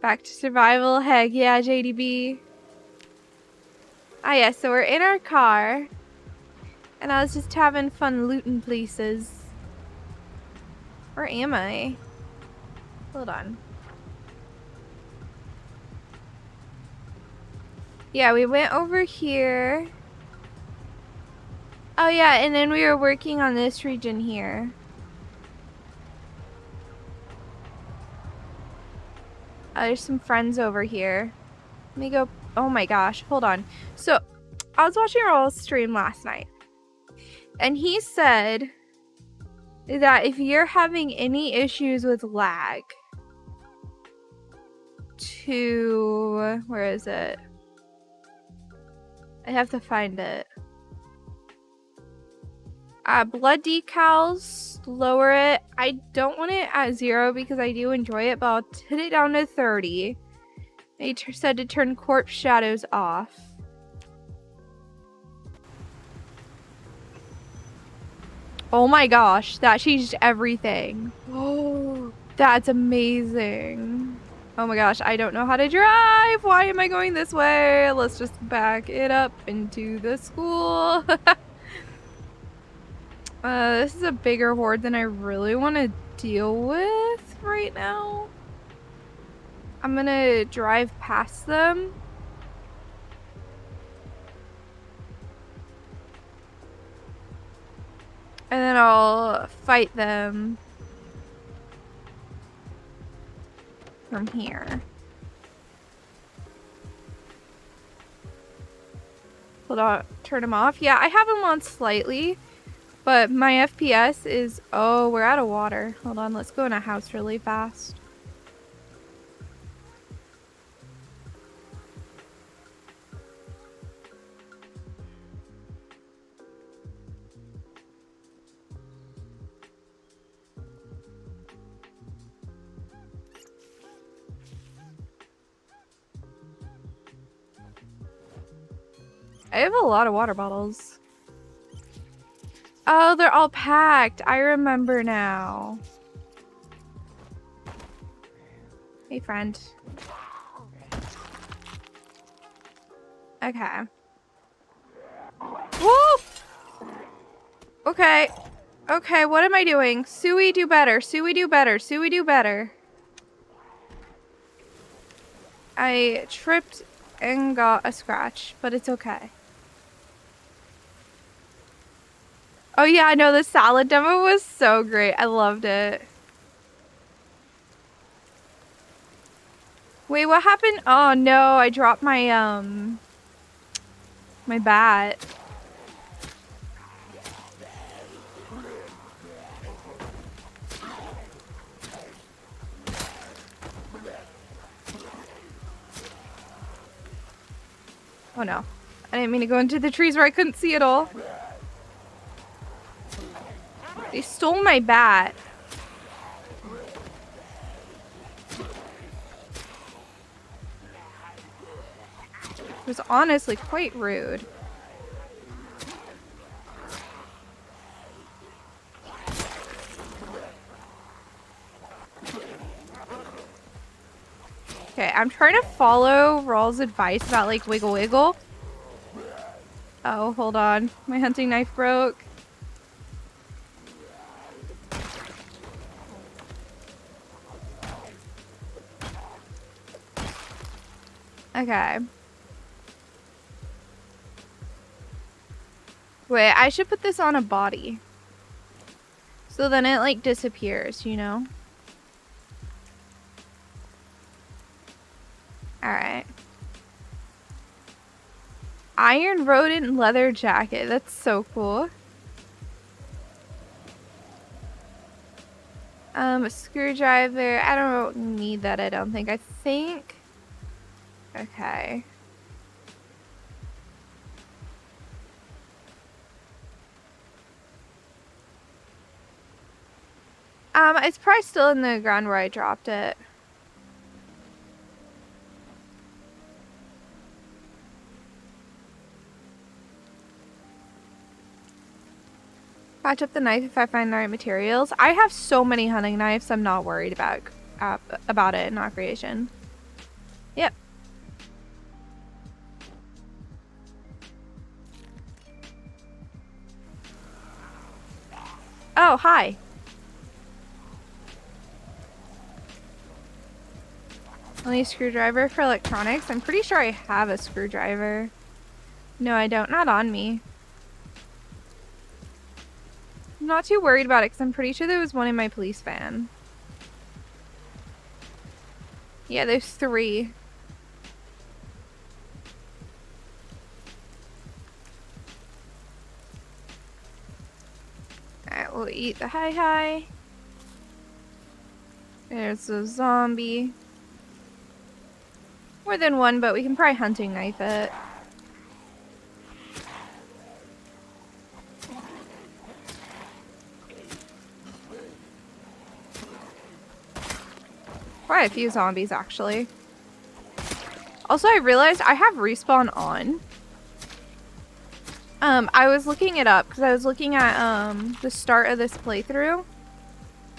Back to survival. Heck yeah, JDB. Ah, yeah, so we're in our car. And I was just having fun looting places. Where am I? Hold on. Yeah, we went over here. Oh yeah, and then we were working on this region here. There's some friends over here. Let me go. Oh my gosh, hold on. So, I was watching Raul's stream last night. And he said that if you're having any issues with lag, where is it? I have to find it. Blood decals, lower it. I don't want it at 0 because I do enjoy it, but I'll put it down to 30. They said to turn corpse shadows off. Oh my gosh, that changed everything. Oh, that's amazing. Oh my gosh, I don't know how to drive. Why am I going this way? Let's just back it up into the school. This is a bigger horde than I really want to deal with right now. I'm gonna drive past them. And then I'll fight them from here. Hold on, turn them off. Yeah, I have them on slightly, but my FPS is... Oh, we're out of water. Hold on, let's go in a house really fast. I have a lot of water bottles. Oh, they're all packed. I remember now. Hey, friend. Okay. Woo! Okay. Okay, what am I doing? Suwey, do better. Suwey, do better. Suwey, do better. I tripped and got a scratch, but it's okay. Oh yeah, I know the salad demo was so great. I loved it. Wait, what happened? Oh no, I dropped my my bat. Oh no. I didn't mean to go into the trees where I couldn't see it all. They stole my bat. It was honestly quite rude. Okay, I'm trying to follow Raul's advice about like wiggle wiggle. Oh, hold on. My hunting knife broke. Okay. Wait, I should put this on a body. So then it like disappears, you know? Alright. Iron rodent leather jacket. That's so cool. A screwdriver. I don't need that, I don't think. I think... Okay. It's probably still in the ground where I dropped it. Patch up the knife if I find the right materials. I have so many hunting knives, I'm not worried about it in our creation. Yep. Oh, hi. Only screwdriver for electronics? I'm pretty sure I have a screwdriver. No, I don't. Not on me. I'm not too worried about it because I'm pretty sure there was one in my police van. Yeah, there's 3. Alright, we'll eat the hi-hi. There's a zombie. More than one, but we can probably hunting knife it. Quite a few zombies, actually. Also, I realized I have respawn on. I was looking it up because I was looking at the start of this playthrough.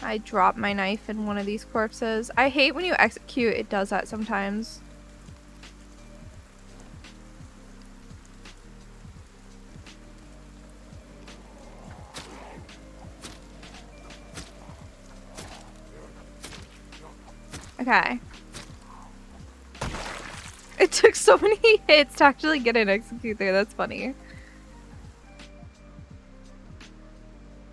I dropped my knife in one of these corpses. I hate when you execute, it does that sometimes. Okay. It took so many hits to actually get an execute there. That's funny.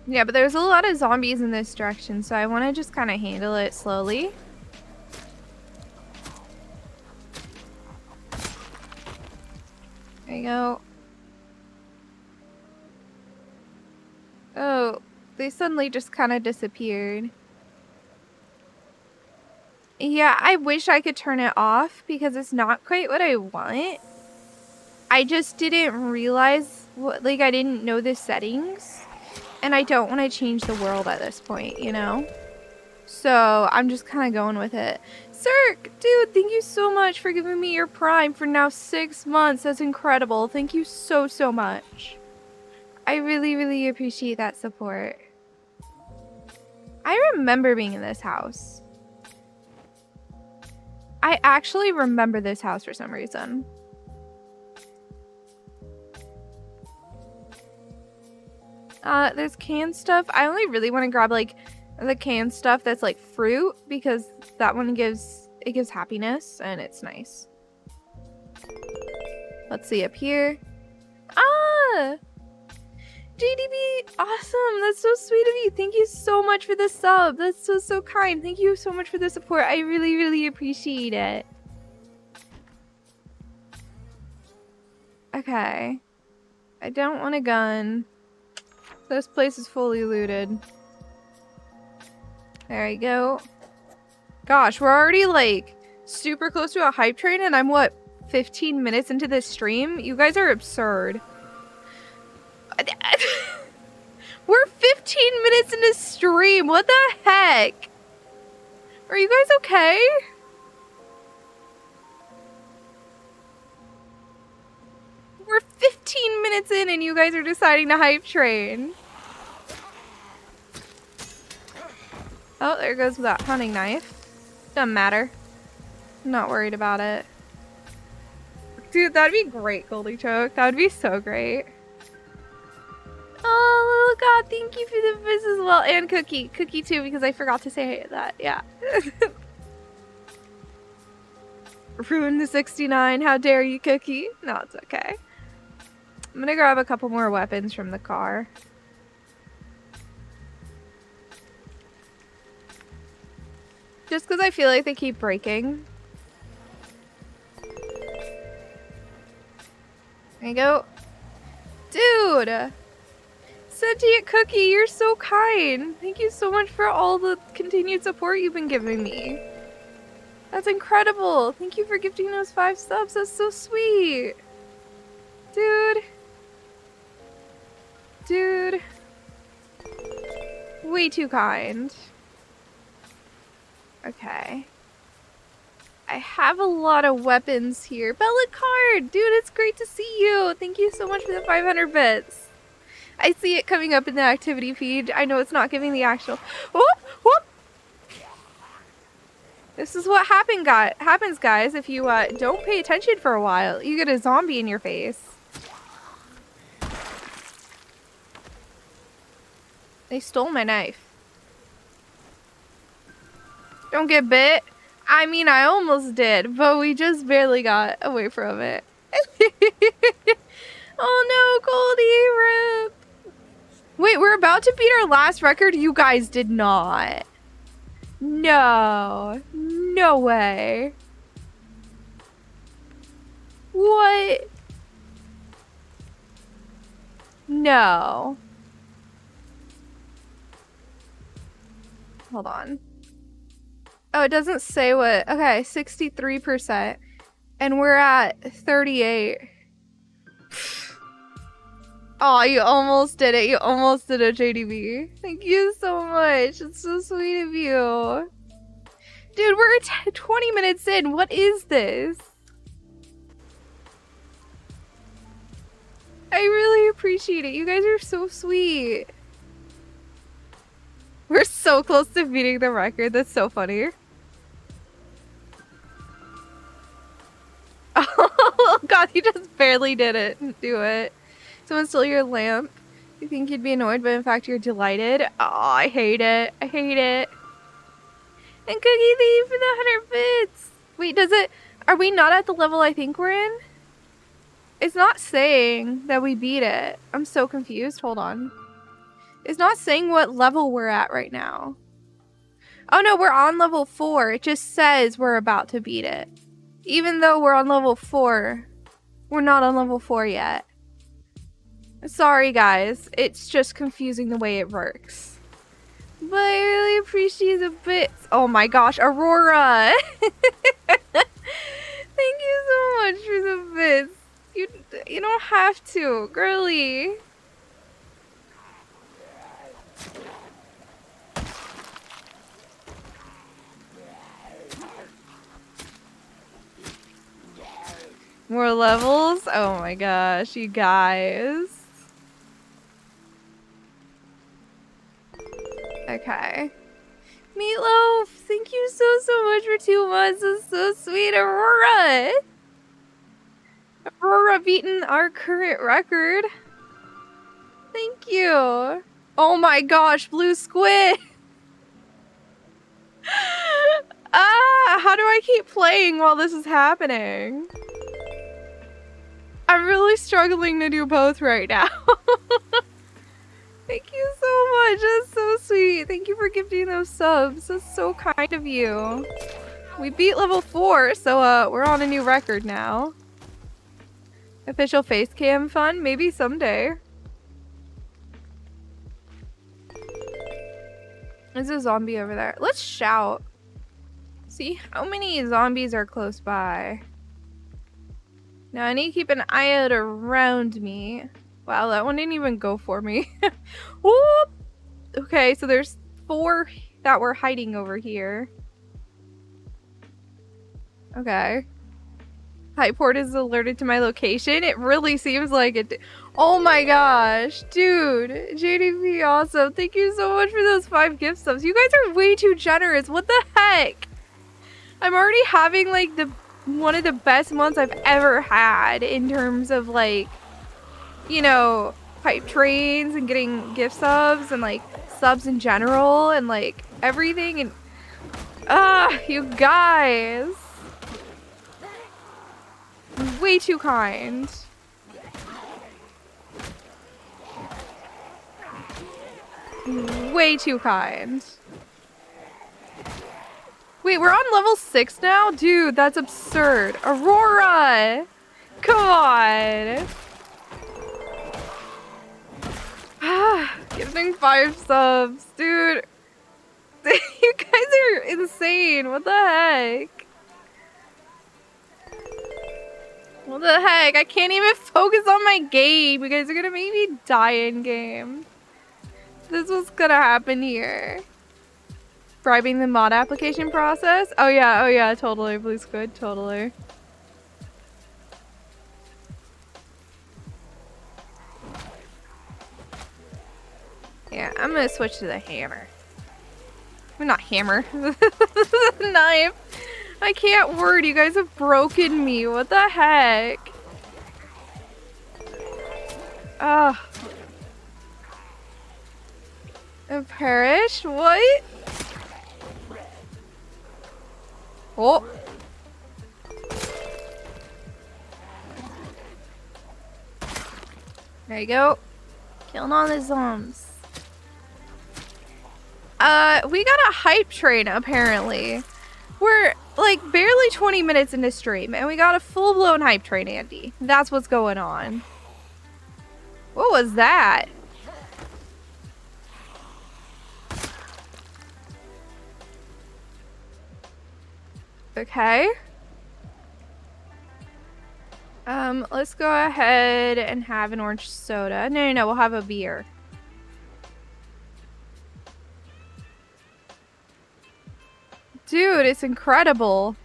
Yeah, but there's a lot of zombies in this direction, so I want to just kind of handle it slowly. There you go. Oh, they suddenly just kind of disappeared. Yeah, I wish I could turn it off because it's not quite what I want. I just didn't realize what, like, I didn't know the settings. And I don't want to change the world at this point, you know? So I'm just kind of going with it. Cirque, dude, thank you so much for giving me your Prime for now 6 months. That's incredible. Thank you so, so much. I really, really appreciate that support. I remember being in this house. I actually remember this house for some reason. There's canned stuff. I only really want to grab like the canned stuff that's like fruit because that one gives happiness and it's nice. Let's see up here. Ah! JDB, awesome. That's so sweet of you. Thank you so much for the sub. That's so, so kind. Thank you so much for the support. I really, really appreciate it. Okay. I don't want a gun. This place is fully looted. There you go. Gosh, we're already like super close to a hype train and I'm what, 15 minutes into this stream? You guys are absurd. We're 15 minutes into stream. What the heck? Are you guys okay? We're 15 minutes in and you guys are deciding to hype train. Oh, there goes that hunting knife. Doesn't matter. I'm not worried about it. Dude, that'd be great, Goldie Choke. That would be so great. Oh, little god, thank you for the viz as well. And Cookie. Cookie too, because I forgot to say that. Yeah. Ruin the 69. How dare you, Cookie? No, it's okay. I'm gonna grab a couple more weapons from the car. Just because I feel like they keep breaking. There you go. Dude! Sentient Cookie, you're so kind. Thank you so much for all the continued support you've been giving me. That's incredible. Thank you for gifting those 5 subs. That's so sweet. Dude. Dude. Way too kind. Okay. I have a lot of weapons here. Bella Card! Dude, it's great to see you! Thank you so much for the 500 bits. I see it coming up in the activity feed. I know it's not giving the actual... Whoop! Whoop! This is what happens, guys, if you don't pay attention for a while. You get a zombie in your face. They stole my knife. Don't get bit. I mean, I almost did, but we just barely got away from it. Oh no, Goldie, rip. Wait, we're about to beat our last record? You guys did not. No. No way. What? No. Hold on. Oh, it doesn't say what. Okay, 63%. And we're at 38. Oh, you almost did it. You almost did it, JDB. Thank you so much. It's so sweet of you. Dude, we're 20 minutes in. What is this? I really appreciate it. You guys are so sweet. We're so close to beating the record. That's so funny. Oh god, you just barely did it. Do it. Someone stole your lamp. You think you'd be annoyed, but in fact you're delighted. Oh, I hate it. I hate it. And Cookie, thank you for the 100 bits. Wait, does it... Are we not at the level I think we're in? It's not saying that we beat it. I'm so confused. Hold on. It's not saying what level we're at right now. Oh no, we're on level 4. It just says we're about to beat it. Even though we're on level 4, we're not on level 4 yet. Sorry guys, it's just confusing the way it works. But I really appreciate the bits. Oh my gosh, Aurora! Thank you so much for the bits. You don't have to, girly. More levels? Oh my gosh, you guys. Okay. Meatloaf, thank you so much for 2 months. That's so sweet. Aurora! Aurora beating our current record. Thank you. Oh my gosh, blue squid. How do I keep playing while this is happening? I'm really struggling to do both right now. Thank you so much. That's so sweet. Thank you for gifting those subs. That's so kind of you. We beat level 4, so we're on a new record now. Official face cam fun? Maybe someday. There's a zombie over there. Let's shout. See how many zombies are close by. Now I need to keep an eye out around me. Wow, that one didn't even go for me. Whoop! Okay, so there's 4 that were hiding over here. Okay. Hyport is alerted to my location. It really seems like it. Oh my gosh, dude. JDP, awesome. Thank you so much for those 5 gift subs. You guys are way too generous. What the heck? I'm already having like one of the best months I've ever had in terms of like, you know, pipe trains and getting gift subs and like subs in general and like everything. And you guys. Way too kind. Way too kind. Wait, we're on level 6 now? Dude, that's absurd. Aurora! Come on! Giving 5 subs. Dude. You guys are insane. What the heck? What the heck? I can't even focus on my game. You guys are gonna make me die in game. This is what's gonna happen here. Bribing the mod application process? Oh yeah, totally. Blue squid, totally. Yeah, I'm gonna switch to the hammer. Well, not hammer. Knife. I can't word. You guys have broken me. What the heck? Ugh. A parish? What? Oh. There you go. Killing all the zombies. We got a hype train, apparently. We're, like, barely 20 minutes into stream, and we got a full-blown hype train, Andy. That's what's going on. What was that? Okay. Let's go ahead and have an orange soda. No, we'll have a beer. Dude, it's incredible.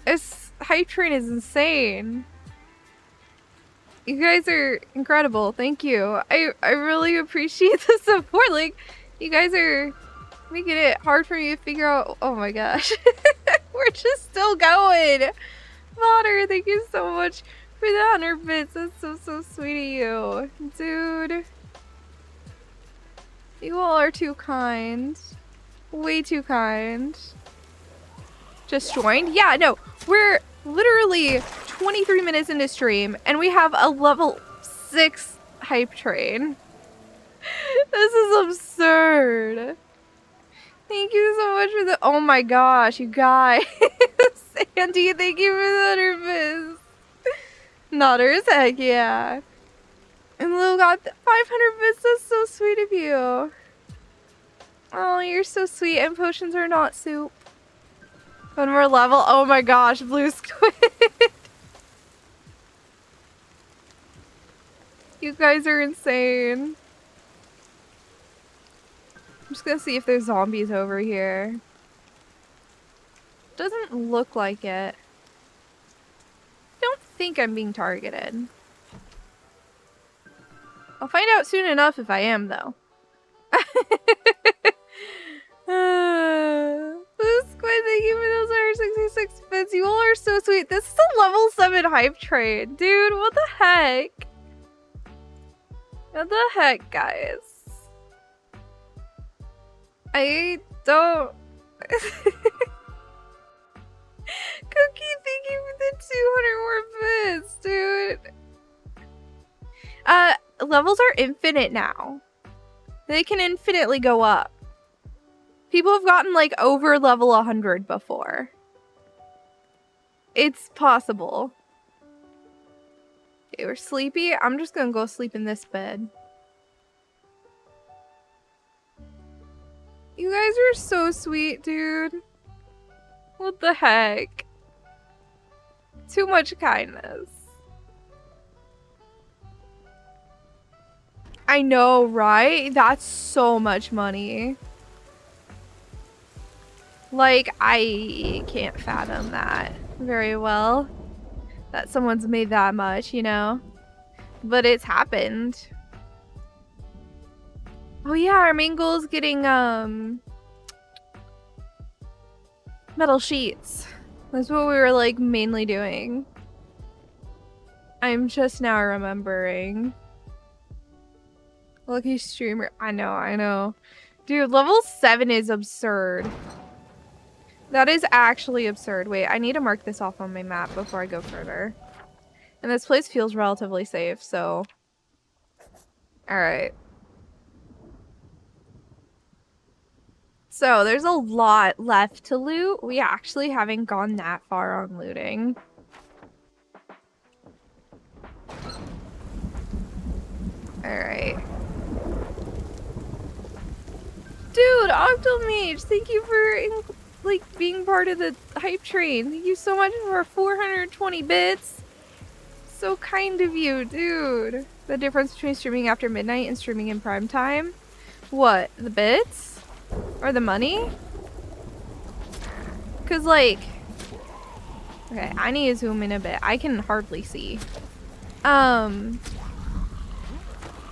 This hype train is insane. You guys are incredible. Thank you. I really appreciate the support. Like, you guys are making it hard for me to figure out. Oh my gosh. We're just still going. Potter, thank you so much for the 100 bits. That's so sweet of you. Dude. You all are too kind. Way too kind. Just joined? Yeah, no. We're literally 23 minutes into stream and we have a level 6 hype train. This is absurd. Thank you so much for the— oh my gosh, you guys. Andy, thank you for the 100 bits. Nodders, heck yeah. And Lou got the 500 bits. That's so sweet of you. Oh, you're so sweet. And potions are not soup. One more level. Oh my gosh, blue squid. You guys are insane. I'm just gonna see if there's zombies over here. Doesn't look like it. Don't think I'm being targeted. I'll find out soon enough if I am, though. Blue squid, thank you for those 166 bits. You all are so sweet. This is a level 7 hype train. Dude, what the heck? What the heck, guys? I don't... Cookie, thank you for the 200 more bits, dude. Levels are infinite now. They can infinitely go up. People have gotten, like, over level 100 before. It's possible. Okay, we're sleepy. I'm just gonna go sleep in this bed. You guys are so sweet, dude. What the heck? Too much kindness. I know, right? That's so much money. Like, I can't fathom that very well. That someone's made that much, you know? But it's happened. Oh yeah, our main goal is getting, metal sheets. That's what we were, like, mainly doing. I'm just now remembering. Lucky streamer. I know. Dude, level 7 is absurd. That is actually absurd. Wait, I need to mark this off on my map before I go further. And this place feels relatively safe, so... Alright. So, there's a lot left to loot. We actually haven't gone that far on looting. Alright. Dude, Octomage, thank you for being part of the hype train. Thank you so much for 420 bits. So kind of you, dude. The difference between streaming after midnight and streaming in prime time? What? The bits? Or the money? Cause like... Okay, I need to zoom in a bit. I can hardly see.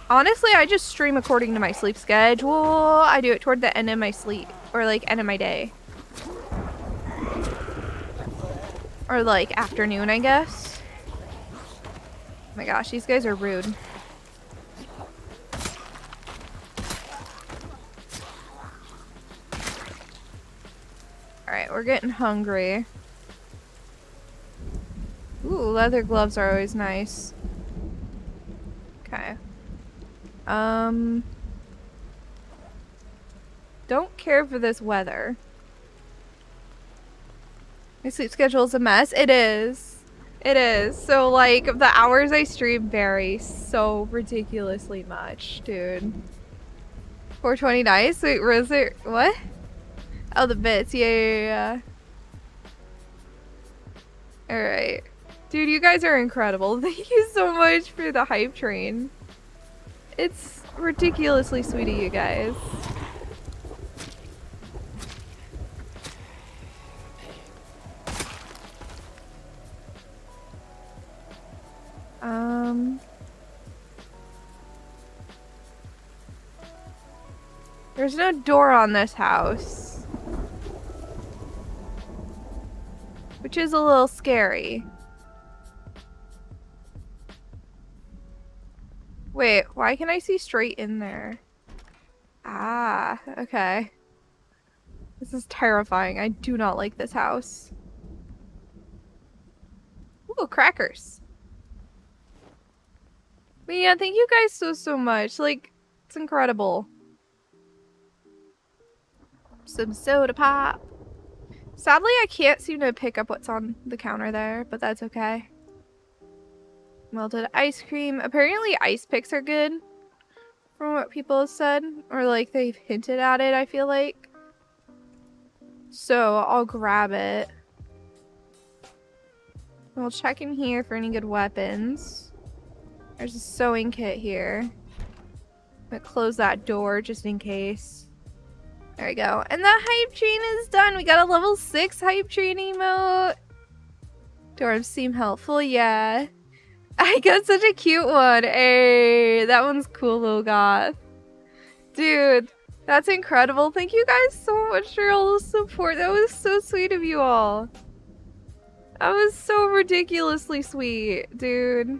Honestly, I just stream according to my sleep schedule. I do it toward the end of my sleep. Or like end of my day. Or like afternoon, I guess. Oh my gosh, these guys are rude. Alright, we're getting hungry. Ooh, leather gloves are always nice. Okay. Don't care for this weather. My sleep schedule is a mess. It is. It is. So, like, the hours I stream vary so ridiculously much, dude. 420 nice? Wait, was it? What? Oh, the bits. Yeah. Alright. Dude, you guys are incredible. Thank you so much for the hype train. It's ridiculously sweet of you guys. There's no door on this house. Which is a little scary. Wait, why can I see straight in there? Ah, okay. This is terrifying. I do not like this house. Ooh, crackers. But yeah, thank you guys so much. Like, it's incredible. Some soda pop. Sadly, I can't seem to pick up what's on the counter there, but that's okay. Melted ice cream. Apparently ice picks are good, from what people have said. Or like they've hinted at it, I feel like. So I'll grab it. We'll check in here for any good weapons. There's a sewing kit here. I'm gonna close that door just in case. There we go. And the hype train is done. We got a level 6 hype train emote. Dorms seem helpful, yeah. I got such a cute one. Hey, that one's cool, little goth. Dude, that's incredible. Thank you guys so much for all the support. That was so sweet of you all. That was so ridiculously sweet, dude.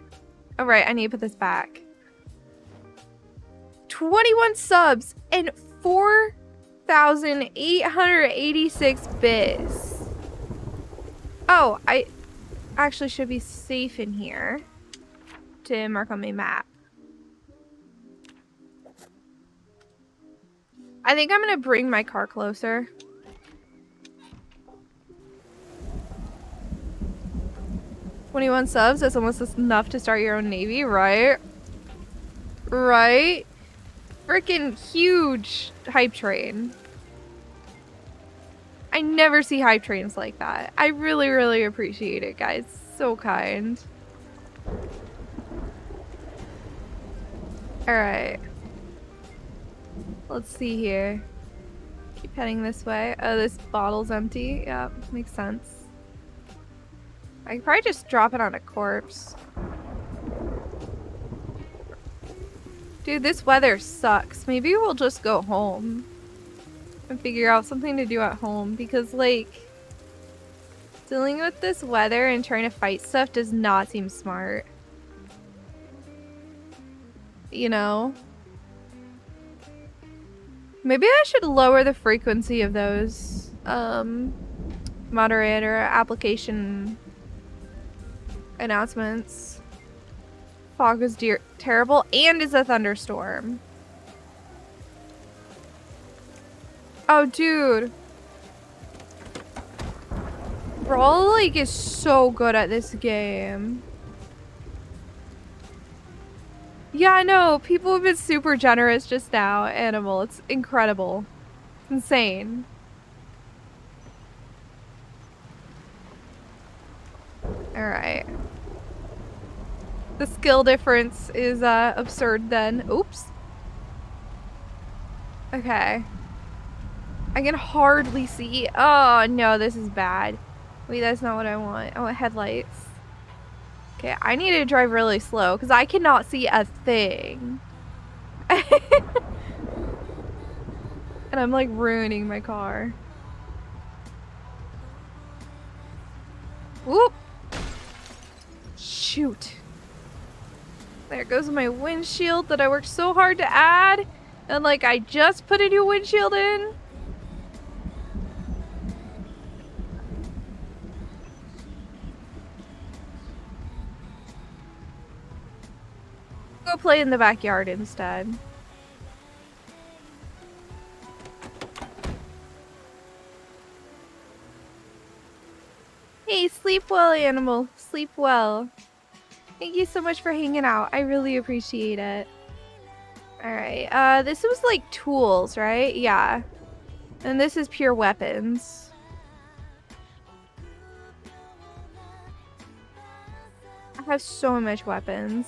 Alright, I need to put this back. 21 subs and 4,886 bits. Oh, I actually should be safe in here to mark on my map. I think I'm gonna bring my car closer. $21 subs, that's almost enough to start your own navy, right? Right? Freaking huge hype train. I never see hype trains like that. I really appreciate it, guys. So kind. Alright. Let's see here. Keep heading this way. Oh, this bottle's empty. Yeah, makes sense. I could probably just drop it on a corpse. Dude, this weather sucks. Maybe we'll just go home and figure out something to do at home because, like, dealing with this weather and trying to fight stuff does not seem smart. You know? Maybe I should lower the frequency of those moderator application announcements. Fog is terrible and is a thunderstorm. Oh, dude. Brawl, like, is so good at this game. Yeah, I know. People have been super generous just now. Animal. It's incredible. It's insane. Alright. The skill difference is absurd then. Oops. Okay. I can hardly see. Oh, no, this is bad. Wait, that's not what I want. I want headlights. Okay, I need to drive really slow because I cannot see a thing. And I'm like ruining my car. Whoop! Shoot. There goes my windshield that I worked so hard to add. And like, I just put a new windshield in. Go play in the backyard instead. Hey, sleep well, animal. Sleep well. Thank you so much for hanging out. I really appreciate it. Alright, this was like tools, right? Yeah. And this is pure weapons. I have so much weapons.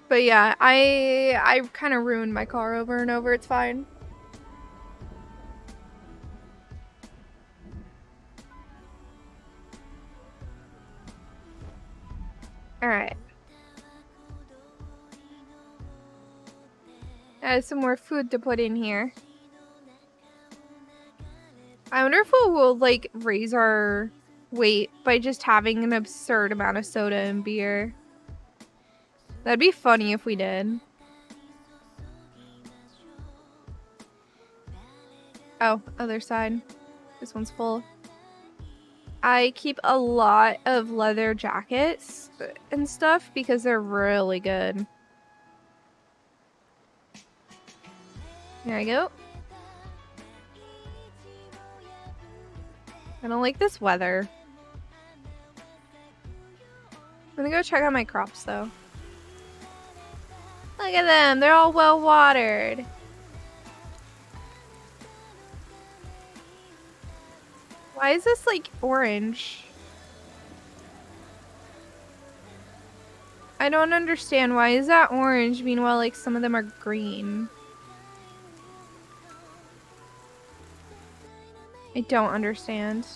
But yeah, I kind of ruined my car over and over. It's fine. Alright. I have some more food to put in here. I wonder if we'll like raise our weight by just having an absurd amount of soda and beer. That'd be funny if we did. Oh, other side. This one's full. I keep a lot of leather jackets and stuff because they're really good. There I go. I don't like this weather. I'm gonna go check out my crops though. Look at them, they're all well watered. Why is this like orange? I don't understand. Why is that orange? Meanwhile, like some of them are green. I don't understand.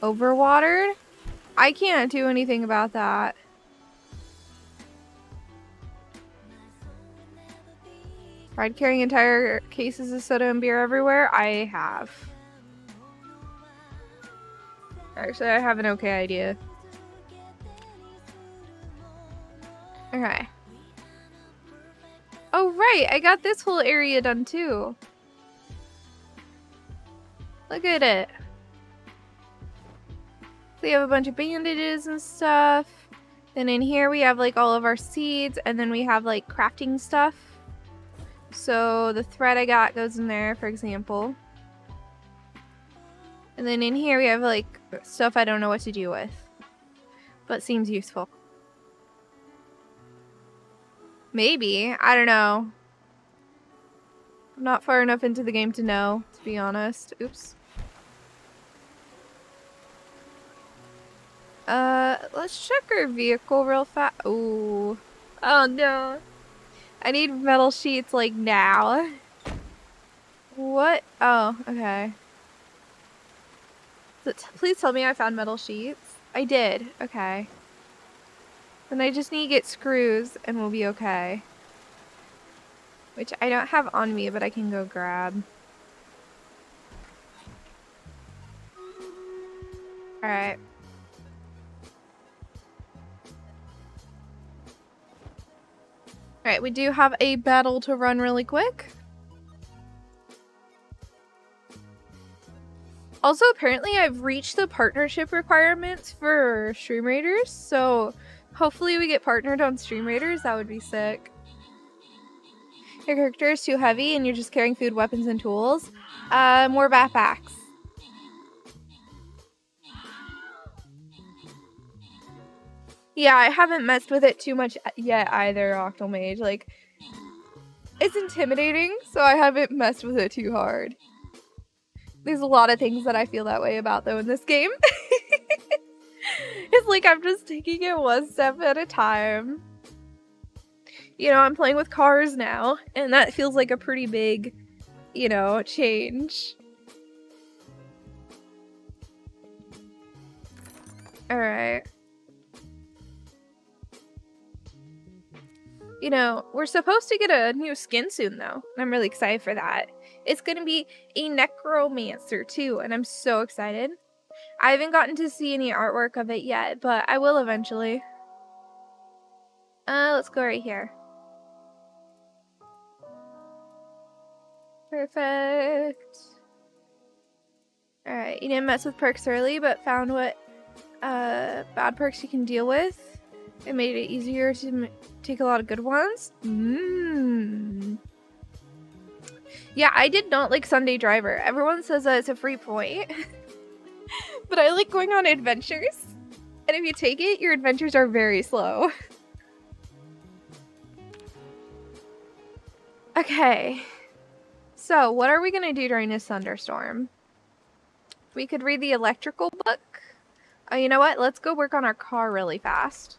Overwatered? I can't do anything about that. Tried carrying entire cases of soda and beer everywhere? I have. Actually, I have an okay idea. Okay. Oh, right! I got this whole area done too. Look at it. We have a bunch of bandages and stuff. Then in here we have like all of our seeds, and then we have like crafting stuff. So the thread I got goes in there, for example. And then in here we have like stuff I don't know what to do with, but seems useful. Maybe. I don't know. I'm not far enough into the game to know, to be honest. Oops. Let's check our vehicle real fast. Ooh. Oh no. I need metal sheets like now. What? Oh, okay. So please tell me I found metal sheets. I did. Okay. Then I just need to get screws and we'll be okay. Which I don't have on me, but I can go grab. Alright. Alright, we do have a battle to run really quick. Also, apparently I've reached the partnership requirements for Stream Raiders, so hopefully we get partnered on Stream Raiders. That would be sick. Your character is too heavy and you're just carrying food, weapons, and tools. More backpacks. Yeah, I haven't messed with it too much yet either, Octomage. Like, it's intimidating, so I haven't messed with it too hard. There's a lot of things that I feel that way about, though, in this game. It's like I'm just taking it one step at a time. You know, I'm playing with cars now, and that feels like a pretty big, you know, change. Alright. You know, we're supposed to get a new skin soon, though. I'm really excited for that. It's going to be a necromancer, too, and I'm so excited. I haven't gotten to see any artwork of it yet, but I will eventually. Let's go right here. Perfect. Alright, you didn't mess with perks early, but found what bad perks you can deal with. It made it easier to take a lot of good ones. Yeah, I did not like Sunday Driver. Everyone says that it's a free point. But I like going on adventures. And if you take it, your adventures are very slow. Okay. So, what are we going to do during this thunderstorm? We could read the electrical book. Oh, you know what? Let's go work on our car really fast.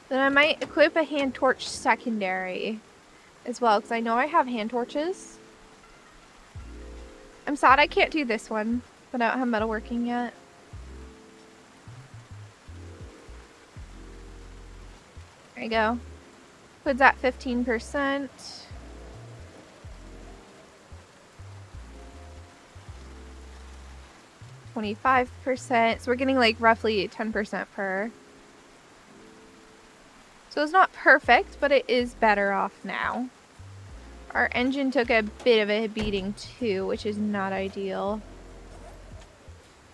Then I might equip a hand torch secondary as well, because I know I have hand torches. I'm sad I can't do this one, but I don't have metalworking yet. There you go. Puts at 15%. %. So we're getting like roughly 10% per. So it's not perfect, but it is better off now. Our engine took a bit of a beating too, which is not ideal.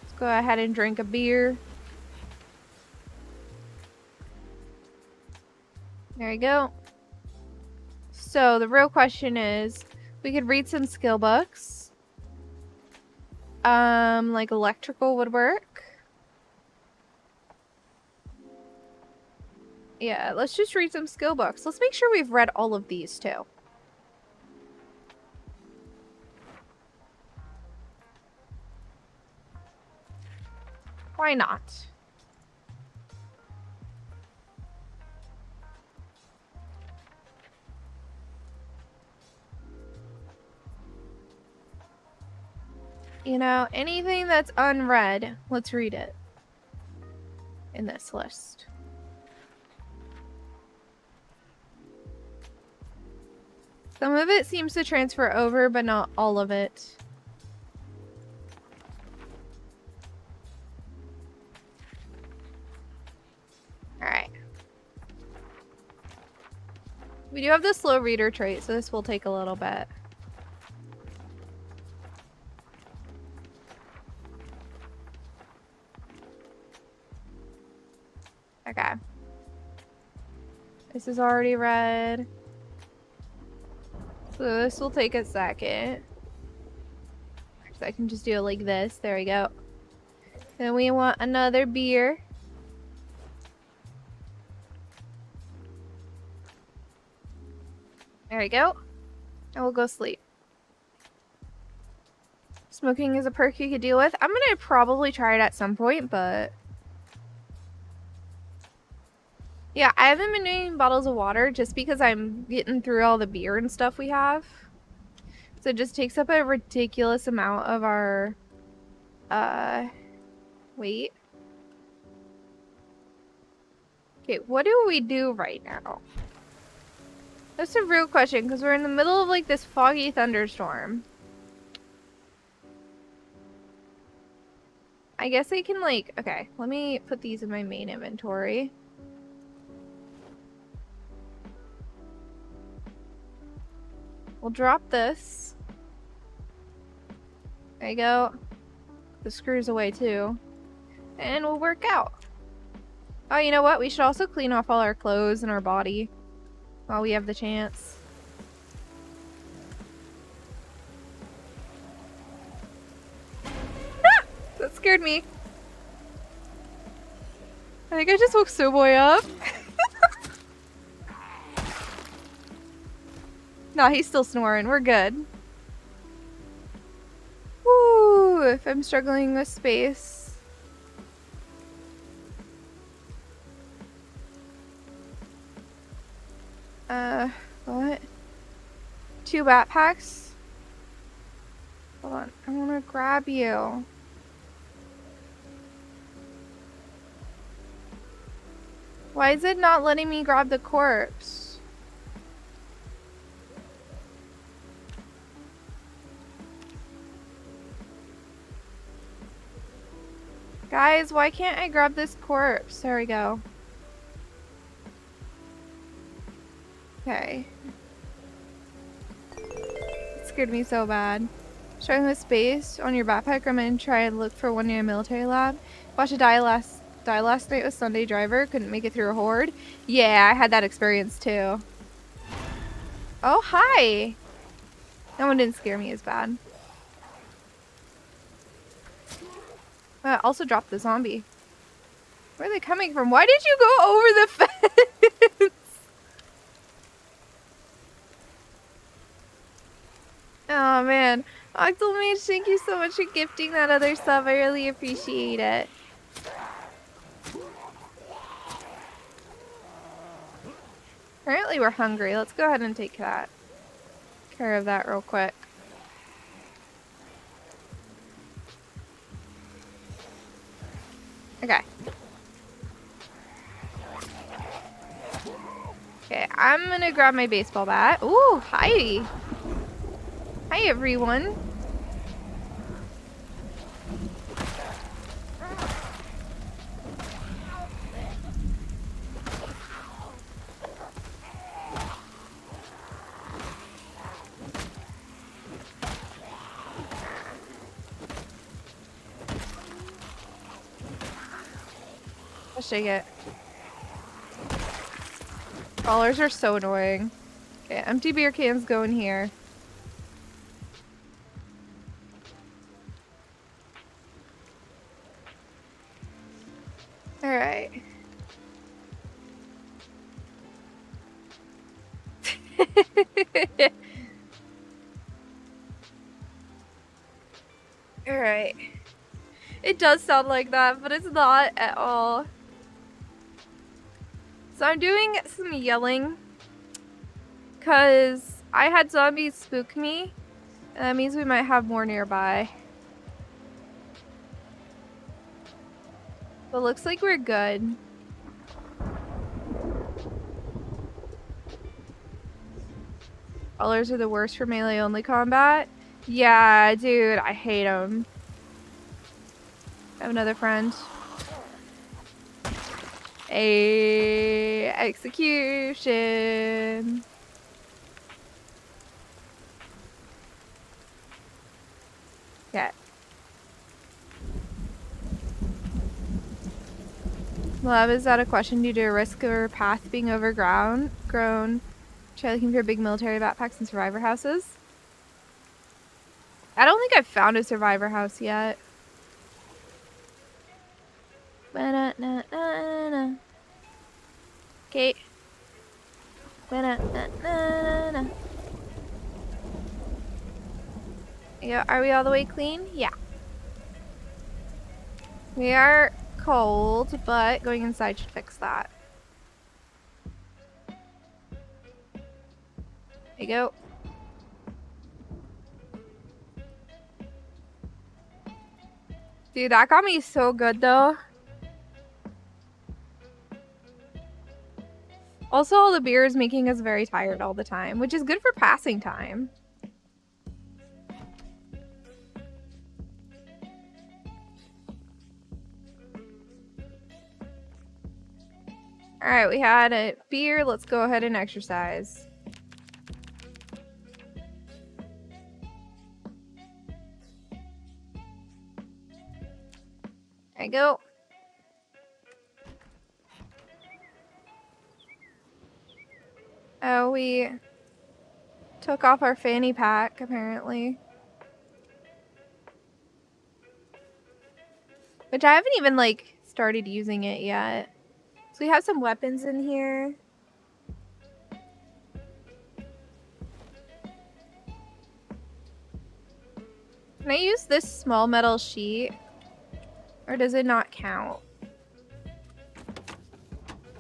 Let's go ahead and drink a beer. There you go. So the real question is, we could read some skill books. Like electrical would work. Yeah, let's just read some skill books. Let's make sure we've read all of these too. Why not? You know, anything that's unread, let's read it in this list. Some of it seems to transfer over, but not all of it. Alright. We do have the slow reader trait, so this will take a little bit. Okay. This is already read. So this will take a second. So I can just do it like this. There we go. Then we want another beer. There we go. And we'll go sleep. Smoking is a perk you could deal with. I'm gonna probably try it at some point, but... yeah, I haven't been doing bottles of water just because I'm getting through all the beer and stuff we have. So it just takes up a ridiculous amount of our, weight. Okay, what do we do right now? That's a real question, because we're in the middle of, like, this foggy thunderstorm. I guess I can, like... okay, let me put these in my main inventory. We'll drop this. There you go. The screws away, too. And we'll work out. Oh, you know what? We should also clean off all our clothes and our body while we have the chance. Ah! That scared me. I think I just woke Suwey up. Nah, he's still snoring. We're good. Woo! If I'm struggling with space. What? 2 backpacks? Hold on. I want to grab you. Why is it not letting me grab the corpse? Guys, why can't I grab this corpse? There we go. Okay. It scared me so bad. Showing with space on your backpack, I'm gonna try and look for one near a military lab. Watched a die last night with Sunday Driver. Couldn't make it through a horde. Yeah, I had that experience too. Oh, hi! That one didn't scare me as bad. Also dropped the zombie. Where are they coming from? Why did you go over the fence? Oh man. Octomage, thank you so much for gifting that other sub. I really appreciate it. Apparently we're hungry. Let's go ahead and take care of that real quick. Okay. Okay, I'm gonna grab my baseball bat. Ooh, hi. Hi, everyone. Let's shake it. Crawlers are so annoying. Okay, empty beer cans go in here. Alright. Alright. It does sound like that, but it's not at all. So I'm doing some yelling because I had zombies spook me, and that means we might have more nearby. But looks like we're good. Brawlers are the worst for melee only combat. Yeah, dude, I hate them. I have another friend. A execution. Okay. Love, is that a question due to a risk or path being overgrown? Try looking for big military backpacks and survivor houses. I don't think I've found a survivor house yet. Okay. Yeah, are we all the way clean? Yeah. We are cold, but going inside should fix that. There you go. Dude, that got me so good though. Also, all the beer is making us very tired all the time, which is good for passing time. Alright, we had a beer. Let's go ahead and exercise. There you go. Oh, we took off our fanny pack, apparently. Which I haven't even, like, started using it yet. So we have some weapons in here. Can I use this small metal sheet? Or does it not count?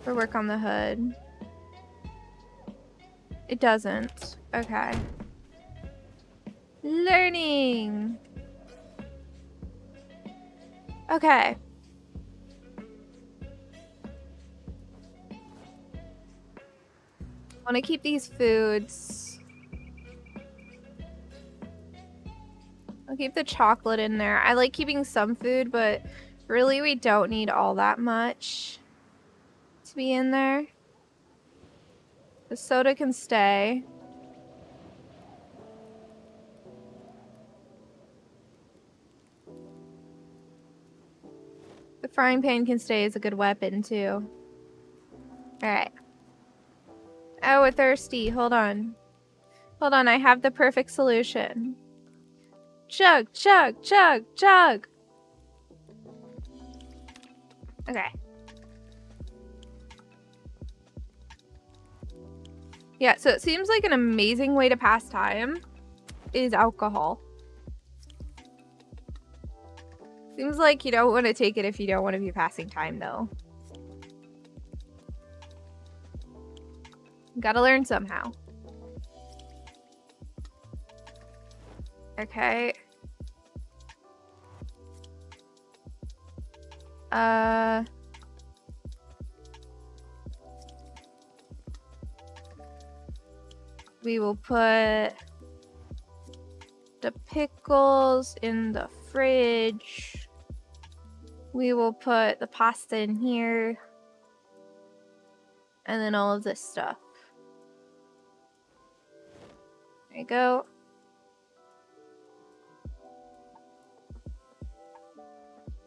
For work on the hood. It doesn't. Okay. learning. Okay. I want to keep these foods. I'll keep the chocolate in there. I like keeping some food, but really we don't need all that much to be in there. The soda can stay. The frying pan can stay as a good weapon too. Alright. Oh, we're thirsty. Hold on. Hold on, I have the perfect solution. Chug, chug, chug, chug! Okay. Yeah, so it seems like an amazing way to pass time is alcohol. Seems like you don't want to take it if you don't want to be passing time, though. Gotta learn somehow. Okay. We will put the pickles in the fridge. We will put the pasta in here. And then all of this stuff. There you go.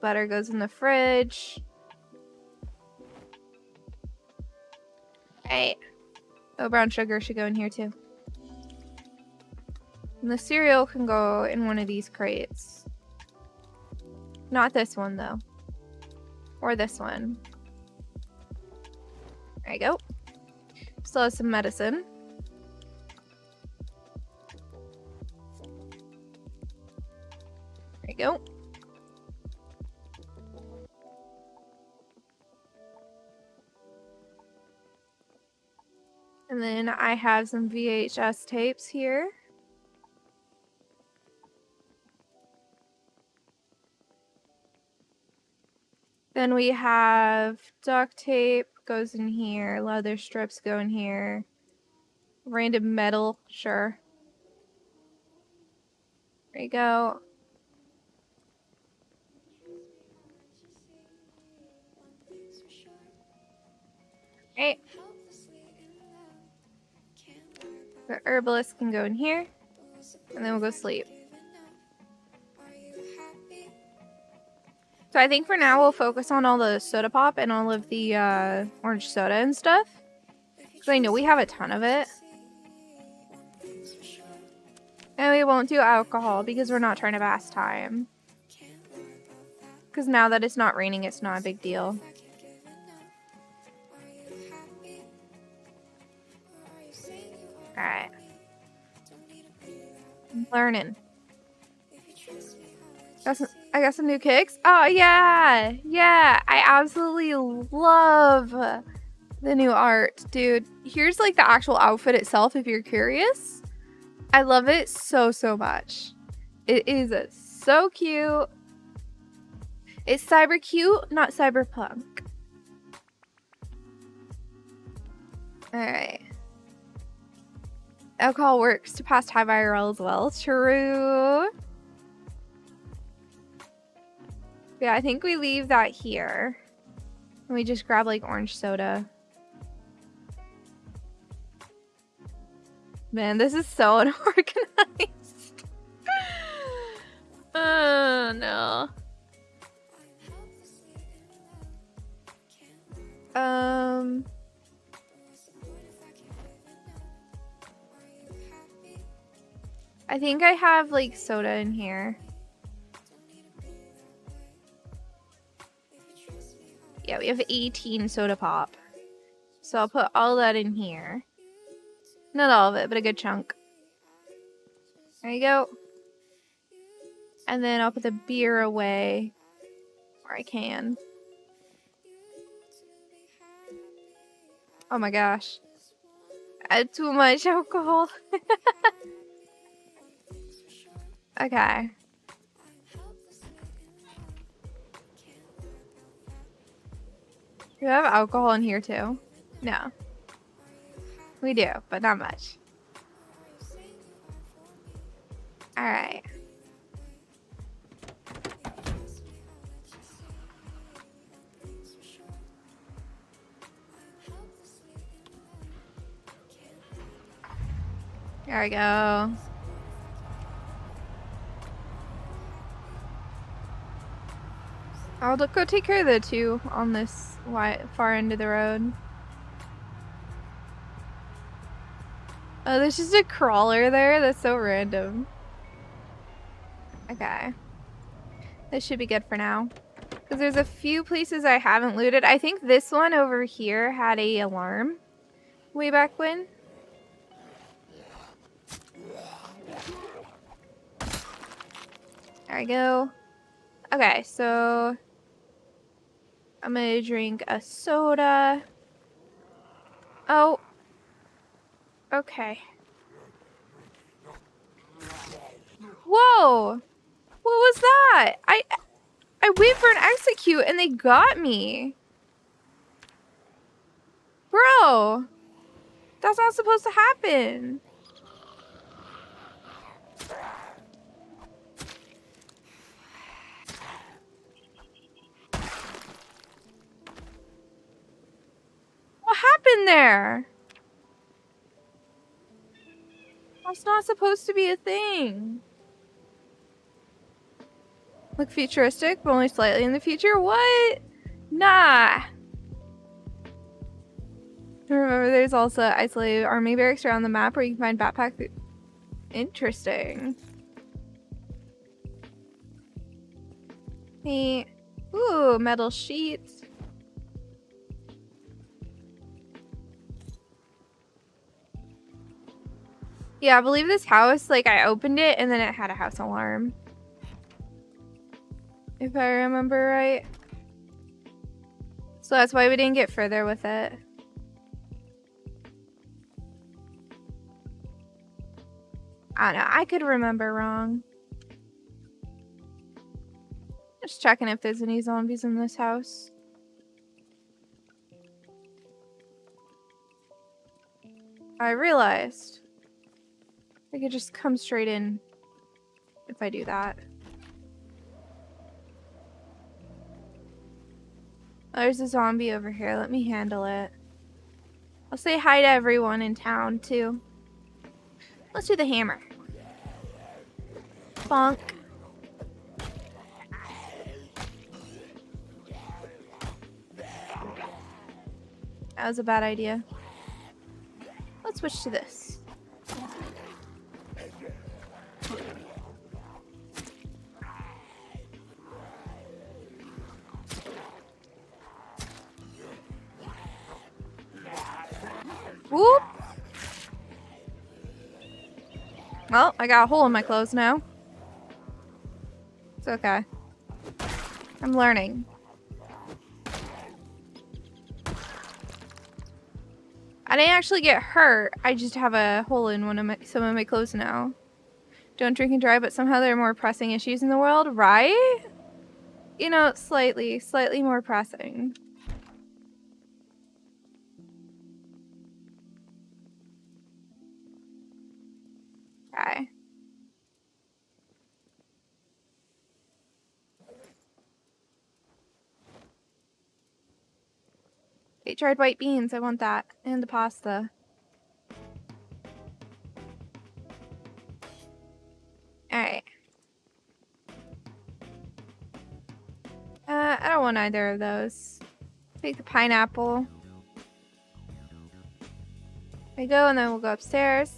Butter goes in the fridge. Right. Oh, brown sugar should go in here too. And the cereal can go in one of these crates. Not this one though. Or this one. There you go. Still has some medicine. There you go. And then I have some VHS tapes here. Then we have duct tape goes in here. Leather strips go in here. Random metal, sure. There you go. Right. The herbalist can go in here. And then we'll go sleep. So I think for now we'll focus on all the soda pop and all of the orange soda and stuff. Because I know we have a ton of it. And we won't do alcohol because we're not trying to pass time. Because now that it's not raining, it's not a big deal. Alright. I'm learning. I got some new kicks. Oh, yeah. Yeah. I absolutely love the new art. Dude, here's like the actual outfit itself if you're curious. I love it so, so much. It is so cute. It's cyber cute, not cyberpunk. Alright. Alcohol works to pass time IRL as well. True. Yeah, I think we leave that here. And we just grab like orange soda. Man, this is so unorganized. Oh, no. I think I have like soda in here. Yeah, we have 18 soda pop. So I'll put all that in here. Not all of it, but a good chunk. There you go. And then I'll put the beer away where I can. Oh my gosh. I had too much alcohol. Okay. Do you have alcohol in here too? No. We do, but not much. Alright. There we go. I'll go take care of the two on this far end of the road. Oh, there's just a crawler there? That's so random. Okay. This should be good for now. Because there's a few places I haven't looted. I think this one over here had a alarm way back when. There we go. Okay, so I'm gonna drink a soda. Oh. Okay. Whoa! What was that? I wait for an execute and they got me. Bro! That's not supposed to happen. What happened there? That's not supposed to be a thing. Look futuristic, but only slightly in the future? What? Nah. Remember, there's also isolated army barracks around the map where you can find backpack. Interesting. Hey. Ooh, metal sheets. Yeah, I believe this house, like, I opened it and then it had a house alarm. If I remember right. So that's why we didn't get further with it. I don't know. I could remember wrong. Just checking if there's any zombies in this house. I realized I could just come straight in if I do that. Oh, there's a zombie over here. Let me handle it. I'll say hi to everyone in town, too. Let's do the hammer. Bonk. That was a bad idea. Let's switch to this. Whoop! Well, I got a hole in my clothes now. It's okay. I'm learning. I didn't actually get hurt. I just have a hole in some of my clothes now. Don't drink and drive, but somehow there are more pressing issues in the world, right? You know, slightly more pressing. Okay. They tried white beans. I want that. And the pasta. Alright. I don't want either of those. Take the pineapple. There we go, and then we'll go upstairs.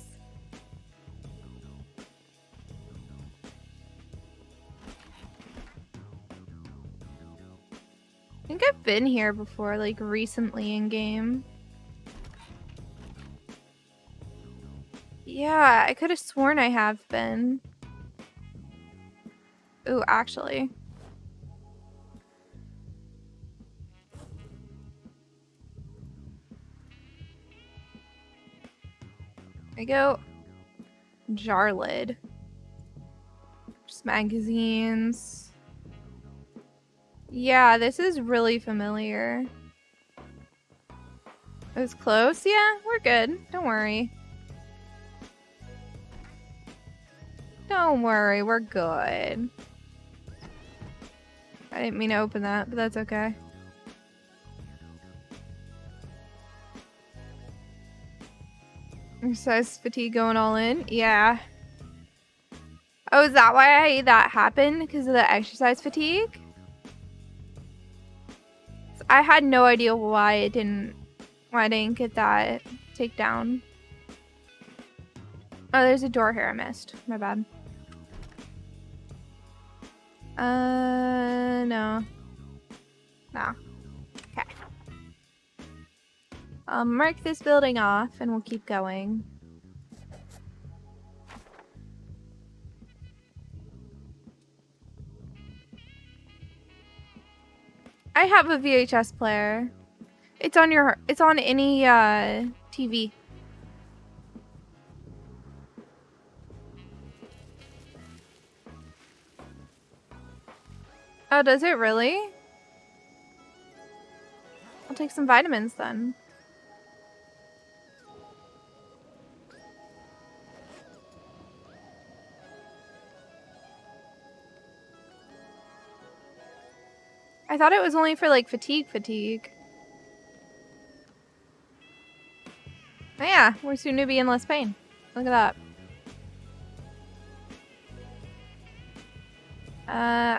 I think I've been here before, like recently in game. Yeah, I could have sworn I have been. Ooh, actually. There we go. Jar lid. books, magazines. Yeah, this is really familiar. It was close? Yeah, we're good. Don't worry. Don't worry, we're good. I didn't mean to open that, but that's okay. Exercise fatigue going all in? Yeah. Oh, is that why that happened? Because of the exercise fatigue? I had no idea why I didn't get that takedown. Oh, there's a door here I missed. My bad. No. No. Okay. I'll mark this building off and we'll keep going. I have a VHS player. It's on any TV. Oh, does it really? I'll take some vitamins then. I thought it was only for like fatigue. Oh, yeah, we're soon to be in less pain. Look at that.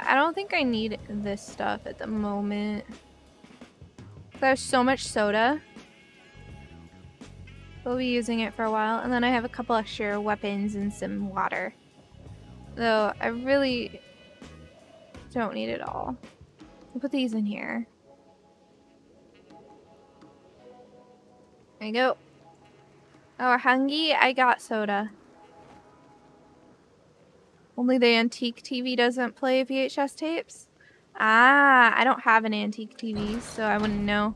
I don't think I need this stuff at the moment. I have so much soda. We'll be using it for a while. And then I have a couple extra weapons and some water. Though I really don't need it all. I'll put these in here. There you go. Oh, we're hungry? I got soda. Only the antique TV doesn't play VHS tapes? Ah, I don't have an antique TV, so I wouldn't know.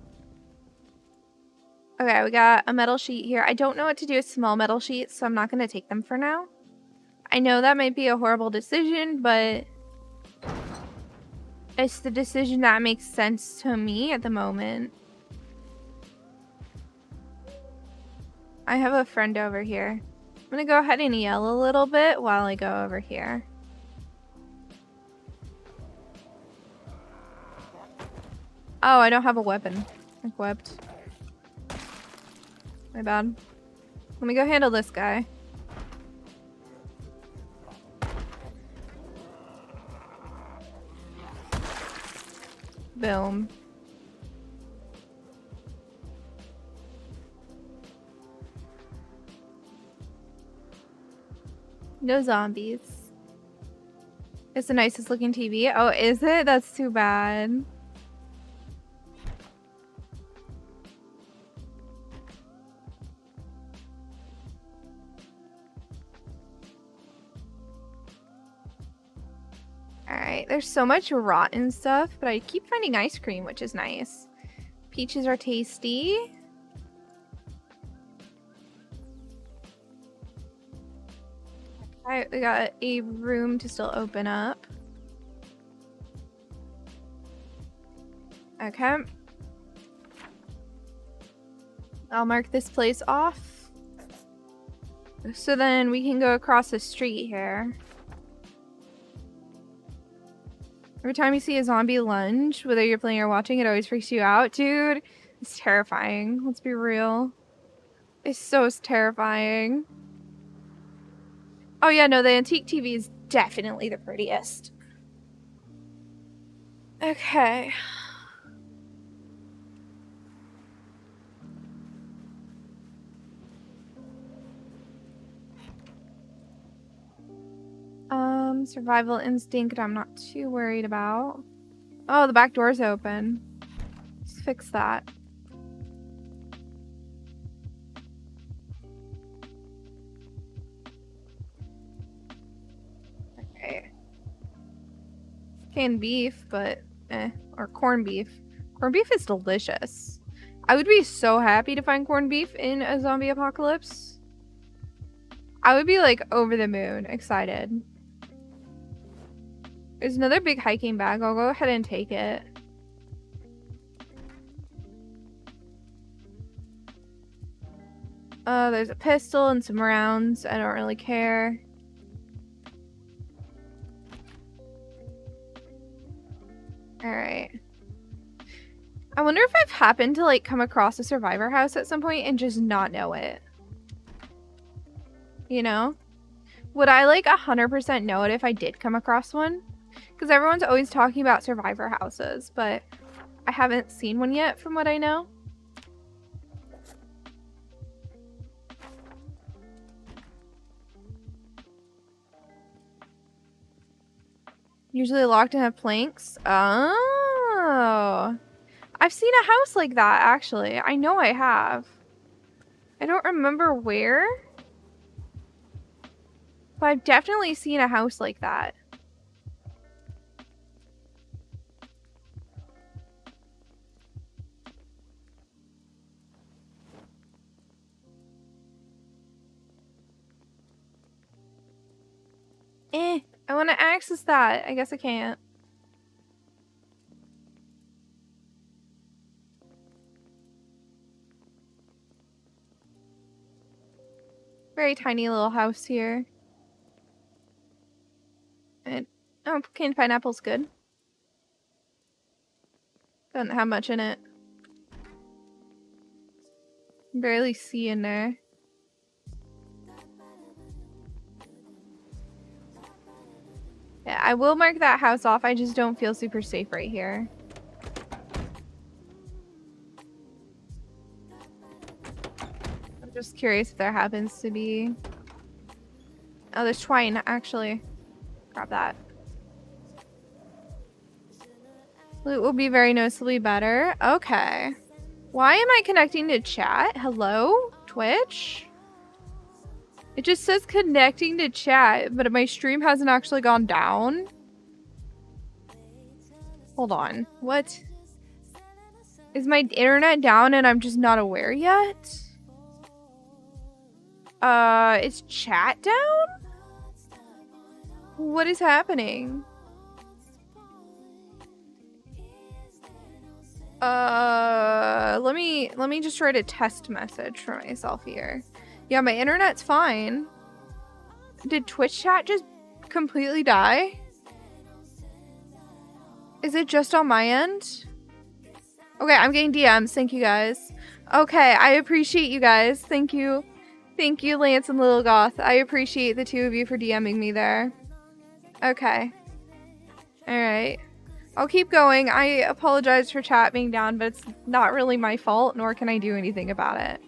Okay, we got a metal sheet here. I don't know what to do with small metal sheets, so I'm not going to take them for now. I know that might be a horrible decision, but it's the decision that makes sense to me at the moment. I have a friend over here. I'm going to go ahead and yell a little bit while I go over here. Oh, I don't have a weapon equipped. My bad. Let me go handle this guy. Boom. No zombies. It's the nicest looking TV. Oh, is it? That's too bad. Alright, there's so much rotten stuff, but I keep finding ice cream, which is nice. Peaches are tasty. Alright, we got a room to still open up. Okay. I'll mark this place off. So then we can go across the street here. Every time you see a zombie lunge, whether you're playing or watching, it always freaks you out. Dude, it's terrifying. Let's be real. It's so terrifying. Oh yeah, no, the antique TV is definitely the prettiest. Okay. Survival instinct I'm not too worried about. Oh, the back door's open. Let's fix that. Okay. Canned beef, but or corned beef. Corned beef is delicious. I would be so happy to find corned beef in a zombie apocalypse. I would be like over the moon excited. There's another big hiking bag. I'll go ahead and take it. There's a pistol and some rounds. I don't really care. Alright. I wonder if I've happened to, like, come across a survivor house at some point and just not know it. You know? Would I, like, 100% know it if I did come across one? Because everyone's always talking about survivor houses, but I haven't seen one yet from what I know. Usually locked and have planks. Oh. I've seen a house like that, actually. I know I have. I don't remember where. But I've definitely seen a house like that. I want to access that. I guess I can't. Very tiny little house here. And oh, canned pineapple's good. Doesn't have much in it. Barely see in there. Yeah, I will mark that house off. I just don't feel super safe right here. I'm just curious if there happens to be... Oh, there's twine, actually. Grab that. Loot will be very noticeably better. Okay. Why am I connecting to chat? Hello? Twitch? It just says connecting to chat, but my stream hasn't actually gone down. Hold on. What? Is my internet down and I'm just not aware yet? Is chat down? What is happening? Let me just write a test message for myself here. Yeah, my internet's fine. Did Twitch chat just completely die? Is it just on my end? Okay, I'm getting DMs. Thank you guys. Okay, I appreciate you guys. Thank you. Thank you, Lance and Little Goth. I appreciate the two of you for DMing me there. Okay. Alright. I'll keep going. I apologize for chat being down, but it's not really my fault, nor can I do anything about it.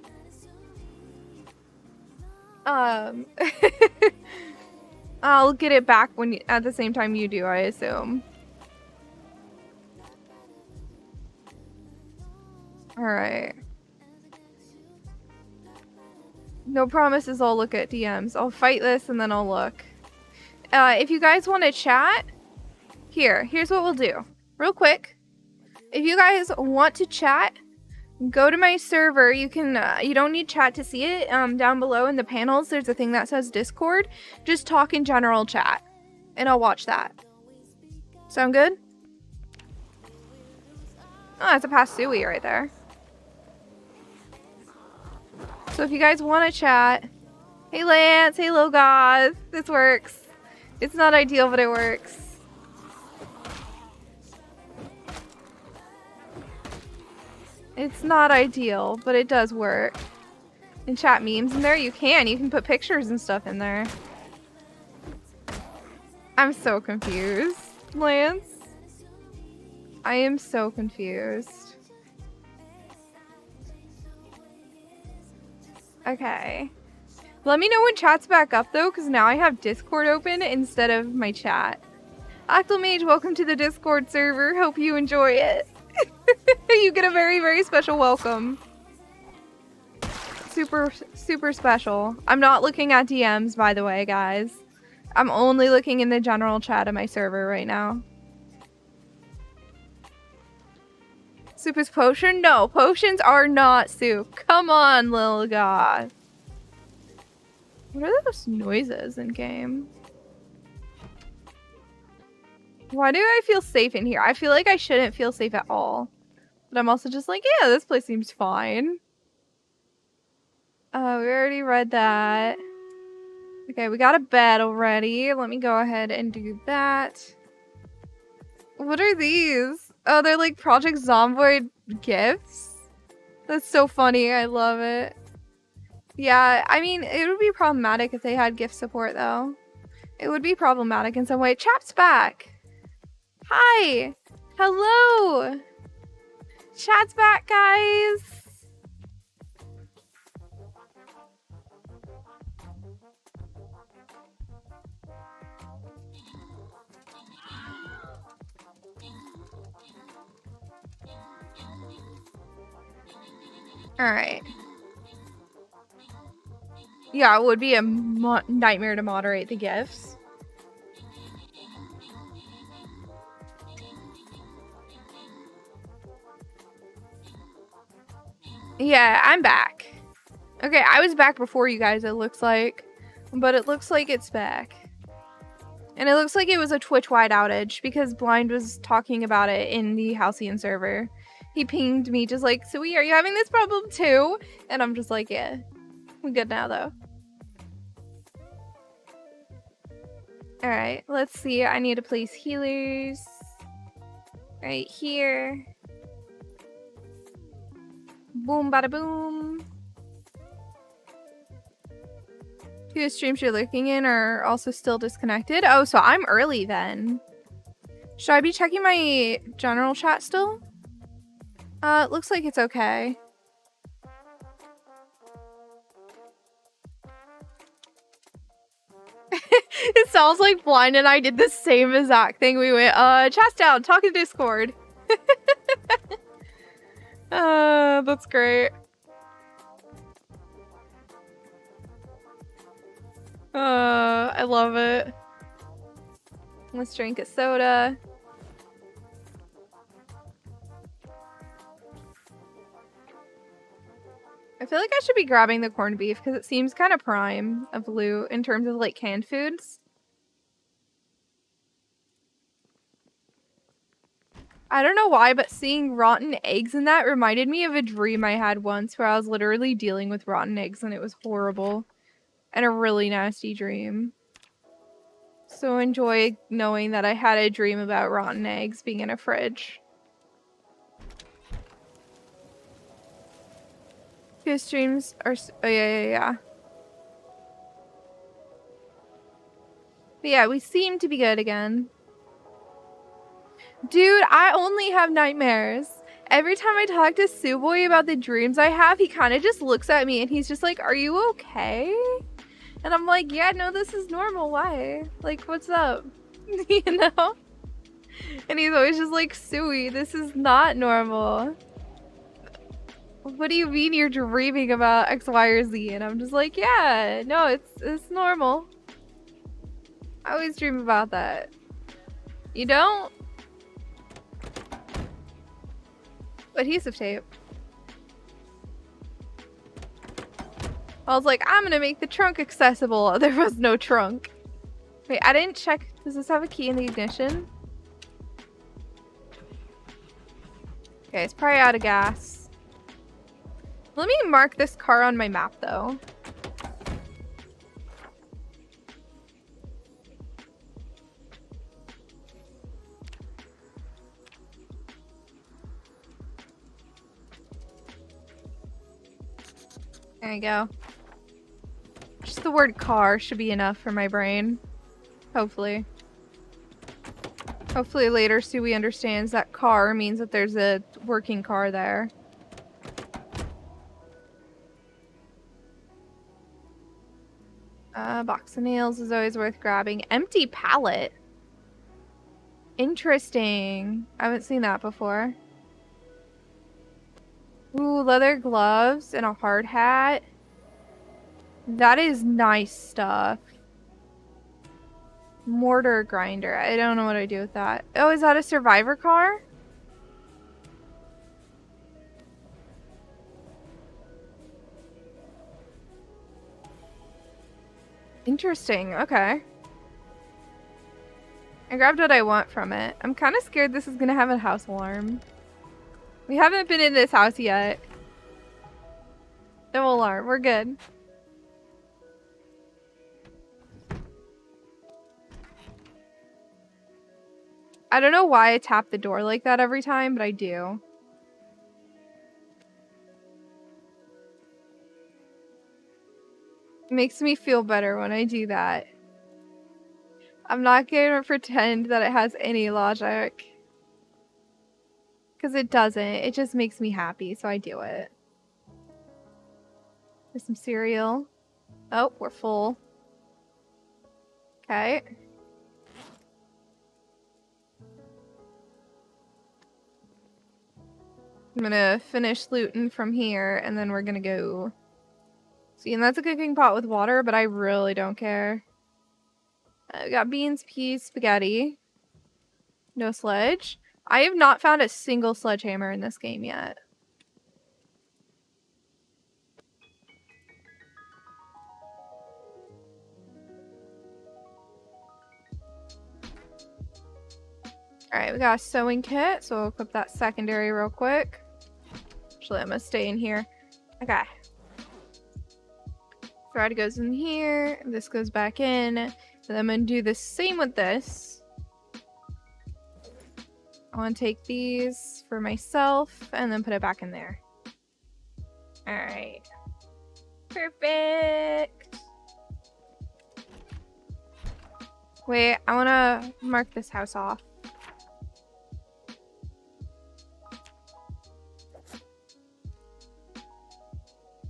I'll get it back when at the same time you do, I assume. Alright. No promises I'll look at DMs. I'll fight this and then I'll look. If you guys want to chat, here's what we'll do. Real quick. If you guys want to chat, go to my server. You can, you don't need chat to see it. Down below in the panels, there's a thing that says Discord. Just talk in general chat. And I'll watch that. Sound good? Oh, that's a past Suwey right there. So if you guys want to chat. Hey Lance, hey Logoth. This works. It's not ideal, but it works. It's not ideal, but it does work. And chat memes in there, you can put pictures and stuff in there. I'm so confused, Lance. I am so confused. Okay. Let me know when chat's back up though, because now I have Discord open instead of my chat. Octomage, welcome to the Discord server. Hope you enjoy it. You get a very, very special welcome. Super, super special. I'm not looking at DMs, by the way, guys. I'm only looking in the general chat of my server right now. Soup is potion? No, potions are not soup. Come on, little god. What are those noises in game? Why do I feel safe in here? I feel like I shouldn't feel safe at all. But I'm also just like, yeah, this place seems fine. We already read that. Okay, we got a bed already. Let me go ahead and do that. What are these? Oh, they're like Project Zomboid gifts? That's so funny. I love it. Yeah, I mean, it would be problematic if they had gift support, though. It would be problematic in some way. Chat's back. Hi. Hello. Chat's back, guys. Alright. Yeah, it would be a nightmare to moderate the gifts. Yeah, I'm back. Okay, I was back before you guys, it looks like. But it looks like it's back. And it looks like it was a Twitch-wide outage because Blind was talking about it in the Halcyon server. He pinged me just like, Suwey, are you having this problem too? And I'm just like, yeah. I'm good now though. Alright, let's see. I need to place healers. Right here. Boom bada boom. Two streams you're lurking in are also still disconnected. Oh, so I'm early then. Should I be checking my general chat still? It looks like it's okay. It sounds like Blind and I did the same exact thing. We went, chat's down, talk in Discord. That's great. I love it. Let's drink a soda. I feel like I should be grabbing the corned beef because it seems kind of prime of loot in terms of like canned foods. I don't know why, but seeing rotten eggs in that reminded me of a dream I had once where I was literally dealing with rotten eggs and it was horrible. And a really nasty dream. So enjoy knowing that I had a dream about rotten eggs being in a fridge. His streams are... Oh, yeah. But yeah, we seem to be good again. Dude, I only have nightmares. Every time I talk to Suwey about the dreams I have, he kind of just looks at me and he's just like, are you okay? And I'm like, yeah, no, this is normal. Why? Like, what's up? You know? And he's always just like, Suwey, this is not normal. What do you mean you're dreaming about X, Y, or Z? And I'm just like, yeah, no, it's normal. I always dream about that. You don't? Adhesive tape. I was like, I'm gonna make the trunk accessible. There was no trunk. Wait, I didn't check. Does this have a key in the ignition? Okay, it's probably out of gas. Let me mark this car on my map, though. There you go. Just the word car should be enough for my brain. Hopefully. Hopefully later Suwey understands that car means that there's a working car there. Box of nails is always worth grabbing. Empty pallet. Interesting. I haven't seen that before. Ooh, leather gloves and a hard hat. That is nice stuff. Mortar grinder. I don't know what I do with that. Oh, is that a survivor car? Interesting. Okay. I grabbed what I want from it. I'm kind of scared this is gonna have a house alarm. We haven't been in this house yet. No alarm. We're good. I don't know why I tap the door like that every time, but I do. It makes me feel better when I do that. I'm not gonna pretend that it has any logic. Because it doesn't. It just makes me happy, so I do it. There's some cereal. Oh, we're full. Okay. I'm gonna finish looting from here, and then we're gonna go... See, and that's a cooking pot with water, but I really don't care. We got beans, peas, spaghetti. No sledge. I have not found a single sledgehammer in this game yet. Alright, we got a sewing kit, so we'll equip that secondary real quick. Actually, I'm gonna stay in here. Okay. Thread goes in here, this goes back in, and then I'm gonna do the same with this. I want to take these for myself, and then put it back in there. Alright. Perfect! Wait, I want to mark this house off.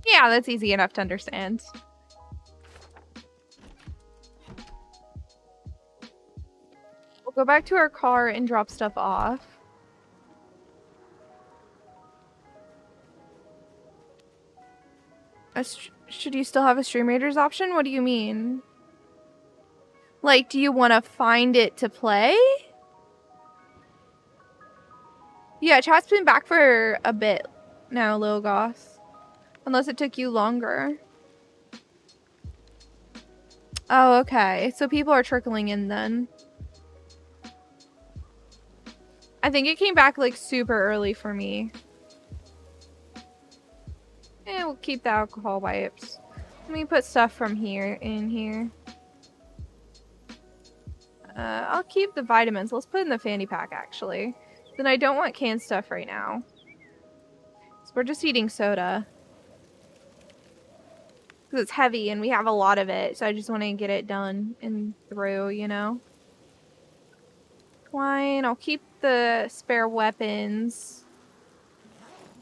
Yeah, that's easy enough to understand. We'll go back to our car and drop stuff off. Should you still have a Stream Raiders option? What do you mean? Like, do you want to find it to play? Yeah, chat's been back for a bit now, Lil Goss. Unless it took you longer. Oh, okay. So people are trickling in then. I think it came back like super early for me. And we'll keep the alcohol wipes. Let me put stuff from here in here. I'll keep the vitamins. Let's put in the fanny pack actually. Then I don't want canned stuff right now. So we're just eating soda. Because it's heavy and we have a lot of it. So I just want to get it done and through, you know. Fine. I'll keep the spare weapons.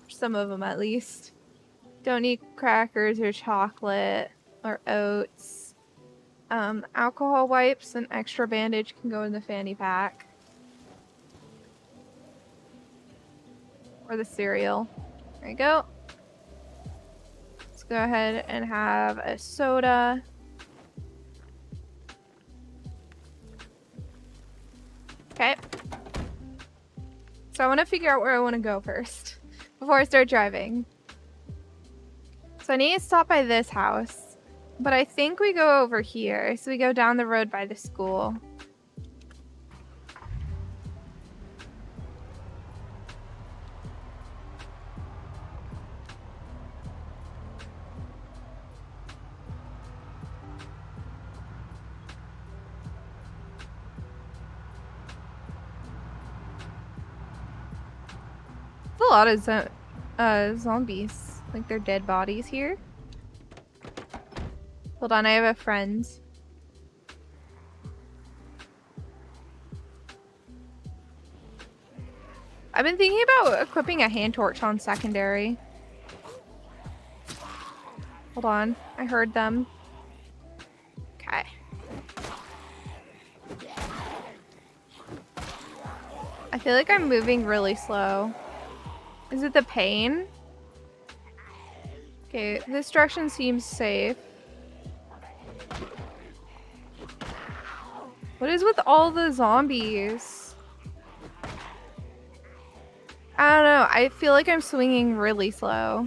Some of them at least. Don't need crackers or chocolate or oats. Alcohol wipes and extra bandage can go in the fanny pack. Or the cereal. There you go. Let's go ahead and have a soda. Okay. So I want to figure out where I want to go first before I start driving. So I need to stop by this house, but I think we go over here. So we go down the road by the school. There's a lot of zombies. Like they're dead bodies here. Hold on, I have a friend. I've been thinking about equipping a hand torch on secondary. Hold on, I heard them. Okay. I feel like I'm moving really slow. Is it the pain? Okay, this direction seems safe. What is with all the zombies? I don't know. I feel like I'm swinging really slow.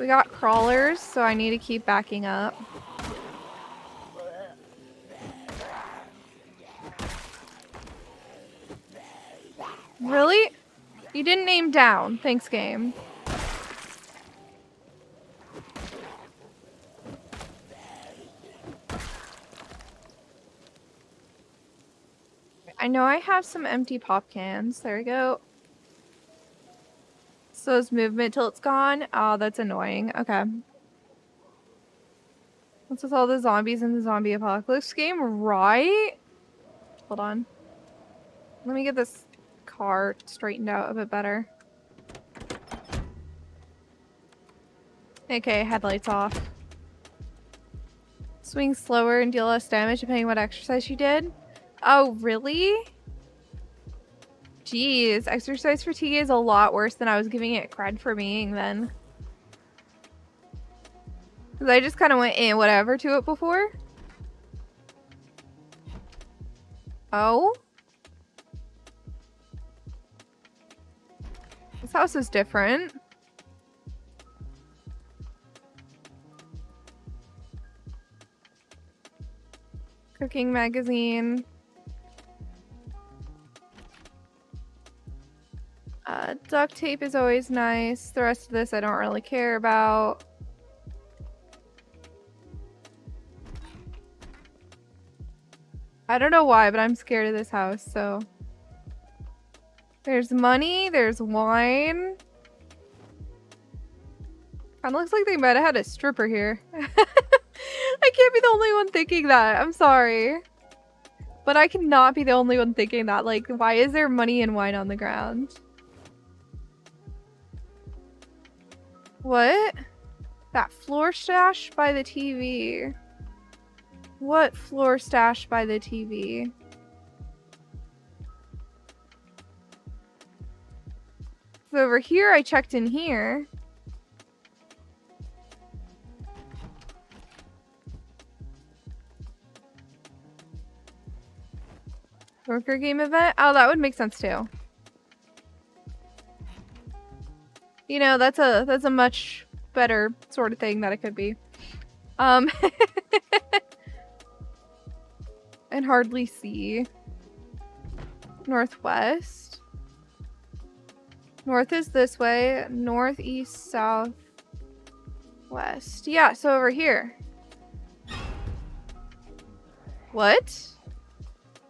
we got crawlers, so I need to keep backing up. Really? You didn't aim down. Thanks, game. I know I have some empty pop cans. There we go. So it's movement till it's gone. Oh, that's annoying. Okay. What's with all the zombies in the zombie apocalypse game, right? Hold on. Let me get this car straightened out a bit better. Okay, headlights off. Swing slower and deal less damage depending what exercise you did. Oh, really? Jeez, exercise fatigue is a lot worse than I was giving it cred for being then. Because I just kind of went in whatever to it before. Oh? This house is different. Cooking magazine. Duct tape is always nice. The rest of this I don't really care about. I don't know why, but I'm scared of this house, so. There's money, there's wine. Kinda looks like they might have had a stripper here. I can't be the only one thinking that. I'm sorry. But I cannot be the only one thinking that. Like, why is there money and wine on the ground? What? That floor stash by the TV. What floor stash by the TV? So over here, I checked in here. Worker game event? Oh, that would make sense too. You know, that's a much better sort of thing that it could be. And hardly see. Northwest. North is this way. North, east, south, west. Yeah, so over here. What?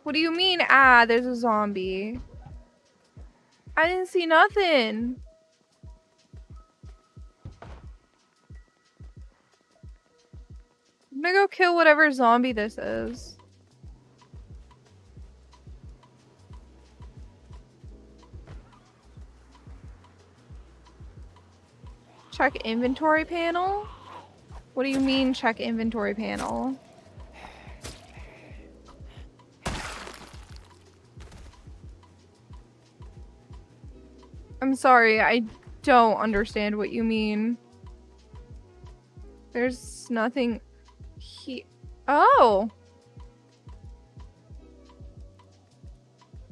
What do you mean, ah, there's a zombie? I didn't see nothing. I'm gonna go kill whatever zombie this is. Check inventory panel? What do you mean check inventory panel? I'm sorry, I don't understand what you mean. There's nothing here. Oh!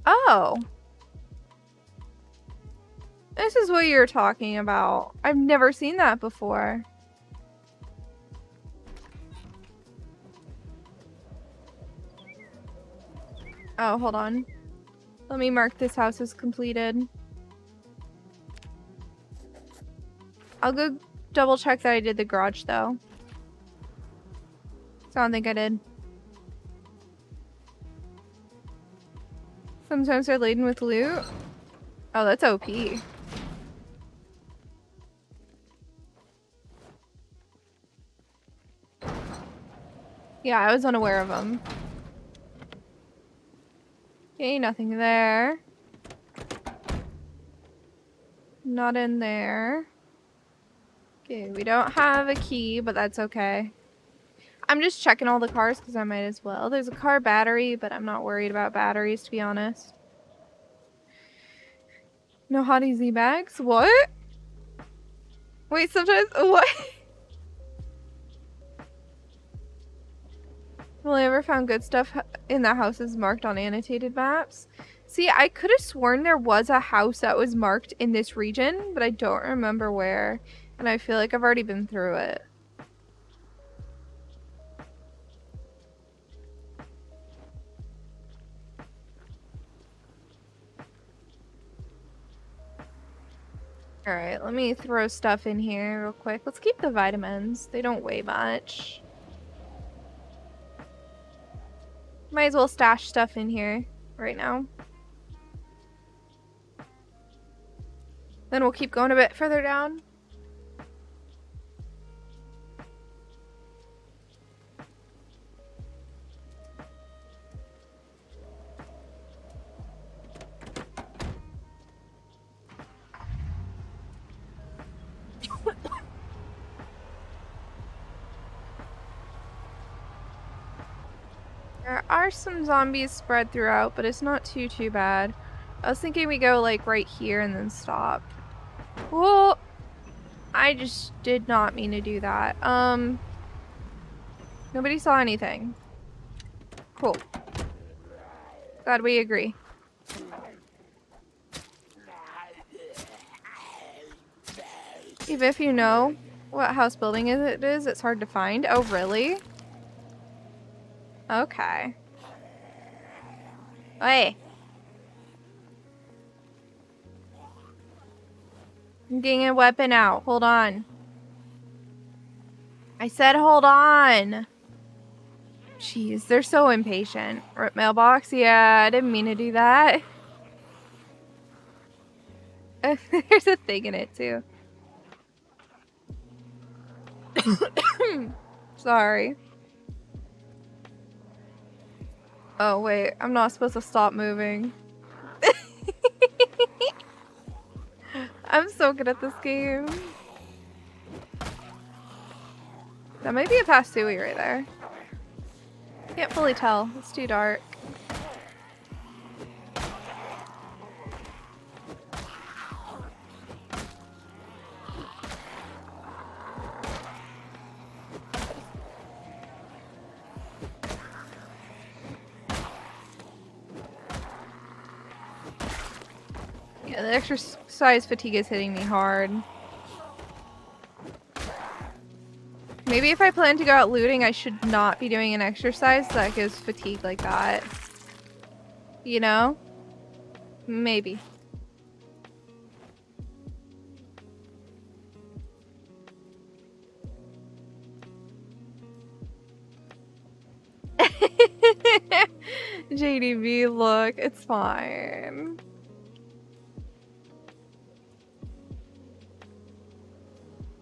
Oh! This is what you're talking about. I've never seen that before. Oh, hold on. Let me mark this house as completed. I'll go double check that I did the garage though. So I don't think I did. Sometimes they're laden with loot. Oh, that's OP. Yeah, I was unaware of them. Okay, nothing there. Not in there. Okay, we don't have a key, but that's okay. I'm just checking all the cars because I might as well. There's a car battery, but I'm not worried about batteries, to be honest. No hottie Z bags? What? Wait, sometimes what? Well, I ever found good stuff in the houses marked on annotated maps? See, I could have sworn there was a house that was marked in this region, but I don't remember where. And I feel like I've already been through it. Alright, let me throw stuff in here real quick. Let's keep the vitamins. They don't weigh much. Might as well stash stuff in here right now. Then we'll keep going a bit further down. There are some zombies spread throughout, but it's not too bad. I was thinking we go like right here and then stop. Whoa! I just did not mean to do that. Nobody saw anything. Cool. Glad we agree. Even if you know what house building it is, it's hard to find. Oh, really? Okay. Hey. I'm getting a weapon out. Hold on. I said hold on. Jeez, they're so impatient. Rip mailbox? Yeah, I didn't mean to do that. There's a thing in it, too. Sorry. Oh, wait. I'm not supposed to stop moving. I'm so good at this game. That might be a past Suwey right there. Can't fully tell. It's too dark. Yeah, the exercise fatigue is hitting me hard. Maybe if I plan to go out looting, I should not be doing an exercise that gives fatigue like that. You know? Maybe. JDB, look, it's fine.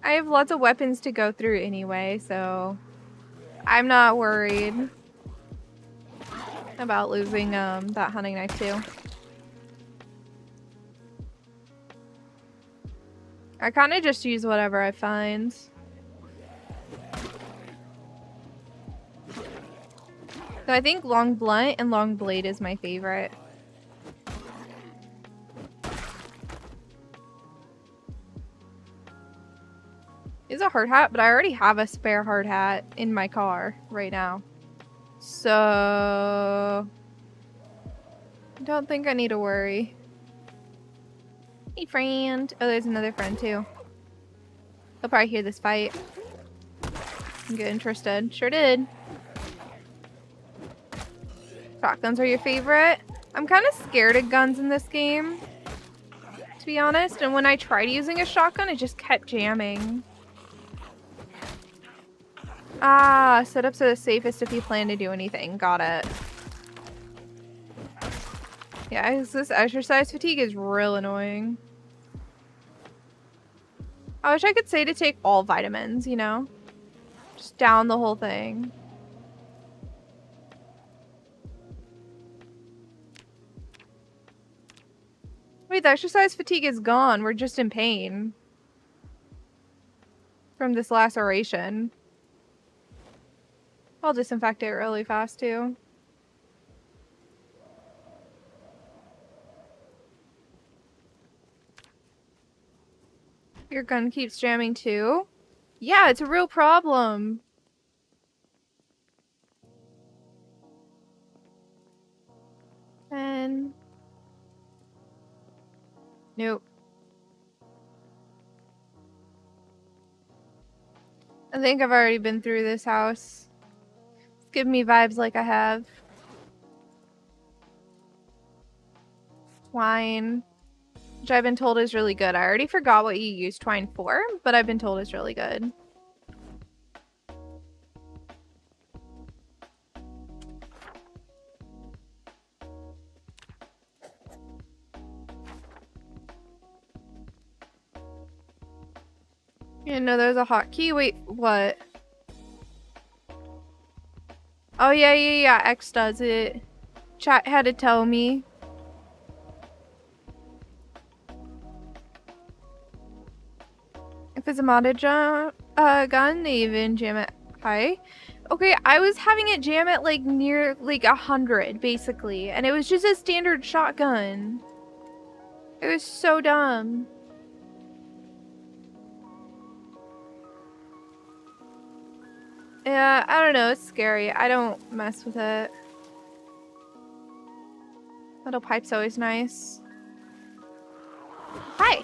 I have lots of weapons to go through anyway, so I'm not worried about losing that hunting knife too. I kind of just use whatever I find. So I think long blunt and long blade is my favorite. It's a hard hat, but I already have a spare hard hat in my car right now. So I don't think I need to worry. Hey, friend. Oh, there's another friend too. He'll probably hear this fight and get interested. Sure did. Shotguns are your favorite? I'm kind of scared of guns in this game, to be honest. And when I tried using a shotgun, it just kept jamming. Ah, setups are the safest if you plan to do anything. Got it. Yeah, this exercise fatigue is real annoying. I wish I could say to take all vitamins, you know? Just down the whole thing. Wait, the exercise fatigue is gone. We're just in pain from this laceration. I'll disinfect it really fast too. Your gun keeps jamming too? Yeah, it's a real problem. And nope. I think I've already been through this house. It's giving me vibes like I have. Twine. Which I've been told is really good. I already forgot what you use twine for, but I've been told it's really good. You know there's a hotkey? Wait, what? Oh yeah, X does it. Chat had to tell me. If it's a modded gun, they even jam it high. Okay, I was having it jam at like near like 100 basically, and it was just a standard shotgun. It was so dumb. Yeah, I don't know, it's scary. I don't mess with it. Little pipe's always nice. Hi!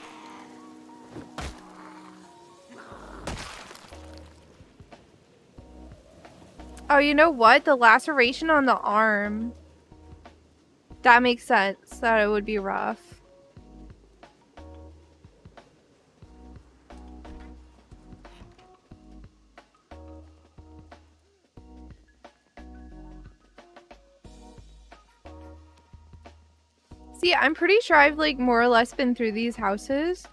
Oh, you know what? The laceration on the arm. That makes sense that it would be rough. See, I'm pretty sure I've like more or less been through these houses.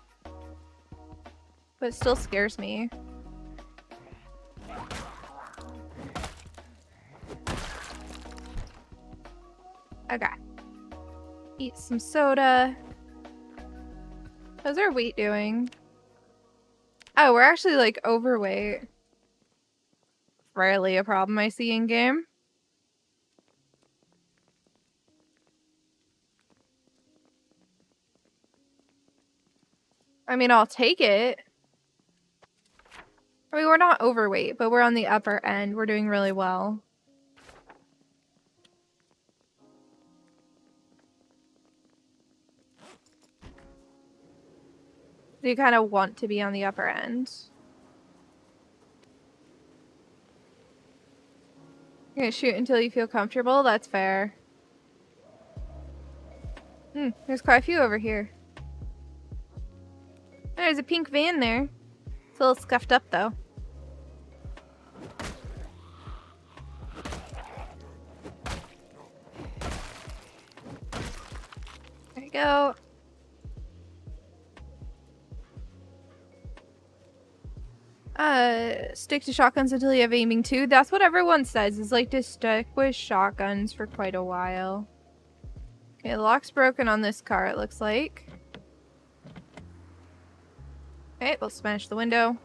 But it still scares me. Okay. Eat some soda. How's our weight doing? Oh, we're actually like overweight. Rarely a problem I see in game. I mean, I'll take it. I mean, we're not overweight, but we're on the upper end. We're doing really well. So you kind of want to be on the upper end. You're gonna shoot until you feel comfortable? That's fair. There's quite a few over here. There's a pink van there. It's a little scuffed up though. There you go. Stick to shotguns until you have aiming too. That's what everyone says, is like to stick with shotguns for quite a while. Okay, the lock's broken on this car, it looks like. Okay, we'll smash the window.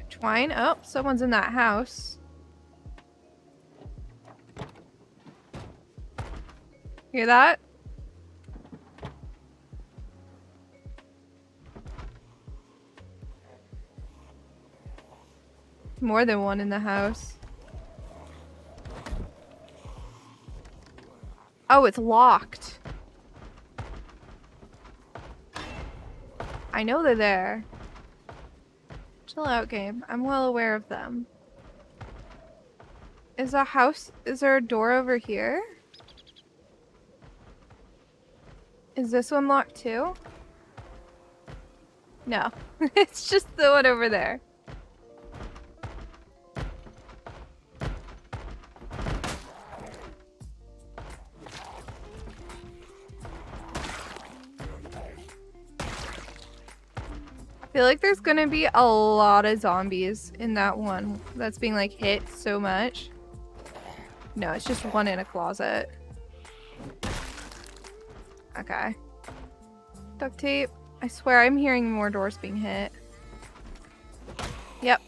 Twine. Oh, someone's in that house. Hear that? More than one in the house. Oh, it's locked. I know they're there. Chill out, game. I'm well aware of them. Is there a door over here? Is this one locked too? No. It's just the one over there. I feel like there's gonna be a lot of zombies in that one that's being like hit so much. No, it's just one in a closet. Okay. Duct tape. I swear I'm hearing more doors being hit. Yep.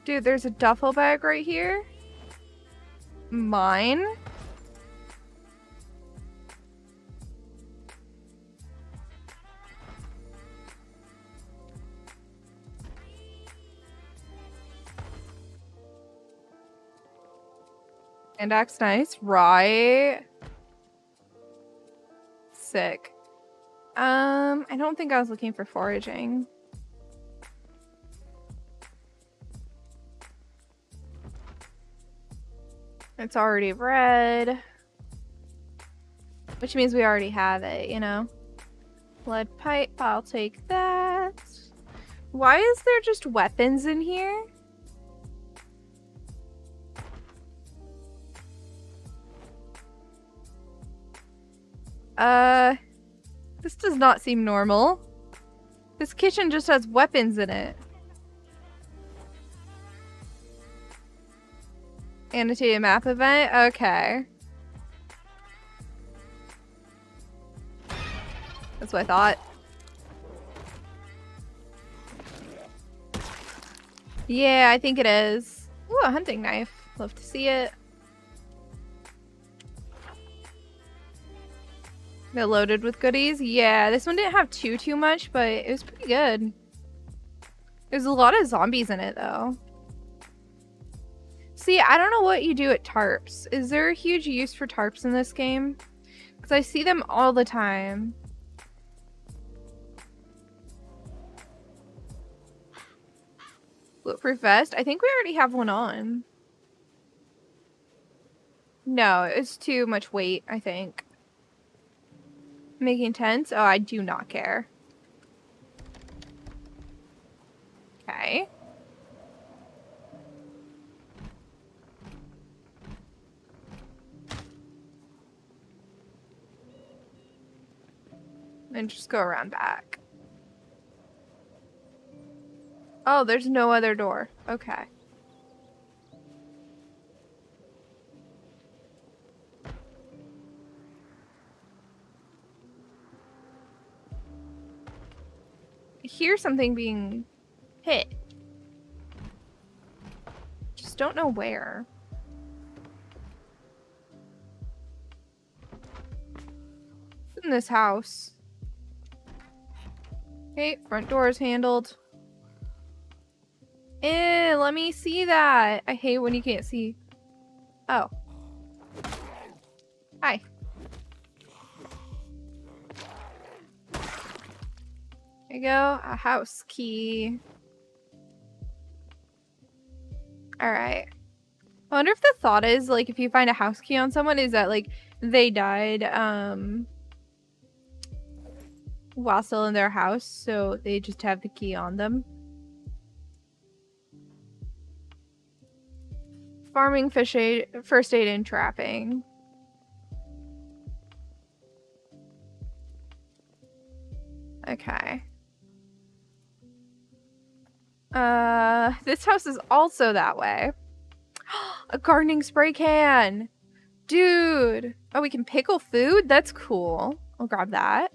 Dude, there's a duffel bag right here. Mine? And acts nice, right? sick. I don't think I was looking for foraging. It's already red. Which means we already have it, you know? Lead pipe, I'll take that. Why is there just weapons in here? This does not seem normal. This kitchen just has weapons in it. Annotated map event? Okay. That's what I thought. Yeah, I think it is. Ooh, a hunting knife. Love to see it. They're loaded with goodies. Yeah, this one didn't have too much, but it was pretty good. There's a lot of zombies in it, though. See, I don't know what you do at tarps. Is there a huge use for tarps in this game? Because I see them all the time. Bulletproof vest? I think we already have one on. No, it's too much weight, I think. Making tents? Oh, I do not care. Okay. And just go around back. Oh, there's no other door. Okay. I hear something being hit. Just don't know where. It's in this house. Okay, front door is handled. Let me see that. I hate when you can't see. Oh. Hi. There you go. A house key. Alright. I wonder if the thought is, like, if you find a house key on someone, is that, like, they died, while still in their house, so they just have the key on them. Farming, fish aid, first aid, and trapping. Okay. This house is also that way. A gardening spray can! Dude! Oh, we can pickle food? That's cool. I'll grab that.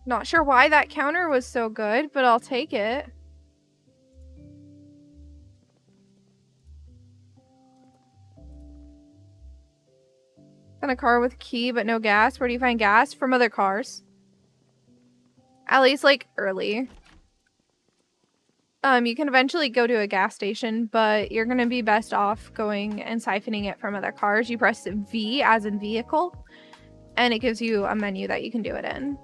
Not sure why that counter was so good, but I'll take it. Got a car with a key, but no gas. Where do you find gas? From other cars. At least, like, early. You can eventually go to a gas station, but you're gonna be best off going and siphoning it from other cars. You press V as in vehicle, and it gives you a menu that you can do it in.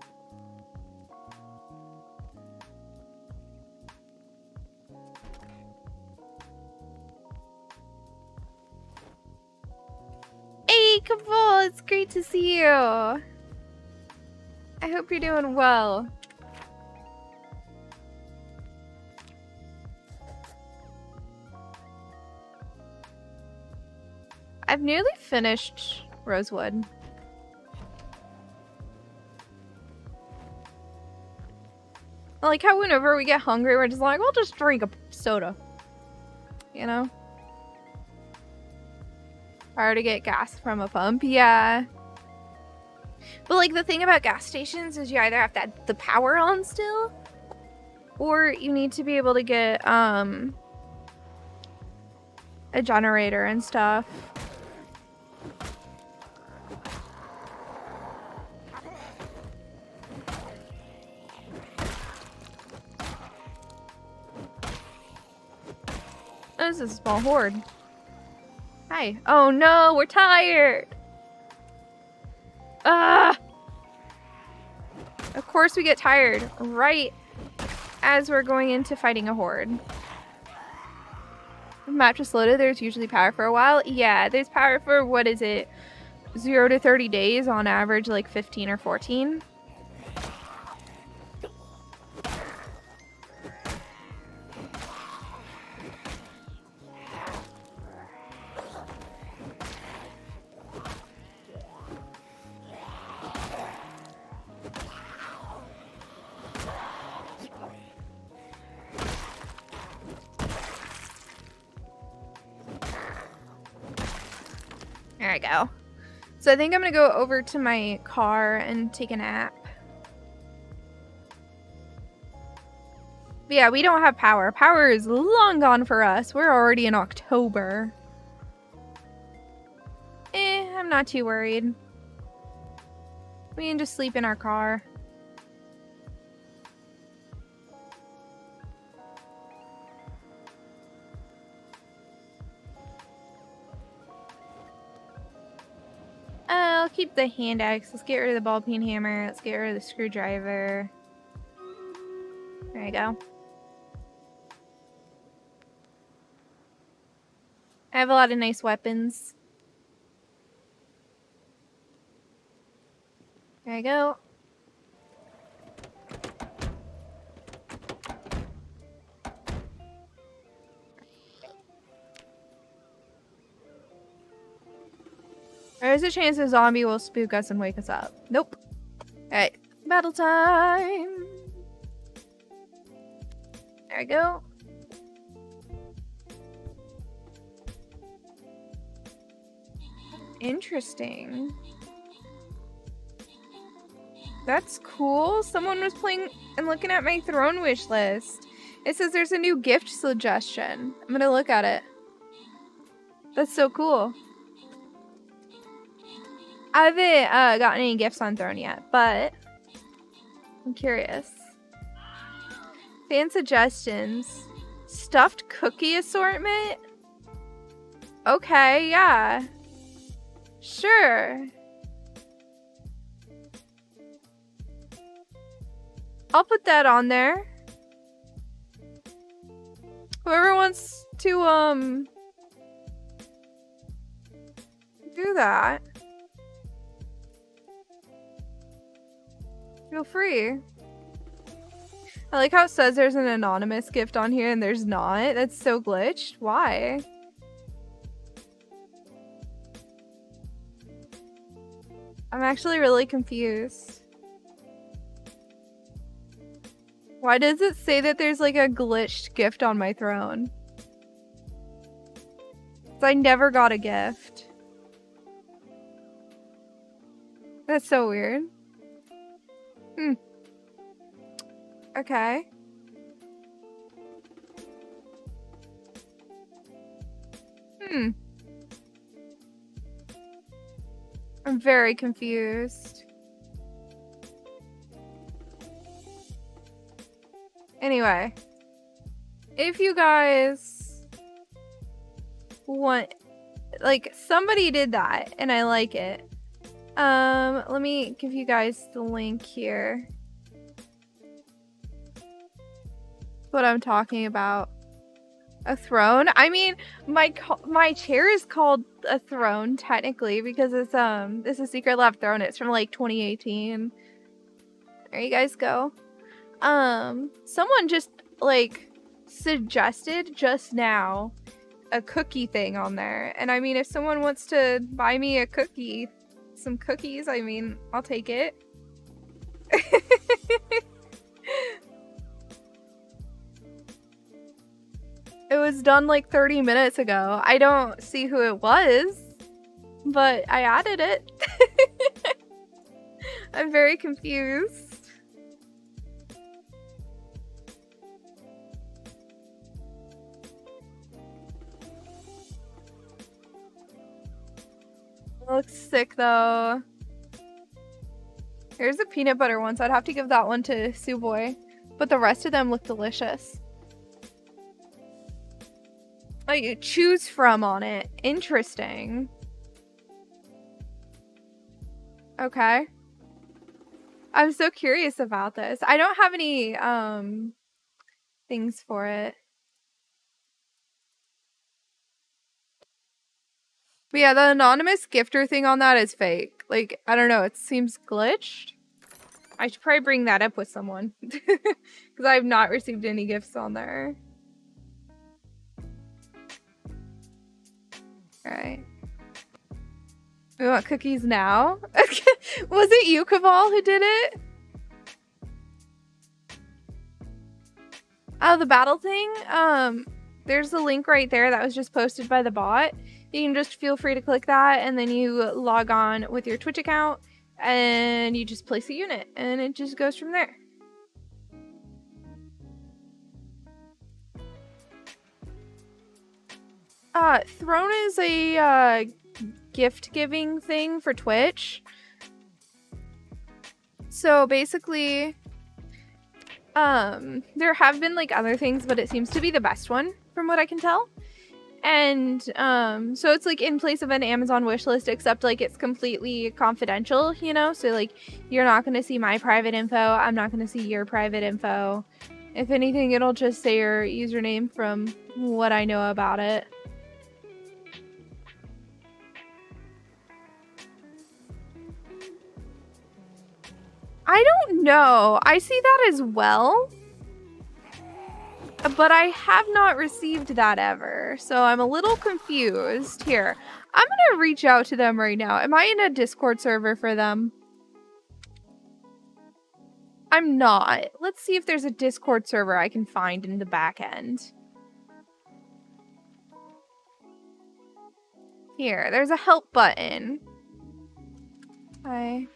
Hey, Kabul! It's great to see you! I hope you're doing well. I've nearly finished Rosewood. I like how whenever we get hungry, we're just like, we'll just drink a soda. You know? Hard to get gas from a pump, yeah. But like the thing about gas stations is you either have to have the power on still, or you need to be able to get a generator and stuff. This is a small horde. Hi. Oh no, we're tired. Ah! Of course we get tired right as we're going into fighting a horde. Map just loaded, there's usually power for a while. Yeah, there's power for, what is it? 0 to 30 days on average, like 15 or 14. There I go. So I think I'm gonna go over to my car and take a nap. But yeah, we don't have power. Power is long gone for us. We're already in October. I'm not too worried. We can just sleep in our car. I'll keep the hand axe. Let's get rid of the ball peen hammer. Let's get rid of the screwdriver. There you go. I have a lot of nice weapons. There you go. There's a chance a zombie will spook us and wake us up. Nope. Alright. Battle time! There we go. Interesting. That's cool. Someone was playing and looking at my throne wish list. It says there's a new gift suggestion. I'm gonna look at it. That's so cool. I haven't gotten any gifts on Throne yet, but I'm curious. Fan suggestions. Stuffed cookie assortment? Okay, yeah. Sure. I'll put that on there. Whoever wants to, do that, feel free. I like how it says there's an anonymous gift on here and there's not. That's so glitched. Why? I'm actually really confused. Why does it say that there's like a glitched gift on my throne? 'Cause I never got a gift. That's so weird. Okay. I'm very confused. Anyway, if you guys want, like, somebody did that and I like it. Let me give you guys the link here. What I'm talking about. A throne? I mean, my chair is called a throne technically because it's a secret lab throne. It's from like 2018. There you guys go. Someone just like suggested just now a cookie thing on there. And I mean, if someone wants to buy me a cookie, some cookies, I mean, I'll take it. It was done like 30 minutes ago. I don't see who it was, but I added it. I'm very confused. It looks sick though. Here's the peanut butter one, so I'd have to give that one to Suwey, but the rest of them look delicious. Oh, you choose from on it. Interesting. Okay. I'm so curious about this. I don't have any things for it. But yeah, the anonymous gifter thing on that is fake. Like, I don't know, it seems glitched. I should probably bring that up with someone. Because I have not received any gifts on there. Alright. We want cookies now? Was it you, Kaval, who did it? Oh, the battle thing? There's a link right there that was just posted by the bot. You can just feel free to click that, and then you log on with your Twitch account, and you just place a unit, and it just goes from there. Throne is a gift-giving thing for Twitch. So basically, there have been like other things, but it seems to be the best one from what I can tell. And so it's like in place of an Amazon wishlist, except like it's completely confidential, you know? So like you're not going to see my private info. I'm not going to see your private info. If anything, it'll just say your username from what I know about it. I don't know. I see that as well. But I have not received that ever. So I'm a little confused. Here, I'm going to reach out to them right now. Am I in a Discord server for them? I'm not. Let's see if there's a Discord server I can find in the back end. Here, there's a help button. Hi.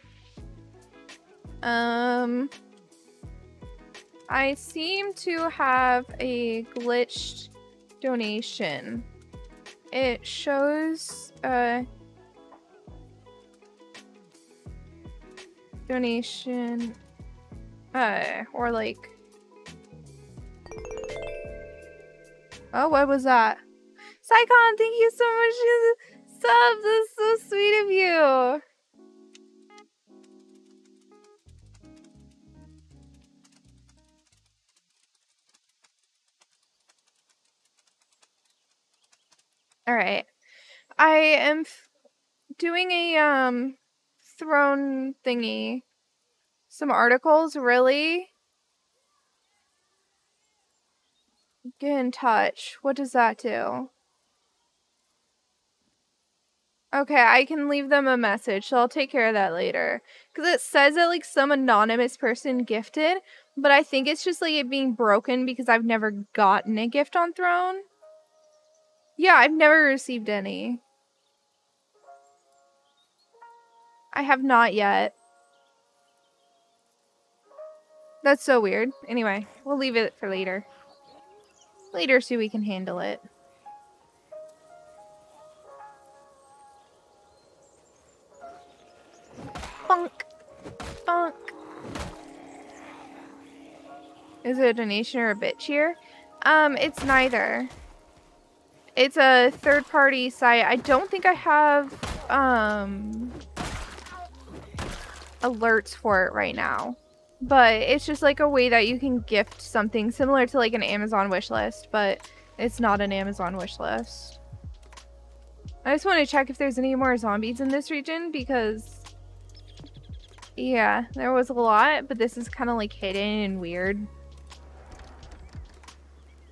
I seem to have a glitched donation. It shows donation or like, oh, what was that? Psycon, thank you so much for the subs. That's so sweet of you. All right, I am doing a throne thingy. Some articles, really? Get in touch. What does that do? Okay, I can leave them a message, so I'll take care of that later. Because it says that, like, some anonymous person gifted, but I think it's just, like, it being broken because I've never gotten a gift on Throne. Yeah, I've never received any. I have not yet. That's so weird. Anyway, we'll leave it for later. Later so we can handle it. Bonk. Bonk. Is it a donation or a bit cheer? It's neither. It's a third-party site. I don't think I have, alerts for it right now. But it's just like a way that you can gift something similar to like an Amazon wishlist, but it's not an Amazon wishlist. I just want to check if there's any more zombies in this region because, yeah, there was a lot, but this is kind of like hidden and weird.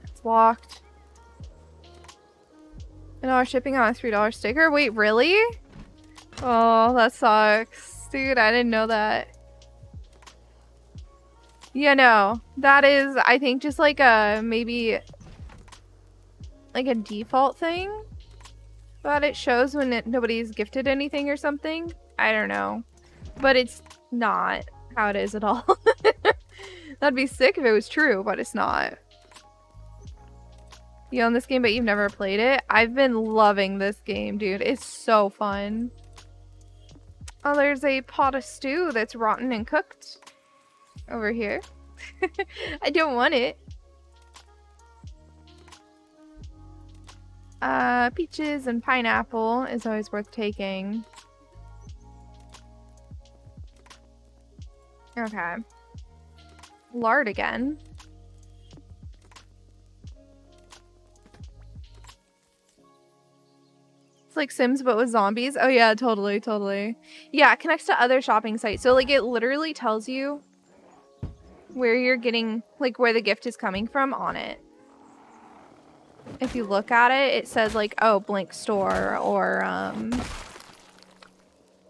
It's locked. And I was shipping on a $3 sticker. Wait, really? Oh, that sucks. Dude, I didn't know that. Yeah, no. That is, I think, just like a, maybe, like a default thing that it shows when nobody's gifted anything or something. I don't know. But it's not how it is at all. That'd be sick if it was true, but it's not. You own this game, but you've never played it? I've been loving this game, dude. It's so fun. Oh, there's a pot of stew that's rotten and cooked over here. I don't want it. Peaches and pineapple is always worth taking. Okay. Lard again. It's like Sims but with zombies. Oh yeah, totally, totally. Yeah, it connects to other shopping sites. So like it literally tells you where you're getting, like where the gift is coming from on it. If you look at it, it says like, oh, Blink store or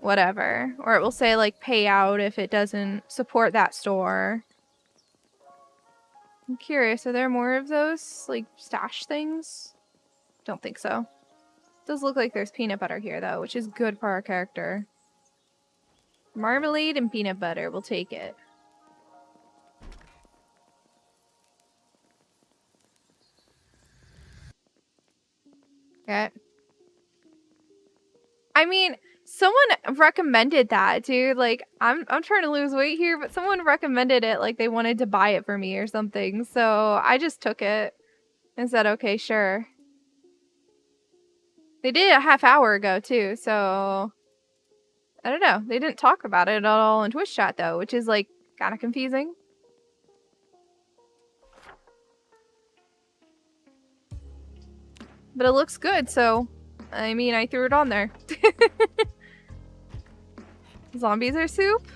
whatever. Or it will say like pay out if it doesn't support that store. I'm curious, are there more of those like stash things? Don't think so. Does look like there's peanut butter here though, which is good for our character. Marmalade and peanut butter, we'll take it. Okay. I mean, someone recommended that, dude. Like, I'm trying to lose weight here, but someone recommended it, like they wanted to buy it for me or something. So I just took it and said, okay, sure. They did it a half hour ago too, so I don't know. They didn't talk about it at all in Twitch chat though, which is like kind of confusing. But it looks good, so I mean, I threw it on there. Zombies are soup?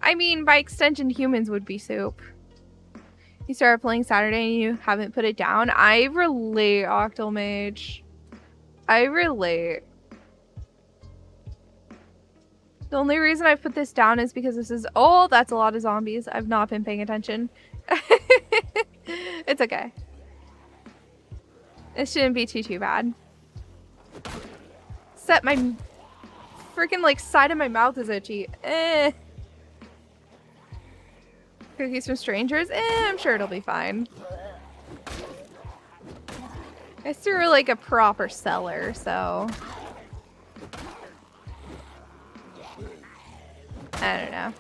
I mean, by extension, humans would be soup. You started playing Saturday and you haven't put it down? I relate, Octomage. I relate. The only reason I put this down is because this is... Oh, that's a lot of zombies. I've not been paying attention. It's okay. It shouldn't be too bad. Set my freaking like side of my mouth is itchy. Cookies from strangers? I'm sure it'll be fine. I threw like a proper seller, so I don't know.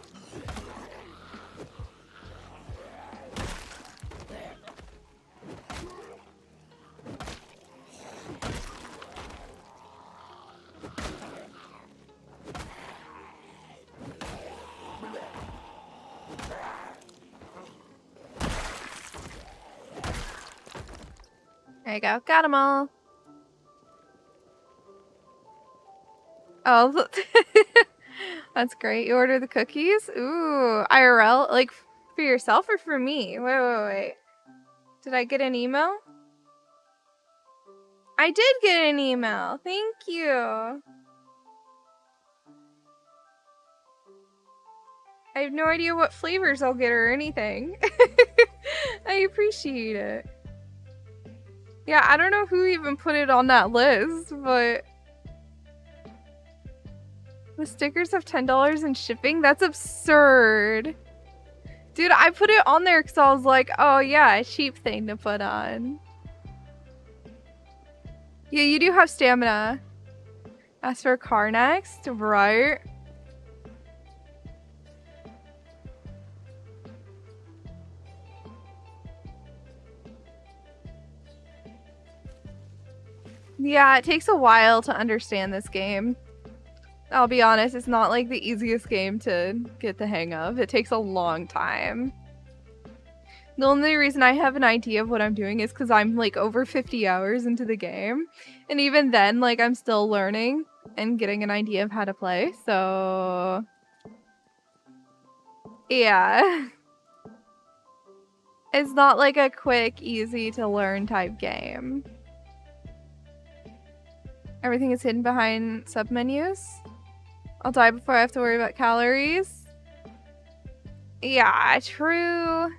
There you go. Got them all. Oh, that's great. You order the cookies? Ooh, IRL? Like, for yourself or for me? Wait. Did I get an email? I did get an email. Thank you. I have no idea what flavors I'll get or anything. I appreciate it. Yeah, I don't know who even put it on that list, but... The stickers have $10 in shipping? That's absurd. Dude, I put it on there because I was like, oh yeah, a cheap thing to put on. Yeah, you do have stamina. Ask for a car next, right? Yeah, it takes a while to understand this game. I'll be honest, it's not like the easiest game to get the hang of. It takes a long time. The only reason I have an idea of what I'm doing is because I'm like over 50 hours into the game. And even then, like I'm still learning and getting an idea of how to play, so... Yeah. It's not like a quick, easy to learn type game. Everything is hidden behind submenus. I'll die before I have to worry about calories. Yeah, true.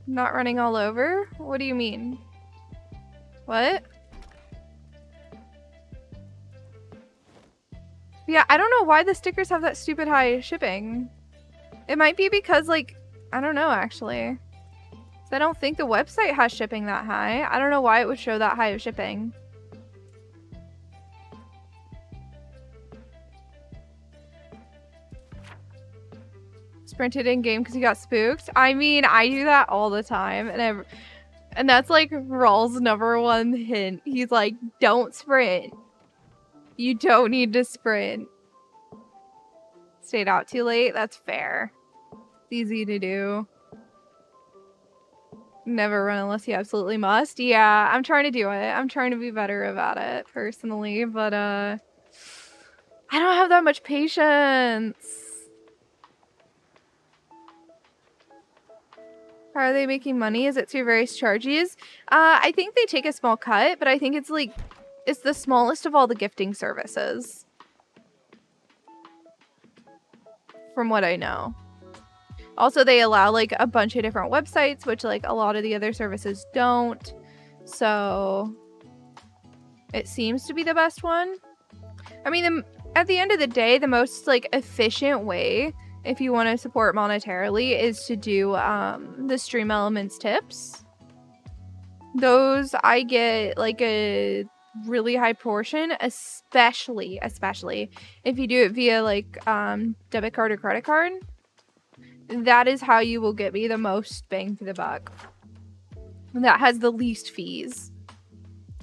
Not running all over? What do you mean? What? Yeah, I don't know why the stickers have that stupid high shipping. It might be because, like, I don't know, actually. I don't think the website has shipping that high. I don't know why it would show that high of shipping. Sprinted in game because he got spooked. I mean, I do that all the time, and that's like Rawl's #1 hint. He's like, don't sprint. You don't need to sprint. Stayed out too late. That's fair. It's easy to do. Never run unless you absolutely must. Yeah, I'm trying to do it. I'm trying to be better about it personally, but I don't have that much patience. How are they making money? Is it through various charges? I think they take a small cut, but I think it's like, it's the smallest of all the gifting services. From what I know. Also, they allow like a bunch of different websites, which like a lot of the other services don't. So it seems to be the best one. I mean, at the end of the day, the most like efficient way, if you want to support monetarily, is to do the Stream Elements tips. Those I get like a really high portion, especially if you do it via like debit card or credit card. That is how you will get me the most bang for the buck. That has the least fees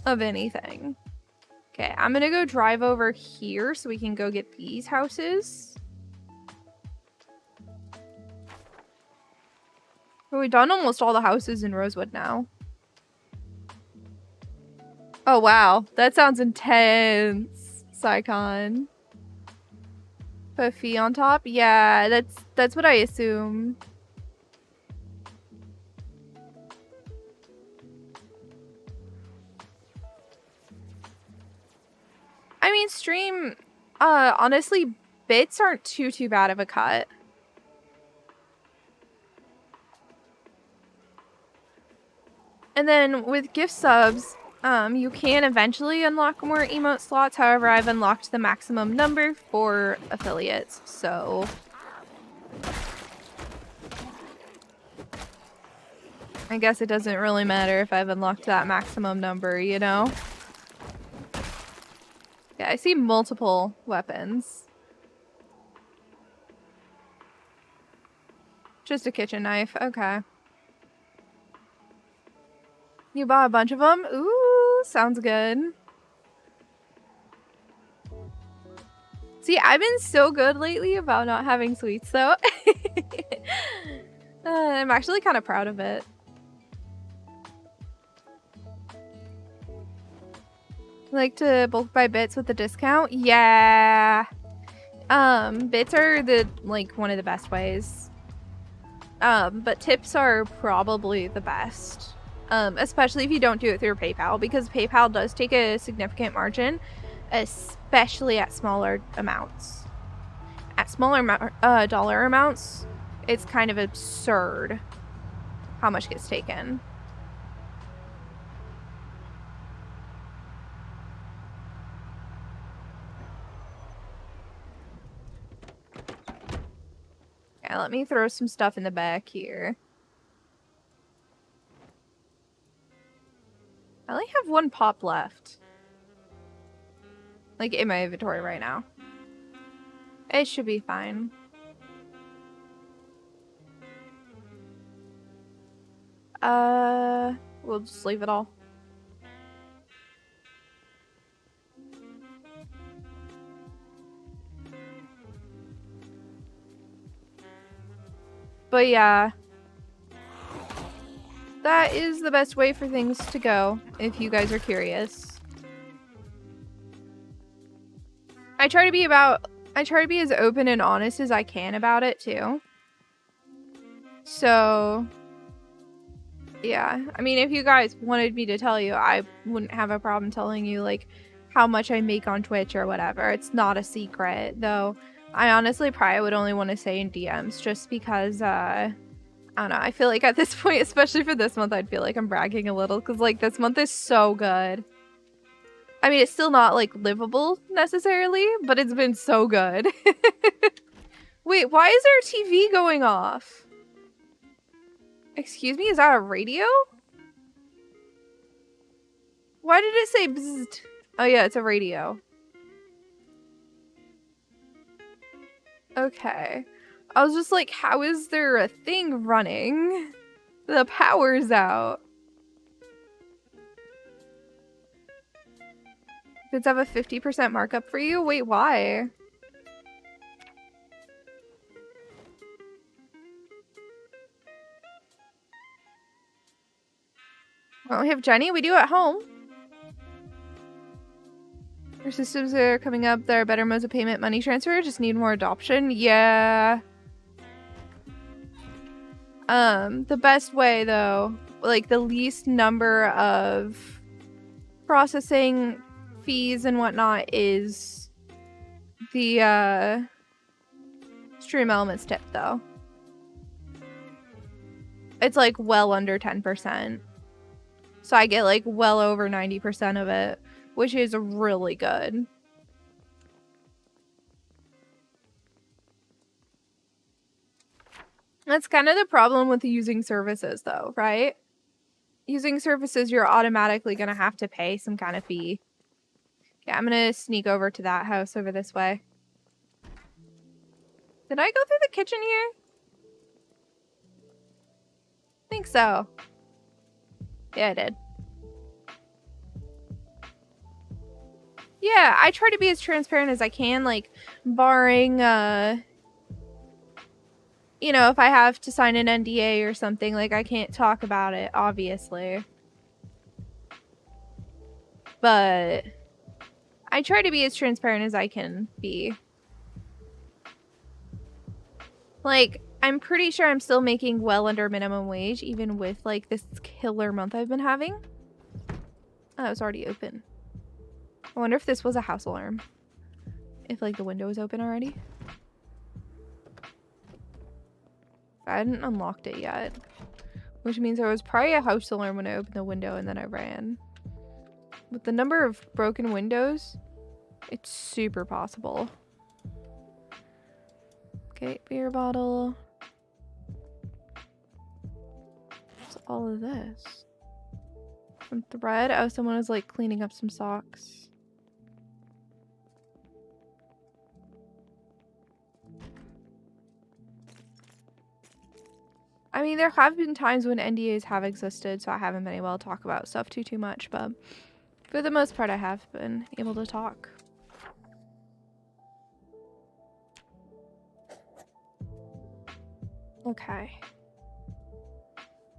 of anything. Okay, I'm gonna go drive over here so we can go get these houses. We've done almost all the houses in Rosewood now. Oh wow, that sounds intense, Psycon. Put a fee on top? Yeah, that's what I assume. I mean, stream, honestly, bits aren't too bad of a cut. And then with gift subs, you can eventually unlock more emote slots. However, I've unlocked the maximum number for affiliates, so... I guess it doesn't really matter if I've unlocked that maximum number, you know? Yeah, I see multiple weapons. Just a kitchen knife, okay. You bought a bunch of them? Ooh, sounds good. See, I've been so good lately about not having sweets, though. I'm actually kind of proud of it. Like to bulk buy bits with the discount? Yeah. Bits are one of the best ways. But tips are probably the best. Especially if you don't do it through PayPal, because PayPal does take a significant margin, especially at smaller amounts. At smaller dollar amounts, it's kind of absurd how much gets taken. Yeah, let me throw some stuff in the back here. I only have one pop left. Like, in my inventory right now. It should be fine. We'll just leave it all. But yeah. That is the best way for things to go, if you guys are curious. I try to be as open and honest as I can about it too. So yeah, I mean, if you guys wanted me to tell you, I wouldn't have a problem telling you like how much I make on Twitch or whatever. It's not a secret, though. I honestly probably would only want to say in DMs just because I don't know, I feel like at this point, especially for this month, I'd feel like I'm bragging a little because like this month is so good. I mean, it's still not like livable necessarily, but it's been so good. Wait, why is there a TV going off? Excuse me, is that a radio? Why did it say bzzzt? Oh yeah, it's a radio. Okay. I was just like, how is there a thing running? The power's out. Bids have a 50% markup for you? Wait, why? Well, we have Jenny. We do at home. Our systems are coming up. There are better modes of payment. Money transfer. Just need more adoption. Yeah. The best way though, like the least number of processing fees and whatnot is the Stream Elements tip though. It's like well under 10%. So I get like well over 90% of it, which is really good. That's kind of the problem with using services though, right? Using services, you're automatically going to have to pay some kind of fee. Yeah, I'm going to sneak over to that house over this way. Did I go through the kitchen here? I think so. Yeah, I did. Yeah, I try to be as transparent as I can, like, barring, you know, if I have to sign an NDA or something, like, I can't talk about it, obviously. But I try to be as transparent as I can be. Like, I'm pretty sure I'm still making well under minimum wage, even with, like, this killer month I've been having. Oh, it was already open. I wonder if this was a house alarm. If, like, the window was open already. I hadn't unlocked it yet. Which means there was probably a house alarm when I opened the window and then I ran. With the number of broken windows, it's super possible. Okay, beer bottle. What's all of this? Some thread? Oh, someone was like cleaning up some socks. I mean, there have been times when NDAs have existed, so I haven't been able to talk about stuff too much, but for the most part, I have been able to talk. Okay.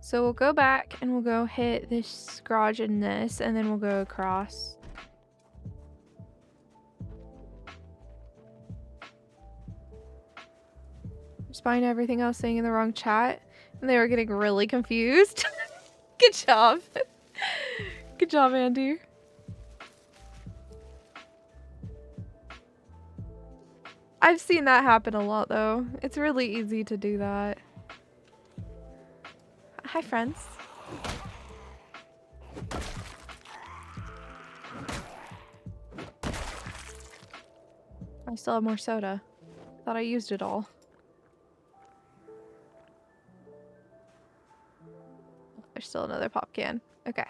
So we'll go back and we'll go hit this garage and this, and then we'll go across. Just find everything else saying in the wrong chat. And they were getting really confused. Good job. Good job, Andy. I've seen that happen a lot, though. It's really easy to do that. Hi, friends. I still have more soda. Thought I used it all. There's still another pop can. Okay.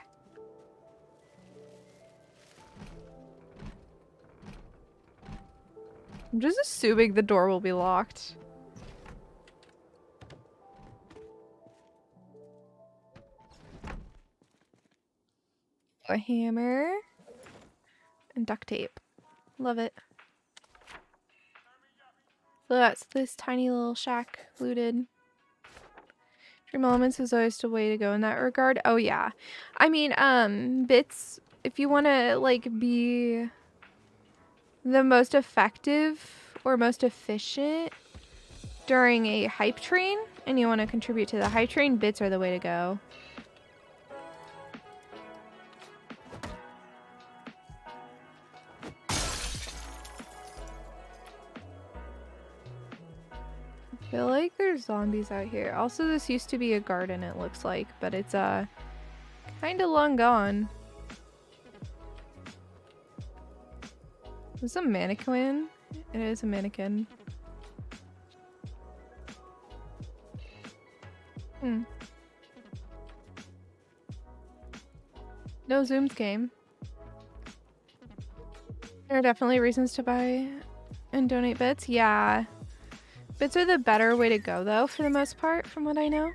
I'm just assuming the door will be locked. A hammer. And duct tape. Love it. So that's this tiny little shack looted. Dream Elements is always the way to go in that regard. Oh yeah. I mean, bits, if you want to like be the most effective or most efficient during a hype train and you want to contribute to the hype train, bits are the way to go. I feel like there's zombies out here. Also, this used to be a garden, it looks like, but it's kind of long gone. Is this a mannequin? It is a mannequin. No Zooms game. There are definitely reasons to buy and donate bits. Yeah. Bits are the better way to go, though, for the most part, from what I know.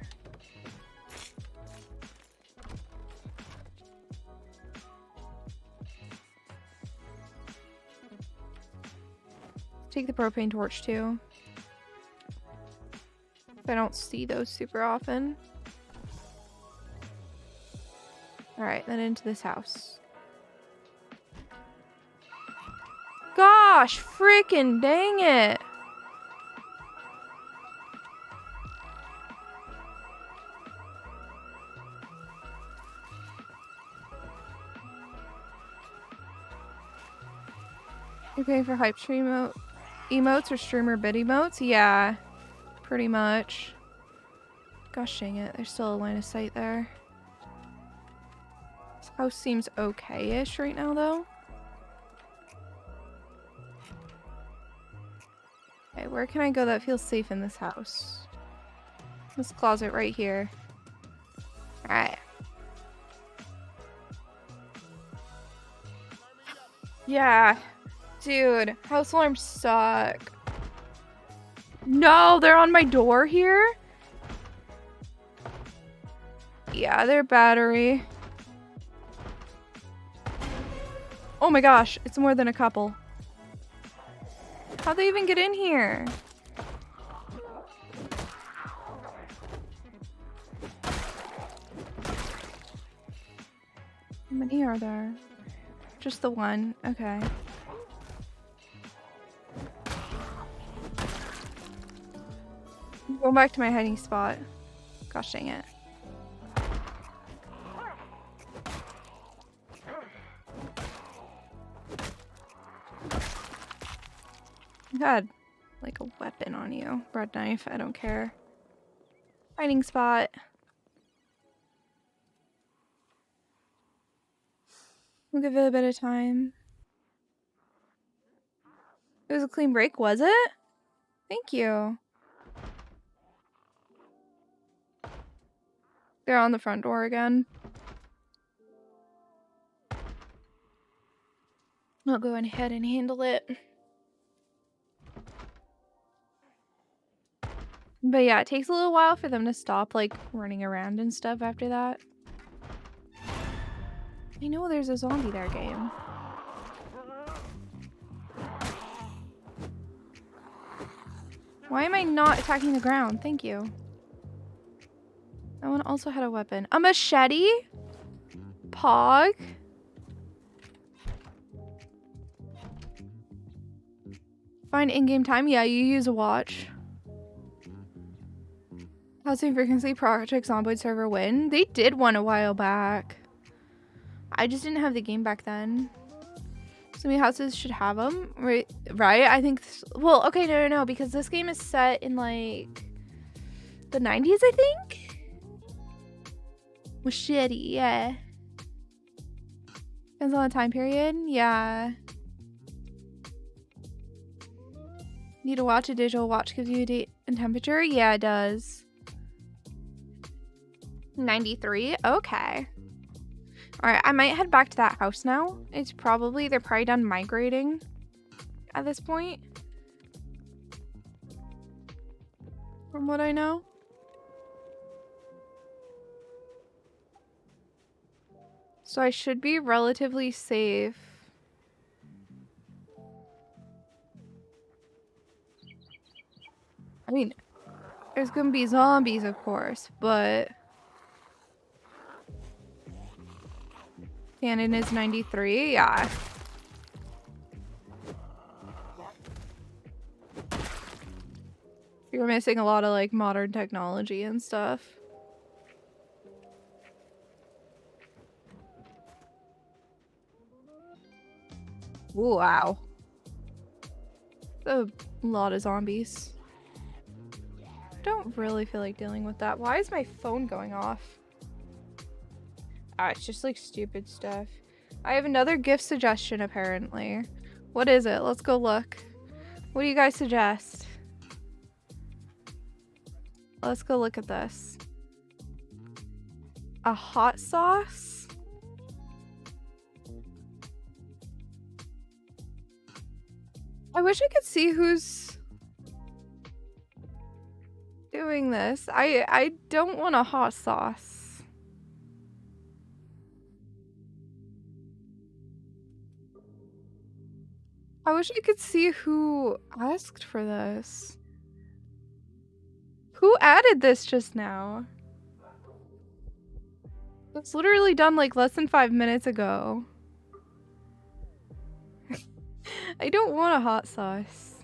Take the propane torch, too. I don't see those super often. Alright, then into this house. Gosh, freaking dang it! You're paying for hype stream emotes or streamer bid emotes? Yeah, pretty much. Gosh dang it, there's still a line of sight there. This house seems okay-ish right now, though. Okay, where can I go that feels safe in this house? This closet right here. Alright. Yeah. Dude, house alarms suck. No, they're on my door here? Yeah, they're battery. Oh my gosh, it's more than a couple. How'd they even get in here? How many are there? Just the one. Okay. Going back to my hiding spot. Gosh dang it. You had like a weapon on you. Bread knife, I don't care. Hiding spot. We'll give it a bit of time. It was a clean break, was it? Thank you. They're on the front door again. I'll go ahead and handle it. But yeah, it takes a little while for them to stop, like, running around and stuff after that. I know there's a zombie there, game. Why am I not attacking the ground? Thank you. That one also had a weapon. A machete? Pog? Find in-game time? Yeah, you use a watch. Housing frequency Project Zomboid server win? They did one a while back. I just didn't have the game back then. So many houses should have them, right? I think. Well, okay, no, because this game is set in like the 90s, I think. Machete, yeah. Depends on the time period. Yeah. Need to watch a digital watch gives you a date and temperature? Yeah, it does. 93. Okay. Alright, I might head back to that house now. They're probably done migrating at this point. From what I know. So I should be relatively safe. I mean, there's gonna be zombies, of course, but... Canon is 93, yeah. You're missing a lot of like modern technology and stuff. Ooh, wow. A lot of zombies. Don't really feel like dealing with that. Why is my phone going off? Ah, it's just like stupid stuff. I have another gift suggestion apparently. What is it? Let's go look. What do you guys suggest? Let's go look at this. A hot sauce? I wish I could see who's... doing this. I don't want a hot sauce. I wish I could see who asked for this. Who added this just now? It's literally done like less than 5 minutes ago. I don't want a hot sauce.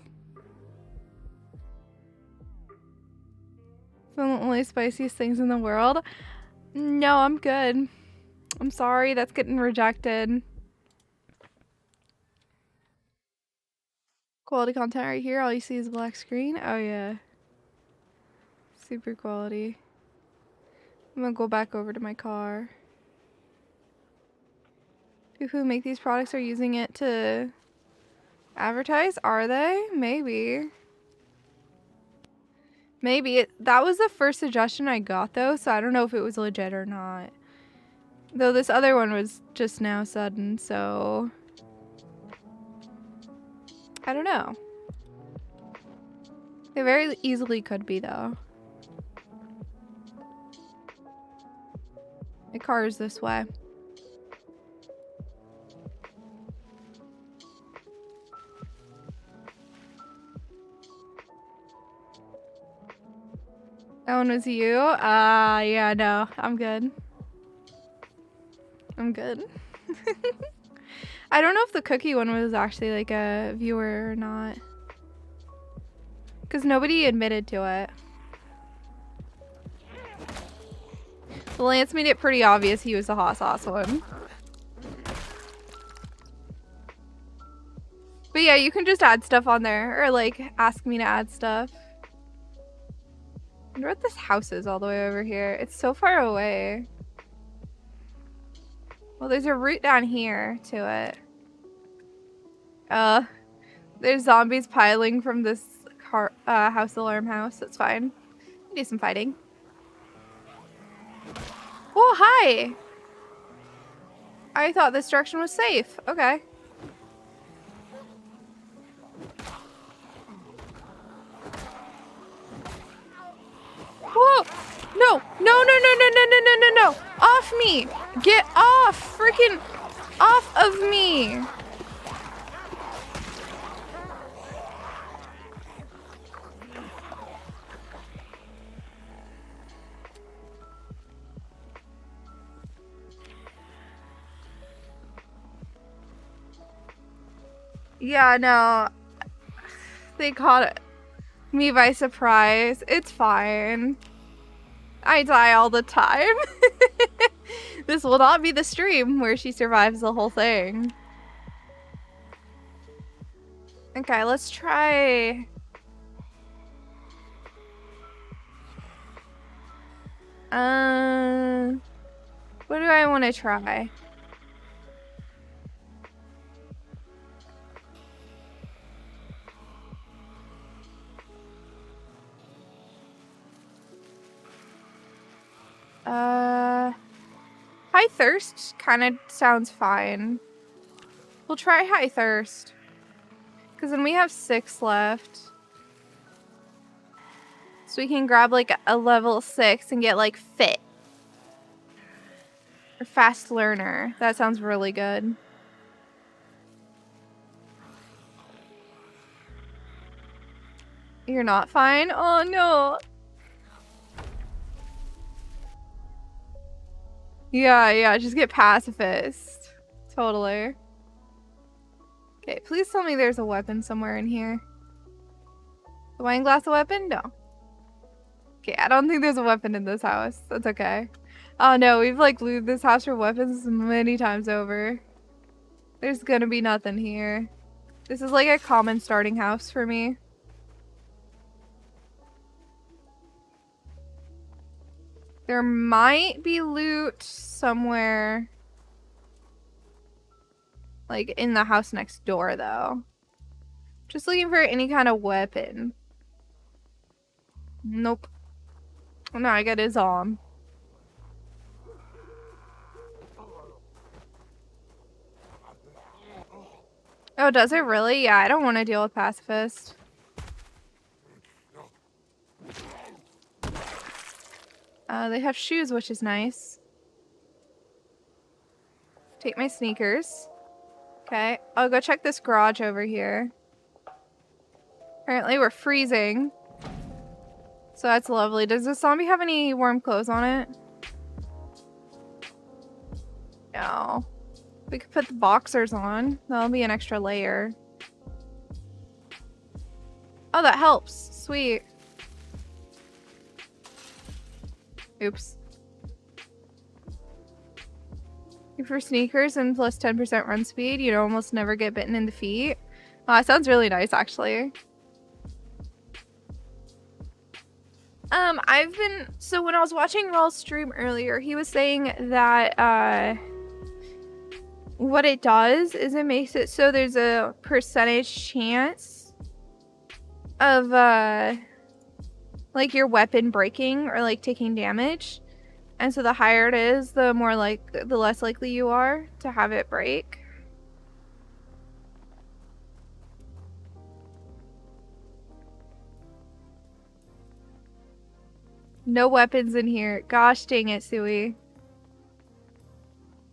It's one of the only spiciest things in the world. No, I'm good. I'm sorry, that's getting rejected. Quality content right here. All you see is a black screen. Oh yeah. Super quality. I'm gonna go back over to my car. People who make these products are using it to advertise? Are they? Maybe. Maybe. That was the first suggestion I got though, so I don't know if it was legit or not. Though this other one was just now sudden, so... I don't know. They very easily could be though. My car is this way. That one was you? Yeah, no. I'm good. I'm good. I don't know if the cookie one was actually like a viewer or not. Because nobody admitted to it. Lance made it pretty obvious he was the hot sauce one. But yeah, you can just add stuff on there. Or like, ask me to add stuff. I wonder what this house is all the way over here. It's so far away. Well, there's a route down here to it. There's zombies piling from this house alarm house. That's fine. Do some fighting. Oh, hi! I thought this direction was safe. Okay. Whoa! No! No, no, no, no, no, no, no, no, no! Off me! Get off! Freaking off of me! Yeah, no. They caught me by surprise. It's fine. I die all the time. This will not be the stream where she survives the whole thing. Okay, let's try... What do I want to try? High thirst kind of sounds fine. We'll try high thirst. Because then we have 6 left. So we can grab like a level 6 and get like fit. Or fast learner. That sounds really good. You're not fine? Oh no. Yeah, just get pacifist. Totally. Okay, please tell me there's a weapon somewhere in here. The wine glass a weapon? No. Okay, I don't think there's a weapon in this house. That's okay. Oh no, we've like looted this house for weapons many times over. There's gonna be nothing here. This is like a common starting house for me. There might be loot somewhere. Like in the house next door though. Just looking for any kind of weapon. Nope. Oh, no, I got his arm. Oh, does it really? Yeah, I don't want to deal with pacifist. They have shoes, which is nice. Take my sneakers. Okay, I'll go check this garage over here. Apparently we're freezing. So that's lovely. Does this zombie have any warm clothes on it? No. We could put the boxers on. That'll be an extra layer. Oh, that helps. Sweet. Oops. For sneakers and plus 10% run speed, you almost never get bitten in the feet. Oh, that sounds really nice, actually. So when I was watching Raul's stream earlier, he was saying that, what it does is it makes it so there's a percentage chance of, like your weapon breaking or like taking damage. And so the higher it is, the less likely you are to have it break. No weapons in here. Gosh dang it, Suwey.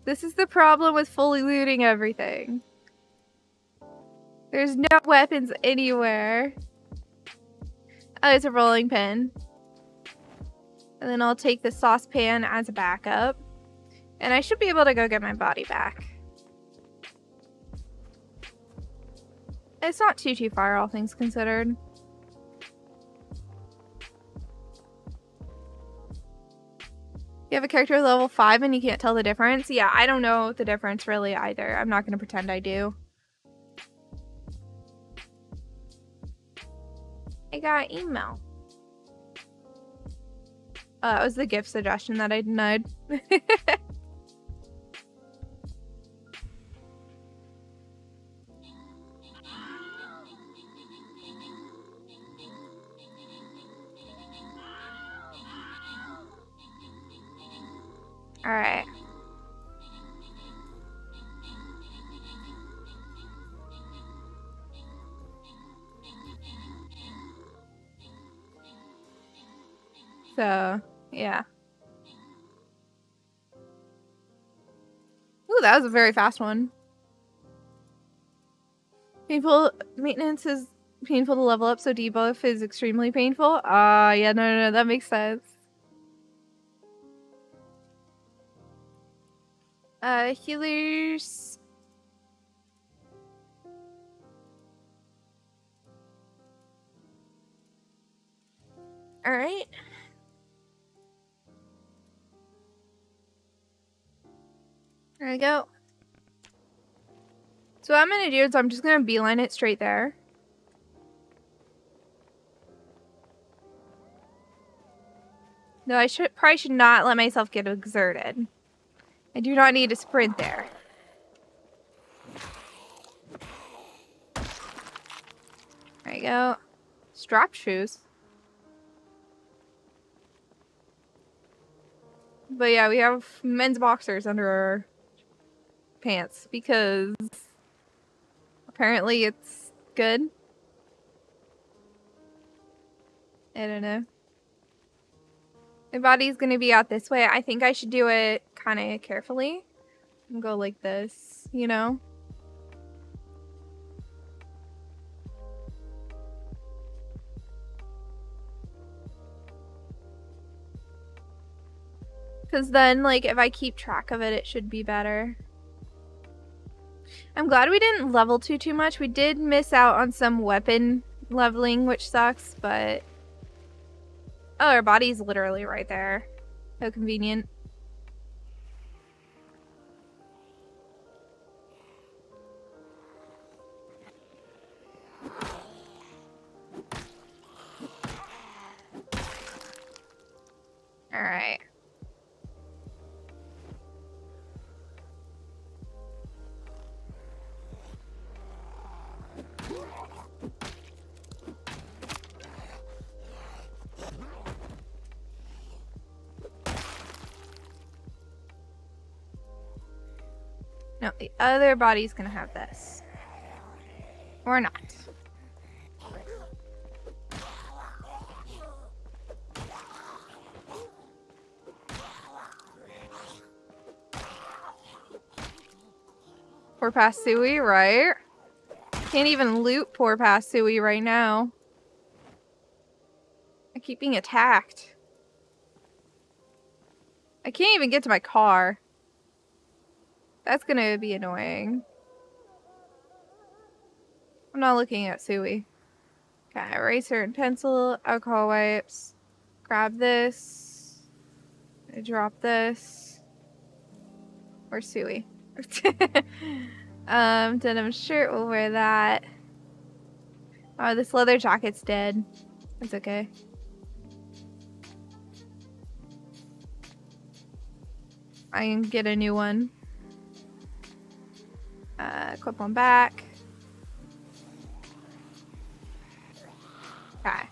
This is the problem with fully looting everything. There's no weapons anywhere. Oh, it's a rolling pin. And then I'll take the saucepan as a backup. And I should be able to go get my body back. It's not too far, all things considered. You have a character level 5 and you can't tell the difference? Yeah, I don't know the difference really either. I'm not going to pretend I do. I got email. That was the gift suggestion that I denied. Alright. So, yeah. Ooh, that was a very fast one. Painful maintenance is painful to level up, so debuff is extremely painful. Yeah, no, that makes sense. Healers. Alright. There we go. So what I'm gonna do is I'm just gonna beeline it straight there. No, I probably should not let myself get exerted. I do not need to sprint there. There you go. Strap shoes. But yeah, we have men's boxers under our pants because apparently it's good. I don't know. My body's gonna be out this way. I think I should do it kind of carefully and go like this, you know? Because then, like, if I keep track of it, it should be better. I'm glad we didn't level too much. We did miss out on some weapon leveling, which sucks, but... Oh, our body's literally right there. How convenient. Alright. No, the other body's gonna have this. Or not. Poor past Suwey, right? Can't even loot poor past Suwey right now. I keep being attacked. I can't even get to my car. That's gonna be annoying. I'm not looking at Suwey. Okay, eraser and pencil, alcohol wipes. Grab this. Drop this. Or Suwey. Denim shirt, we'll wear that. Oh, this leather jacket's dead. It's okay. I can get a new one. Clip on back. Okay.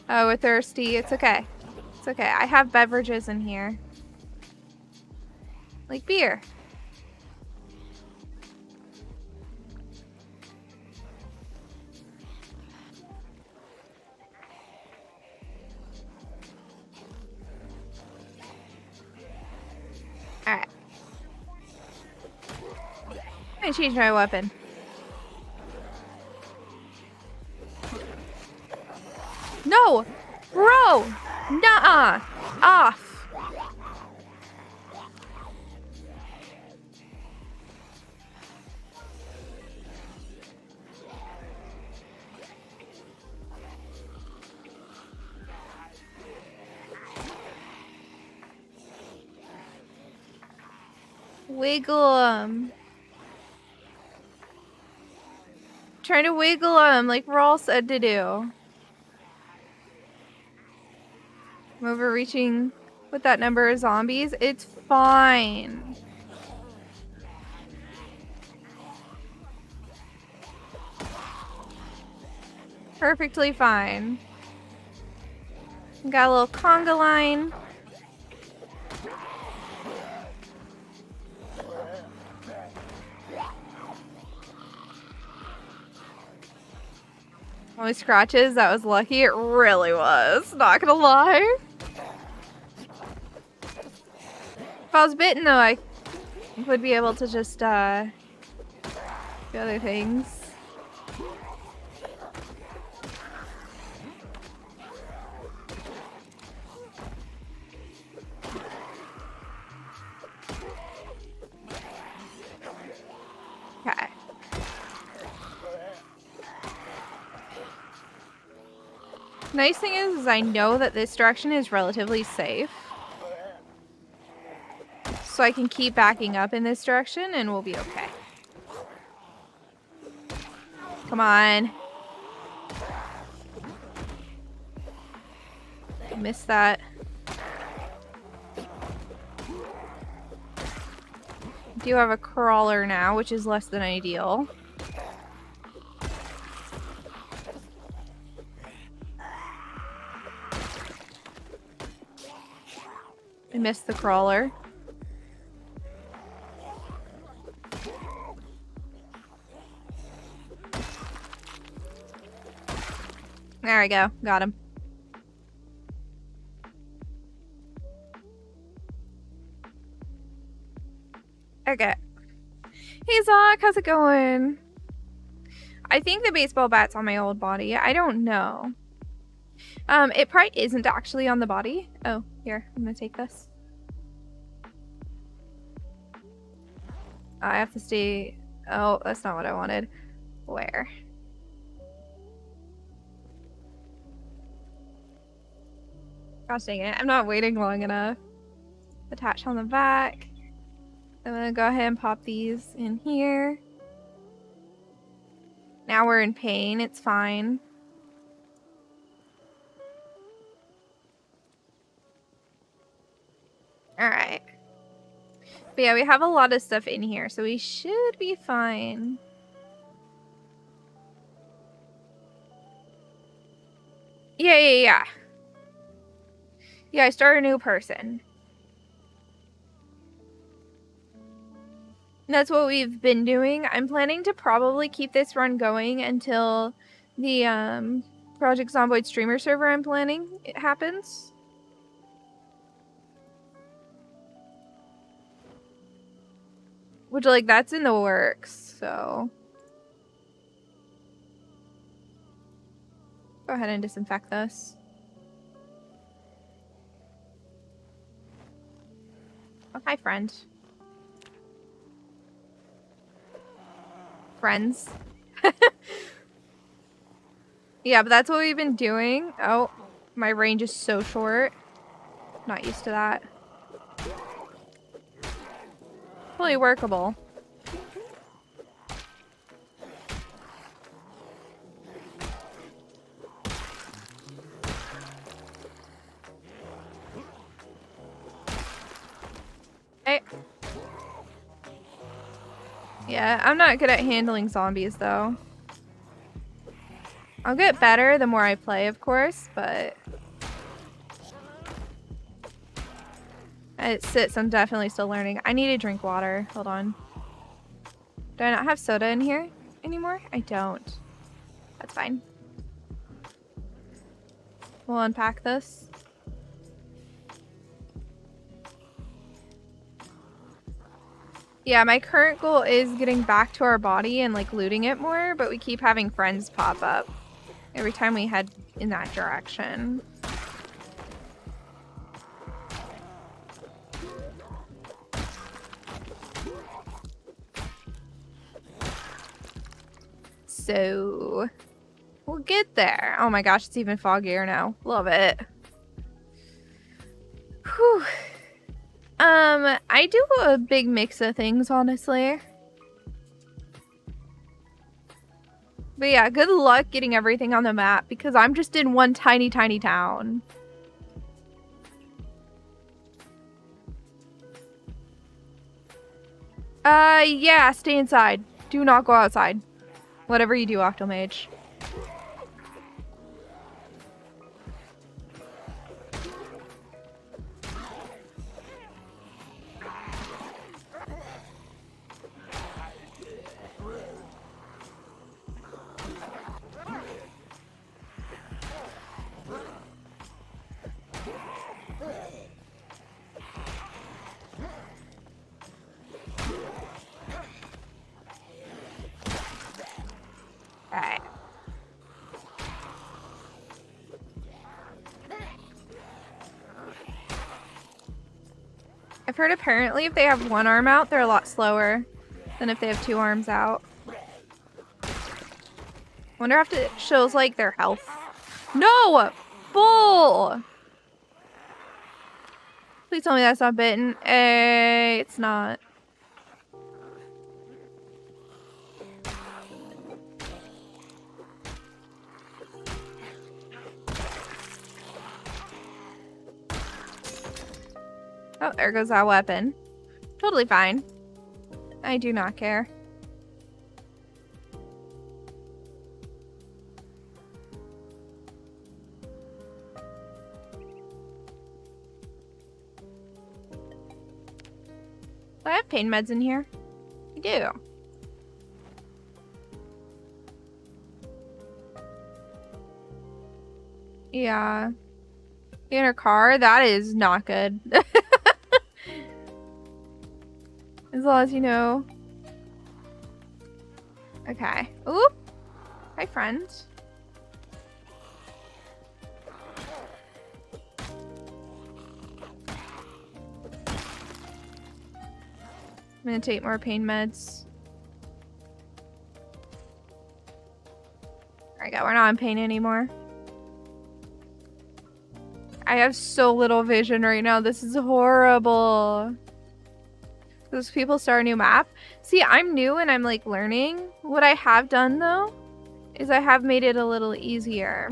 Oh, we're thirsty. It's okay. It's okay. I have beverages in here. Like beer. Alright. I'm gonna change my weapon. No! Bro! Nuh-uh! Off! Wiggle 'em. Trying to wiggle 'em like we're all said to do. I'm overreaching with that number of zombies. It's fine. Perfectly fine. Got a little conga line. Only scratches, that was lucky. It really was. Not gonna lie. If I was bitten though, I would be able to just do other things. Okay. Nice thing is I know that this direction is relatively safe. So I can keep backing up in this direction and we'll be okay. Come on. Missed that. Do have a crawler now, which is less than ideal. I missed the crawler. There we go. Got him. Okay. Hey Zoc, how's it going? I think the baseball bat's on my old body. I don't know. It probably isn't actually on the body. Oh, here. I'm gonna take this. I have to stay... Oh, that's not what I wanted. Where? Gosh dang it. I'm not waiting long enough. Attach on the back. I'm gonna go ahead and pop these in here. Now we're in pain. It's fine. Alright. But yeah, we have a lot of stuff in here, so we should be fine. Yeah. Yeah, I start a new person. That's what we've been doing. I'm planning to probably keep this run going until the Project Zomboid streamer server I'm planning it happens. Which, like, that's in the works, so. Go ahead and disinfect this. Oh, hi, friend. Friends. Yeah, but that's what we've been doing. Oh, my range is so short. Not used to that. Fully workable. Hey. Yeah, I'm not good at handling zombies, though. I'll get better the more I play, of course, but... It sits, I'm definitely still learning. I need to drink water. Hold on. Do I not have soda in here anymore? I don't. That's fine. We'll unpack this. Yeah, my current goal is getting back to our body and like looting it more, but we keep having friends pop up every time we head in that direction. So we'll get there. Oh my gosh, it's even foggier now. Love it. Whew. I do a big mix of things, honestly. But yeah, good luck getting everything on the map because I'm just in one tiny, tiny town. Yeah, stay inside. Do not go outside. Whatever you do, Octomage. Alright. I've heard apparently if they have one arm out, they're a lot slower than if they have two arms out. Wonder if it shows like their health. No! Bull! Please tell me that's not bitten. It's not. Oh, there goes that weapon. Totally fine. I do not care. Do I have pain meds in here? I do. Yeah. In her car? That is not good. As long as you know. Okay. Oop. Hi, friend. I'm gonna take more pain meds. There we go. We're not in pain anymore. I have so little vision right now. This is horrible. Those people start a new map. See, I'm new and I'm like learning. What I have done though is I have made it a little easier.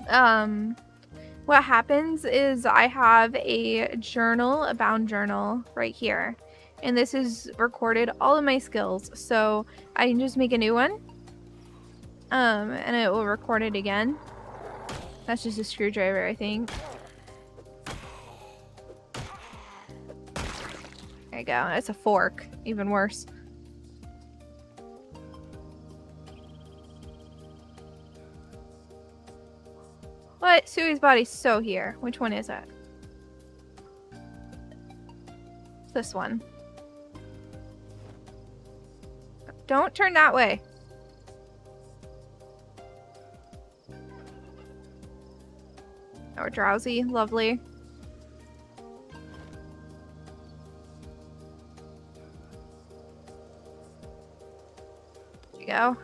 What happens is I have a journal, a bound journal right here. And this is recorded all of my skills. So I can just make a new one. And it will record it again. That's just a screwdriver, I think. There you go. It's a fork. Even worse. What? Suwey's body's so here. Which one is it? This one. Don't turn that way. Oh, we're drowsy. Lovely. There you go.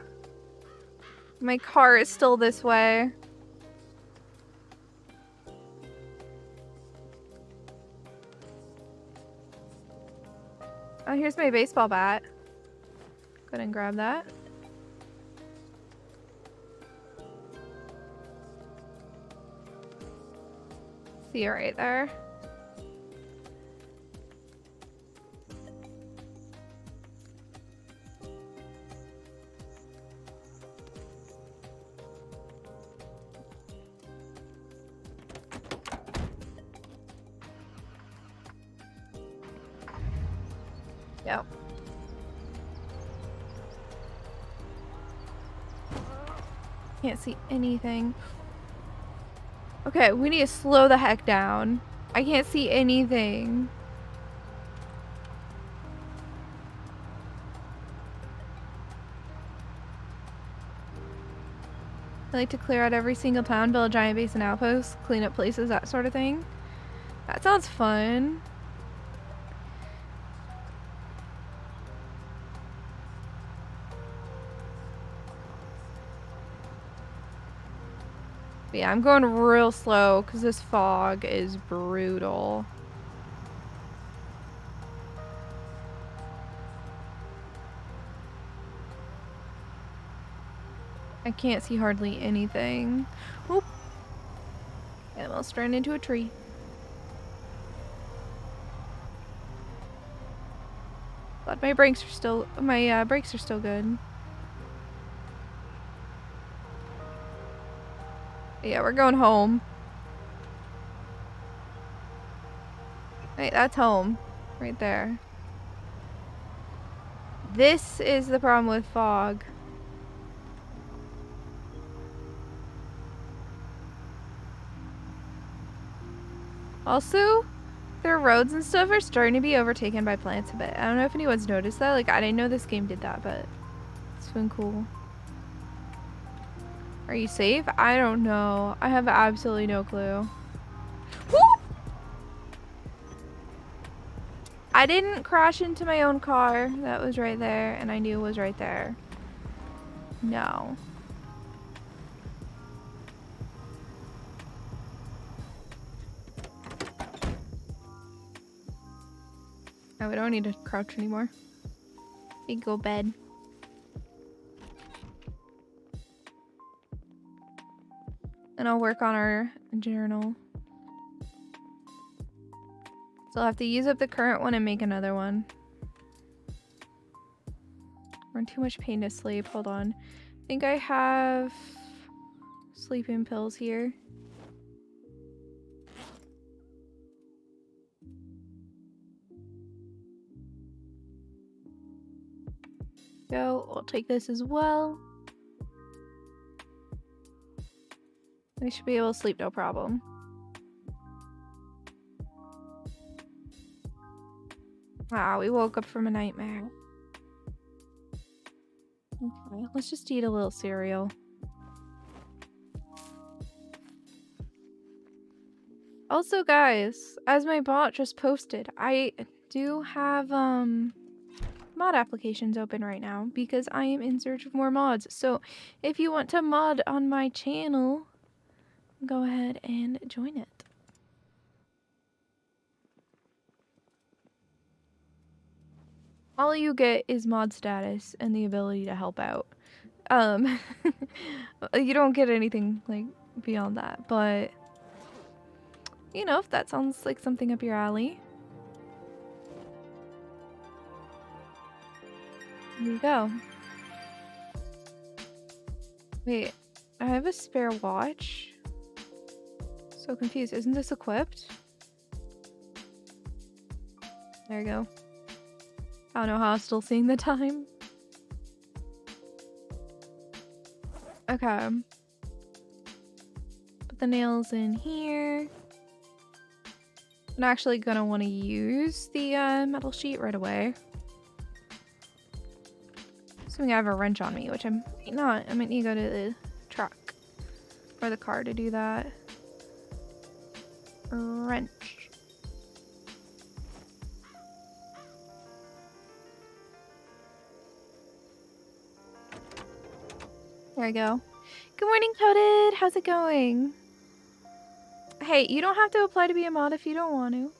My car is still this way. Oh, here's my baseball bat. Go ahead and grab that. See you right there. Yep. Can't see anything. Okay, we need to slow the heck down. I can't see anything. I like to clear out every single town, build a giant base and outpost, clean up places, that sort of thing. That sounds fun. But yeah, I'm going real slow because this fog is brutal. I can't see hardly anything. Oop. I almost ran into a tree. But my brakes are still good. Yeah, we're going home. Wait, that's home. Right there. This is the problem with fog. Also, their roads and stuff are starting to be overtaken by plants a bit. I don't know if anyone's noticed that. Like, I didn't know this game did that, but it's been cool. Are you safe? I don't know. I have absolutely no clue. Woo! I didn't crash into my own car. That was right there, and I knew it was right there. No. Oh, we don't need to crouch anymore. We can go bed. And I'll work on our journal. So I'll have to use up the current one and make another one. We're in too much pain to sleep. Hold on. I think I have sleeping pills here. Go. I'll take this as well. I should be able to sleep no problem. Wow, we woke up from a nightmare. Okay, let's just eat a little cereal. Also, guys, as my bot just posted, I do have mod applications open right now because I am in search of more mods. So if you want to mod on my channel, go ahead and join it. All you get is mod status and the ability to help out. You don't get anything like beyond that, but you know, if that sounds like something up your alley, there you go. Wait, I have a spare watch. So confused. Isn't this equipped? There you go. I don't know how I'm still seeing the time. Okay. Put the nails in here. I'm actually gonna want to use the metal sheet right away. Assuming I have a wrench on me, which I might not. I might need to go to the truck or the car to do that. Wrench. There we go. Good morning, Coded. How's it going? Hey, you don't have to apply to be a mod if you don't want to.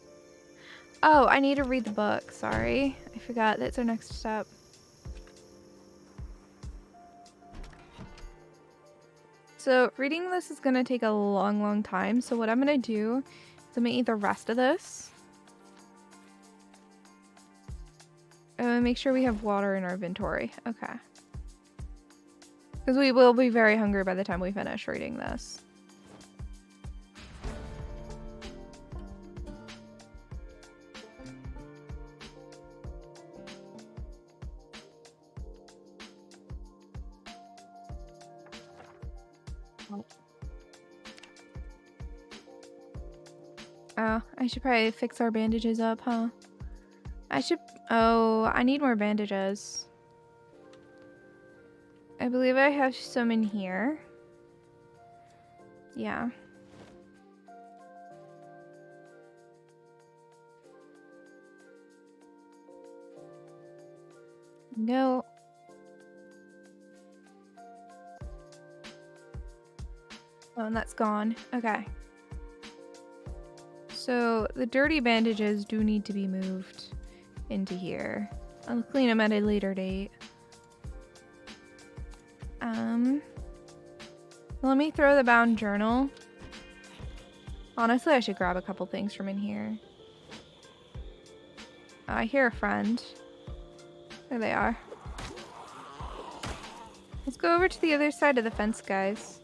Oh, I need to read the book. Sorry. I forgot. That's our next step. So reading this is going to take a long, long time. So what I'm going to do is I'm going to eat the rest of this. Make sure we have water in our inventory. Okay. Because we will be very hungry by the time we finish reading this. Oh, I should probably fix our bandages up, huh? I should... Oh, I need more bandages. I believe I have some in here. Yeah. Go. Oh, and that's gone. Okay. So the dirty bandages do need to be moved into here. I'll clean them at a later date. Let me throw the bound journal. Honestly, I should grab a couple things from in here. I hear a friend. There they are. Let's go over to the other side of the fence, guys.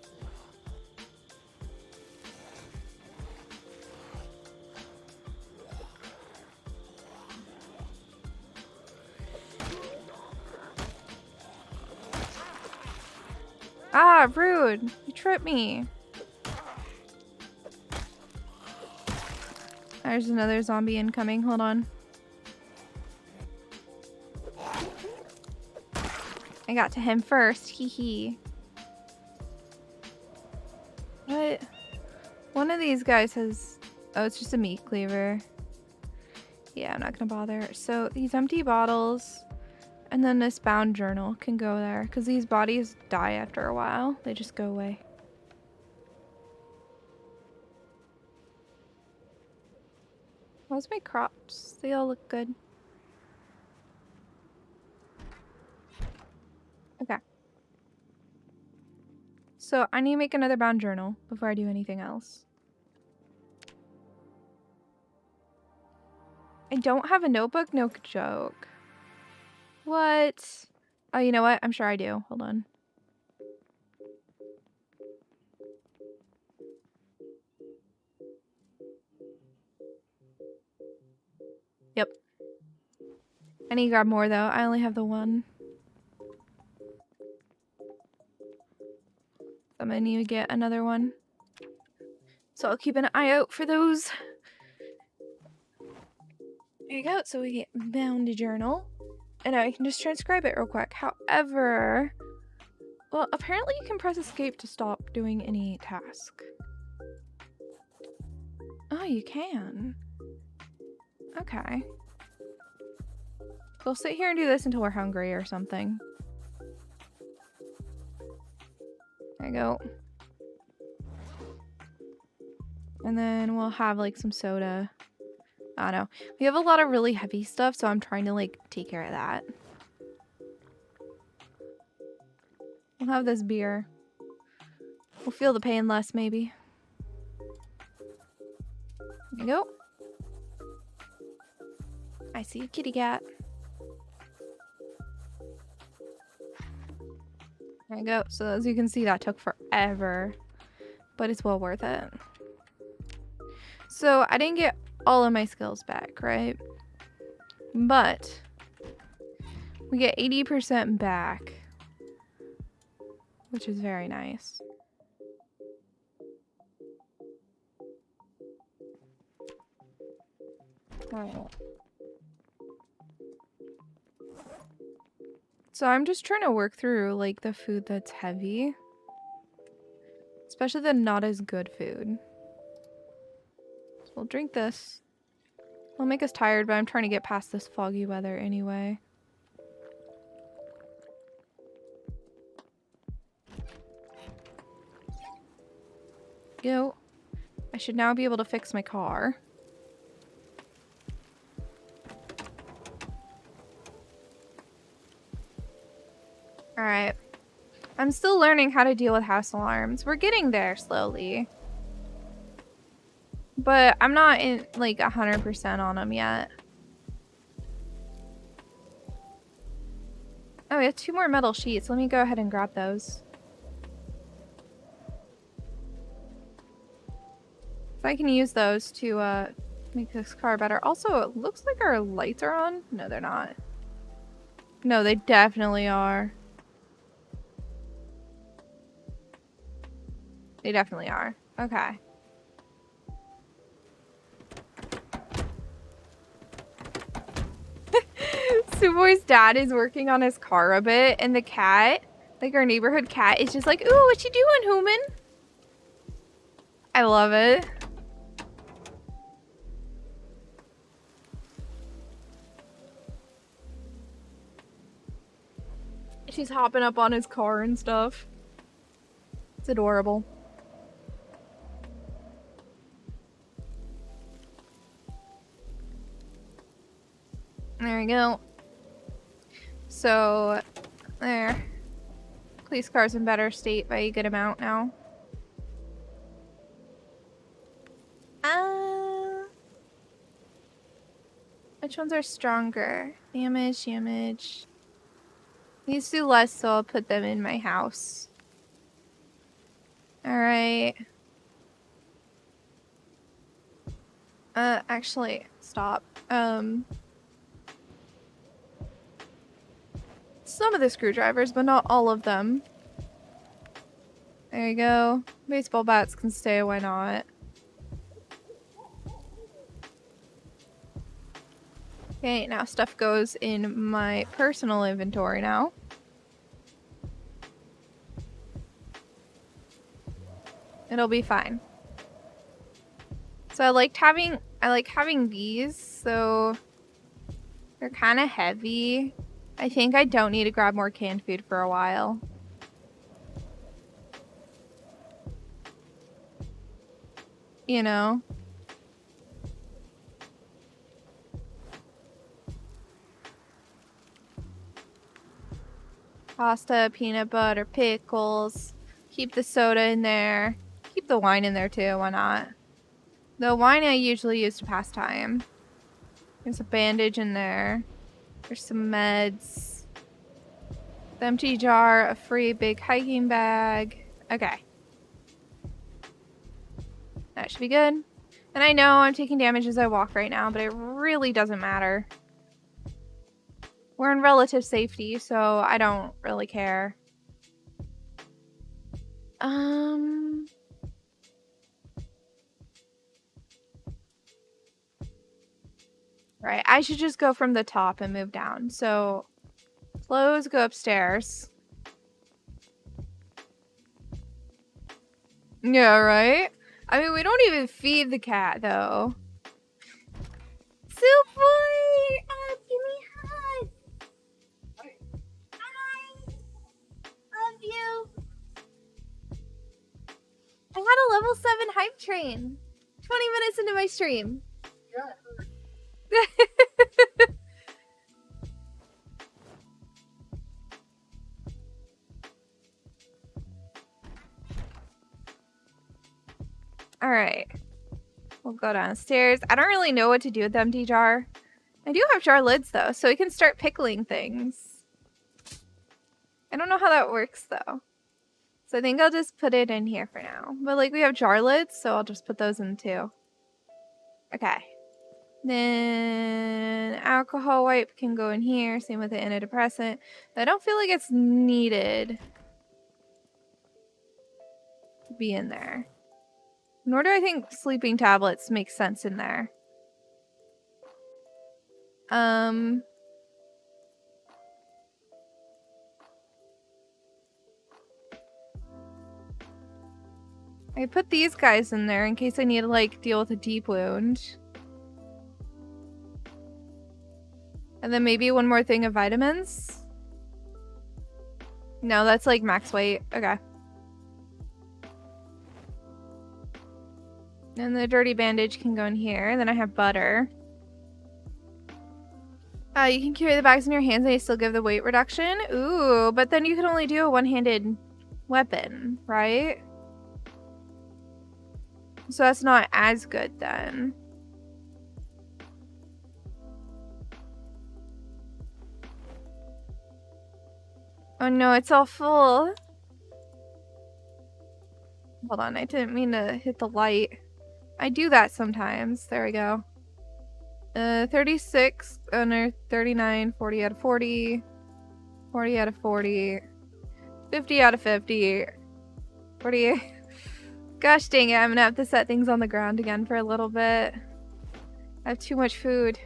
Ah, rude! You tripped me. There's another zombie incoming. Hold on. I got to him first. Hee hee. What? One of these guys has... Oh, it's just a meat cleaver. Yeah, I'm not gonna bother. So, these empty bottles... And then this bound journal can go there. Because these bodies die after a while. They just go away. How's my crops? They all look good. Okay. So I need to make another bound journal before I do anything else. I don't have a notebook? No joke. What? Oh, you know what? I'm sure I do. Hold on. Yep. I need to grab more, though. I only have the one. I'm gonna need to get another one. So I'll keep an eye out for those. There you go. So we get bound journal. And now I can just transcribe it real quick. However... Well, apparently you can press escape to stop doing any task. Oh, you can. Okay. We'll sit here and do this until we're hungry or something. There you go. And then we'll have like some soda. I don't know. We have a lot of really heavy stuff, so I'm trying to like take care of that. We'll have this beer. We'll feel the pain less, maybe. There you go. I see a kitty cat. There you go. So as you can see, that took forever. But it's well worth it. So I didn't get all of my skills back, right? But we get 80% back. Which is very nice. Alright. So I'm just trying to work through like the food that's heavy. Especially the not as good food. So we'll drink this. It'll make us tired, but I'm trying to get past this foggy weather anyway. Yo. I should now be able to fix my car. Alright. I'm still learning how to deal with house alarms. We're getting there slowly. But I'm not in like 100% on them yet. Oh, we have 2 more metal sheets. Let me go ahead and grab those. So I can use those to make this car better. Also, it looks like our lights are on. No, they're not. No, they definitely are. They definitely are. Okay. Suwey's dad is working on his car a bit, and the cat, like our neighborhood cat, is just like, ooh, what you doing, human? I love it. She's hopping up on his car and stuff. It's adorable. There we go. So, there. Police car's in better state by a good amount now. Which ones are stronger? Damage, damage. These do less, so I'll put them in my house. Alright. Actually, stop. Some of the screwdrivers, but not all of them. There you go. Baseball bats can stay, why not? Okay, now stuff goes in my personal inventory now. It'll be fine. So I like having these, so they're kind of heavy. I think I don't need to grab more canned food for a while. You know? Pasta, peanut butter, pickles. Keep the soda in there. Keep the wine in there too, why not? The wine I usually use to pass time. There's a bandage in there. There's some meds. The empty jar, a free big hiking bag. Okay. That should be good. And I know I'm taking damage as I walk right now, but it really doesn't matter. We're in relative safety, so I don't really care. Right, I should just go from the top and move down. So, clothes go upstairs. Yeah, right? I mean, we don't even feed the cat, though. Suwey! Give me a hug! Hi! Love you! I had a level 7 hype train 20 minutes into my stream. Yeah. Alright. We'll go downstairs. I don't really know what to do with the empty jar. I do have jar lids though, so we can start pickling things. I don't know how that works though. So I think I'll just put it in here for now. But like we have jar lids, so I'll just put those in too. Okay. Then alcohol wipe can go in here. Same with the antidepressant. I don't feel like it's needed to be in there. Nor do I think sleeping tablets make sense in there. I put these guys in there in case I need to, like, deal with a deep wound. And then maybe one more thing of vitamins. No, that's like max weight. Okay. And the dirty bandage can go in here. And then I have butter. You can carry the bags in your hands and you still give the weight reduction. Ooh, but then you can only do a one-handed weapon, right? So that's not as good then. Oh no, it's all full. Hold on, I didn't mean to hit the light. I do that sometimes. There we go. 36, oh no, 39, 40 out of 40, 40 out of 40, 50 out of 50, 48. Gosh dang it, I'm gonna have to set things on the ground again for a little bit. I have too much food.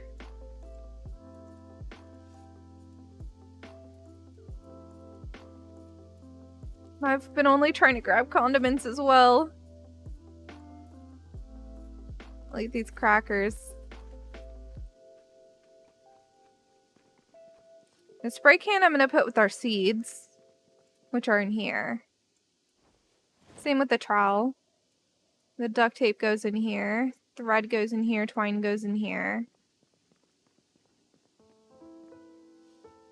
I've been only trying to grab condiments as well. Like these crackers. The spray can I'm gonna put with our seeds, which are in here. Same with the trowel. The duct tape goes in here. Thread goes in here. Twine goes in here.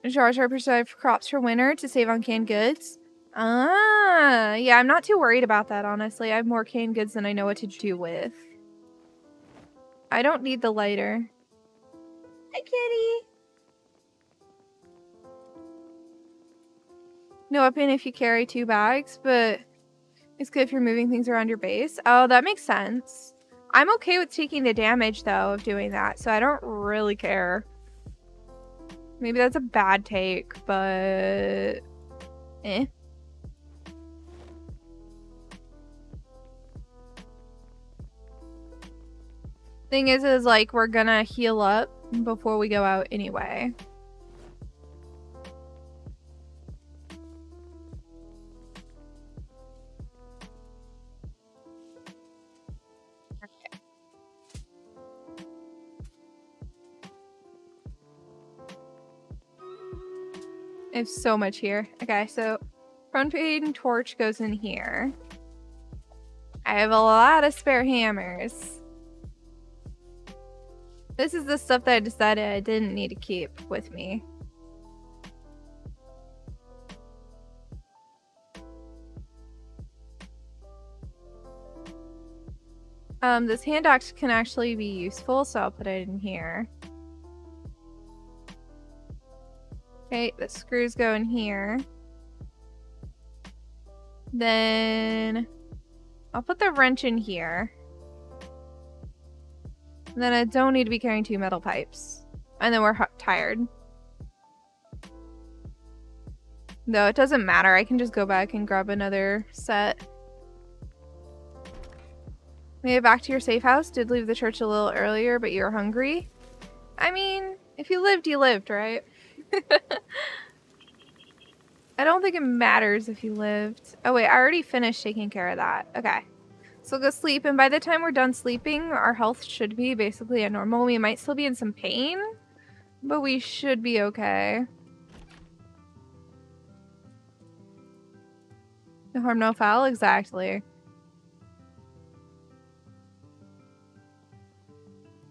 Jars are preserved for crops for winter to save on canned goods. Ah, yeah, I'm not too worried about that, honestly. I have more canned goods than I know what to do with. I don't need the lighter. Hi, kitty. No weapon if you carry 2 bags, but it's good if you're moving things around your base. Oh, that makes sense. I'm okay with taking the damage, though, of doing that, so I don't really care. Maybe that's a bad take, but... eh. Thing is like, we're gonna heal up before we go out anyway. Okay. I have so much here. Okay, so propane torch goes in here. I have a lot of spare hammers. This is the stuff that I decided I didn't need to keep with me. This hand axe can actually be useful, so I'll put it in here. Okay, the screws go in here. Then I'll put the wrench in here. And then I don't need to be carrying 2 metal pipes. And then we're tired. No, it doesn't matter. I can just go back and grab another set. Made it back to your safe house. Did leave the church a little earlier, but you're hungry. I mean, if you lived, you lived, right? I don't think it matters if you lived. Oh wait, I already finished taking care of that. Okay. So we'll go sleep, and by the time we're done sleeping, our health should be basically at normal. We might still be in some pain, but we should be okay. No harm, no foul? Exactly.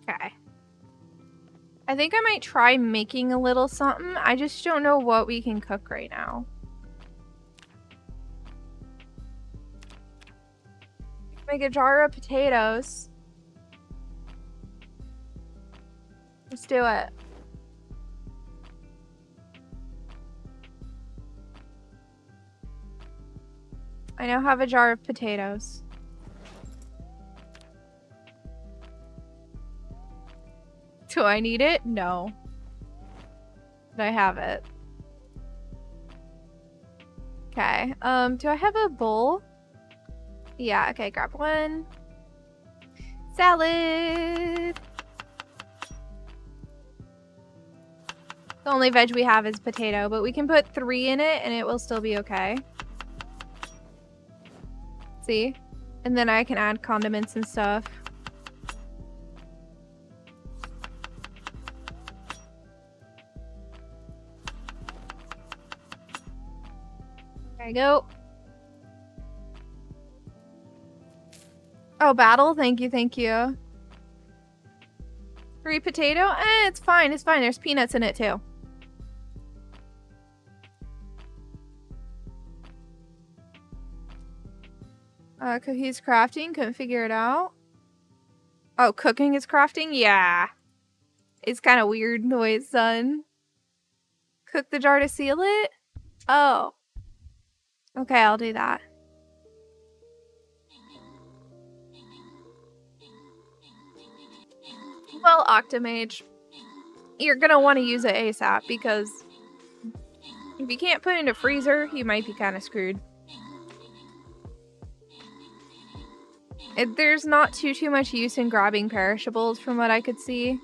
Okay. I think I might try making a little something. I just don't know what we can cook right now. Make a jar of potatoes. Let's do it. I now have a jar of potatoes. Do I need it? No. But I have it. Okay. Do I have a bowl? Yeah, okay, grab one. Salad! The only veg we have is potato, but we can put 3 in it and it will still be okay. See? And then I can add condiments and stuff. There you go. Oh, battle? Thank you, thank you. 3 potato? It's fine, it's fine. There's peanuts in it too. Cookies crafting, couldn't figure it out. Oh, cooking is crafting? Yeah. It's kind of weird the way it's done. Cook the jar to seal it? Oh. Okay, I'll do that. Well, Octomage, you're gonna want to use it ASAP because if you can't put it in a freezer, you might be kind of screwed. There's not too much use in grabbing perishables from what I could see.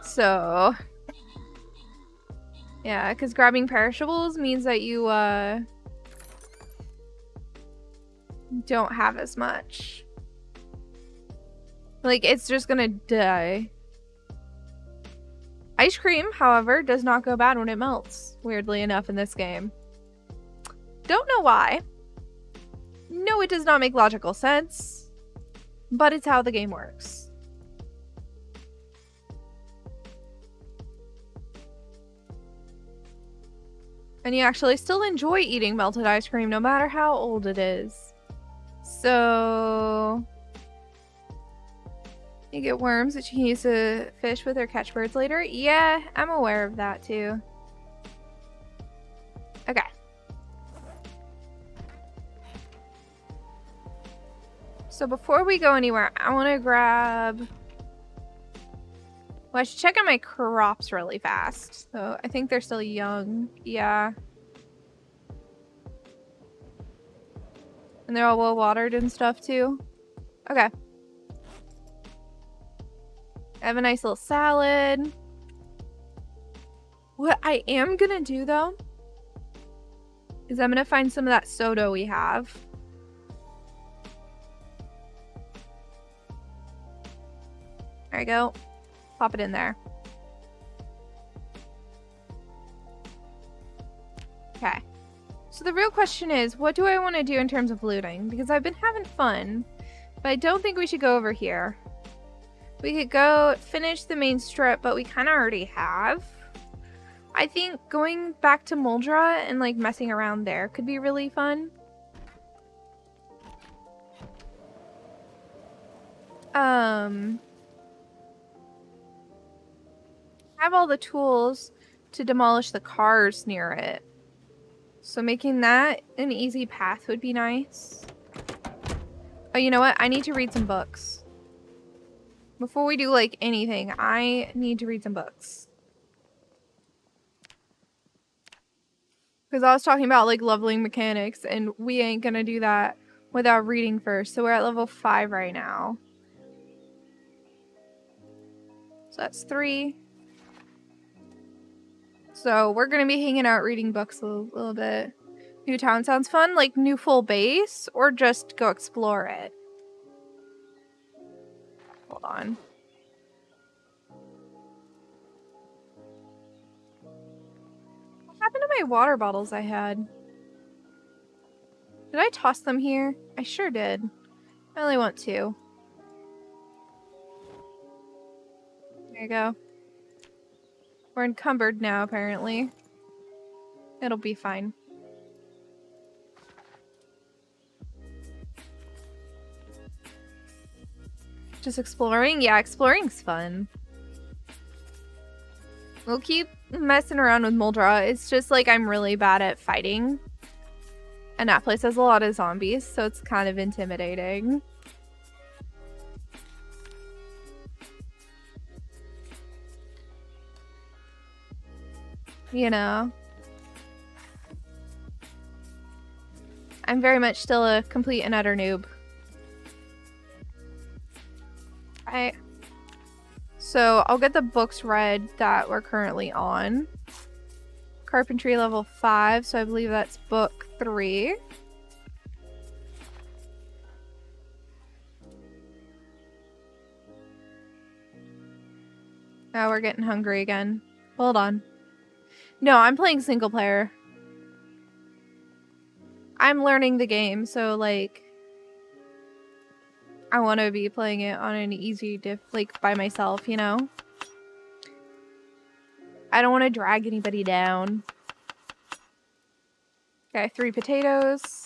So, yeah, because grabbing perishables means that you don't have as much. Like, it's just gonna die. Ice cream, however, does not go bad when it melts, weirdly enough, in this game. Don't know why. No, it does not make logical sense, but it's how the game works. And you actually still enjoy eating melted ice cream no matter how old it is. So you get worms that you can use to fish with or catch birds later. Yeah, I'm aware of that too. Okay. So before we go anywhere, I want to grab... Well, I should check on my crops really fast. So I think they're still young. Yeah. And they're all well watered and stuff too. Okay. I have a nice little salad. What I am gonna do though is I'm gonna find some of that soda we have. There you go. Pop it in there. Okay. So the real question is, what do I want to do in terms of looting? Because I've been having fun, but I don't think we should go over here. We could go finish the main strip, but we kind of already have. I think going back to Muldra and like messing around there could be really fun. Have all the tools to demolish the cars near it. So making that an easy path would be nice. Oh, you know what? I need to read some books. Before we do like anything, I need to read some books. Because I was talking about like leveling mechanics and we ain't gonna do that without reading first. So we're at level 5 right now. So that's 3. So we're gonna be hanging out reading books a little bit. New town sounds fun, like new full base, or just go explore it. Hold on. What happened to my water bottles I had? Did I toss them here? I sure did. I only want 2. There you go. We're encumbered now, apparently. It'll be fine. Just exploring? Yeah, exploring's fun. We'll keep messing around with Muldra. It's just like I'm really bad at fighting. And that place has a lot of zombies, so it's kind of intimidating. You know. I'm very much still a complete and utter noob. So I'll get the books read that we're currently on. Carpentry level 5, so I believe that's book 3. Now we're getting hungry again. Hold on. No, I'm playing single player. I'm learning the game, so like I want to be playing it on an easy like by myself, you know? I don't want to drag anybody down. Okay, 3 potatoes.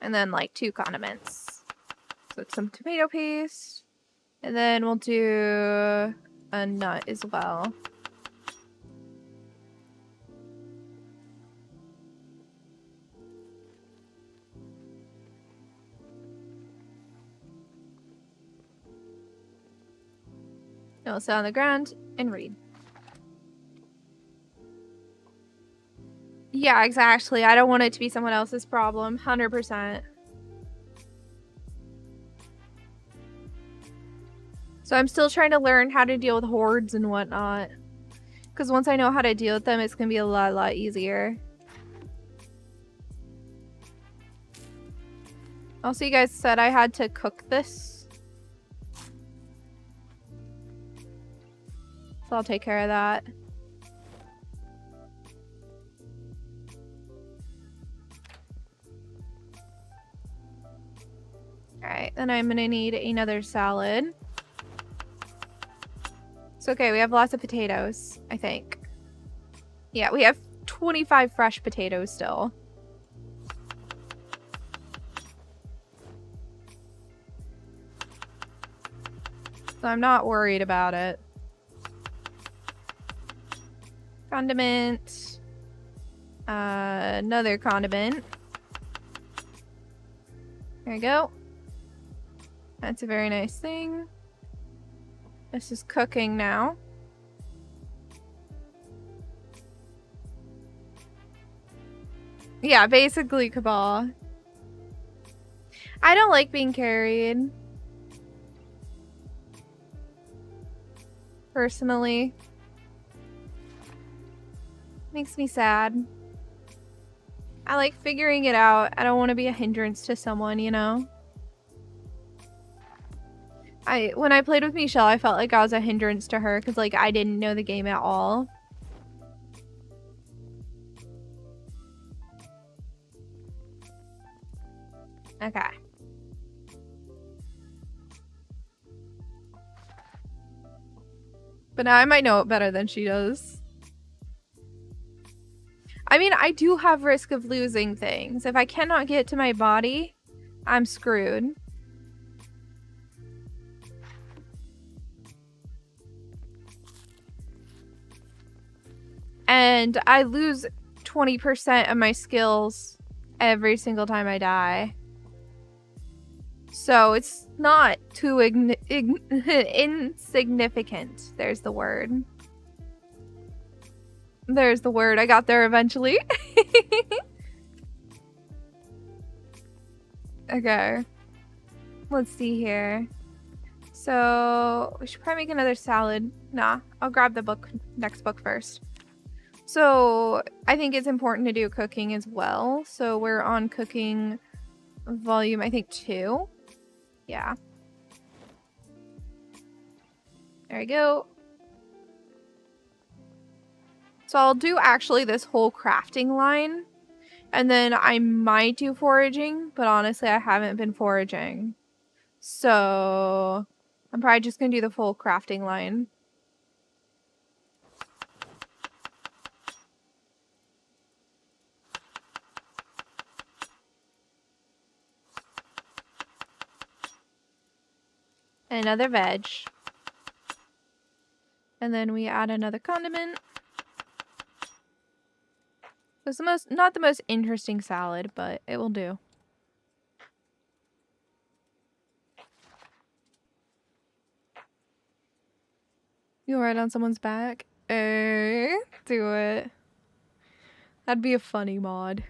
And then like 2 condiments. So it's some tomato paste. And then we'll do a nut as well. I'll sit on the ground and read. Yeah, exactly. I don't want it to be someone else's problem. 100%. So I'm still trying to learn how to deal with hordes and whatnot. Because once I know how to deal with them, it's going to be a lot easier. Also, you guys said I had to cook this. So I'll take care of that. Alright, then I'm gonna need another salad. It's okay, we have lots of potatoes, I think. Yeah, we have 25 fresh potatoes still. So I'm not worried about it. Condiment. Another condiment. There we go. That's a very nice thing. This is cooking now. Yeah, basically Cabal. I don't like being carried. Personally. Makes me sad. I like figuring it out. I don't want to be a hindrance to someone, you know? When I played with Michelle, I felt like I was a hindrance to her because, like, I didn't know the game at all. Okay. But now I might know it better than she does. I mean, I do have risk of losing things. If I cannot get to my body, I'm screwed. And I lose 20% of my skills every single time I die. So it's not too insignificant. There's the word. There's the word. I got there eventually. Okay. Let's see here. So we should probably make another salad. Nah, I'll grab the next book first. So I think it's important to do cooking as well. So we're on cooking volume, I think 2. Yeah. There we go. So I'll do actually this whole crafting line. And then I might do foraging. But honestly, I haven't been foraging. So I'm probably just going to do the full crafting line. Another veg. And then we add another condiment. So it's not the most interesting salad, but it will do. You'll ride on someone's back? Do it. That'd be a funny mod.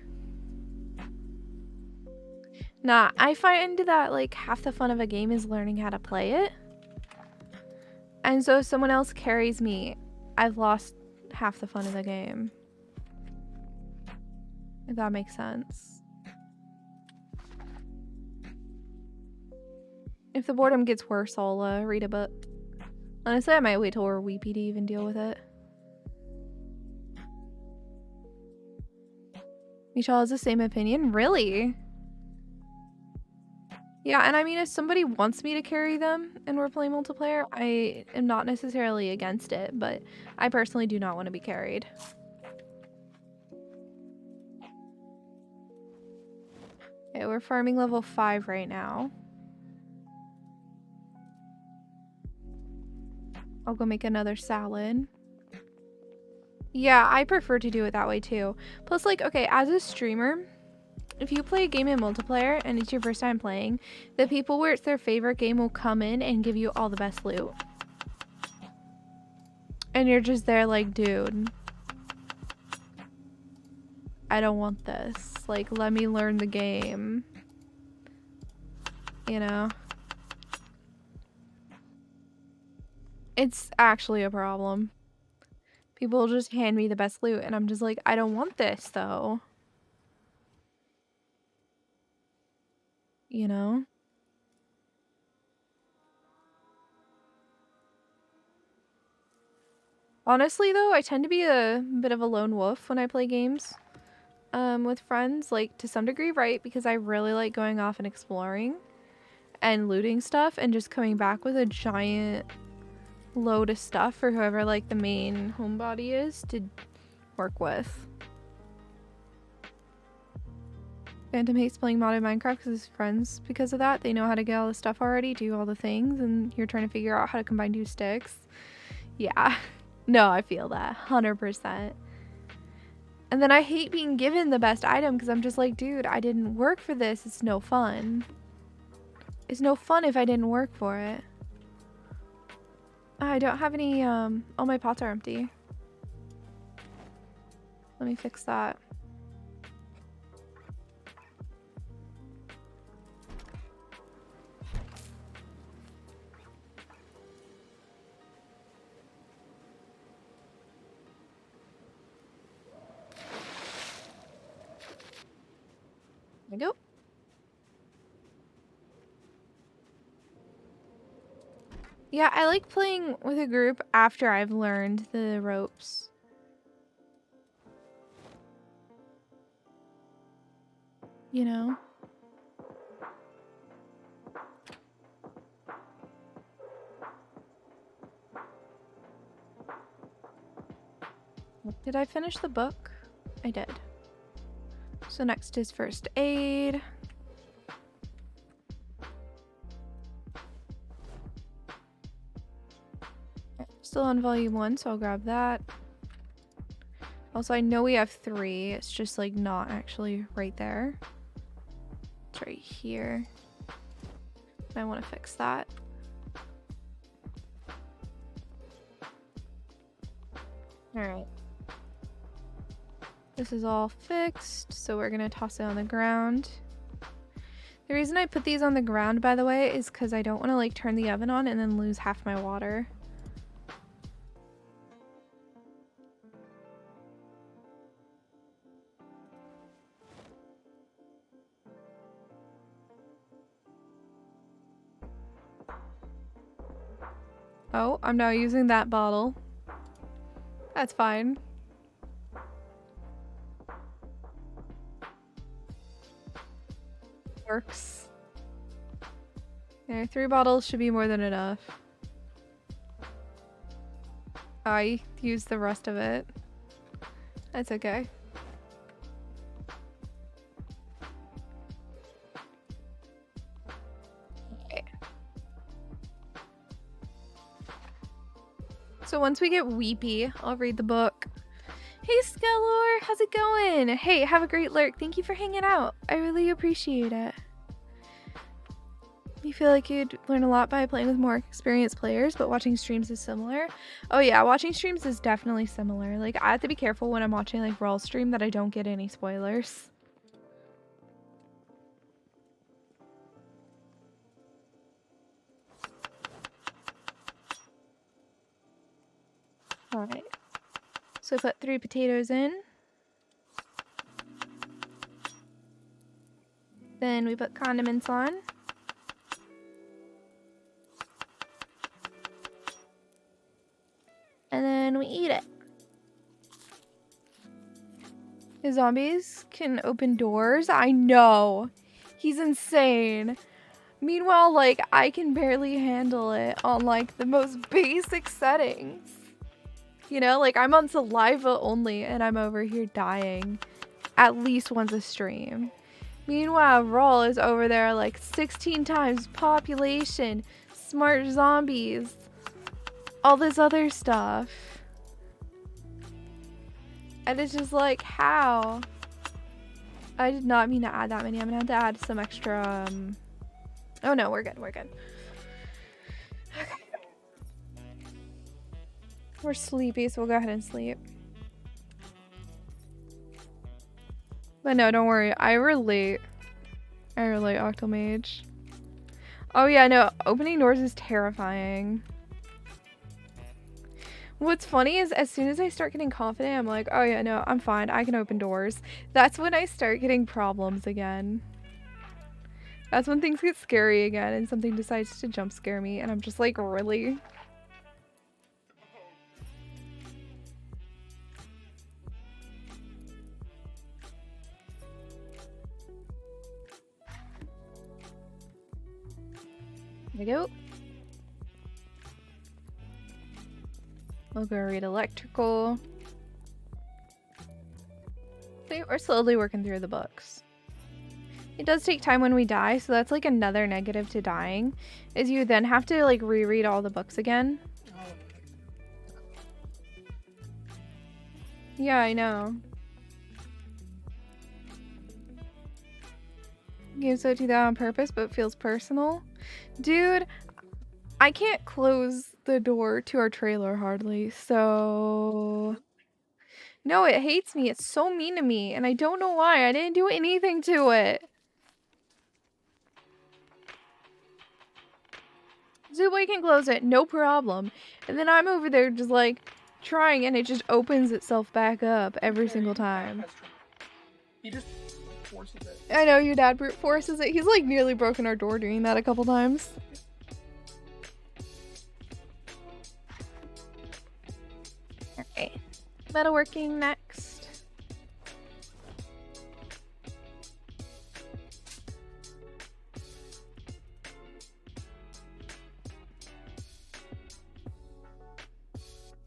Nah, I find that like half the fun of a game is learning how to play it. And so if someone else carries me, I've lost half the fun of the game. If that makes sense. If the boredom gets worse, I'll read a book. Honestly, I might wait till we're weepy to even deal with it. Michelle has the same opinion? Really? Yeah, and I mean, if somebody wants me to carry them and we're playing multiplayer, I am not necessarily against it, but I personally do not want to be carried. Okay, we're farming level 5 right now. I'll go make another salad. Yeah, I prefer to do it that way too. Plus, like, okay, as a streamer, if you play a game in multiplayer and it's your first time playing, the people where it's their favorite game will come in and give you all the best loot. And you're just there like, dude, I don't want this. Like, let me learn the game. You know? It's actually a problem. People just hand me the best loot and I'm just like, I don't want this though. You know? Honestly though, I tend to be a bit of a lone wolf when I play games with friends, like to some degree, right? Because I really like going off and exploring and looting stuff and just coming back with a giant load of stuff for whoever like the main homebody is to work with. Phantom hates playing modded Minecraft because his friends, because of that, they know how to get all the stuff already, do all the things, and you're trying to figure out how to combine 2 sticks. Yeah. No, I feel that 100%. And then I hate being given the best item because I'm just like, dude, I didn't work for this. It's no fun. It's no fun if I didn't work for it. I don't have any, all my pots are empty. Let me fix that. There we go. Yeah, I like playing with a group after I've learned the ropes. You know? Did I finish the book? I did. So next is first aid. Still on volume 1, so I'll grab that. Also, I know we have 3. It's just like not actually right there. It's right here. I want to fix that. Alright. This is all fixed, so we're gonna toss it on the ground. The reason I put these on the ground, by the way, is because I don't want to like turn the oven on and then lose half my water. Oh, I'm now using that bottle. That's fine. Works. There, 3 bottles should be more than enough. I used the rest of it. That's okay. Okay. So once we get weepy, I'll read the book. Hey Skellor, how's it going? Hey, have a great lurk. Thank you for hanging out. I really appreciate it. You feel like you'd learn a lot by playing with more experienced players, but watching streams is similar? Oh yeah, watching streams is definitely similar. Like, I have to be careful when I'm watching like Raw stream that I don't get any spoilers. Alright. So I put 3 potatoes in. Then we put condiments on. eat it. The zombies can open doors? I know. He's insane. Meanwhile, like, I can barely handle it on, like, the most basic settings. You know, like, I'm on saliva only, and I'm over here dying at least once a stream. Meanwhile, Roll is over there, like, 16 times population, smart zombies, all this other stuff. And it's just like, how? I did not mean to add that many. I'm gonna have to add some extra, Oh no, we're good, we're good. Okay. We're sleepy, so we'll go ahead and sleep. But no, don't worry. I relate, Octomage. Oh yeah, no, opening doors is terrifying. What's funny is as soon as I start getting confident, I'm like, oh yeah, no, I'm fine. I can open doors. That's when I start getting problems again. That's when things get scary again and something decides to jump scare me and I'm just like, really? There we go. We'll go read electrical. See, we're slowly working through the books. It does take time when we die, so that's like another negative to dying, is you then have to like reread all the books again. Yeah, I know. Game so do that on purpose, but feels personal. Dude, I can't close the door to our trailer hardly, so... No, it hates me. It's so mean to me, and I don't know why. I didn't do anything to it. Suwey can close it, no problem. And then I'm over there just like trying and it just opens itself back up every single time. He just forces it. I know, your dad brute forces it. He's like nearly broken our door doing that a couple times. Alright. Metalworking next.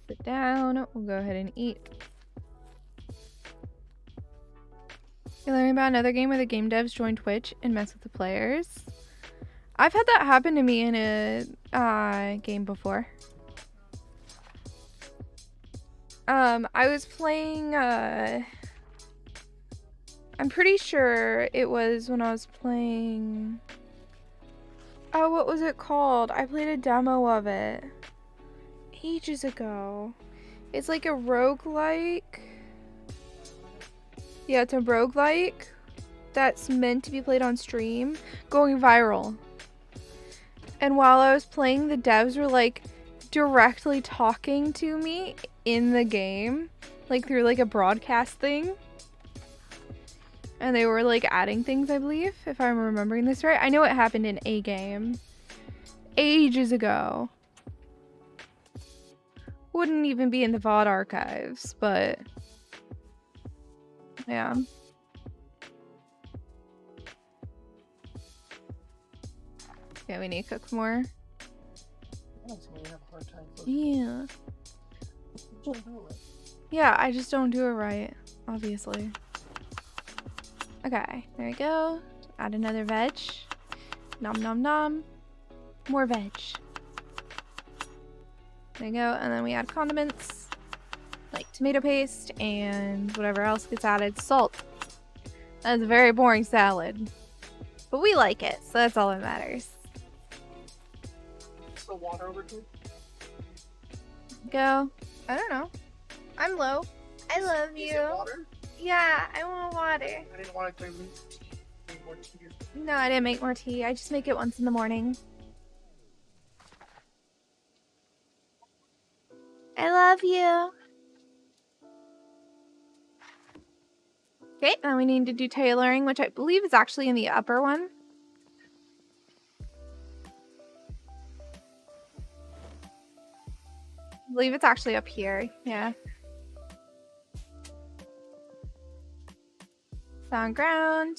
Sit down. We'll go ahead and eat. You're learning about another game where the game devs join Twitch and mess with the players. I've had that happen to me in a game before. I was playing, I'm pretty sure it was when I was playing, oh, what was it called? I played a demo of it ages ago. It's like a roguelike. Yeah, it's a roguelike that's meant to be played on stream, going viral. And while I was playing, the devs were like directly talking to me in the game, like through like a broadcast thing. And they were like adding things, I believe, if I'm remembering this right. I know it happened in a game ages ago. Wouldn't even be in the VOD archives, but yeah. Yeah, we need to cook more. Yeah. Yeah, I just don't do it right, obviously. Okay, there we go. Add another veg. Nom nom nom. More veg. There you go, and then we add condiments like tomato paste and whatever else gets added. Salt. That's a very boring salad, but we like it, so that's all that matters. The water over here? Go. I don't know. I'm low. I love you. Water? Yeah, I want water. I didn't want to drink tea. Make more tea. No, I didn't make more tea. I just make it once in the morning. I love you. Okay, now we need to do tailoring, which I believe is actually in the upper one. I believe it's actually up here. Yeah. Found ground.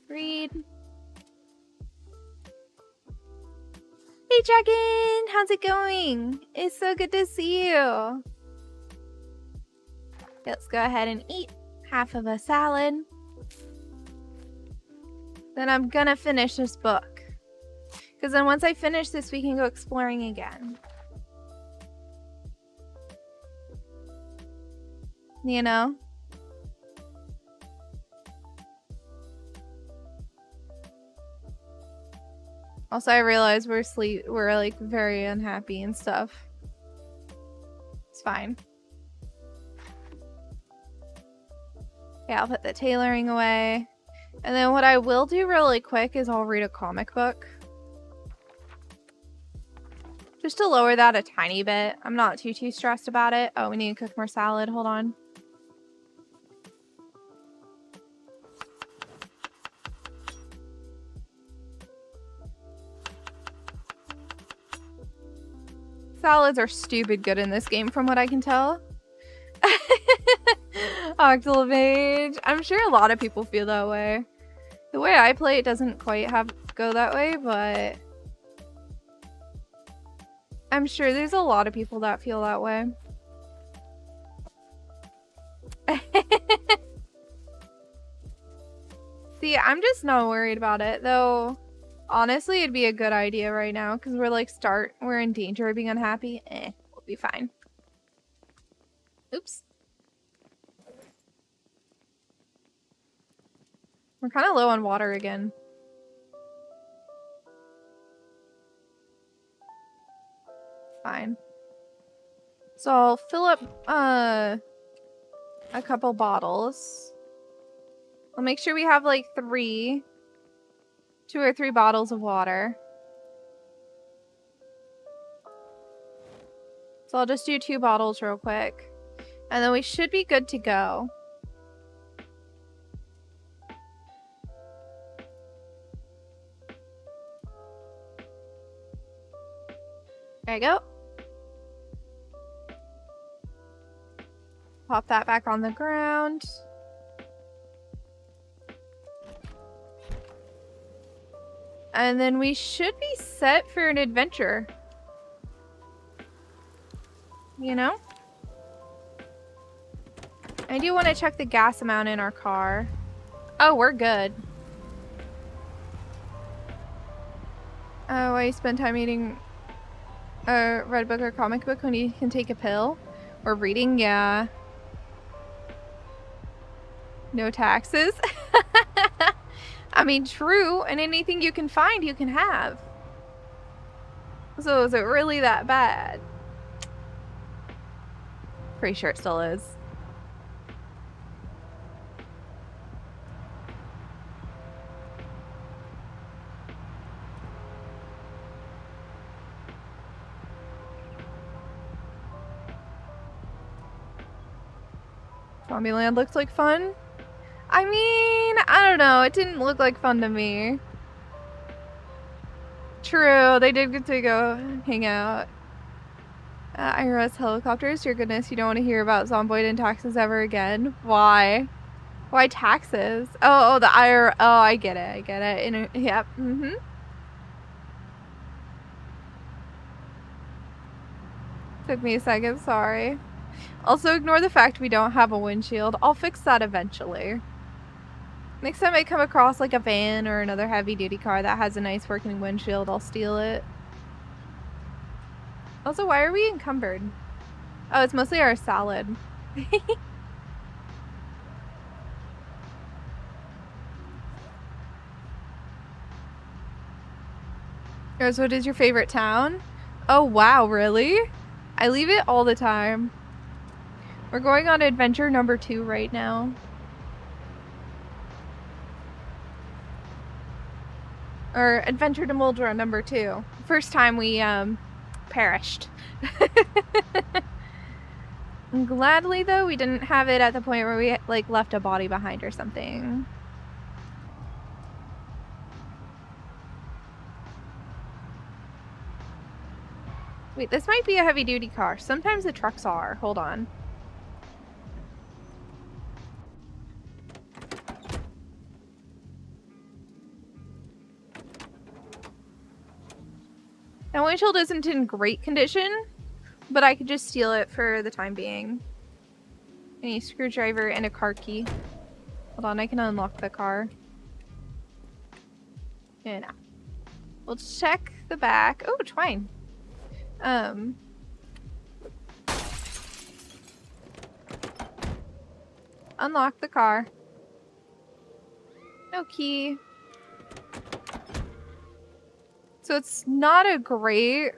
Read. Hey, Dragon! How's it going? It's so good to see you. Let's go ahead and eat half of a salad. Then I'm gonna finish this book. Because then once I finish this, we can go exploring again. You know? Also, I realize we're like very unhappy and stuff. It's fine. Yeah, I'll put the tailoring away. And then what I will do really quick is I'll read a comic book. Just to lower that a tiny bit. I'm not too stressed about it. Oh, we need to cook more salad. Hold on. Salads are stupid good in this game from what I can tell. Octolmage. I'm sure a lot of people feel that way. The way I play it doesn't quite go that way, but I'm sure there's a lot of people that feel that way. See, I'm just not worried about it, though. Honestly, it'd be a good idea right now because we're in danger of being unhappy. We'll be fine. Oops. We're kind of low on water again. Fine. So I'll fill up a couple bottles. I'll make sure we have like 2 or 3 bottles of water. So I'll just do 2 bottles real quick. And then we should be good to go. There you go. Pop that back on the ground. And then we should be set for an adventure. You know? I do want to check the gas amount in our car. Oh, we're good. Oh, why you spend time eating a read book or comic book when you can take a pill? Or reading? Yeah. No taxes. I mean, true, and anything you can find, you can have. So is it really that bad? Pretty sure it still is. Zombieland looks like fun. I mean, I don't know. It didn't look like fun to me. True, they did get to go hang out. IRS helicopters. Your goodness, you don't want to hear about Zomboid and taxes ever again. Why? Why taxes? Oh, the IRS. Oh, I get it. I get it. Yep. Mm-hmm. Took me a second. Sorry. Also, ignore the fact we don't have a windshield. I'll fix that eventually. Next time I come across like a van or another heavy-duty car that has a nice working windshield, I'll steal it. Also, why are we encumbered? Oh, it's mostly our salad. Rosewood is your favorite town? Oh, wow, really? I leave it all the time. We're going on adventure number 2 right now. Or Adventure to Moldra number 2. First time we perished. Gladly though, we didn't have it at the point where we like left a body behind or something. Wait, this might be a heavy duty car. Sometimes the trucks are. Hold on. That windshield isn't in great condition, but I could just steal it for the time being. I need a screwdriver and a car key. Hold on, I can unlock the car. And we'll check the back. Oh, twine. Unlock the car. No key. So it's not a great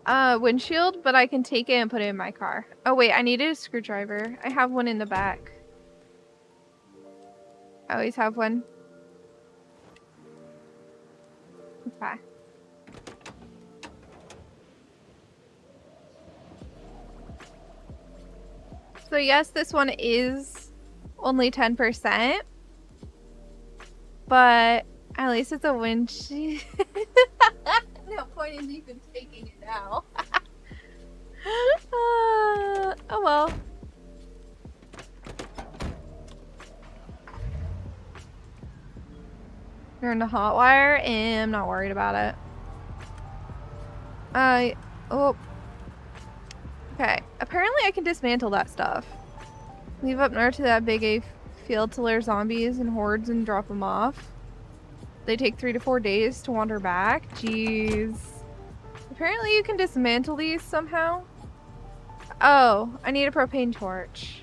windshield, but I can take it and put it in my car. Oh wait, I needed a screwdriver. I have one in the back. I always have one. Okay. So yes, this one is only 10%, but at least it's a windshield. No point in even taking it now. Oh well. You're in the hot wire, and I'm not worried about it. Oh. Okay, apparently I can dismantle that stuff. Leave up north to that big A field to lure zombies and hordes and drop them off. They take 3 to 4 days to wander back. Jeez. Apparently you can dismantle these somehow. Oh, I need a propane torch.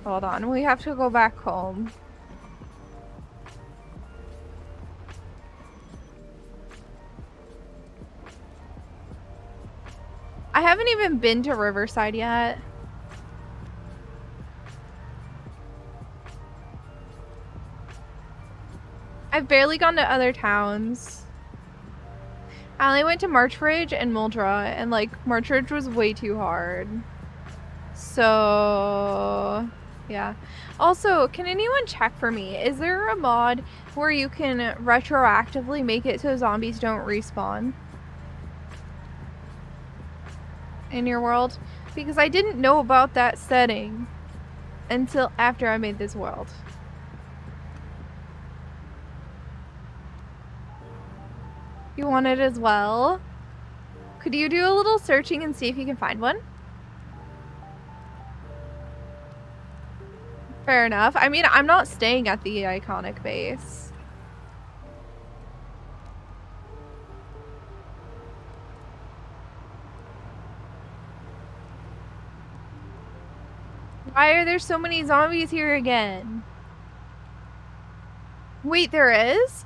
Hold on, we have to go back home. I haven't even been to Riverside yet. I've barely gone to other towns. I only went to Marchridge and Muldra, and like Marchridge was way too hard. So yeah. Also, can anyone check for me? Is there a mod where you can retroactively make it so zombies don't respawn in your world? Because I didn't know about that setting until after I made this world. You want it as well? Could you do a little searching and see if you can find one? Fair enough. I mean, I'm not staying at the iconic base. Why are there so many zombies here again? Wait, there is?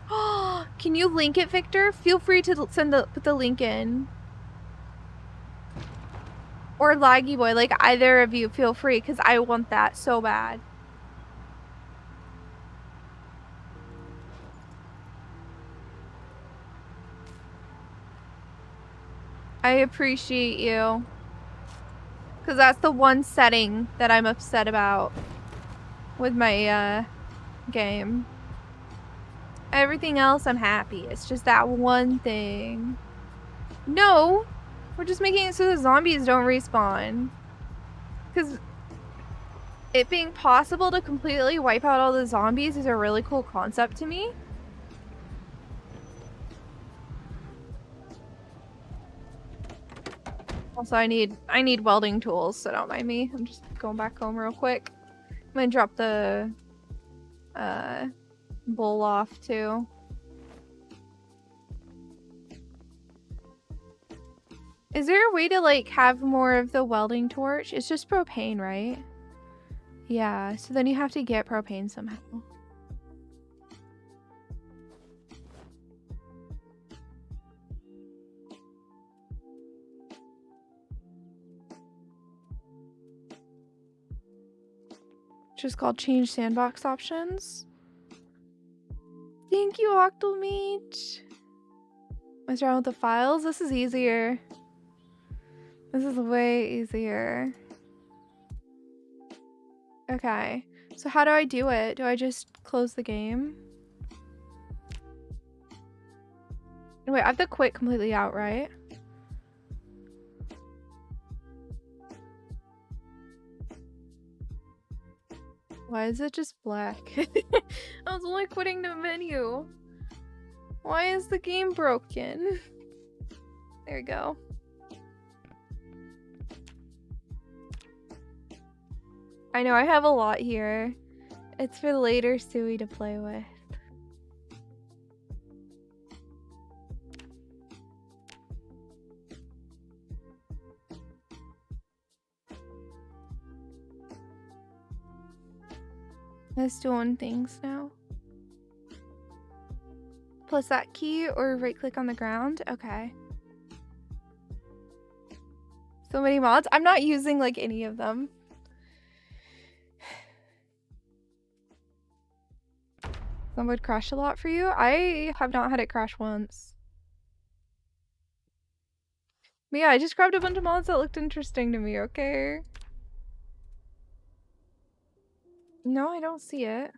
Can you link it, Victor? Feel free to put the link in. Or Laggy Boy, like either of you, feel free, because I want that so bad. I appreciate you. Because that's the one setting that I'm upset about with my game. Everything else I'm happy. It's just that one thing. No! We're just making it so the zombies don't respawn. Because it being possible to completely wipe out all the zombies is a really cool concept to me. Also, I need welding tools, so don't mind me. I'm just going back home real quick. I'm gonna drop the bowl off too. Is there a way to like have more of the welding torch? It's just propane, right? Yeah, so then you have to get propane somehow. Just called change sandbox options. Thank you, Octomeat. What's wrong with the files? This is easier. This is way easier. Okay. So how do I do it? Do I just close the game? Wait, I have to quit completely out, right? Why is it just black? I was only quitting the menu. Why is the game broken? There we go. I know I have a lot here. It's for later Suwey to play with. It's doing things now. Plus that key or right click on the ground? Okay. So many mods. I'm not using like any of them. Some would crash a lot for you. I have not had it crash once. But yeah, I just grabbed a bunch of mods that looked interesting to me, okay? No, I don't see it.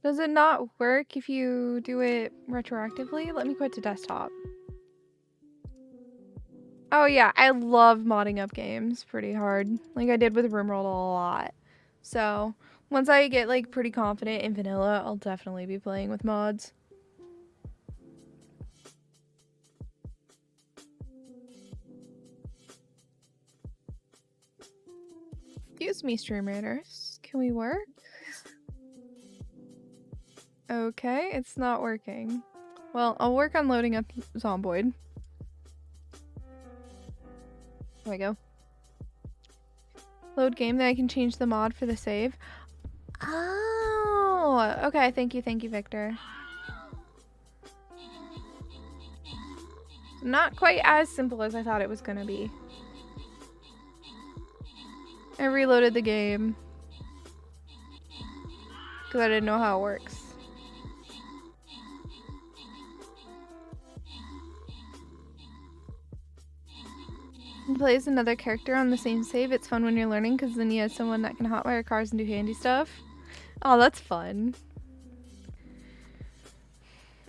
Does it not work if you do it retroactively? Let me quit to desktop. Oh yeah, I love modding up games pretty hard. Like I did with RimWorld a lot. So once I get like pretty confident in vanilla, I'll definitely be playing with mods. Excuse me, stream raiders. Can we work? Okay, it's not working. Well, I'll work on loading up Zomboid. There we go. Load game, then I can change the mod for the save. Oh, okay. Thank you, Victor. Not quite as simple as I thought it was gonna be. I reloaded the game because I didn't know how it works. Play as another character on the same save. It's fun when you're learning because then you have someone that can hotwire cars and do handy stuff. Oh, that's fun.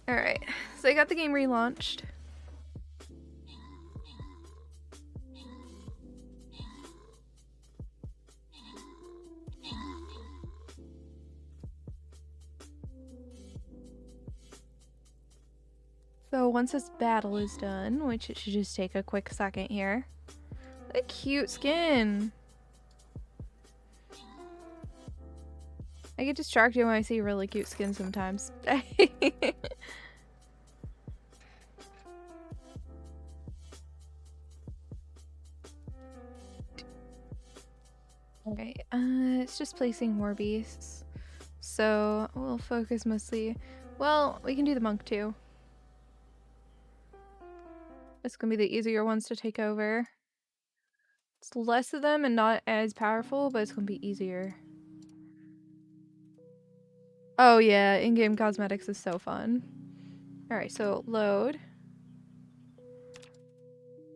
Alright, so I got the game relaunched. So once this battle is done, which it should just take a quick second here. A cute skin. I get distracted when I see really cute skins sometimes. Alright, it's just placing more beasts. So we'll focus mostly. Well, we can do the monk too. It's gonna be the easier ones to take over. It's less of them and not as powerful, but it's gonna be easier. Oh yeah, in-game cosmetics is so fun. Alright, so load.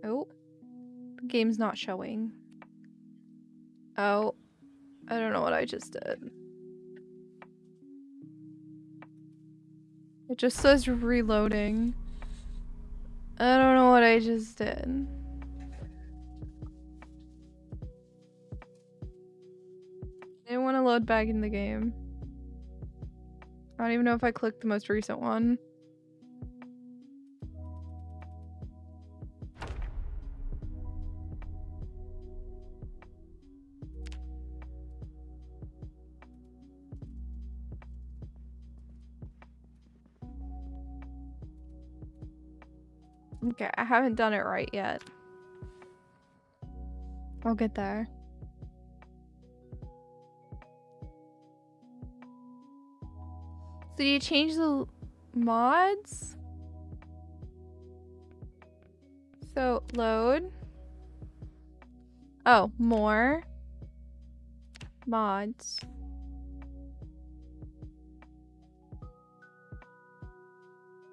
Oh. The game's not showing. Oh. I don't know what I just did. It just says reloading. I don't know what I just did. I didn't want to load back in the game. I don't even know if I clicked the most recent one. Okay, I haven't done it right yet. I'll get there. So do you change the mods? So load. Oh, more mods.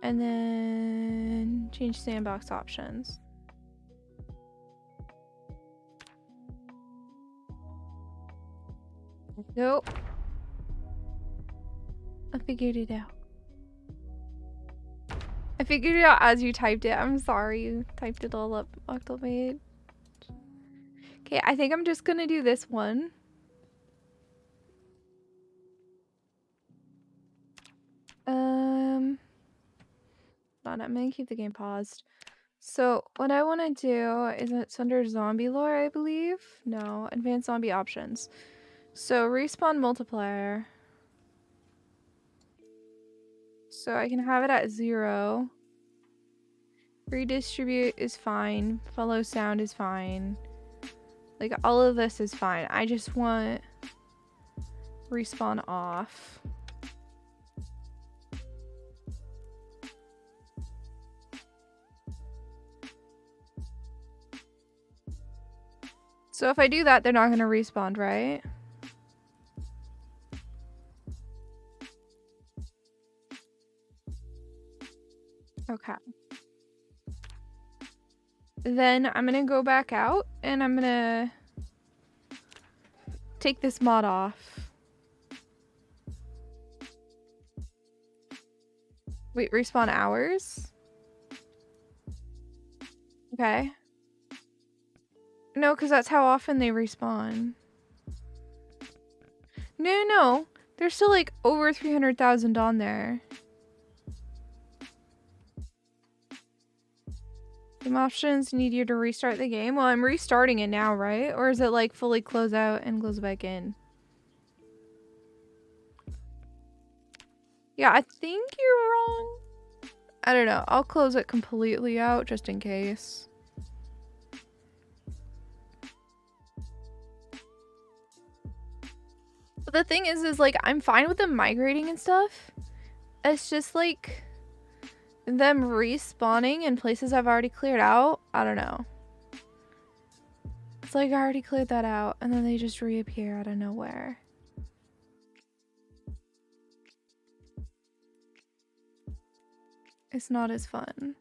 And then change sandbox options. Nope. I figured it out. I figured it out as you typed it. I'm sorry you typed it all up, Octobait. Okay, I think I'm just gonna do this one. Hold on, I'm gonna keep the game paused. So what I want to do is it's under zombie lore, I believe. No, advanced zombie options. So respawn multiplier. So I can have it at 0. Redistribute is fine. Follow sound is fine. Like all of this is fine. I just want respawn off. So if I do that, they're not going to respawn, right? Okay. Then I'm going to go back out and I'm going to take this mod off. Wait, respawn hours? Okay. No, because that's how often they respawn. No. There's still like over 300,000 on there. Game options need you to restart the game. Well, I'm restarting it now, right? Or is it like fully close out and close back in? Yeah, I think you're wrong. I don't know. I'll close it completely out just in case. But the thing is like, I'm fine with them migrating and stuff. It's just like them respawning in places I've already cleared out. I don't know. It's like I already cleared that out and then they just reappear out of nowhere. It's not as fun.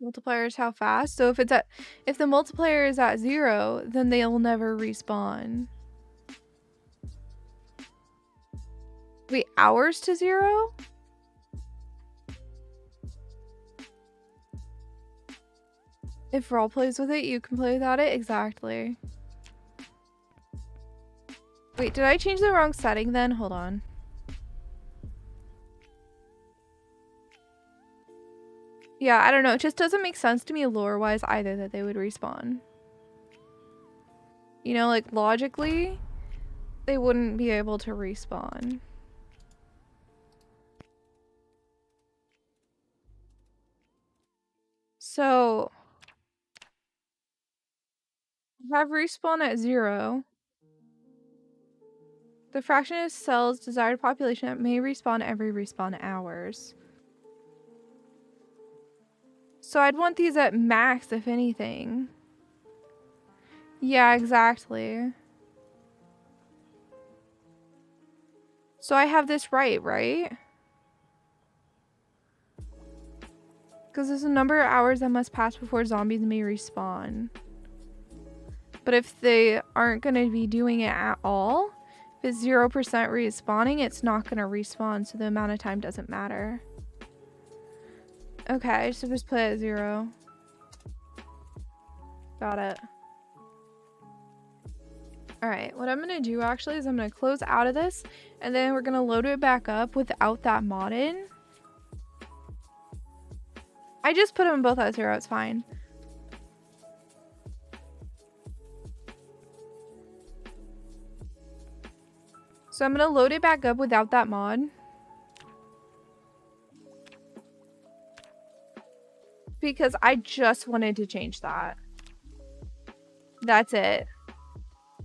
Multiplier is how fast. So if the multiplier is at 0, then they'll never respawn. Wait, hours to 0? If Raw plays with it, you can play without it? Exactly. Wait, did I change the wrong setting then? Hold on. Yeah, I don't know. It just doesn't make sense to me lore-wise either that they would respawn. You know, like logically, they wouldn't be able to respawn. So, have respawn at 0. The fraction of cells desired population that may respawn every respawn hours. So I'd want these at max, if anything. Yeah, exactly. So I have this right? Because there's a number of hours that must pass before zombies may respawn. But if they aren't going to be doing it at all, if it's 0% respawning, it's not going to respawn, so the amount of time doesn't matter. Okay, so just play at 0. Got it. Alright, what I'm going to do actually is I'm going to close out of this, and then we're going to load it back up without that mod in. I just put them both at 0, it's fine. So I'm going to load it back up without that mod. Because I just wanted to change that. That's it.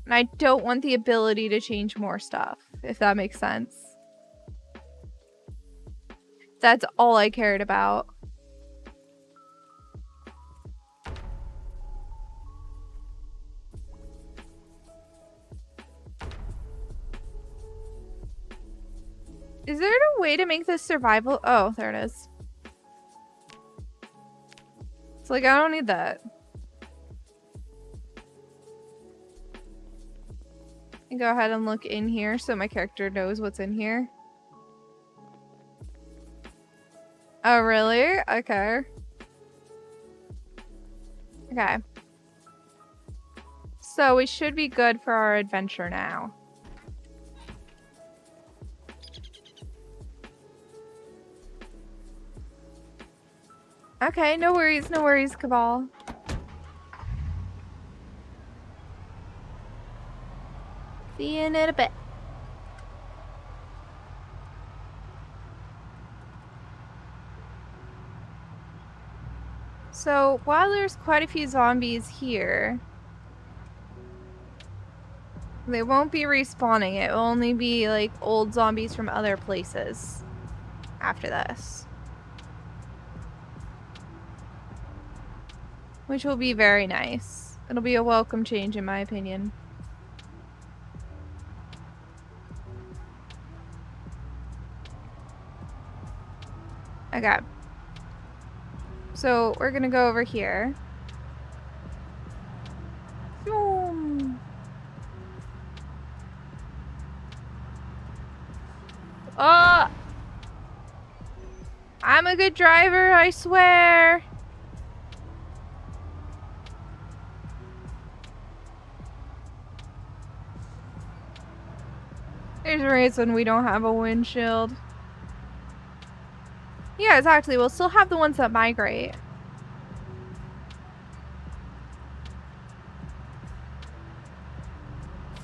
And I don't want the ability to change more stuff, if that makes sense. That's all I cared about. Is there a way to make this survival? Oh, there it is. It's like, I don't need that. And go ahead and look in here so my character knows what's in here. Oh, really? Okay. Okay. So we should be good for our adventure now. Okay, no worries, Cabal. See you in a bit. So, while there's quite a few zombies here, they won't be respawning. It will only be, like, old zombies from other places after this. Which will be very nice. It'll be a welcome change, in my opinion. Okay. So, we're gonna go over here. Oh! I'm a good driver, I swear! There's a reason we don't have a windshield. Yeah, exactly. We'll still have the ones that migrate.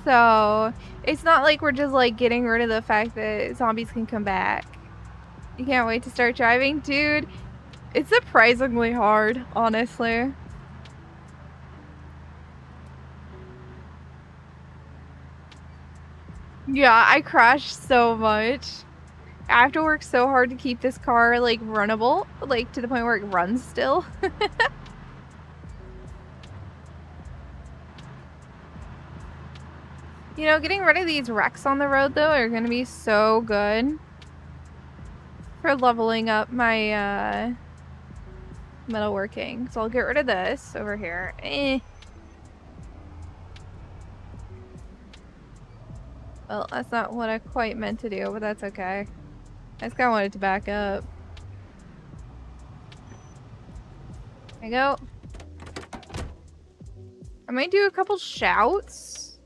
So, it's not like we're just, like, getting rid of the fact that zombies can come back. You can't wait to start driving? Dude, it's surprisingly hard, honestly. Yeah, I crashed so much. I have to work so hard to keep this car, like, runnable. Like, to the point where it runs still. You know, getting rid of these wrecks on the road, though, are gonna be so good for leveling up my, metalworking. So I'll get rid of this over here. Well, that's not what I quite meant to do, but that's okay. I just kinda wanted to back up. There you go. I might do a couple shouts.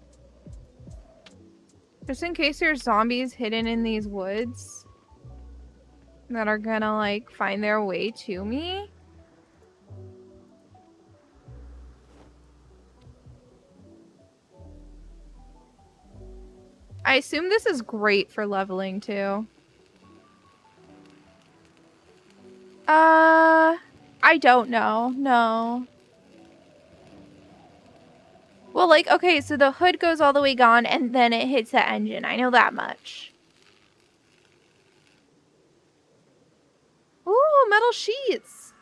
Just in case there's zombies hidden in these woods that are gonna, like, find their way to me. I assume this is great for leveling, too. I don't know. No. Well, like, okay, so the hood goes all the way gone and then it hits the engine. I know that much. Ooh, metal sheets.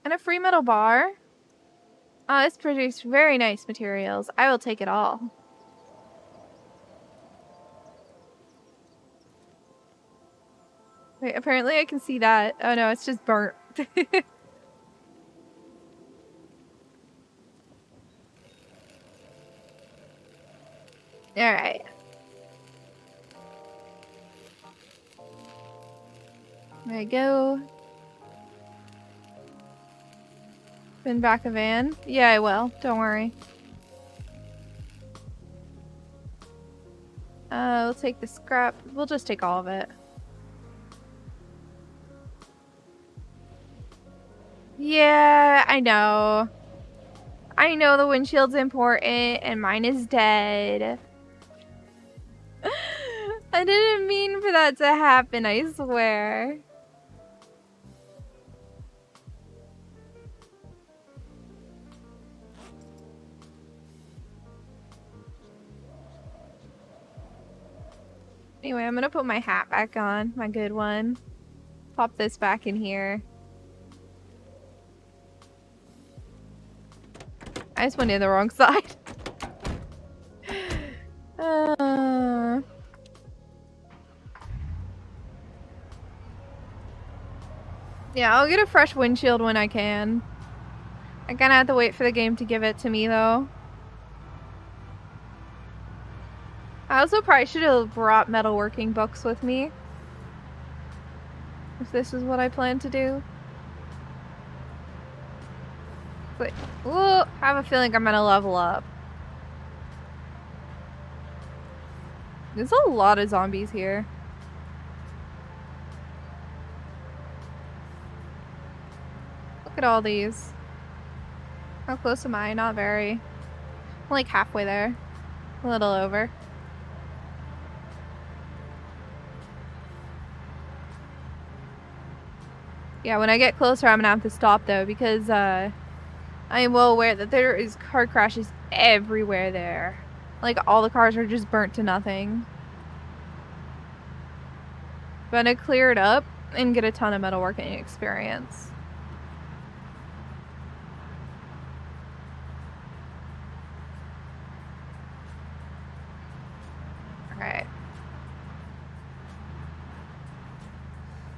And a free metal bar. This produced very nice materials. I will take it all. Wait, apparently I can see that. Oh no, it's just burnt. Alright. There you go. Spin back a van? Yeah, I will. Don't worry. We'll take the scrap. We'll just take all of it. Yeah, I know. I know the windshield's important and mine is dead. I didn't mean for that to happen, I swear. Anyway, I'm gonna put my hat back on, my good one. Pop this back in here. I just went in the wrong side. Yeah, I'll get a fresh windshield when I can. I kinda have to wait for the game to give it to me, though. I also probably should have brought metalworking books with me. If this is what I plan to do. But, ooh, I have a feeling I'm gonna level up. There's a lot of zombies here. Look at all these. How close am I? Not very. I'm like halfway there. A little over. Yeah, when I get closer, I'm gonna have to stop though because I am well aware that there is car crashes everywhere there. Like all the cars are just burnt to nothing. I'm gonna clear it up and get a ton of metalworking experience. Alright.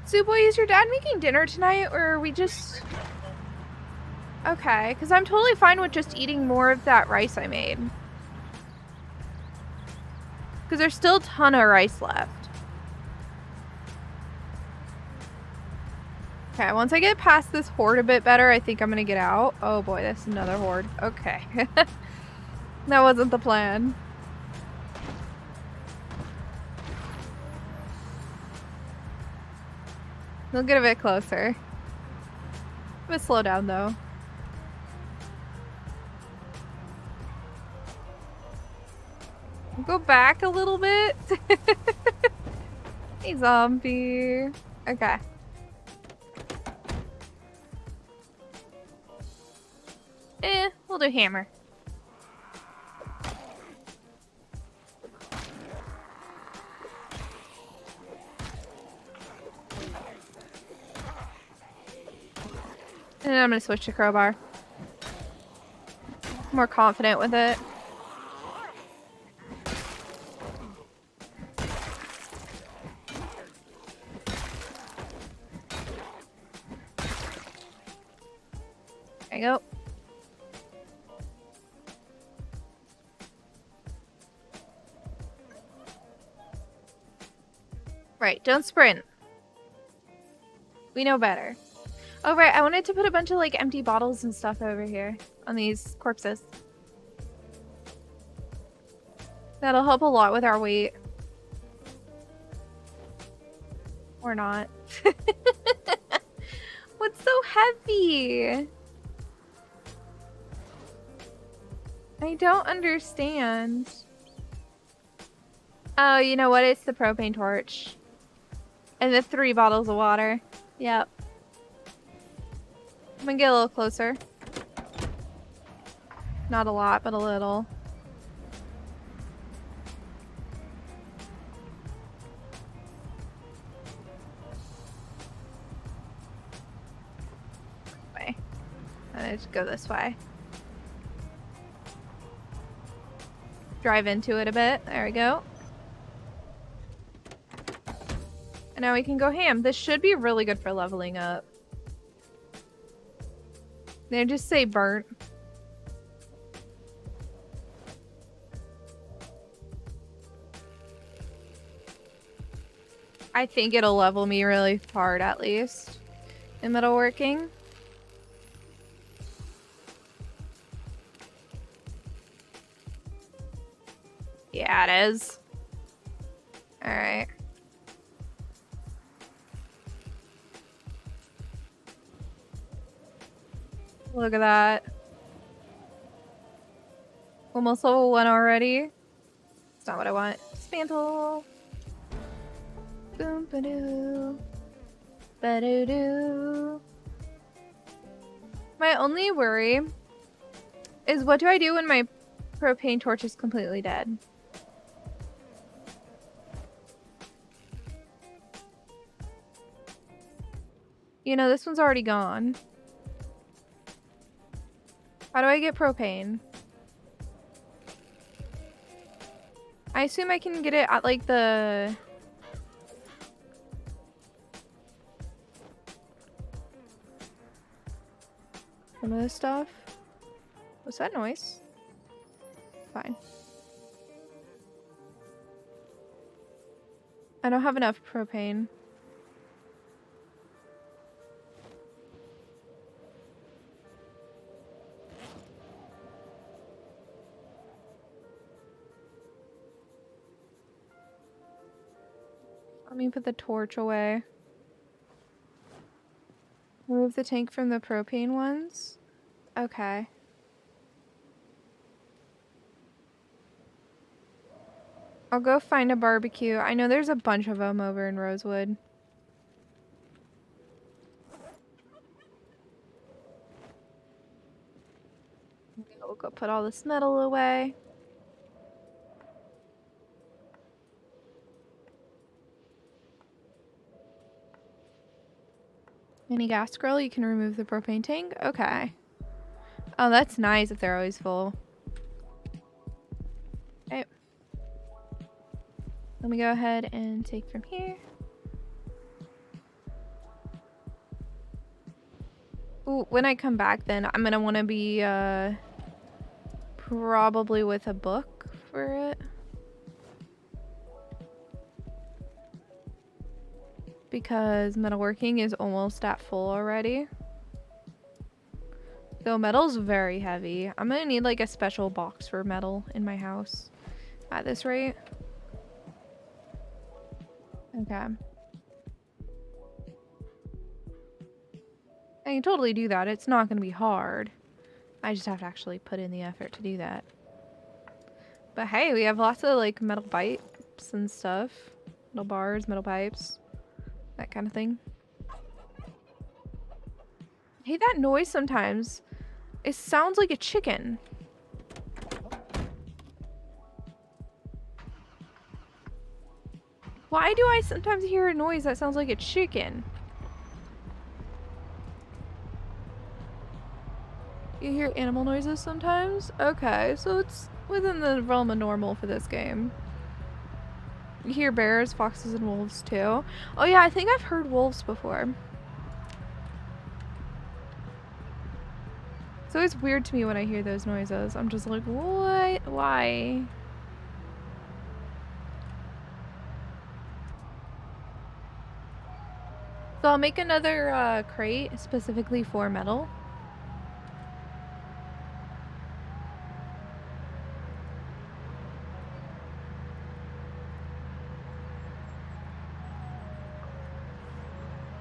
Suwey, is your dad making dinner tonight, or are we just... Okay, because I'm totally fine with just eating more of that rice I made. Because there's still a ton of rice left. Okay, once I get past this horde a bit better, I think I'm gonna get out. Oh boy, that's another horde. Okay. That wasn't the plan. We'll get a bit closer. A bit slow down though. Go back a little bit. Hey, zombie. Okay. We'll do hammer. And then I'm gonna switch to crowbar. More confident with it. There you go. Right, don't sprint. We know better. Oh right, I wanted to put a bunch of like empty bottles and stuff over here on these corpses. That'll help a lot with our weight. Or not. What's so heavy? I don't understand. Oh, you know what? It's the propane torch. And the 3 bottles of water. Yep. I'm gonna get a little closer. Not a lot, but a little. Way. I'm gonna just go this way. Drive into it a bit. There we go. And now we can go ham. This should be really good for leveling up. They just say burnt. I think it'll level me really hard at least in metalworking. Yeah, it is. Alright. Look at that. Almost level 1 already. It's not what I want. Spantle. Boom ba-doo. Ba-doo-doo. My only worry is what do I do when my propane torch is completely dead? You know, this one's already gone. How do I get propane? I assume I can get it at like the... some of this stuff. What's that noise? Fine. I don't have enough propane. Let me put the torch away. Remove the tank from the propane ones. Okay. I'll go find a barbecue. I know there's a bunch of them over in Rosewood. We'll go put all this metal away. Mini gas grill, you can remove the propane tank. Okay. Oh, that's nice if they're always full. Okay. Let me go ahead and take from here. Ooh, when I come back then, I'm gonna want to be probably with a book for it. Because metalworking is almost at full already. Though metal's very heavy. I'm gonna need like a special box for metal in my house at this rate. Okay. I can totally do that. It's not gonna be hard. I just have to actually put in the effort to do that. But hey, we have lots of like metal pipes and stuff. Metal bars, metal pipes. That kind of thing. I hate that noise sometimes. It sounds like a chicken. Why do I sometimes hear a noise that sounds like a chicken? You hear animal noises sometimes? Okay, so it's within the realm of normal for this game. You hear bears, foxes, and wolves too. Oh yeah, I think I've heard wolves before. It's always weird to me when I hear those noises. I'm just like, what? Why? So I'll make another crate specifically for metal.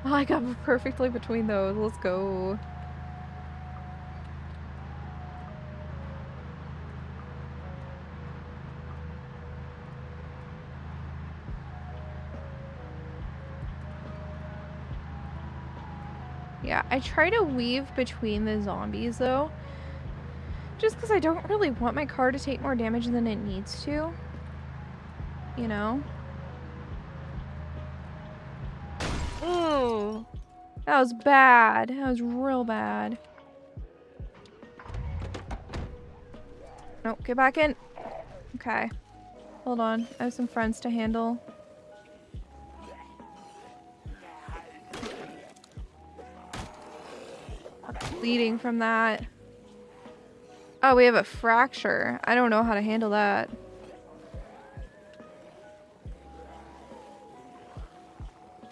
Oh, I got perfectly between those. Let's go. Yeah, I try to weave between the zombies though. Just because I don't really want my car to take more damage than it needs to. You know? Oh, that was bad. That was real bad. Nope, get back in. Okay. Hold on. I have some friends to handle. Bleeding from that. Oh, we have a fracture. I don't know how to handle that.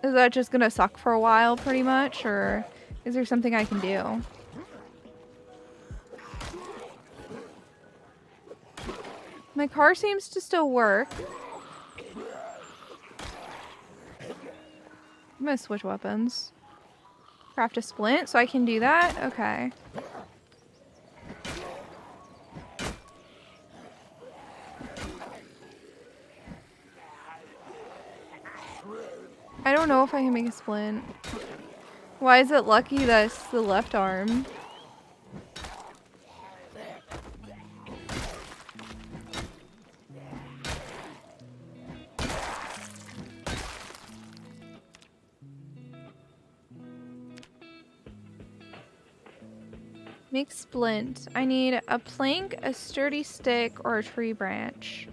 Is that just gonna suck for a while, pretty much? Or is there something I can do? My car seems to still work. I'm gonna switch weapons. Craft a splint so I can do that? Okay. I don't know if I can make a splint. Why is it lucky that's the left arm? Make splint. I need a plank, a sturdy stick, or a tree branch.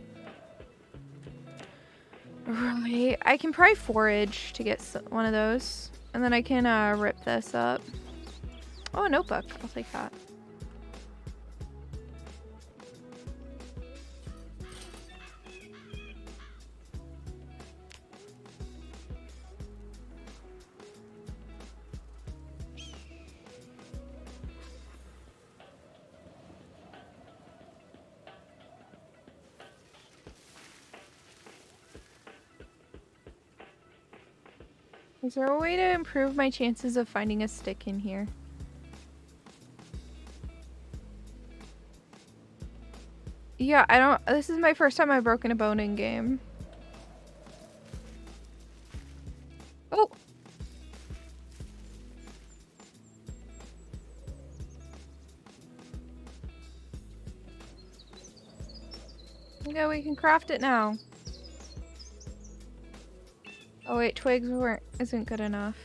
Right. I can probably forage to get one of those. And then I can rip this up. Oh, a notebook. I'll take that. Is there a way to improve my chances of finding a stick in here? Yeah, I don't. This is my first time I've broken a bone in game. Oh! Yeah, we can craft it now. Oh wait, twigs isn't good enough.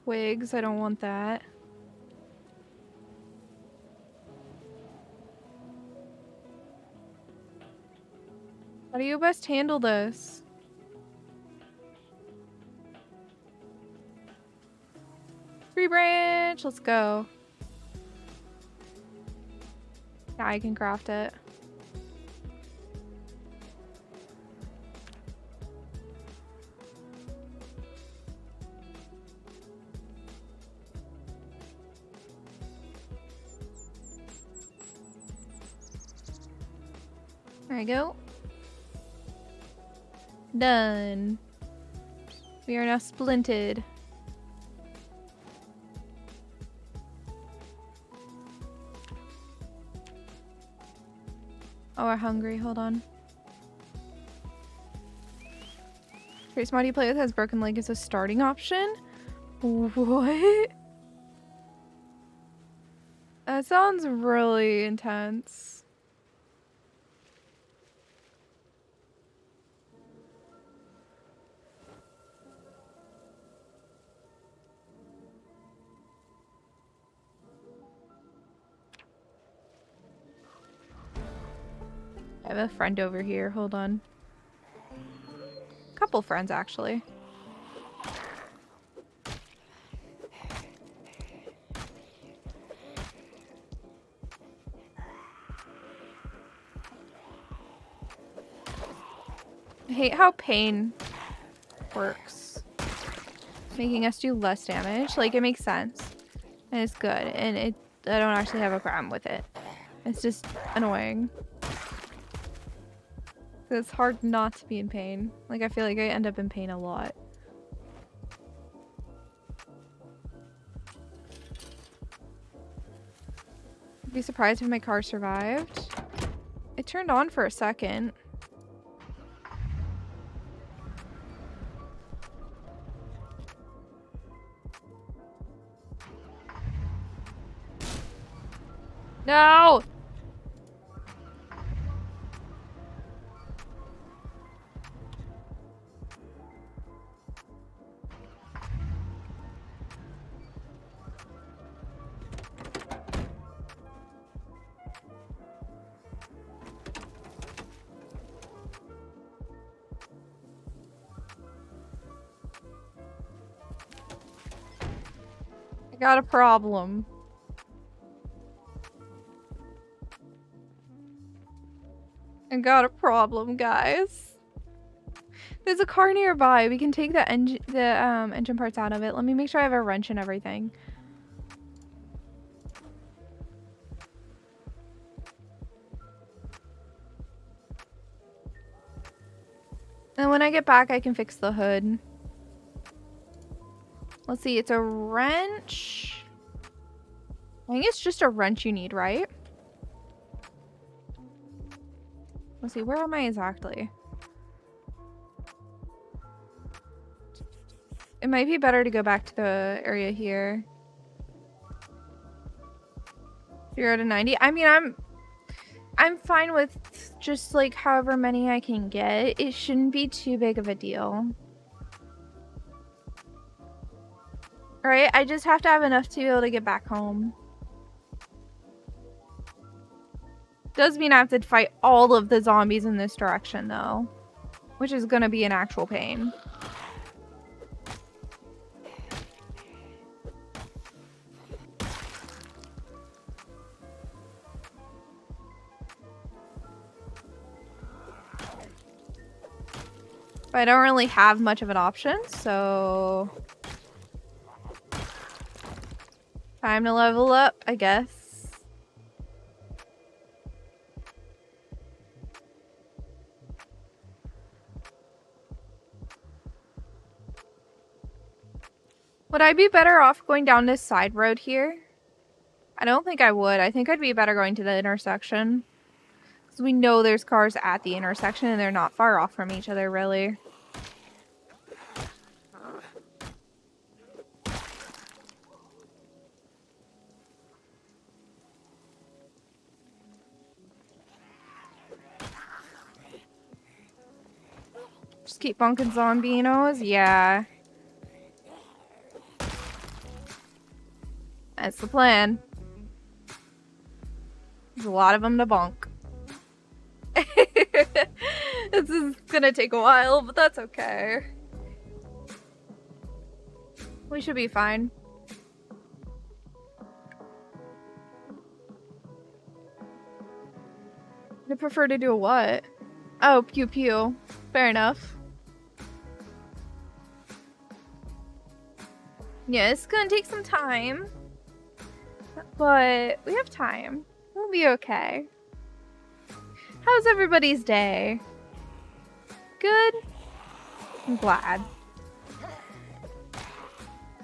Twigs, I don't want that. How do you best handle this? Tree branch, let's go. Yeah, I can craft it. There we go. Done. We are now splinted. Oh, we're hungry. Hold on. Trace mod you play with has broken leg as a starting option? What? That sounds really intense. I have a friend over here. Hold on. Couple friends, actually. I hate how pain works. Making us do less damage. Like, it makes sense. And it's good. And I don't actually have a problem with it. It's just annoying. It's hard not to be in pain. Like, I feel like I end up in pain a lot. I'd be surprised if my car survived. It turned on for a second. No! I got a problem. I got a problem, guys. There's a car nearby. We can take the engine parts out of it. Let me make sure I have a wrench and everything. And when I get back, I can fix the hood. Let's see. It's a wrench. I think it's just a wrench you need, right? Let's see. Where am I exactly? It might be better to go back to the area here. 0 to 90. I mean, I'm fine with just like however many I can get. It shouldn't be too big of a deal. Alright, I just have to have enough to be able to get back home. Does mean I have to fight all of the zombies in this direction though. Which is gonna be an actual pain. But I don't really have much of an option, so... Time to level up, I guess. Would I be better off going down this side road here? I don't think I would. I think I'd be better going to the intersection. Because we know there's cars at the intersection and they're not far off from each other, really. Just keep bunking zombinos? Yeah. That's the plan. There's a lot of them to bonk. This is gonna take a while, but that's okay. We should be fine. I prefer to do a what? Oh, pew pew. Fair enough. Yeah, it's gonna take some time. But we have time. We'll be okay. How's everybody's day? Good? I'm glad.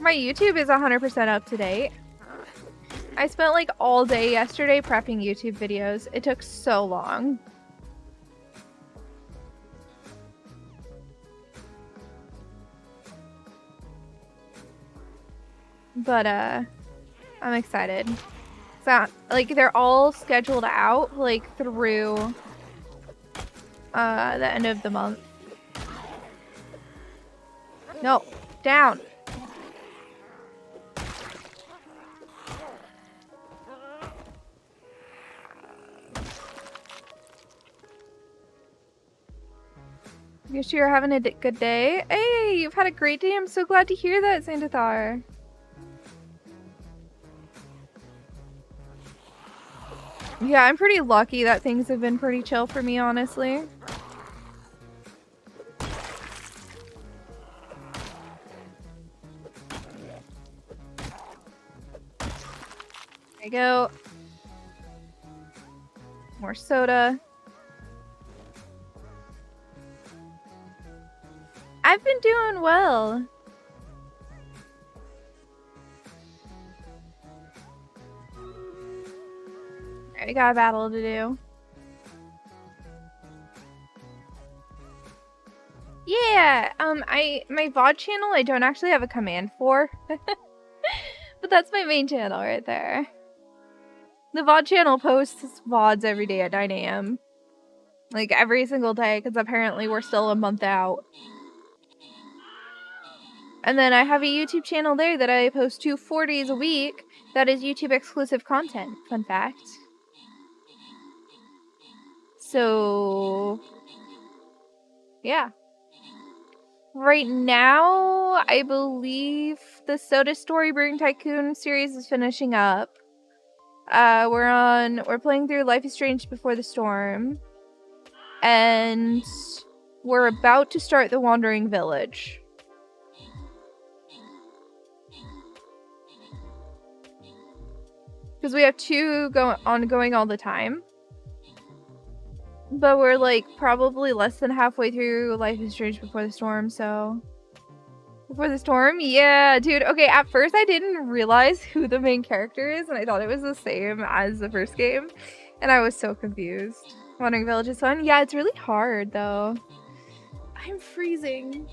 My YouTube is 100% up to date. I spent like all day yesterday prepping YouTube videos. It took so long. But I'm excited. So, like, they're all scheduled out like through the end of the month. No, down. You sure you're having a good day? Hey, you've had a great day. I'm so glad to hear that, Santathar. Yeah, I'm pretty lucky that things have been pretty chill for me, honestly. There you go. More soda. I've been doing well. I got a battle to do. Yeah, my VOD channel I don't actually have a command for. But that's my main channel right there. The VOD channel posts VODs every day at 9 AM. Like every single day, because apparently we're still a month out. And then I have a YouTube channel there that I post to 4 days a week. That is YouTube exclusive content. Fun fact. So, yeah. Right now, I believe the Soda Story Brewing Tycoon series is finishing up. We're playing through Life is Strange Before the Storm. And we're about to start The Wandering Village. Because we have two ongoing all the time. But we're like probably less than halfway through Life is Strange Before the Storm, so... Before the Storm? Yeah, dude. Okay, at first I didn't realize who the main character is, and I thought it was the same as the first game. And I was so confused. Wandering Village is fun? Yeah, it's really hard, though. I'm freezing.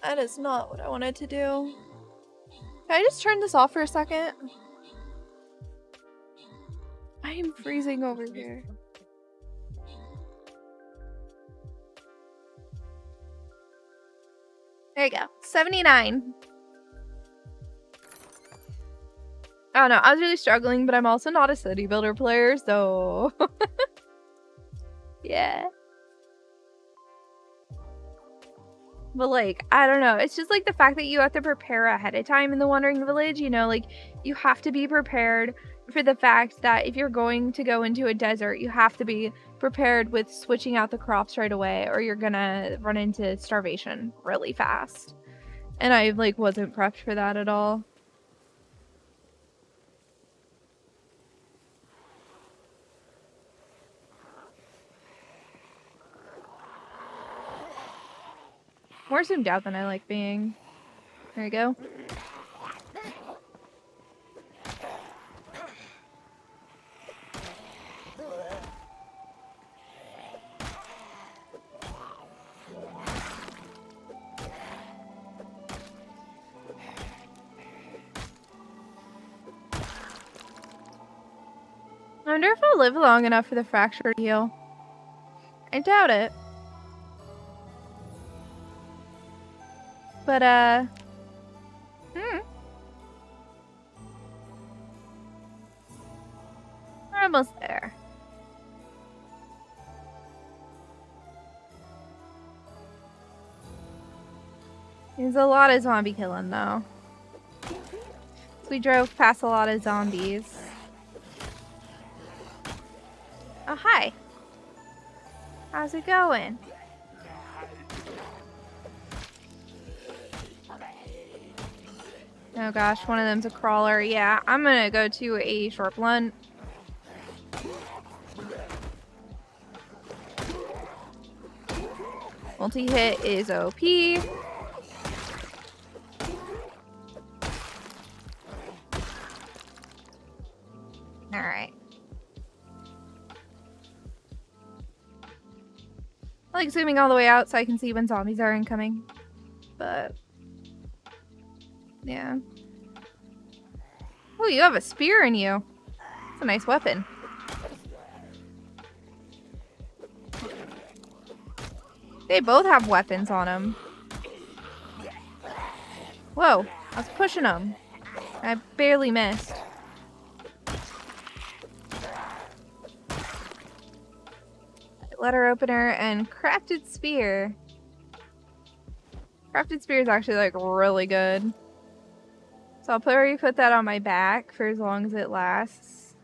That is not what I wanted to do. Can I just turn this off for a second? I am freezing over here. There you go. 79. I don't know. I was really struggling, but I'm also not a city builder player, so... yeah. But, like, I don't know. It's just, like, the fact that you have to prepare ahead of time in the Wandering Village, you know? Like, you have to be prepared for the fact that if you're going to go into a desert, you have to be prepared with switching out the crops right away, or you're gonna run into starvation really fast. And I, like, wasn't prepped for that at all. More zoomed out than I like being. There you go. I wonder if I'll live long enough for the fracture to heal. I doubt it. But, we're almost there. There's a lot of zombie killing, though. We drove past a lot of zombies. Oh, hi. How's it going? Oh gosh, one of them's a crawler. Yeah, I'm gonna go to a short blunt. Multi-hit is OP. Alright. I like zooming all the way out so I can see when zombies are incoming. But yeah. Oh, you have a spear in you. It's a nice weapon. They both have weapons on them. Whoa, I was pushing them. I barely missed. Letter opener and crafted spear. Crafted spear is actually like really good. So I'll probably put that on my back for as long as it lasts.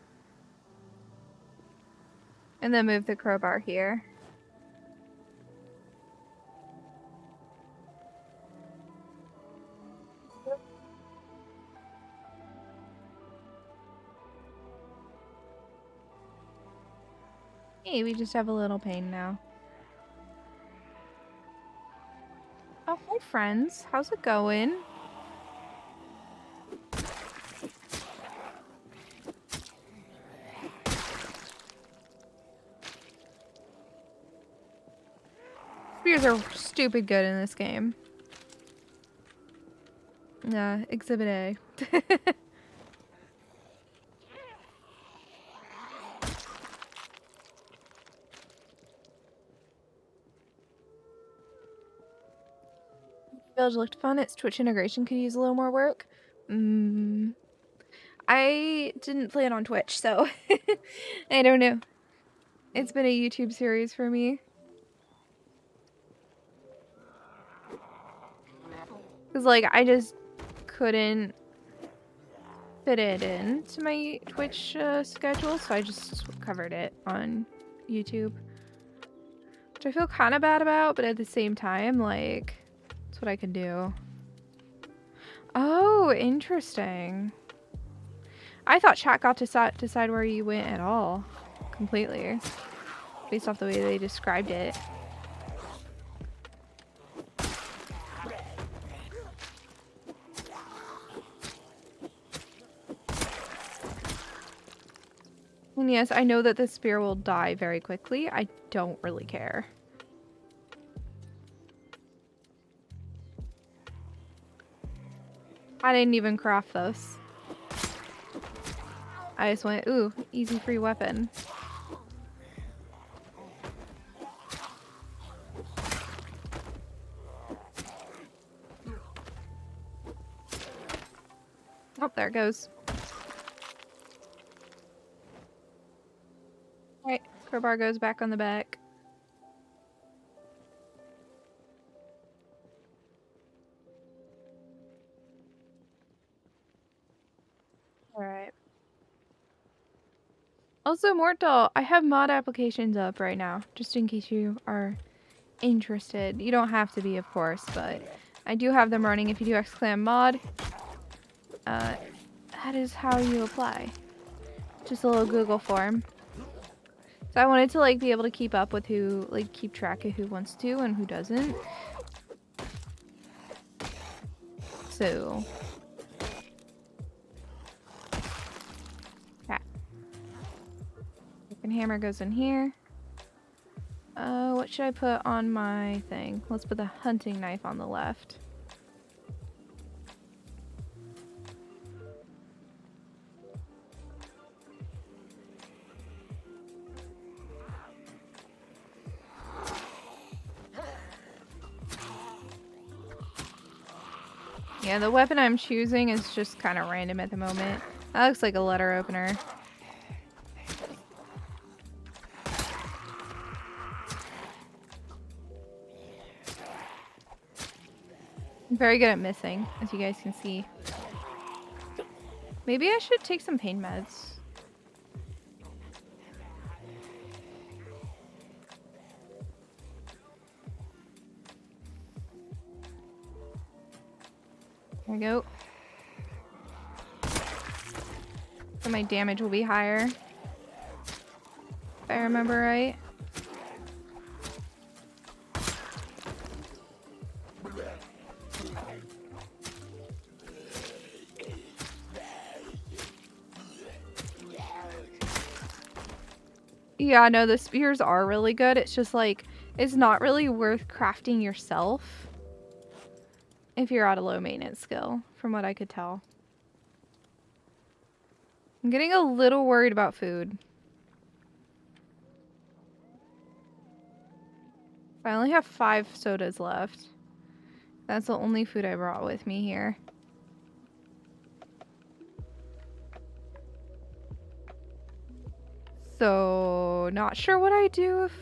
And then move the crowbar here. Hey, we just have a little pain now. Oh, hi friends. How's it going? Spears are stupid good in this game. Yeah, Exhibit A. Village looked fun. Its Twitch integration could use a little more work. I didn't play it on Twitch, so I don't know. It's been a YouTube series for me. Because, like, I just couldn't fit it into my Twitch schedule, so I just covered it on YouTube. Which I feel kind of bad about, but at the same time, like, it's what I can do. Oh, interesting. I thought chat got to decide where you went at all. Completely. Based off the way they described it. And yes, I know that the spear will die very quickly. I don't really care. I didn't even craft this. I just went, ooh, easy free weapon. Oh, there it goes. Alright, crowbar goes back on the back. Also, Mortal, I have mod applications up right now, just in case you are interested. You don't have to be, of course, but I do have them running. If you do xclam mod, that is how you apply. Just a little Google form. So I wanted to like be able to keep up with who, like keep track of who wants to and who doesn't. So. Okay. Second hammer goes in here. What should I put on my thing? Let's put the hunting knife on the left. Yeah, the weapon I'm choosing is just kind of random at the moment. That looks like a letter opener. I'm very good at missing, as you guys can see. Maybe I should take some pain meds. There we go. So my damage will be higher. If I remember right. Yeah, no, the spears are really good. It's just like, it's not really worth crafting yourself if you're at a low maintenance skill, from what I could tell. I'm getting a little worried about food. I only have 5 sodas left. That's the only food I brought with me here. So, not sure what I do if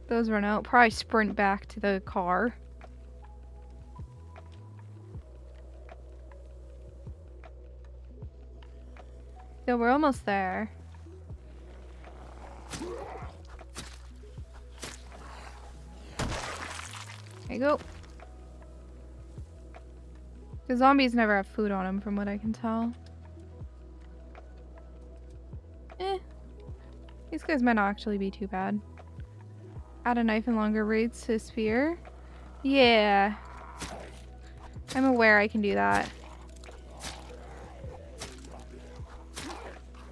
those run out. Probably sprint back to the car. So we're almost there. There you go. The zombies never have food on them, from what I can tell. These guys might not actually be too bad. Add a knife and longer reeds to spear. Yeah. I'm aware I can do that.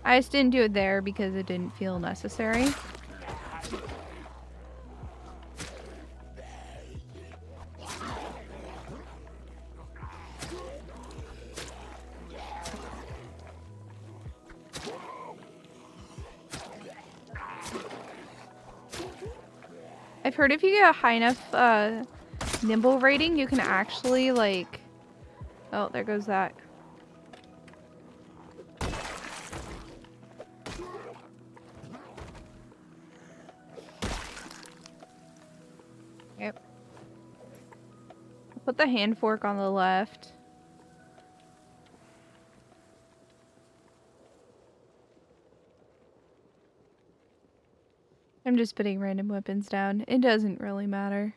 I just didn't do it there because it didn't feel necessary. I've heard if you get a high enough nimble rating, you can actually like... Oh, there goes that. Yep. Put the hand fork on the left. I'm just putting random weapons down. It doesn't really matter.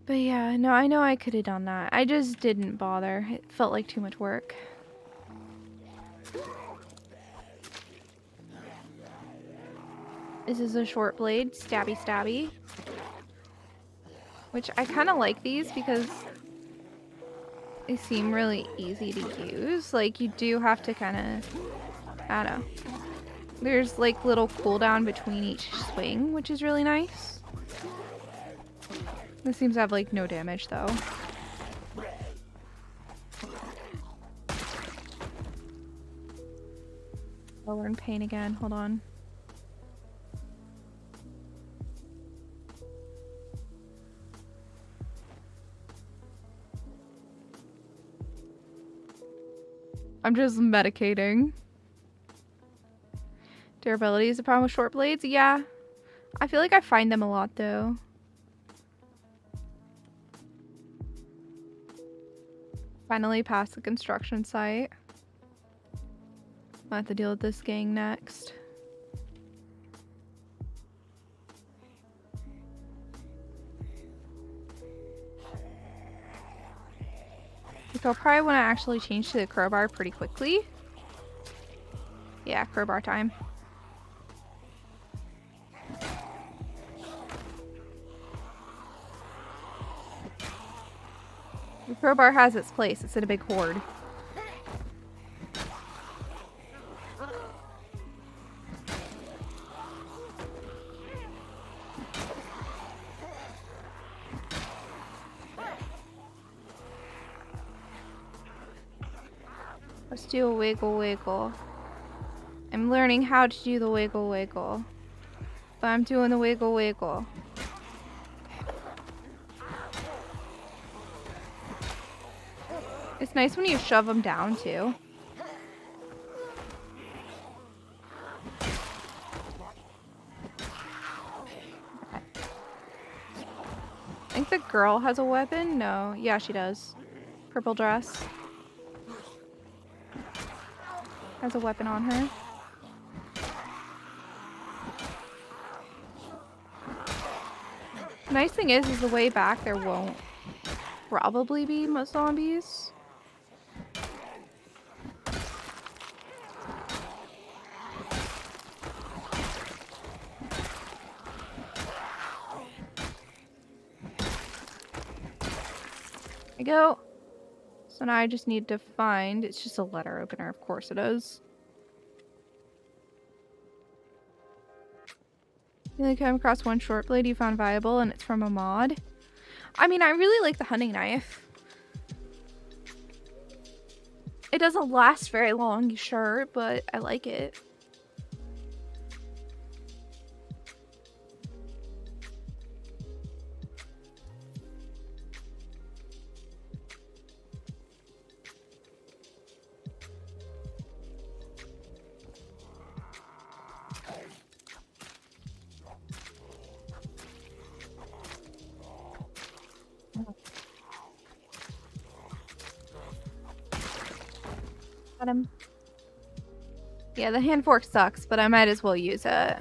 But yeah, no, I know I could have done that. I just didn't bother. It felt like too much work. This is a short blade, stabby stabby. Which I kind of like these because they seem really easy to use. Like, you do have to kind of, I don't know. There's like little cooldown between each swing, which is really nice. This seems to have like no damage though. Oh, we're in pain again. Hold on. I'm just medicating. Durability is a problem with short blades? Yeah. I feel like I find them a lot though. Finally past the construction site. I'll have to deal with this gang next. Like, I'll probably want to actually change to the crowbar pretty quickly. Yeah, crowbar time. The crowbar has its place. It's in a big horde. Let's do a wiggle wiggle. I'm learning how to do the wiggle wiggle. But I'm doing the wiggle wiggle. It's nice when you shove them down too. I think the girl has a weapon. No. Yeah, she does. Purple dress. Has a weapon on her. Nice thing is the way back there won't probably be most zombies. There we go. So now I just need to find, it's just a letter opener, of course it is. You only came across one short blade you found viable and it's from a mod. I mean, I really like the hunting knife. It doesn't last very long, sure, but I like it. Got him. Yeah, the hand fork sucks, but I might as well use it.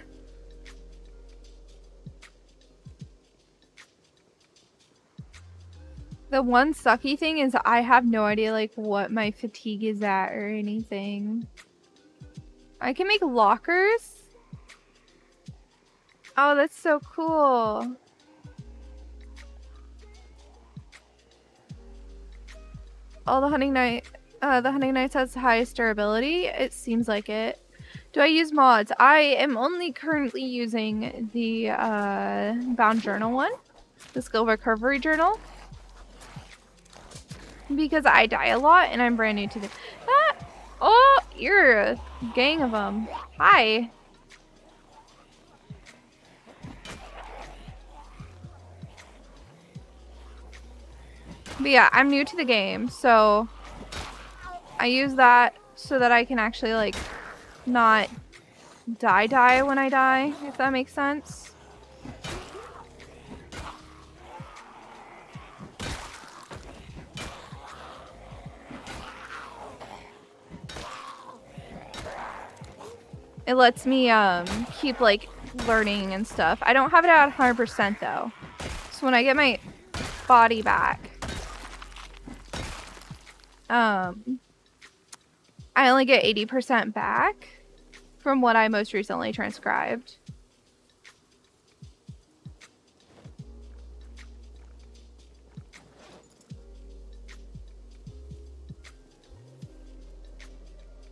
The one sucky thing is I have no idea like what my fatigue is at or anything. I can make lockers. Oh, that's so cool. Oh, the hunting knife has the highest durability. It seems like it. Do I use mods? I am only currently using the bound journal one, the skill recovery journal, because I die a lot and I'm brand new to the. Ah! Oh, you're a gang of them. Hi. But yeah, I'm new to the game, so I use that so that I can actually like not die when I die, if that makes sense. It lets me keep like learning and stuff. I don't have it at 100% though. So when I get my body back, I only get 80% back from what I most recently transcribed.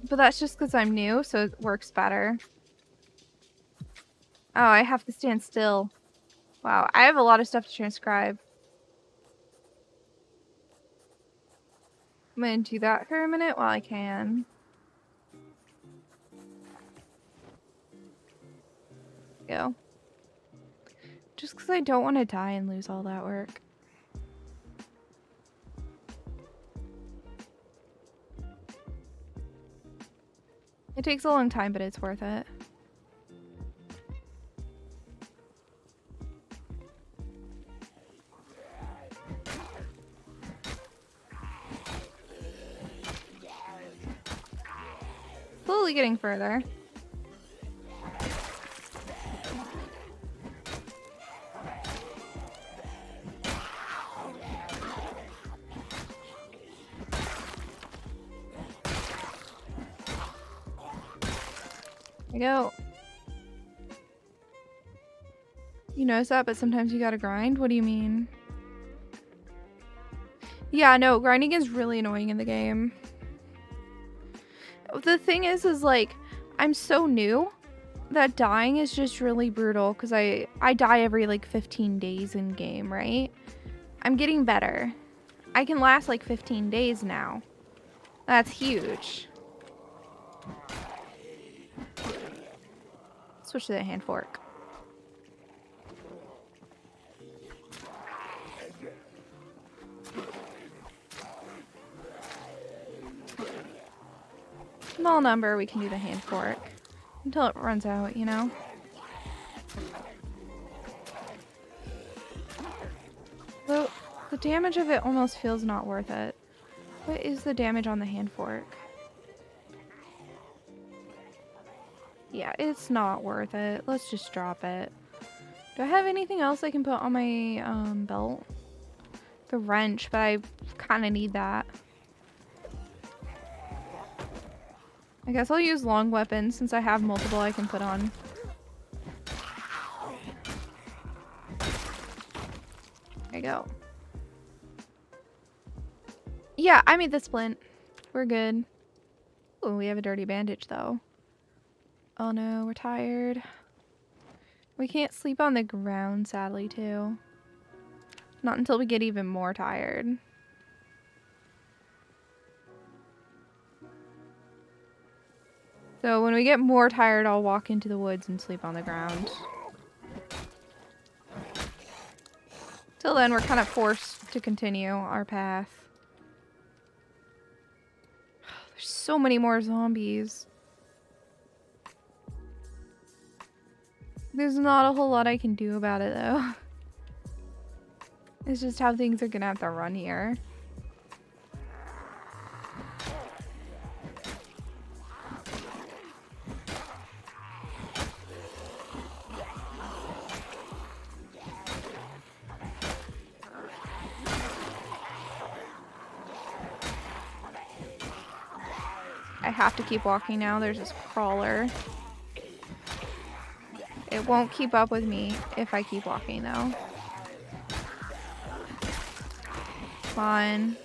But that's just because I'm new, so it works better. Oh, I have to stand still. Wow, I have a lot of stuff to transcribe. I'm gonna do that for a minute while I can. Go. Just because I don't want to die and lose all that work. It takes a long time, but it's worth it. slowly getting further. There we go. You notice that, but sometimes you gotta grind? What do you mean? Yeah, no, grinding is really annoying in the game. The thing is like, I'm so new that dying is just really brutal because I die every like 15 days in game, right? I'm getting better. I can last like 15 days now. That's huge. Switch to the hand fork. Small number, we can do the hand fork. Until it runs out, you know? Though, the damage of it almost feels not worth it. What is the damage on the hand fork? Yeah, it's not worth it. Let's just drop it. Do I have anything else I can put on my belt? The wrench, but I kind of need that. I guess I'll use long weapons since I have multiple I can put on. There you go. Yeah, I made the splint. We're good. Ooh, we have a dirty bandage though. Oh no, we're tired. We can't sleep on the ground, sadly, too. Not until we get even more tired. So when we get more tired, I'll walk into the woods and sleep on the ground. Till then, we're kind of forced to continue our path. There's so many more zombies. There's not a whole lot I can do about it, though. It's just how things are gonna have to run here. I have to keep walking now. There's this crawler. It won't keep up with me if I keep walking, though. Come on.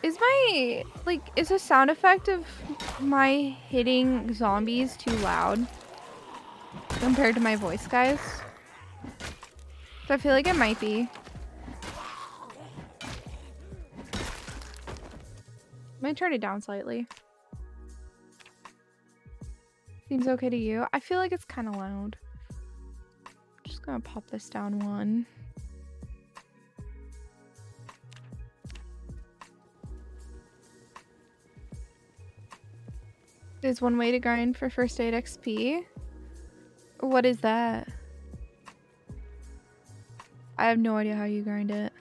Is my, like, is the sound effect of my hitting zombies too loud compared to my voice, guys? So I feel like it might be. I'm gonna turn it down slightly. Seems okay to you? I feel like it's kind of loud. Just gonna pop this down one. There's one way to grind for first aid XP. What is that? I have no idea how you grind it.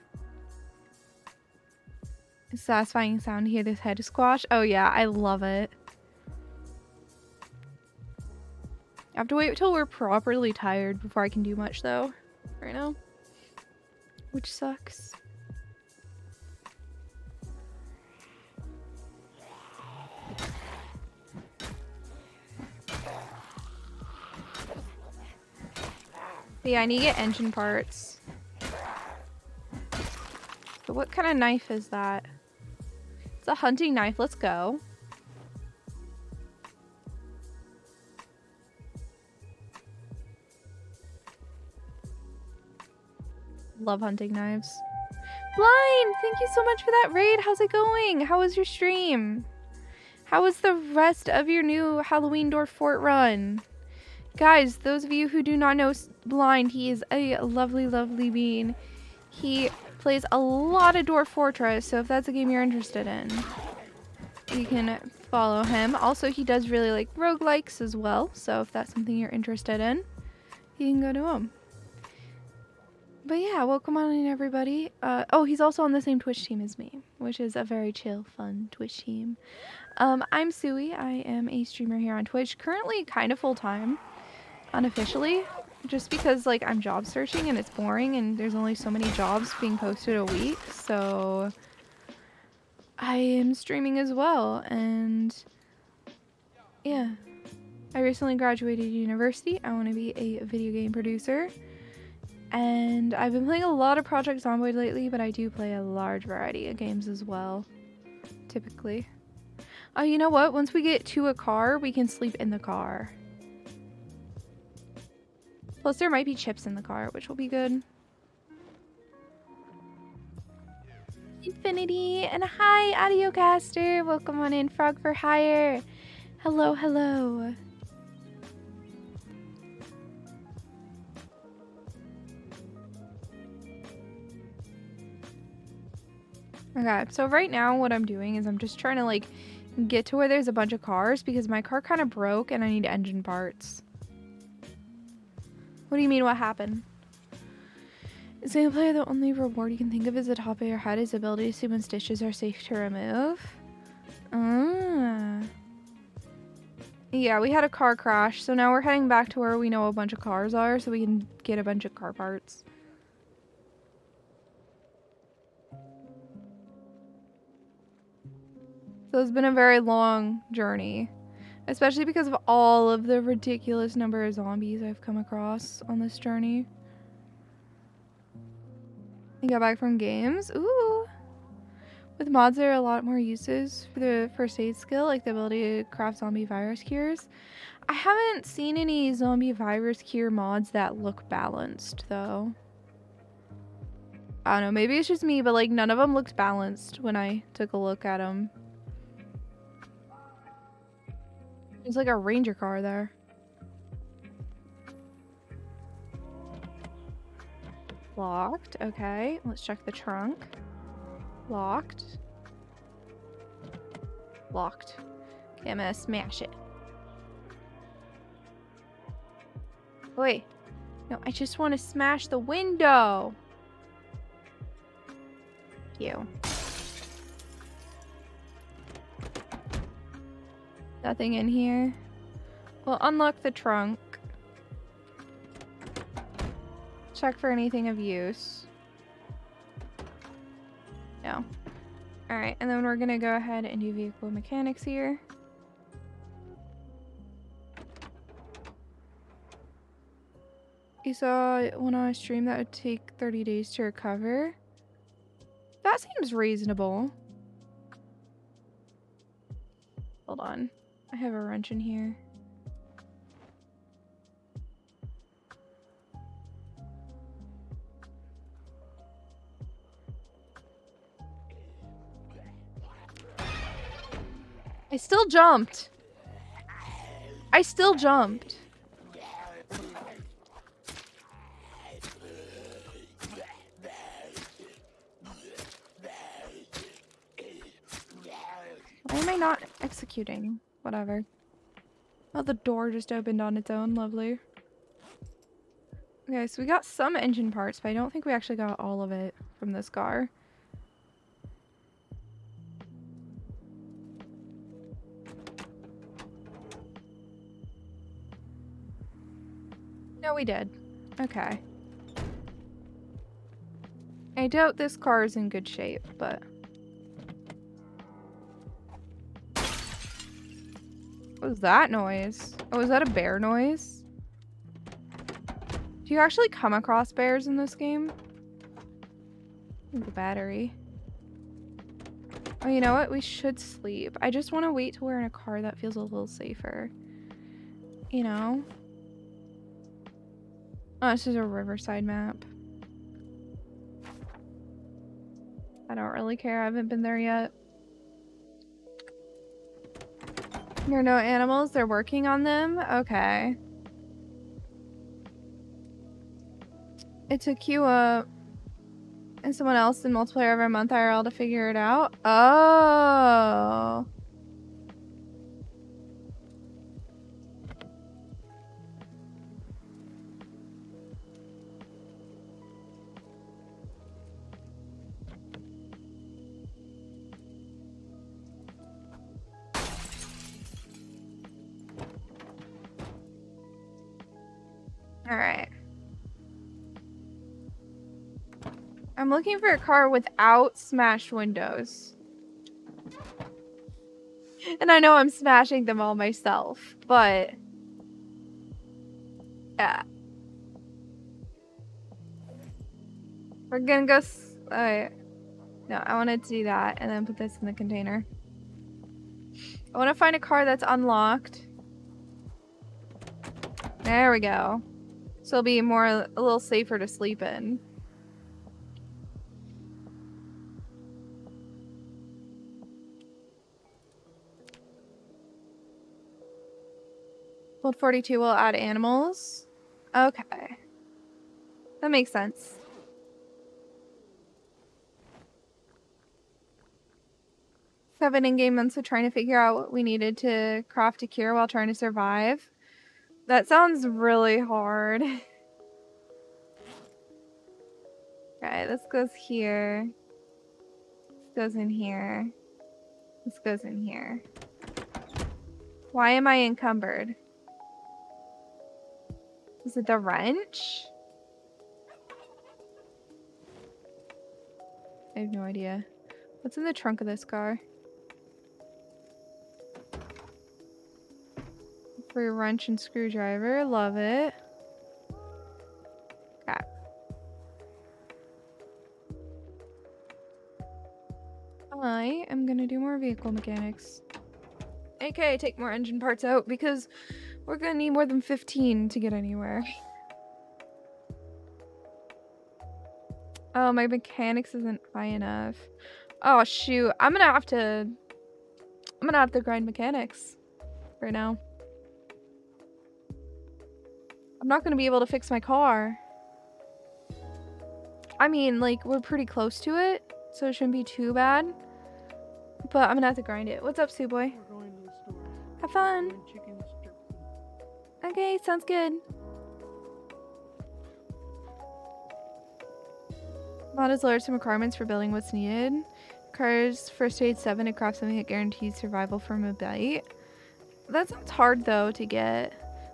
It's a satisfying sound to hear this head squash. Oh yeah, I love it. I have to wait until we're properly tired before I can do much though, right now. Which sucks. But yeah, I need to get engine parts. So what kind of knife is that? It's a hunting knife. Let's go. Love hunting knives. Blind, thank you so much for that raid. How's it going? How was your stream? How was the rest of your new Halloween Dwarf Fort run? Guys, those of you who do not know Blind, he is a lovely, lovely bean. He plays a lot of Dwarf Fortress, so if that's a game you're interested in, you can follow him. Also, he does really like roguelikes as well, so if that's something you're interested in, you can go to him. But yeah, welcome on in, everybody. Oh, he's also on the same Twitch team as me, which is a very chill, fun Twitch team. I'm Suwey. I am a streamer here on Twitch, currently kind of full-time, unofficially, just because, like, I'm job searching and it's boring and there's only so many jobs being posted a week, so I am streaming as well, and yeah. I recently graduated university. I want to be a video game producer. And I've been playing a lot of Project Zomboid lately, but I do play a large variety of games as well, typically. Oh, you know what? Once we get to a car, we can sleep in the car. Plus, there might be chips in the car, which will be good. Infinity, and hi, Audiocaster. Welcome on in, Frog for Hire. Hello, hello. Okay, so right now what I'm doing is I'm just trying to, like, get to where there's a bunch of cars because my car kind of broke and I need engine parts. What do you mean, what happened? Is gameplay the only reward you can think of as the top of your head is ability to see when stitches are safe to remove? Yeah, we had a car crash, so now we're heading back to where we know a bunch of cars are so we can get a bunch of car parts. So it's been a very long journey, especially because of all of the ridiculous number of zombies I've come across on this journey. I got back from games. Ooh. With mods, there are a lot more uses for the first aid skill, like the ability to craft zombie virus cures. I haven't seen any zombie virus cure mods that look balanced, though. I don't know, maybe it's just me, but like none of them looked balanced when I took a look at them. There's like a ranger car there. Locked. Okay, let's check the trunk. Locked. Locked. Okay, I'm gonna smash it. Wait. No, I just want to smash the window. You. Nothing in here. We'll unlock the trunk. Check for anything of use. No. Alright, and then we're gonna go ahead and do vehicle mechanics here. You saw when I streamed that would take 30 days to recover. That seems reasonable. Hold on. I have a wrench in here. I still jumped. I still jumped. Why am I not executing? Whatever. Oh, the door just opened on its own. Lovely. Okay, so we got some engine parts, but I don't think we actually got all of it from this car. No, we did. Okay. I doubt this car is in good shape, but... What was that noise? Oh, was that a bear noise? Do you actually come across bears in this game? The battery. Oh, you know what? We should sleep. I just want to wait till we're in a car that feels a little safer. You know? Oh, this is a Riverside map. I don't really care. I haven't been there yet. There are no animals. They're working on them? Okay. It took you and someone else in multiplayer over a month IRL to figure it out? Oh. Alright. I'm looking for a car without smashed windows. And I know I'm smashing them all myself, but... yeah. We're gonna go... no, I wanted to do that and then put this in the container. I want to find a car that's unlocked. There we go. So it'll be a little safer to sleep in. Build 42 will add animals. Okay. That makes sense. Seven in-game months of trying to figure out what we needed to craft a cure while trying to survive. That sounds really hard. Okay, this goes here. This goes in here. This goes in here. Why am I encumbered? Is it the wrench? I have no idea. What's in the trunk of this car? For a wrench and screwdriver. Love it. Okay. I am gonna do more vehicle mechanics. Okay, take more engine parts out because we're gonna need more than 15 to get anywhere. Oh, my mechanics isn't high enough. Oh shoot, I'm gonna have to grind mechanics right now. I'm not gonna be able to fix my car. I mean, like, we're pretty close to it, so it shouldn't be too bad. But I'm gonna have to grind it. What's up, Suwey? We're going to the store. Have fun. Doing chicken strip. Okay, sounds good. Mod has lowered some requirements for building what's needed. Cars first aid 7 to craft something that guarantees survival from a bite. That sounds hard though to get.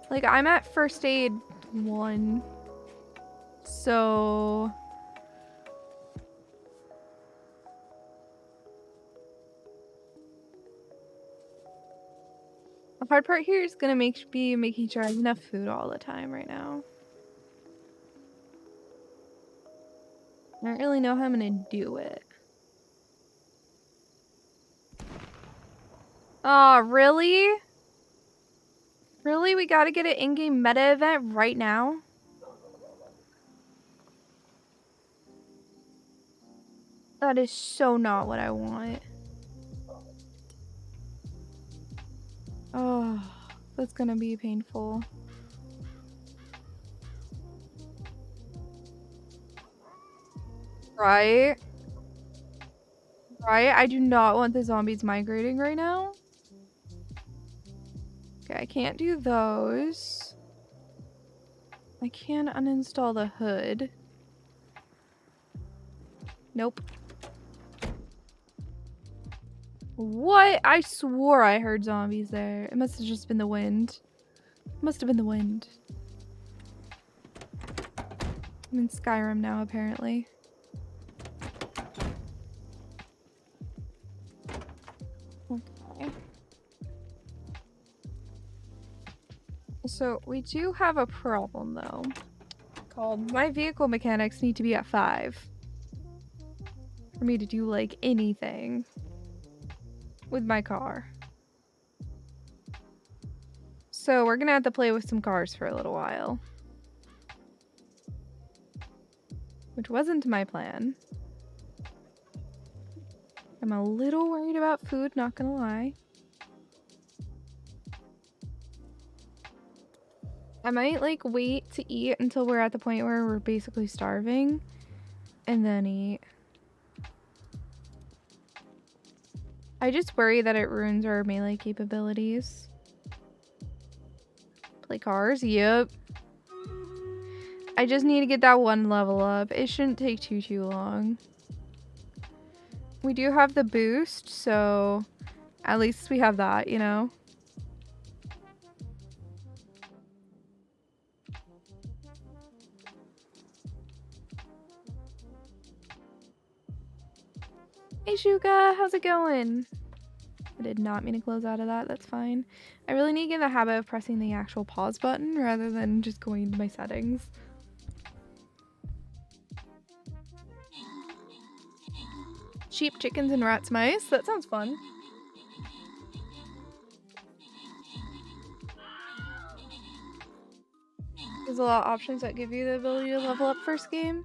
Like, I'm at first aid 1. So... the hard part here is gonna be making sure I have enough food all the time right now. I don't really know how I'm gonna do it. Oh, really? Really? We gotta get an in-game meta event right now? That is so not what I want. Oh, that's gonna be painful. Right? Right? I do not want the zombies migrating right now. Okay, I can't do those. I can uninstall the hood. Nope. What? I swore I heard zombies there. It must have just been the wind. Must have been the wind. I'm in Skyrim now, apparently. Okay. So, we do have a problem, though. Called my vehicle mechanics need to be at 5. For me to do, like, anything with my car. So we're gonna have to play with some cars for a little while. Which wasn't my plan. I'm a little worried about food, not gonna lie. I might, like, wait to eat until we're at the point where we're basically starving. And then eat. I just worry that it ruins our melee capabilities. Play cars? Yep. I just need to get that 1 level up. It shouldn't take too long. We do have the boost, so at least we have that, you know? Hey Shuka, how's it going? I did not mean to close out of that, that's fine. I really need to get in the habit of pressing the actual pause button rather than just going into my settings. Sheep, chickens, and rats, mice. That sounds fun. There's a lot of options that give you the ability to level up first game.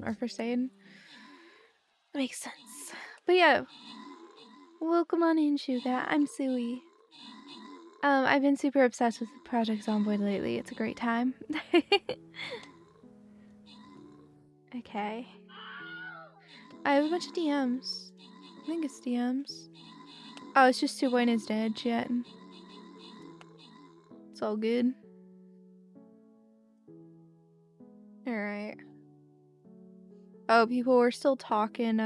Or first aid. That makes sense. But yeah. Welcome on in, Shuga. I'm Suwey. I've been super obsessed with Project Zomboid lately. It's a great time. Okay. I have a bunch of DMs. I think it's DMs. Oh, it's just Suwey and his dad chatting. It's all good. Alright. Oh, people were still talking,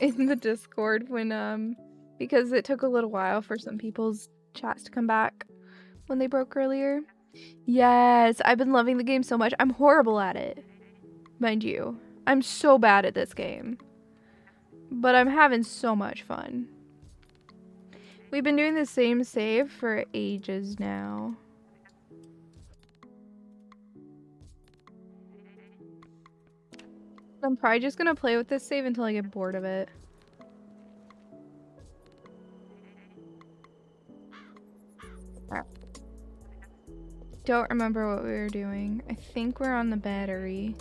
in the Discord when, because it took a little while for some people's chats to come back when they broke earlier. Yes, I've been loving the game so much. I'm horrible at it, mind you. I'm so bad at this game. But I'm having so much fun. We've been doing the same save for ages now. I'm probably just gonna play with this save until I get bored of it. Don't remember what we were doing. I think we're on the battery.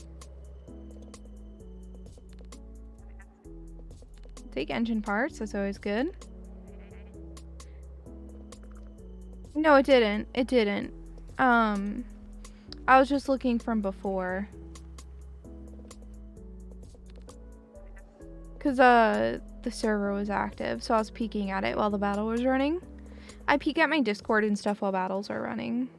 Take engine parts, that's always good. No, it didn't. It didn't. I was just looking from before. Cause the server was active, so I was peeking at it while the battle was running. I peek at my Discord and stuff while battles are running.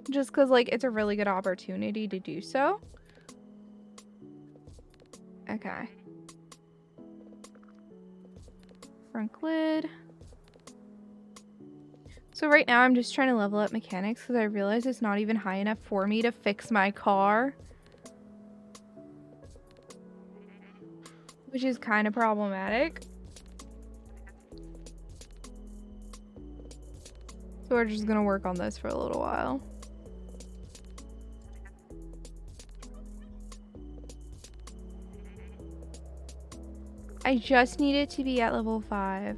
Just cause like it's a really good opportunity to do so. Okay. Front lid. So right now I'm just trying to level up mechanics because I realize it's not even high enough for me to fix my car. Which is kind of problematic. So we're just gonna work on this for a little while. I just need it to be at level 5.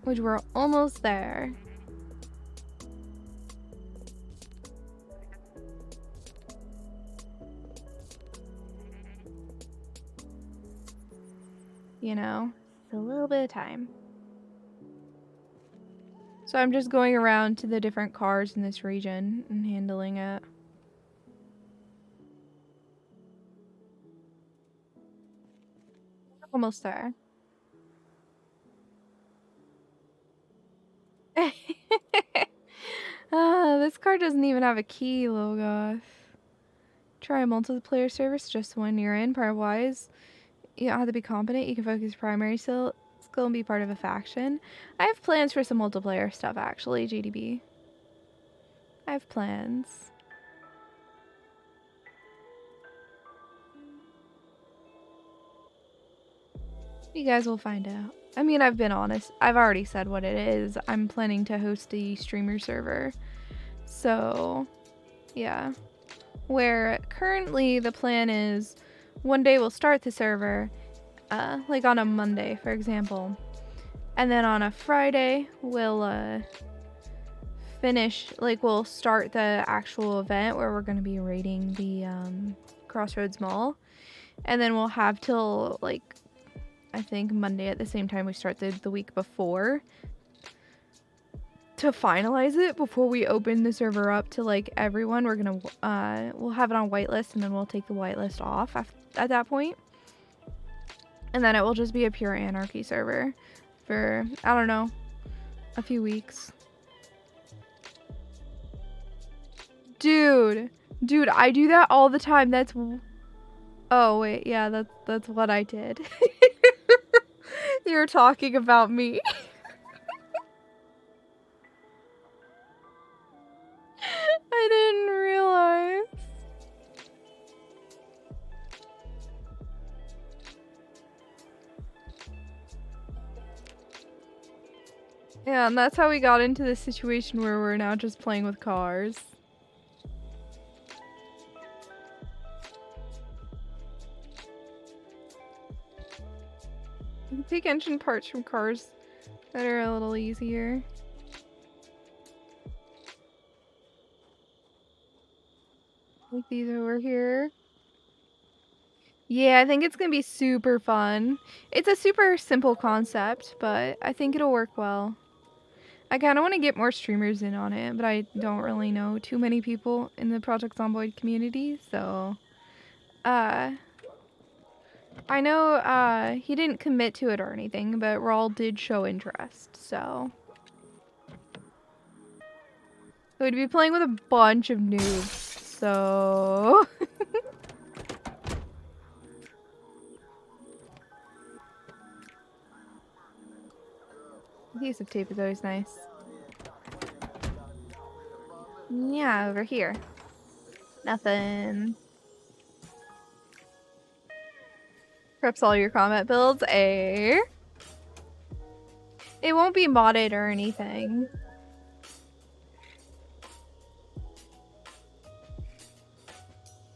Which we're almost there. You know, it's a little bit of time. So I'm just going around to the different cars in this region and handling it. Almost there. This car doesn't even have a key, Logoth. Try a multiplayer service just when you're in, part-wise. You don't have to be competent, you can focus primary skill and be part of a faction. I have plans for some multiplayer stuff, actually, GDB. I have plans. You guys will find out. I mean, I've been honest. I've already said what it is. I'm planning to host a streamer server. So, yeah. Where currently the plan is one day we'll start the server, like on a Monday, for example. And then on a Friday, we'll finish, like we'll start the actual event where we're going to be raiding the Crossroads Mall. And then we'll have till like I think Monday at the same time we start the week before to finalize it before we open the server up to like everyone. We're gonna we'll have it on whitelist and then we'll take the whitelist off at that point. And then it will just be a pure anarchy server for, I don't know, a few weeks. Dude, I do that all the time. That's, oh wait, yeah, that's what I did. You're talking about me. I didn't Yeah, and that's how we got into this situation where we're now just playing with cars. You can take engine parts from cars that are a little easier. Like these over here. Yeah, I think it's gonna be super fun. It's a super simple concept, but I think it'll work well. I kind of want to get more streamers in on it, but I don't really know too many people in the Project Zomboid community, so... I know, he didn't commit to it or anything, but Raul did show interest, so... We'd be playing with a bunch of noobs, so... Adhesive tape is always nice. Yeah, over here. Nothing. Preps all your combat builds, eh? It won't be modded or anything.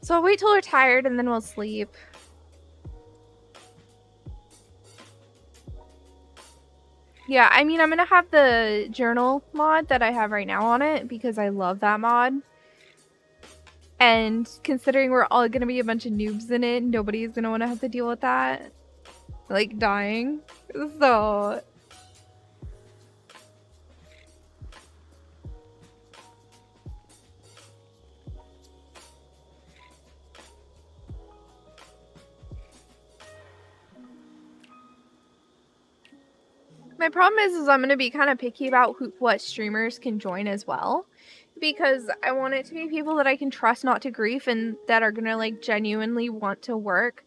So I'll wait till we're tired and then we'll sleep. Yeah, I mean, I'm gonna have the journal mod that I have right now on it because I love that mod. And considering we're all gonna be a bunch of noobs in it, nobody's gonna want to have to deal with that. Like, dying. So... My problem is I'm gonna be kind of picky about what streamers can join as well. Because I want it to be people that I can trust not to grief and that are gonna, like, genuinely want to work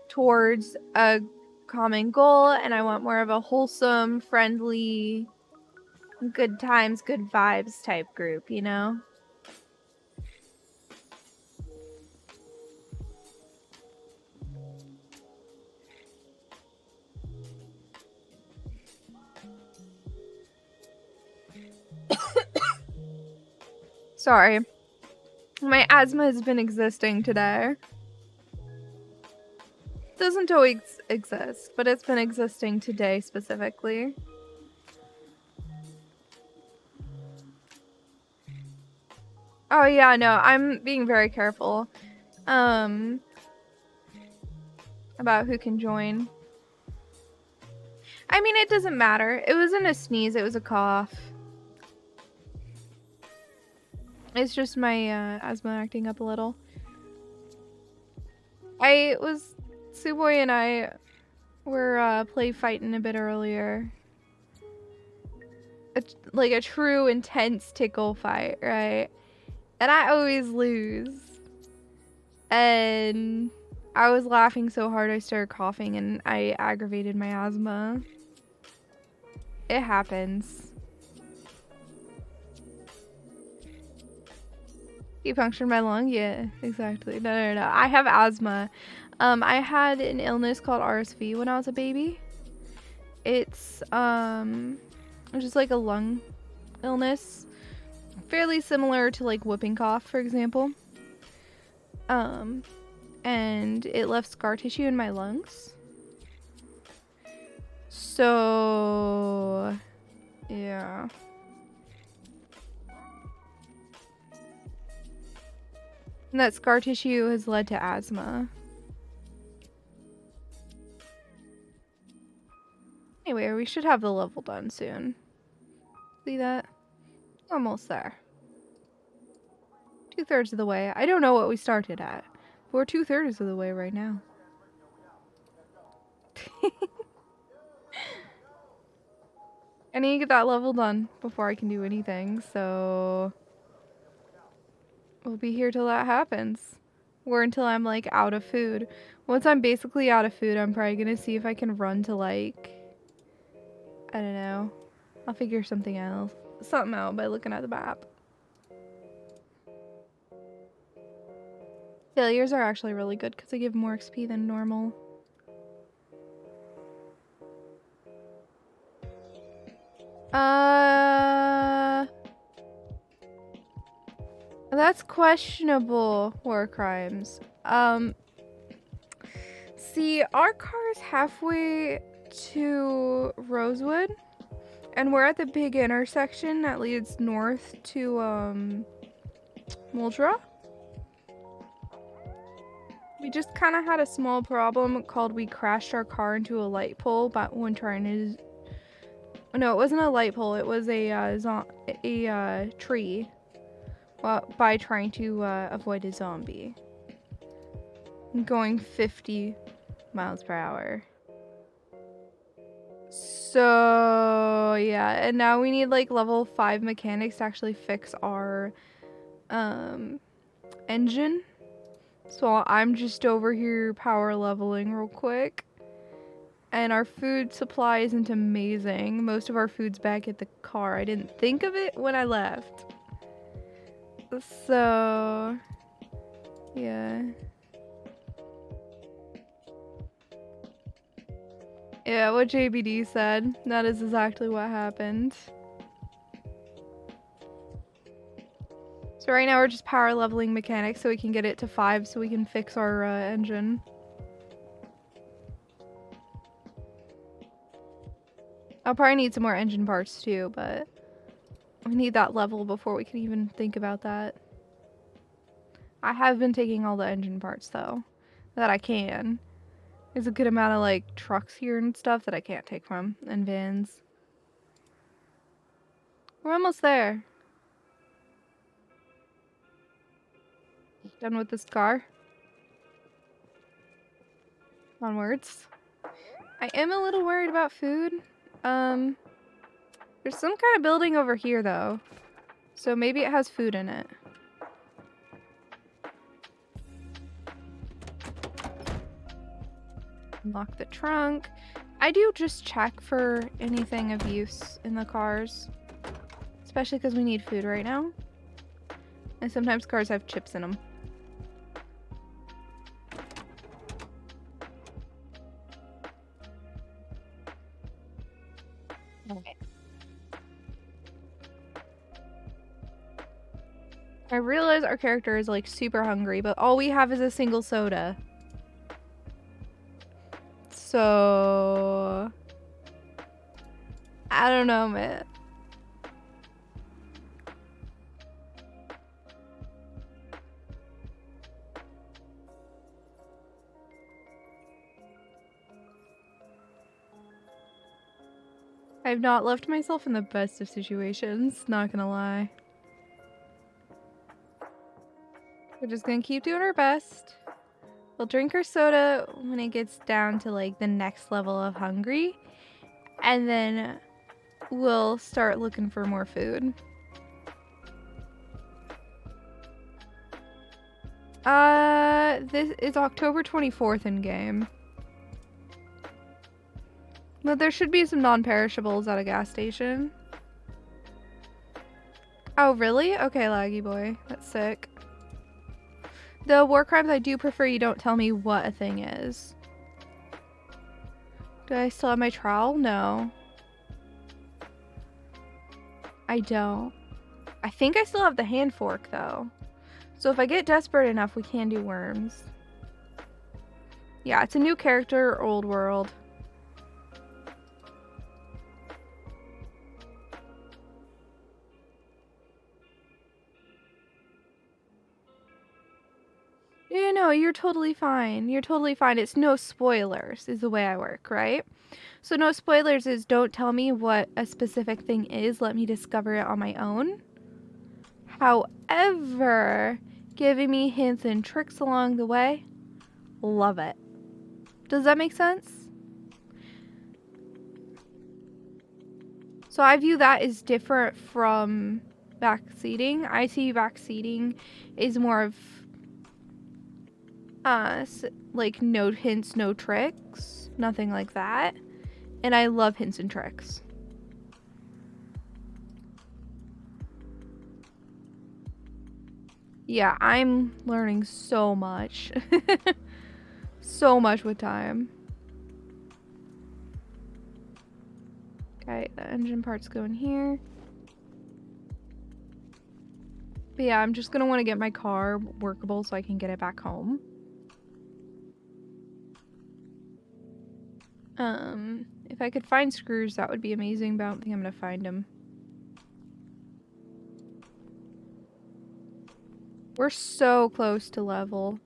towards a common goal, and I want more of a wholesome, friendly, good times, good vibes type group, you know? Sorry. My asthma has been existing today. Doesn't always exist, but it's been existing today specifically. Oh yeah, no, I'm being very careful. About who can join. I mean, it doesn't matter. It wasn't a sneeze, it was a cough. It's just my asthma acting up a little. Suwey and I were play fighting a bit earlier. Like a true intense tickle fight, right? And I always lose. And I was laughing so hard I started coughing and I aggravated my asthma. It happens. You punctured my lung? Yeah, exactly. No. I have asthma. I had an illness called RSV when I was a baby. It's just like a lung illness. Fairly similar to like whooping cough, for example. And it left scar tissue in my lungs. So, yeah. And that scar tissue has led to asthma. Anyway, we should have the level done soon. See that? Almost there. 2/3 of the way. I don't know what we started at. But we're 2/3 of the way right now. I need to get that level done before I can do anything, so... We'll be here till that happens. Or until I'm, like, out of food. Once I'm basically out of food, I'm probably gonna see if I can run to, like... I don't know. I'll figure something out by looking at the map. Failures are actually really good because they give more XP than normal. That's questionable war crimes. See, our car is halfway to Rosewood, and we're at the big intersection that leads north to, Muldra. We just kind of had a small problem called we crashed our car into a light pole but when trying to... No, it wasn't a light pole. It was a tree by trying to avoid a zombie. Going 50 miles per hour. So, yeah. And now we need, like, level 5 mechanics to actually fix our engine. So I'm just over here power leveling real quick. And our food supply isn't amazing. Most of our food's back at the car. I didn't think of it when I left. So, yeah. Yeah, what JBD said. That is exactly what happened. So right now we're just power leveling mechanics so we can get it to 5 so we can fix our engine. I'll probably need some more engine parts too, but we need that level before we can even think about that. I have been taking all the engine parts though, that I can. There's a good amount of like trucks here and stuff that I can't take from, and vans. We're almost there. Done with this car. Onwards. I am a little worried about food. There's some kind of building over here though. So maybe it has food in it. Unlock the trunk. I do just check for anything of use in the cars. Especially because we need food right now. And sometimes cars have chips in them. Okay. I realize our character is like super hungry, but all we have is a single soda. So... I don't know, man. I've not left myself in the best of situations, not gonna lie. We're just gonna keep doing our best. We'll drink our soda when it gets down to like the next level of hungry. And then we'll start looking for more food. This is October 24th in game. But there should be some non-perishables at a gas station. Oh, really? Okay, laggy boy. That's sick. The war crimes, I do prefer you don't tell me what a thing is. Do I still have my trowel? No. I don't. I think I still have the hand fork, though. So if I get desperate enough, we can do worms. Yeah, it's a new character, old world. Yeah, no, you're totally fine. You're totally fine. It's no spoilers is the way I work, right? So no spoilers is don't tell me what a specific thing is. Let me discover it on my own. However, giving me hints and tricks along the way, love it. Does that make sense? So I view that as different from backseating. I see backseating is more of like no hints, no tricks, nothing like that. And I love hints and tricks. Yeah, I'm learning so much. So much with time. Okay, Okay, the engine parts go in here. But yeah, I'm just gonna want to get my car workable so I can get it back home. If I could find screws, that would be amazing, but I don't think I'm gonna find them. We're so close to level.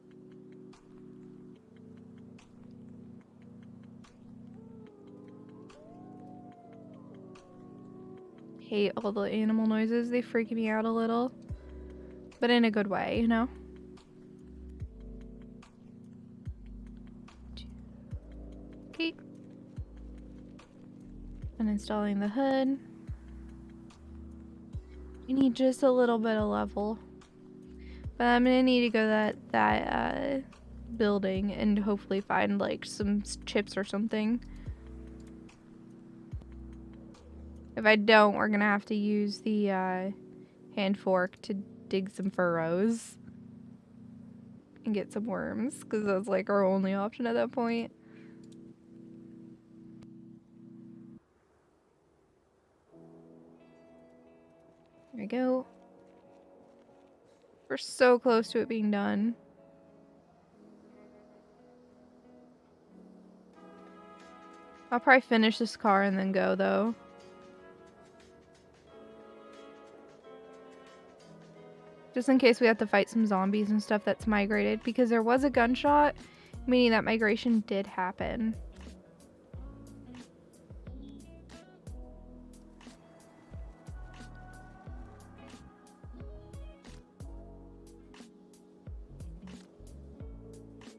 Hate all the animal noises. They freak me out a little. But in a good way, you know? Okay. Uninstalling the hood. We need just a little bit of level. But I'm gonna need to go to that building and hopefully find like some chips or something. If I don't, we're gonna have to use the hand fork to dig some furrows and get some worms, because that's like our only option at that point. There we go. We're so close to it being done. I'll probably finish this car and then go, though. Just in case we have to fight some zombies and stuff that's migrated, because there was a gunshot, meaning that migration did happen.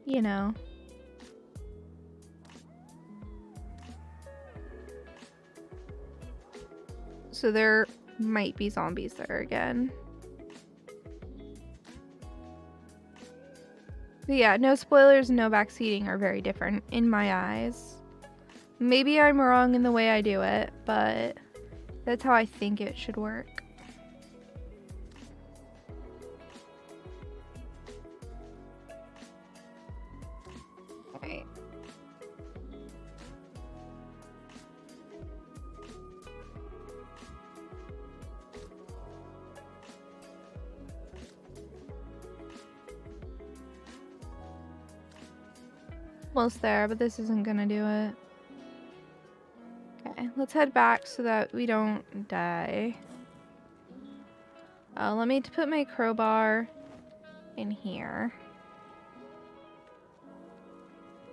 You know. So there might be zombies there again. But yeah, no spoilers and no backseating are very different in my eyes. Maybe I'm wrong in the way I do it, but that's how I think it should work. Alright. Almost there, but this isn't gonna do it. Okay, let's head back so that we don't die. Let me put my crowbar in here.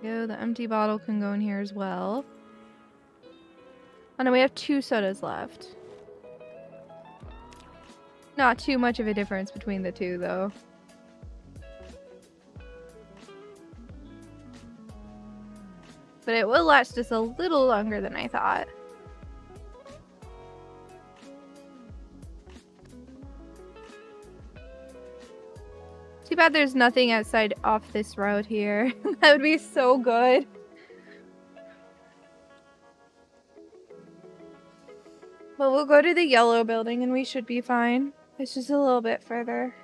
Go, the empty bottle can go in here as well. Oh no, we have 2 sodas left. Not too much of a difference between the 2 though. But it will last us a little longer than I thought. Too bad there's nothing outside off this road here. That would be so good. But we'll go to the yellow building and we should be fine. It's just a little bit further.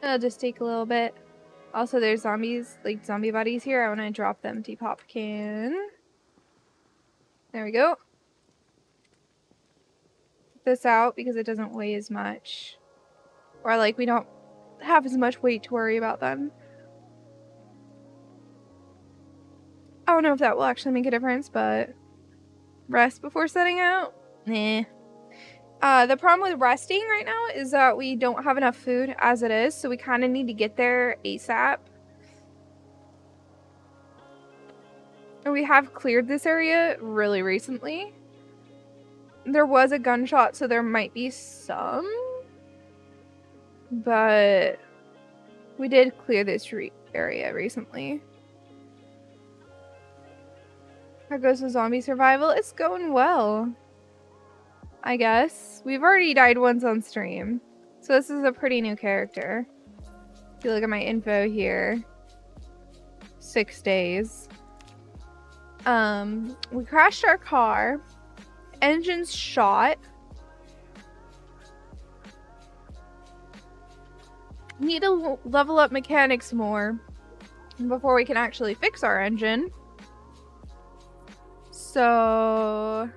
It'll just take a little bit. Also, there's zombies, like zombie bodies here. I want to drop the empty pop can. There we go. Put this out because it doesn't weigh as much. Or like we don't have as much weight to worry about them. I don't know if that will actually make a difference, but rest before setting out? Nah. The problem with resting right now is that we don't have enough food as it is, so we kind of need to get there ASAP. And we have cleared this area really recently. There was a gunshot, so there might be some. But we did clear this area recently. How goes the zombie survival? It's going well, I guess. We've already died once on stream, so this is a pretty new character. If you look at my info here, 6 days. We crashed our car. Engine's shot. Need to level up mechanics more. before we can actually fix our engine. So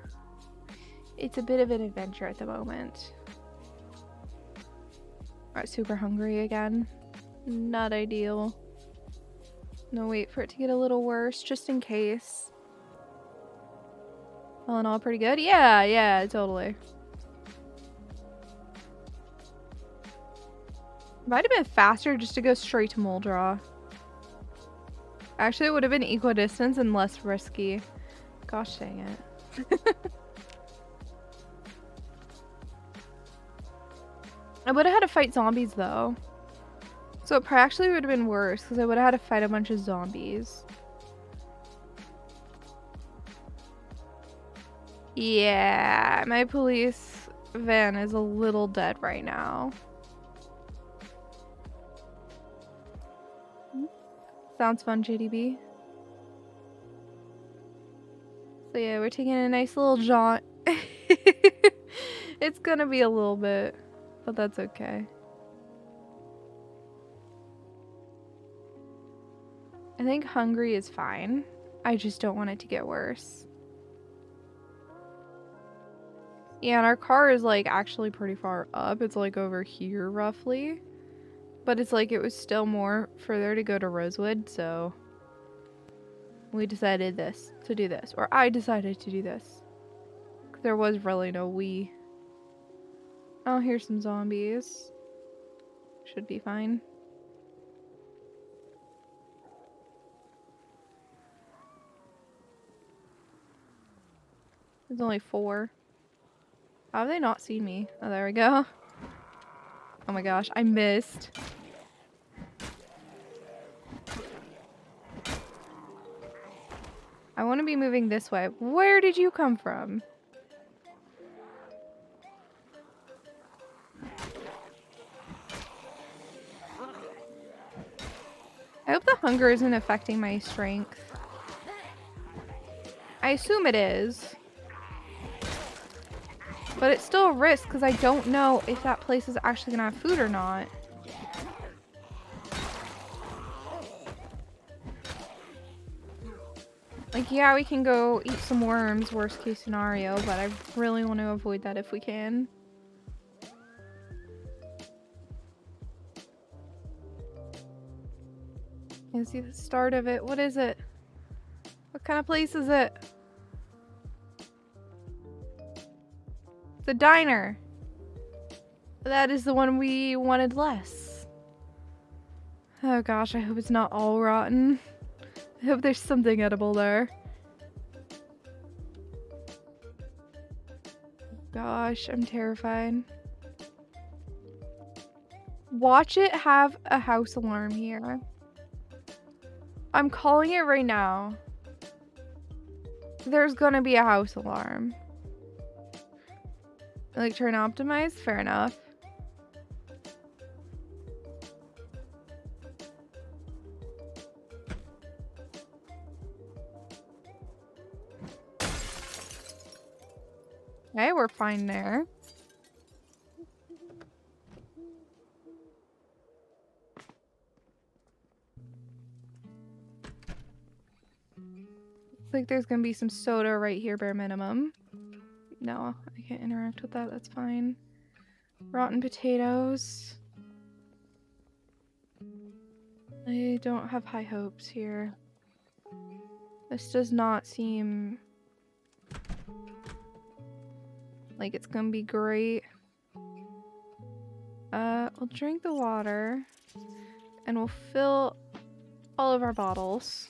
it's a bit of an adventure at the moment. Alright, super hungry again. Not ideal. No, wait for it to get a little worse, just in case. All in all, pretty good? Yeah, totally. Might have been faster just to go straight to Moldra. Actually, it would have been equidistance and less risky. Gosh dang it. I would have had to fight zombies though. So it actually would have been worse because I would have had to fight a bunch of zombies. Yeah, my police van is a little dead right now. Sounds fun, JDB. So yeah, we're taking a nice little jaunt. It's gonna be a little bit, but that's okay. I think hungry is fine. I just don't want it to get worse. Yeah, and our car is like actually pretty far up. It's like over here roughly. But it's like it was still more further to go to Rosewood, so we decided to do this. Or I decided to do this. There was really no we. Oh, here's some zombies. Should be fine. There's only 4. How have they not seen me? Oh, there we go. Oh my gosh, I missed. I want to be moving this way. Where did you come from? I hope the hunger isn't affecting my strength. I assume it is. But it's still a risk because I don't know if that place is actually going to have food or not. Like, yeah, we can go eat some worms, worst case scenario, but I really want to avoid that if we can. You can see the start of it. What is it? What kind of place is it? The diner. That is the one we wanted less. Oh gosh, I hope it's not all rotten. I hope there's something edible there. Gosh, I'm terrified. Watch it have a house alarm here. I'm calling it right now. There's gonna be a house alarm. Like, turn optimized? Fair enough. Okay, we're fine there. Looks like there's gonna be some soda right here, bare minimum. No, I can't interact with that. That's fine. Rotten potatoes. I don't have high hopes here. This does not seem like it's gonna be great. We'll drink the water and we'll fill all of our bottles.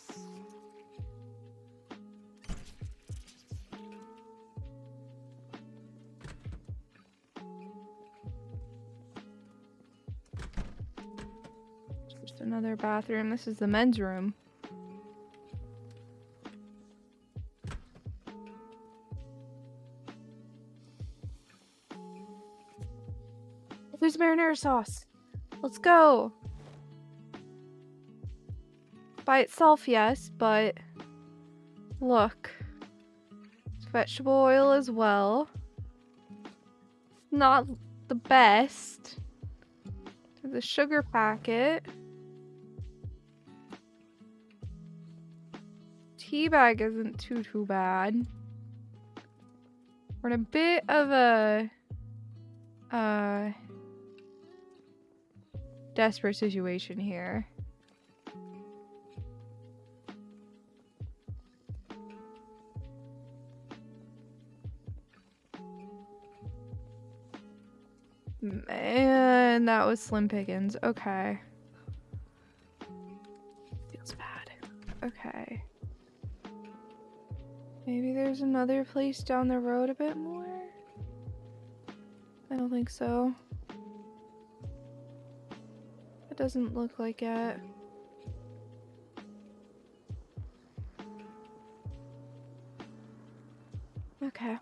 Just another bathroom. This is the men's room. There's marinara sauce. Let's go. By itself, yes, but look. Vegetable oil as well. Not the best. There's a sugar packet. tea bag isn't too bad. We're in a bit of a desperate situation here. Man, that was slim pickings. Okay. Feels bad. Okay. Maybe there's another place down the road a bit more? I don't think so. It doesn't look like it. Okay.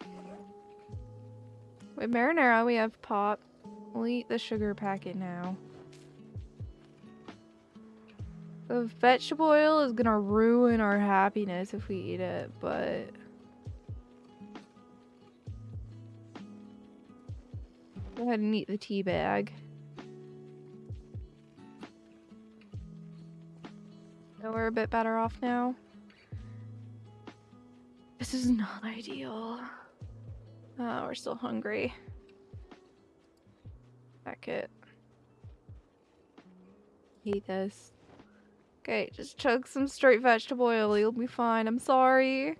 With marinara, we have pop. We'll eat the sugar packet now. The vegetable oil is gonna ruin our happiness if we eat it, but... Go ahead and eat the tea bag. So we're a bit better off now. This is not ideal. We're still hungry. Back it. Hate this. Okay, just chug some straight vegetable oil. You'll be fine. I'm sorry.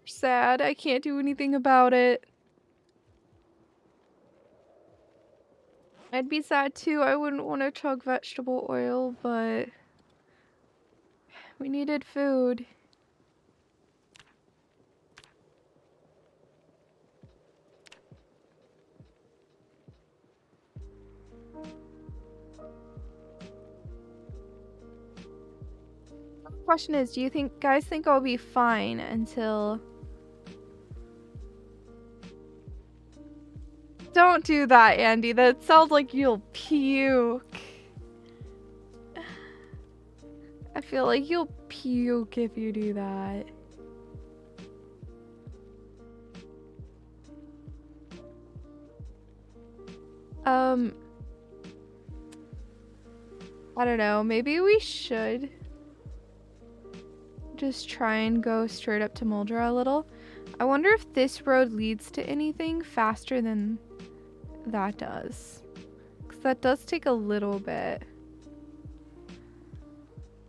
Sad. I can't do anything about it. I'd be sad too. I wouldn't want to chug vegetable oil, but we needed food. The question is, do you guys think I'll be fine until... Don't do that, Andy. That sounds like you'll puke. I feel like you'll puke if you do that. I don't know. Maybe we should just try and go straight up to Muldra a little. I wonder if this road leads to anything faster than that does. Because that does take a little bit.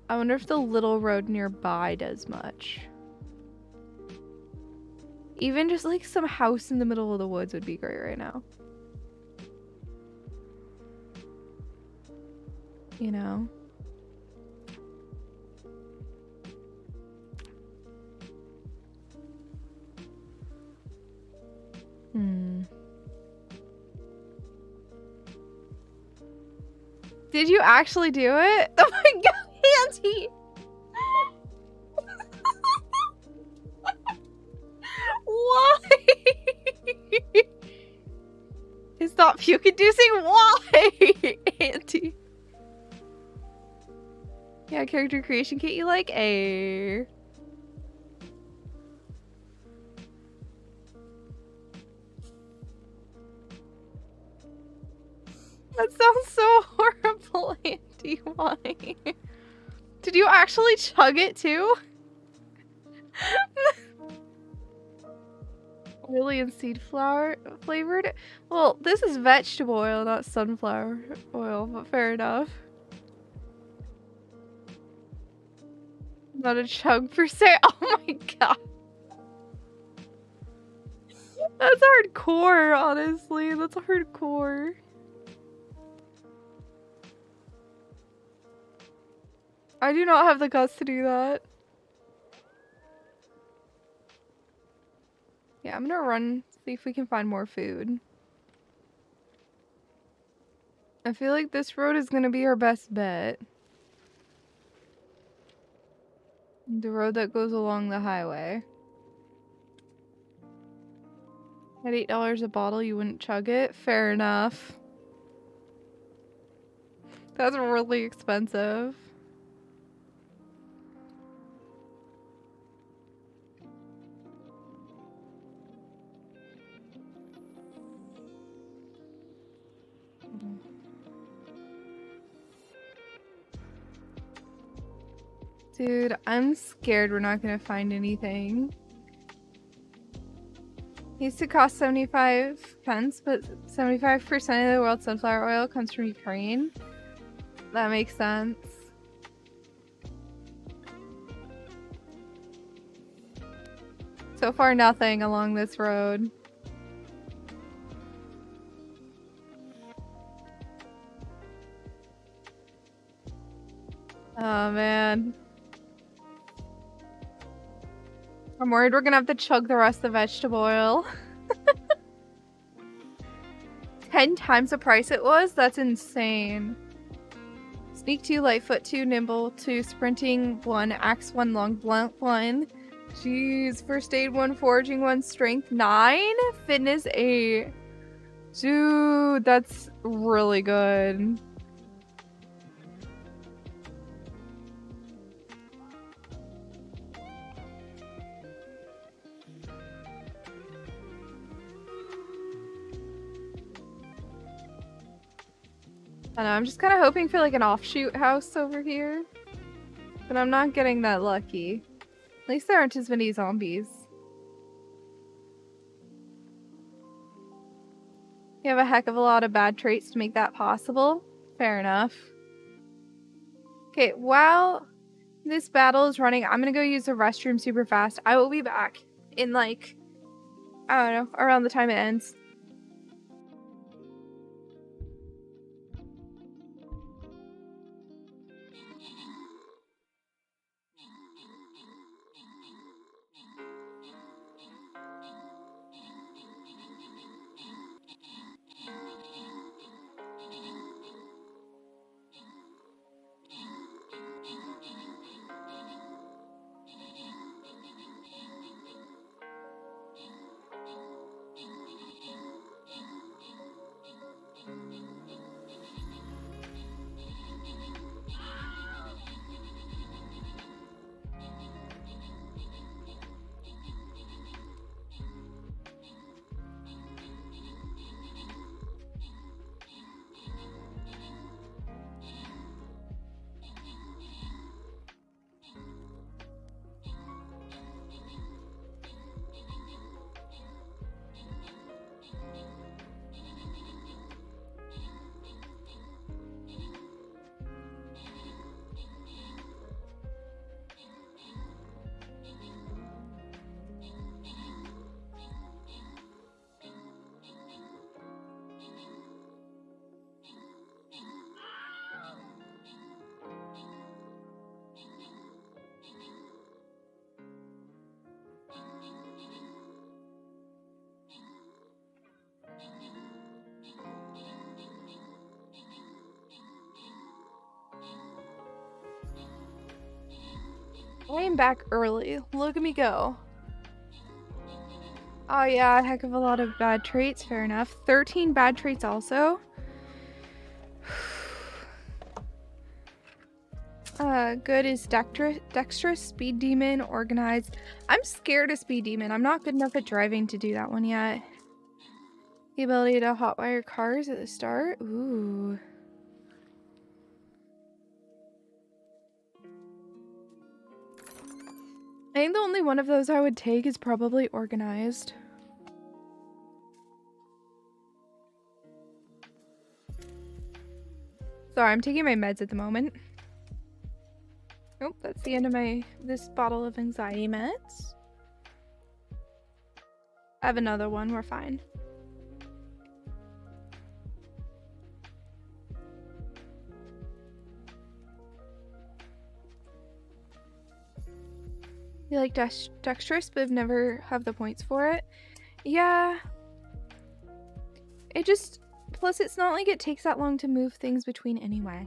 I wonder if the little road nearby does much. Even just like some house in the middle of the woods would be great right now. You know? Did you actually do it? Oh my god, Auntie! Why? It's not puke-inducing? Why? Auntie. Yeah, character creation kit you like? A. That sounds so horrible, Auntie. Why? Did you actually chug it too? Oily and seed flour flavored? Well, this is vegetable oil, not sunflower oil, but fair enough. Not a chug per se. Oh my god. That's hardcore, honestly. That's hardcore. I do not have the guts to do that. Yeah, I'm gonna run, see if we can find more food. I feel like this road is gonna be our best bet. The road that goes along the highway. At $8 a bottle, you wouldn't chug it? Fair enough. That's really expensive. Dude, I'm scared we're not gonna find anything. It used to cost 75 pence, but 75% of the world's sunflower oil comes from Ukraine. That makes sense. So far, nothing along this road. Oh, man. I'm worried we're gonna have to chug the rest of the vegetable oil. 10 times the price it was? That's insane. Sneak 2, Lightfoot 2, Nimble 2, Sprinting 1, Axe 1, Long Blunt 1. Jeez. First Aid 1, Foraging 1, Strength 9, Fitness 8. Dude, that's really good. I don't know, I'm just kind of hoping for like an offshoot house over here. But I'm not getting that lucky. At least there aren't as many zombies. You have a heck of a lot of bad traits to make that possible. Fair enough. Okay, while this battle is running, I'm gonna go use the restroom super fast. I will be back in like, I don't know, around the time it ends. I am back early. Look at me go. Oh yeah, a heck of a lot of bad traits. Fair enough. 13 bad traits also. Good is dexterous, speed demon, organized. I'm scared of speed demon. I'm not good enough at driving to do that one yet. The ability to hotwire cars at the start. Ooh. I think the only one of those I would take is probably organized. Sorry, I'm taking my meds at the moment. Oh, that's the end of this bottle of anxiety meds. I have another one, we're fine. You like dexterous, but have never have the points for it. Yeah. It just, plus it's not like it takes that long to move things between anyway.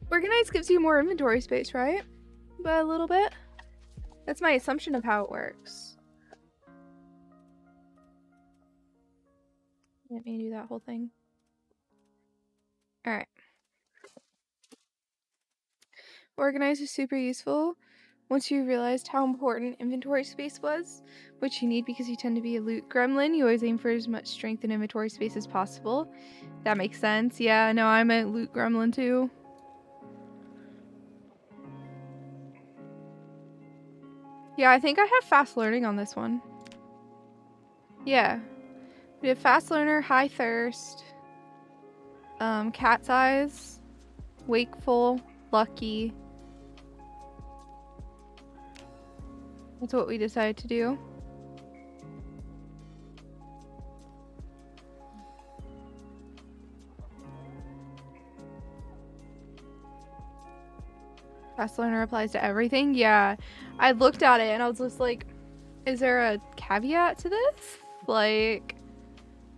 Organized gives you more inventory space, right? By a little bit. That's my assumption of how it works. Let me do that whole thing. Alright. Organized is super useful. Once you realized how important inventory space was, which you need because you tend to be a loot gremlin, you always aim for as much strength and inventory space as possible. That makes sense. Yeah, no, I'm a loot gremlin too. Yeah, I think I have fast learning on this one. Yeah. We have fast learner, high thirst, cat's eyes, wakeful, lucky. That's what we decided to do. Fast learner applies to everything. Yeah, I looked at it and I was just like, is there a caveat to this? Like,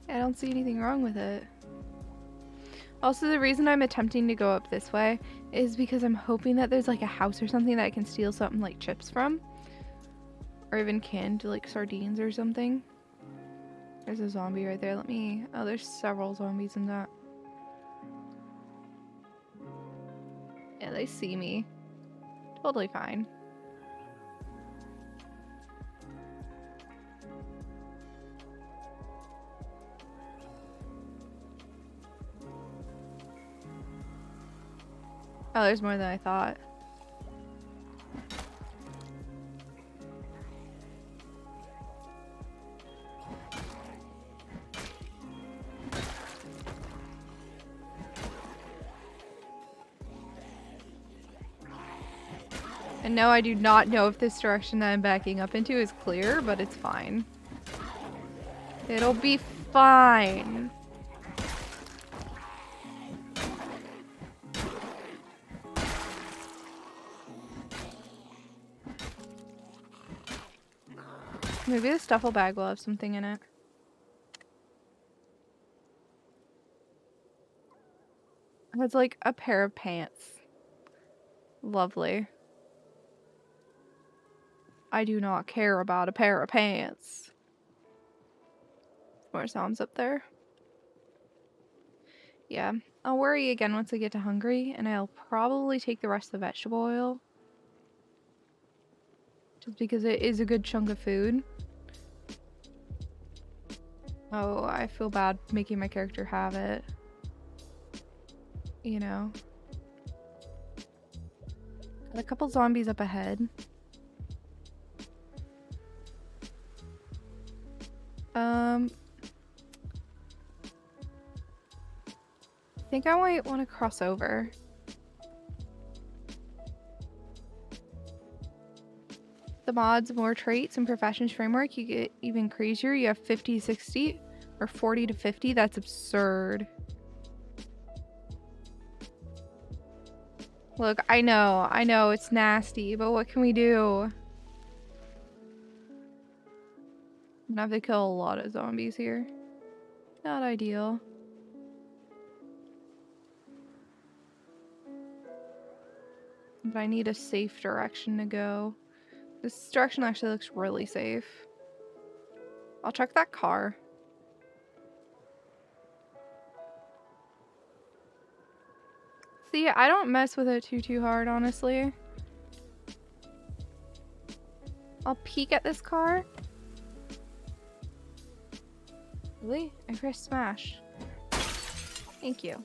I don't see anything wrong with it. Also, the reason I'm attempting to go up this way is because I'm hoping that there's like a house or something that I can steal something like chips from. Or even canned like sardines or something. There's a zombie right there. Oh, there's several zombies in that. Yeah, they see me. Totally fine. Oh, there's more than I thought. And no, I do not know if this direction that I'm backing up into is clear, but it's fine. It'll be fine. Maybe the duffel bag will have something in it. It's like a pair of pants. Lovely. I do not care about a pair of pants. More sounds up there. Yeah, I'll worry again once I get to hungry, and I'll probably take the rest of the vegetable oil. Just because it is a good chunk of food. Oh, I feel bad making my character have it. You know. Got a couple zombies up ahead. I think I might want to cross over. The mods, more traits, and professions framework, you get even crazier. You have 50 to 60 or 40 to 50. That's absurd. Look, I know it's nasty, but what can we do? I'm gonna have to kill a lot of zombies here. Not ideal. But I need a safe direction to go. This direction actually looks really safe. I'll check that car. See, I don't mess with it too hard, honestly. I'll peek at this car. Really? I pressed smash. Thank you.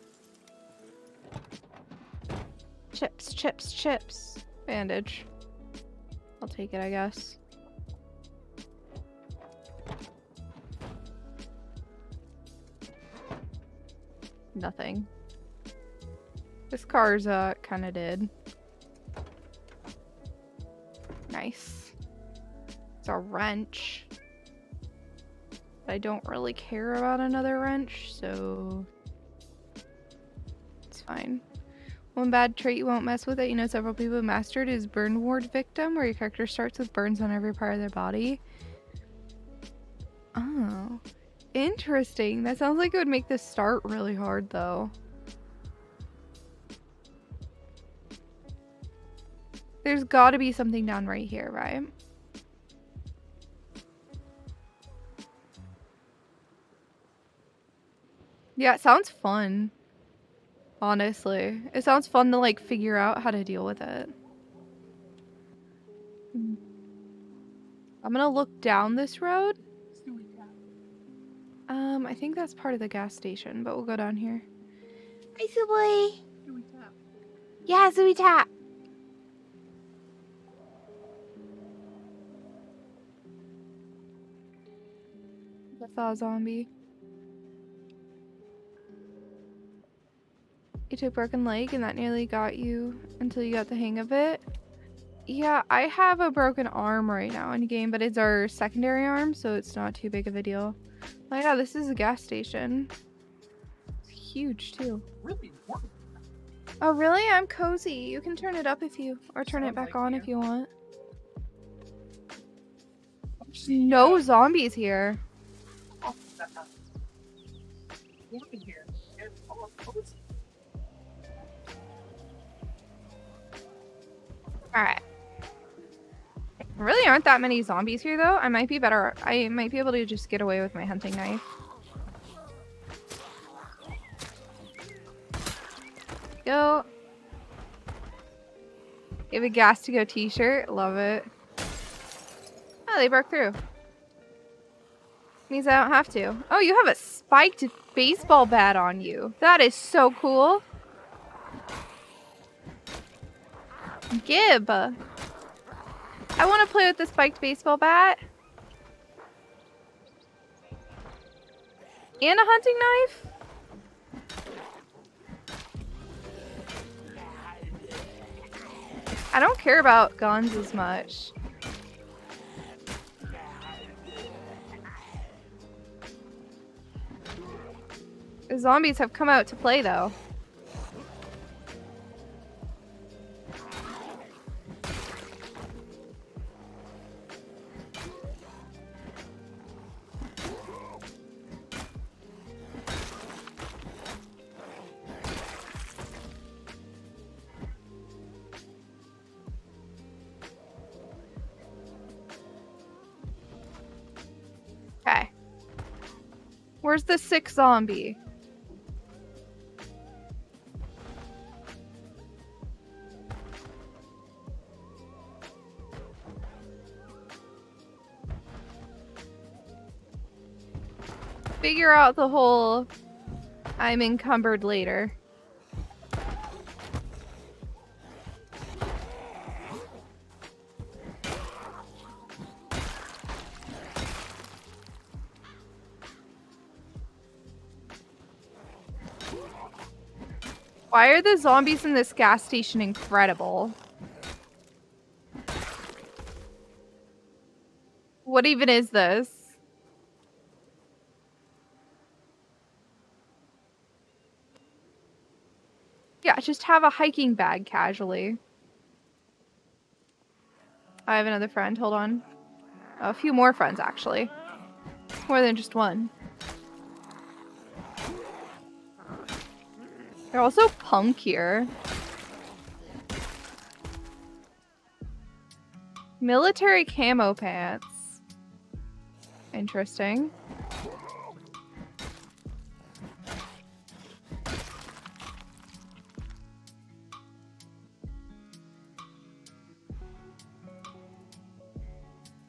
Chips, chips, chips. Bandage. I'll take it, I guess. Nothing. This car's kinda dead. Nice. It's a wrench. I don't really care about another wrench, so it's fine. One bad trait you won't mess with that you know several people have mastered is burn ward victim, where your character starts with burns on every part of their body. Oh, interesting. That sounds like it would make this start really hard, though. There's got to be something down right here, right? Yeah, it sounds fun. Honestly. It sounds fun to, like, figure out how to deal with it. I'm gonna look down this road. Suwey tap. I think that's part of the gas station, but we'll go down here. Hi, Suwey. Suwey tap. Yeah, Suwey tap. The thaw zombie. You took broken leg and that nearly got you until you got the hang of it. Yeah, I have a broken arm right now in game, but it's our secondary arm, so it's not too big of a deal. Oh yeah, this is a gas station. It's huge too. Really important. Oh really? I'm cozy. You can turn it up if you, or turn it Sounds back like on you. if you want. There's no zombies here. Working here. And all cozy. Alright. Really aren't that many zombies here though. I might be able to just get away with my hunting knife. Go. You have a gas to go t-shirt. Love it. Oh, they broke through. Means I don't have to. Oh, you have a spiked baseball bat on you. That is so cool. Gib. I want to play with the spiked baseball bat. And a hunting knife? I don't care about guns as much. The zombies have come out to play though. Okay. Where's the sixth zombie? Figure out the whole I'm encumbered later. Why are the zombies in this gas station incredible? What even is this? Yeah, just have a hiking bag casually. I have another friend, hold on. A few more friends, actually. More than just one. They're also punk here. Military camo pants. Interesting.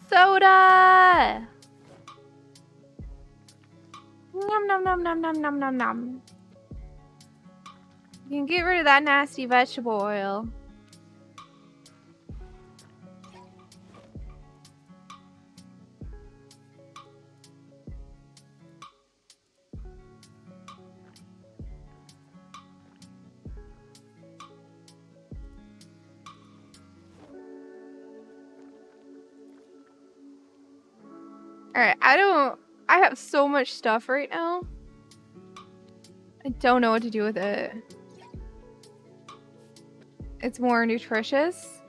Soda! Nom nom nom nom nom nom nom nom. You can get rid of that nasty vegetable oil. Alright, I have so much stuff right now. I don't know what to do with it. It's more nutritious.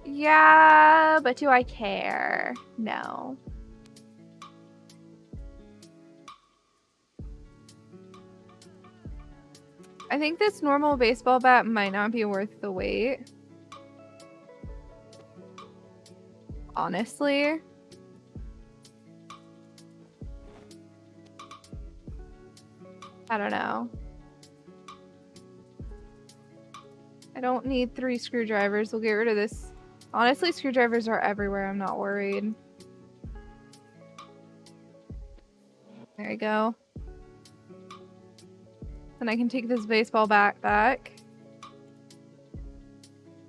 Yeah, but do I care? No. I think this normal baseball bat might not be worth the wait. Honestly. I don't know. I don't need 3 screwdrivers. We'll get rid of this Honestly, screwdrivers are everywhere. I'm not worried. There you go. Then I can take this baseball bat back.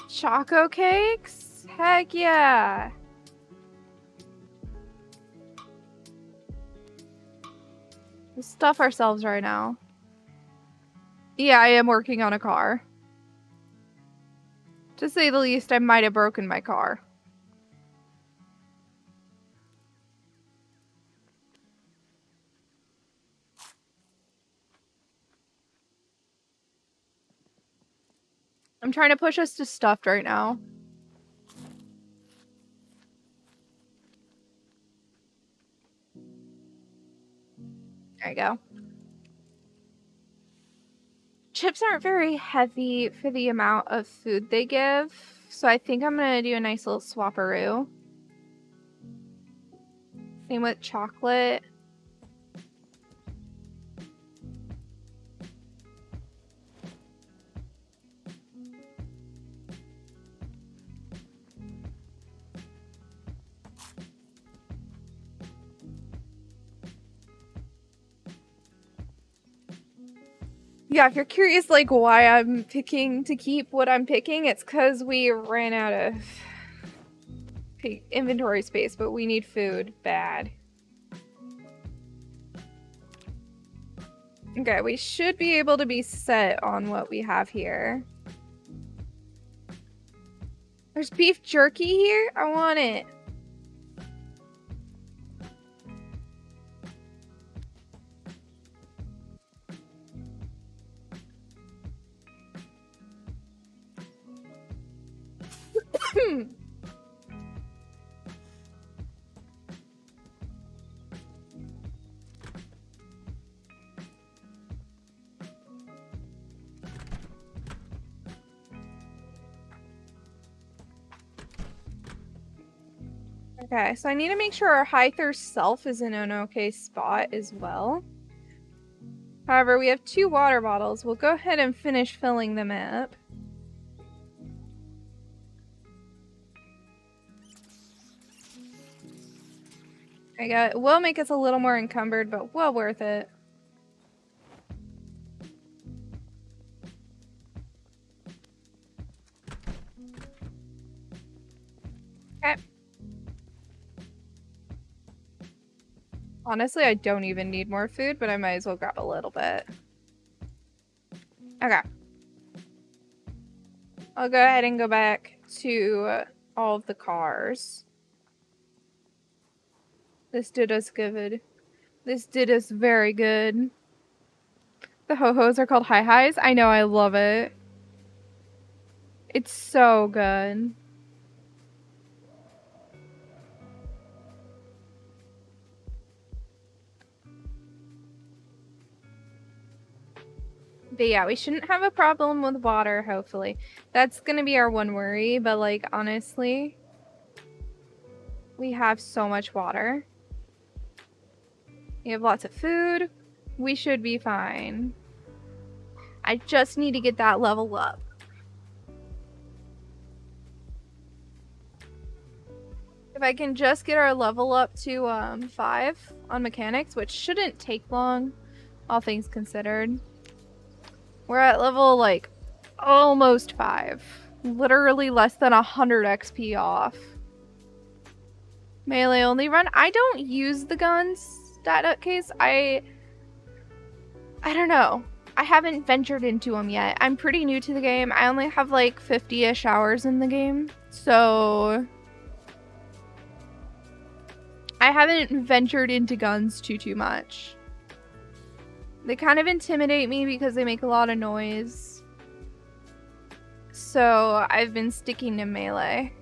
Choco cakes? Heck yeah! We'll stuff ourselves right now. Yeah, I am working on a car. To say the least, I might have broken my car. I'm trying to push us to stuffed right now. There you go. Chips aren't very heavy for the amount of food they give, so I think I'm gonna do a nice little swapperoo. Same with chocolate. Yeah, if you're curious like why I'm picking to keep what I'm picking, it's because we ran out of inventory space, but we need food bad. Okay, we should be able to be set on what we have here. There's beef jerky here? I want it. Okay, so I need to make sure our high thirst self is in an okay spot as well. However, we have 2 water bottles. We'll go ahead and finish filling them up. There you go. It will make us a little more encumbered, but well worth it. Okay. Honestly, I don't even need more food, but I might as well grab a little bit. Okay. I'll go ahead and go back to all of the cars. This did us good. This did us very good. The ho-hos are called hi-his. I know, I love it. It's so good. But yeah, we shouldn't have a problem with water, hopefully. That's gonna be our one worry, but like, honestly, we have so much water. We have lots of food. We should be fine. I just need to get that level up. If I can just get our level up to 5 on mechanics, which shouldn't take long, all things considered. We're at level like almost 5. Literally less than 100 XP off. Melee only run. I don't use the guns, case. I don't know. I haven't ventured into them yet. I'm pretty new to the game. I only have like 50-ish hours in the game. So I haven't ventured into guns too much. They kind of intimidate me because they make a lot of noise. So I've been sticking to melee.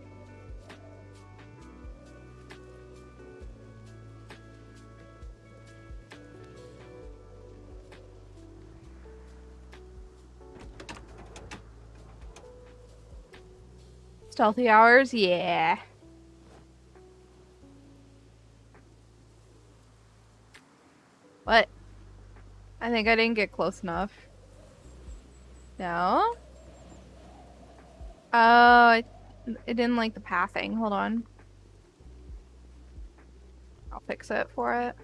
Stealthy hours? Yeah. What? I think I didn't get close enough. No? Oh, It didn't like the pathing. Hold on. I'll fix it for it.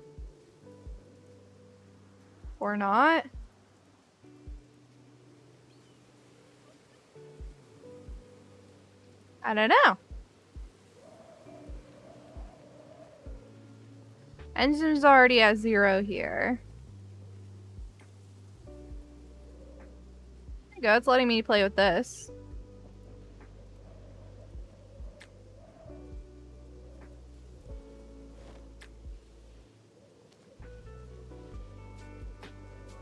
Or not. I don't know. Engine's already at 0 here. There you go. It's letting me play with this.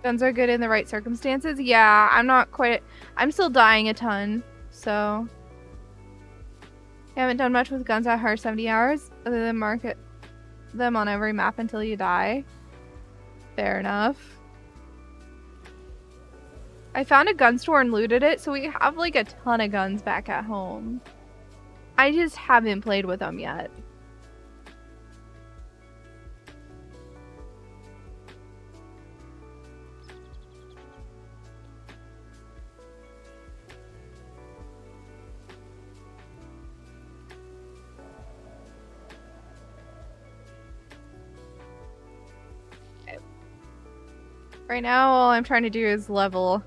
Guns are good in the right circumstances. Yeah, I'm not quite... I'm still dying a ton, so... I haven't done much with guns at hard 70 hours, other than market them on every map until you die. Fair enough. I found a gun store and looted it, so we have like a ton of guns back at home. I just haven't played with them yet. Right now, all I'm trying to do is level.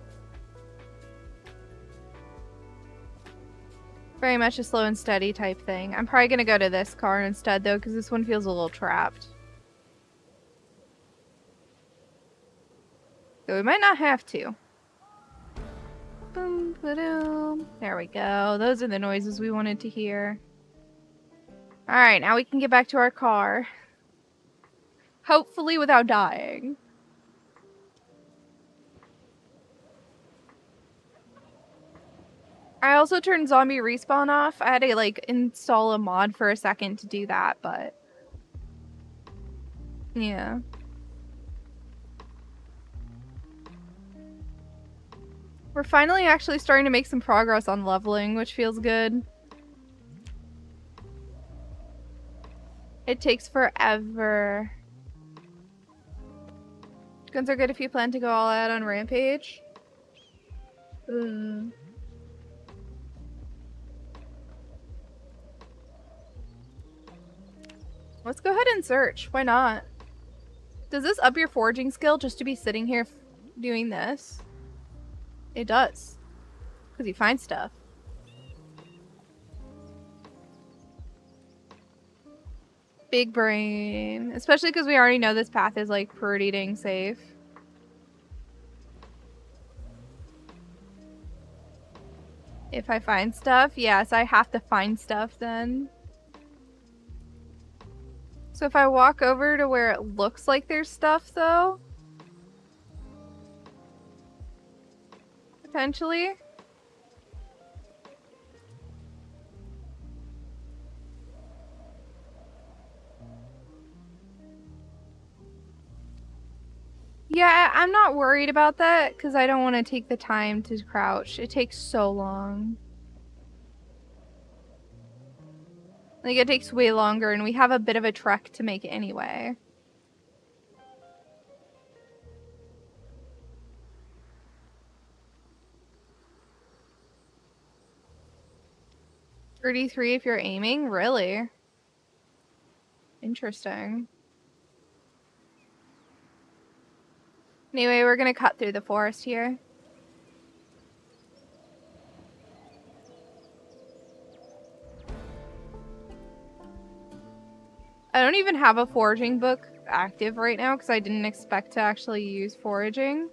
Very much a slow and steady type thing. I'm probably gonna go to this car instead, though, because this one feels a little trapped. So we might not have to. Boom, ba-doom. There we go. Those are the noises we wanted to hear. Alright, now we can get back to our car. Hopefully without dying. I also turned zombie respawn off. I had to like install a mod for a second to do that, but yeah. We're finally actually starting to make some progress on leveling, which feels good. It takes forever. Guns are good if you plan to go all out on Rampage. Let's go ahead and search. Why not? Does this up your foraging skill just to be sitting here doing this? It does. Because you find stuff. Big brain. Especially because we already know this path is like pretty dang safe. If I find stuff, yes, I have to find stuff then. So if I walk over to where it looks like there's stuff, though, potentially. Yeah, I'm not worried about that because I don't want to take the time to crouch. It takes so long. Like, it takes way longer, and we have a bit of a trek to make anyway. $33 if you're aiming? Really? Interesting. Anyway, we're gonna cut through the forest here. I don't even have a foraging book active right now because I didn't expect to actually use foraging.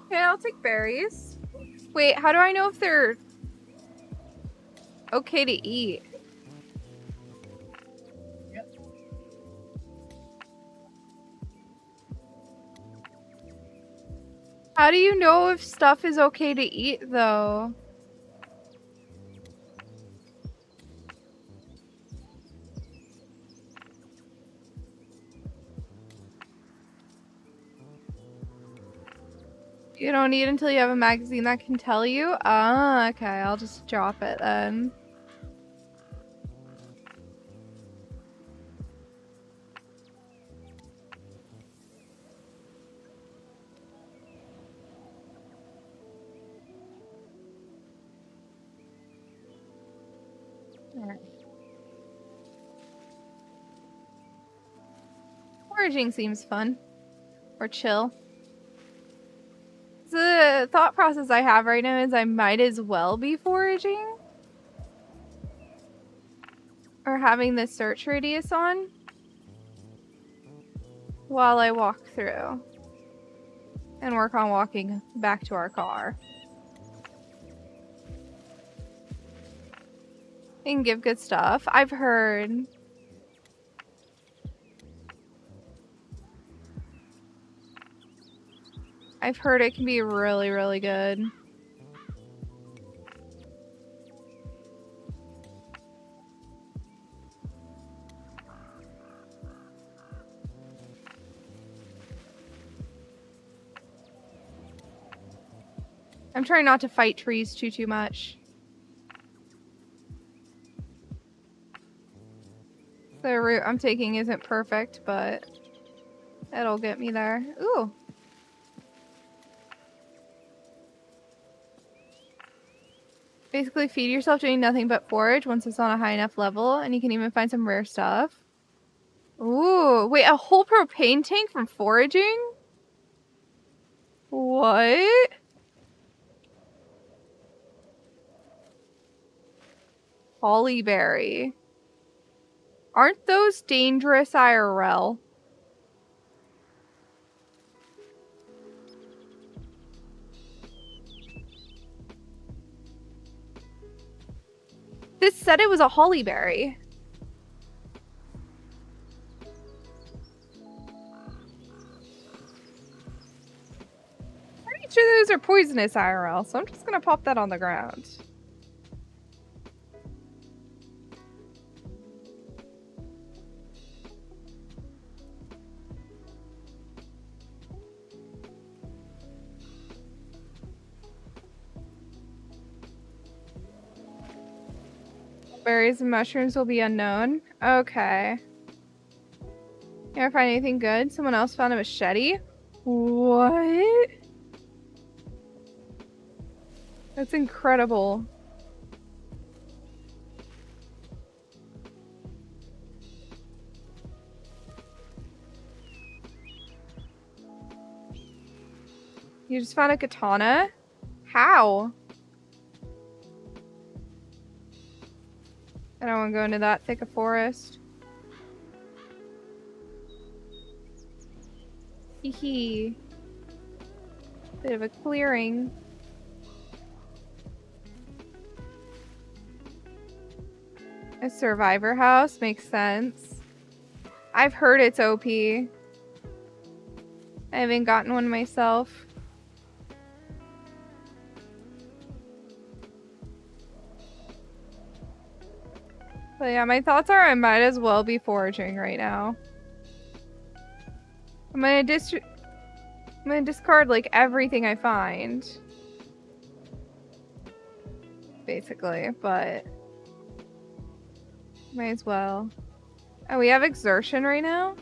Okay, I'll take berries. Wait, how do I know if they're okay to eat? Yep. How do you know if stuff is okay to eat, though? You don't need until you have a magazine that can tell you? Ah, okay, I'll just drop it then. Alright. Foraging seems fun. Or chill. The thought process I have right now is I might as well be foraging. Or having the search radius on. While I walk through. And work on walking back to our car. And give good stuff. I've heard it can be really, really good. I'm trying not to fight trees too much. The route I'm taking isn't perfect, but it'll get me there. Ooh. Basically feed yourself doing nothing but forage once it's on a high enough level, and you can even find some rare stuff. Ooh, wait, a whole propane tank from foraging? What? Hollyberry. Aren't those dangerous IRL? This said it was a hollyberry. Pretty sure those are poisonous IRL, so I'm just gonna pop that on the ground. Berries and mushrooms will be unknown. Okay. You ever find anything good? Someone else found a machete? What? That's incredible. You just found a katana? How? I don't want to go into that thick of forest. Hee. Bit of a clearing. A survivor house makes sense. I've heard it's OP. I haven't gotten one myself. But yeah, my thoughts are I might as well be foraging right now. I'm gonna discard like everything I find. Basically, but might as well. Oh, we have exertion right now?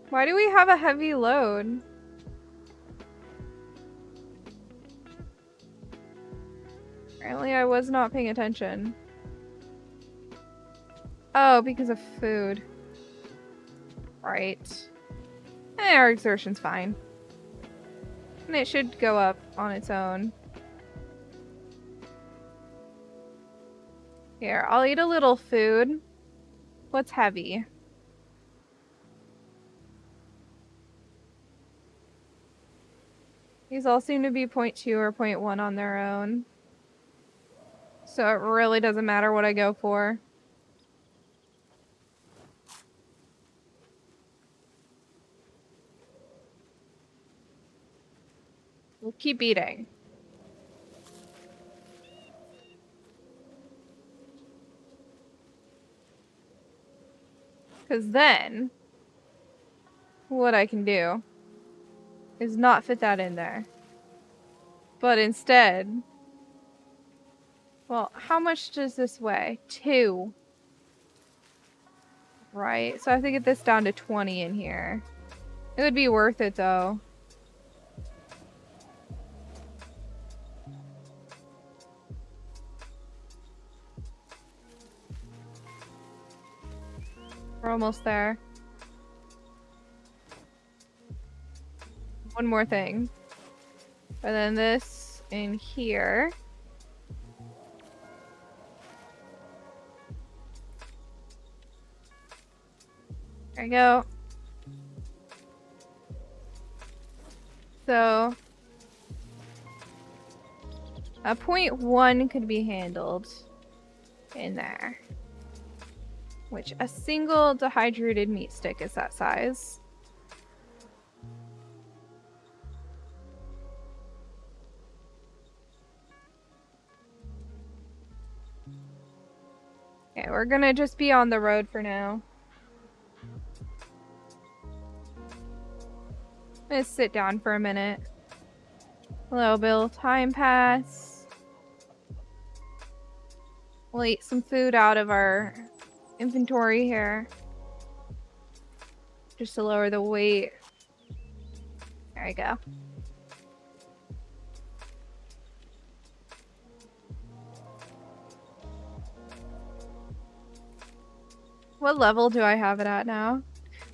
Why do we have a heavy load? Apparently I was not paying attention. Oh, because of food. Right. Our exertion's fine. And it should go up on its own. Here, I'll eat a little food. What's heavy? These all seem to be 0.2 or 0.1 on their own. So it really doesn't matter what I go for. We'll keep eating. Because then, what I can do is not fit that in there. But instead, well, how much does this weigh? 2. Right, so I have to get this down to 20 in here. It would be worth it though. We're almost there. One more thing. And then this in here. There we go. So a 0.1 could be handled in there. Which a single dehydrated meat stick is that size. Okay, we're gonna just be on the road for now. Let's sit down for a minute. A little bit of time pass. We'll eat some food out of our inventory here. Just to lower the weight. There we go. What level do I have it at now?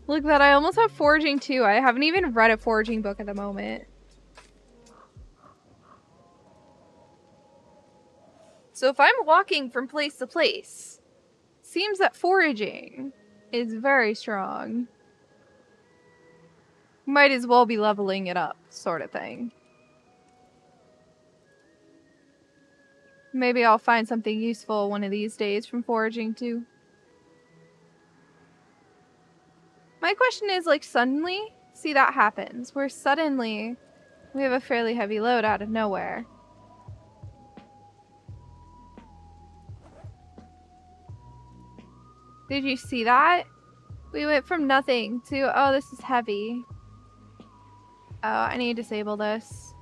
Look, that I almost have foraging too. I haven't even read a foraging book at the moment. So if I'm walking from place to place, seems that foraging is very strong. Might as well be leveling it up, sort of thing. Maybe I'll find something useful one of these days from foraging too. My question is, like, suddenly, see, that happens, where suddenly we have a fairly heavy load out of nowhere. Did you see that? We went from nothing to, oh, this is heavy. Oh, I need to disable this.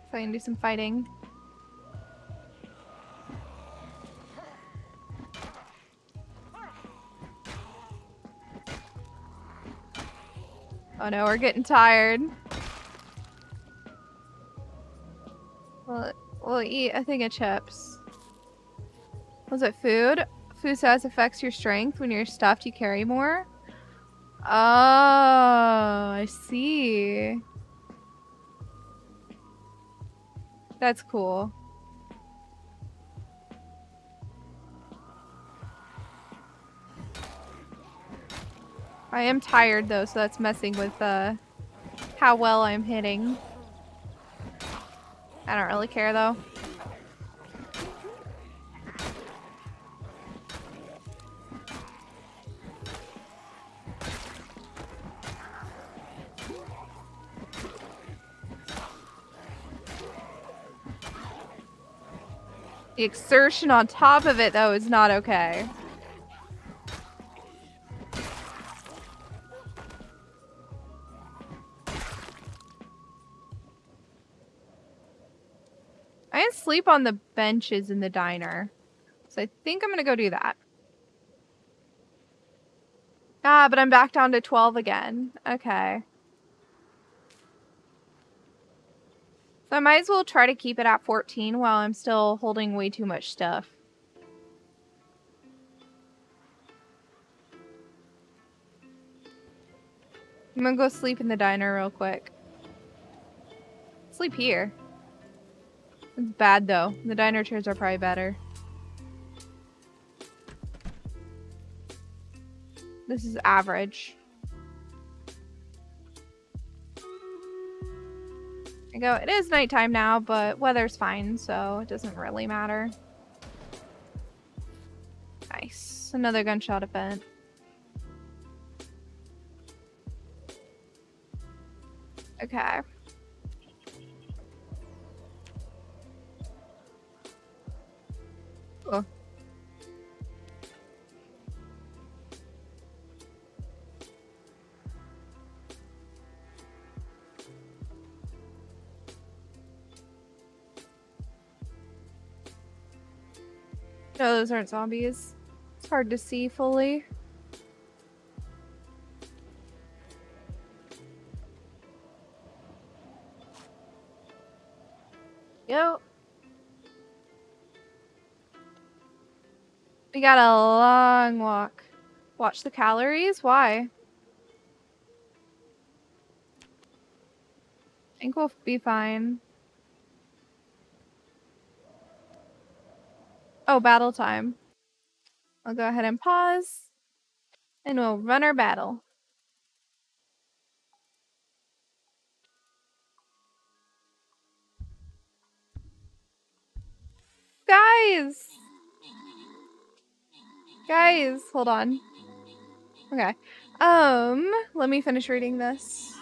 So I can do some fighting. Oh no, we're getting tired. We'll eat a thing of chips. Was it food? Food size affects your strength. When you're stuffed, you carry more. Oh, I see. That's cool. I am tired though, so that's messing with how well I'm hitting. I don't really care though. The exertion on top of it though is not okay. I can sleep on the benches in the diner. So I think I'm gonna go do that. Ah, but I'm back down to 12 again. Okay. So I might as well try to keep it at 14 while I'm still holding way too much stuff. I'm gonna go sleep in the diner real quick. Sleep here. It's bad though. The diner chairs are probably better. This is average. I go, it is nighttime now, but weather's fine, so it doesn't really matter. Nice. Another gunshot event. Okay. Cool. No, those aren't zombies. It's hard to see fully. Yo. We got a long walk. Watch the calories? Why? I think we'll be fine. Oh, battle time. I'll go ahead and pause. And we'll run our battle. Guys! Guys, hold on. Okay. Let me finish reading this.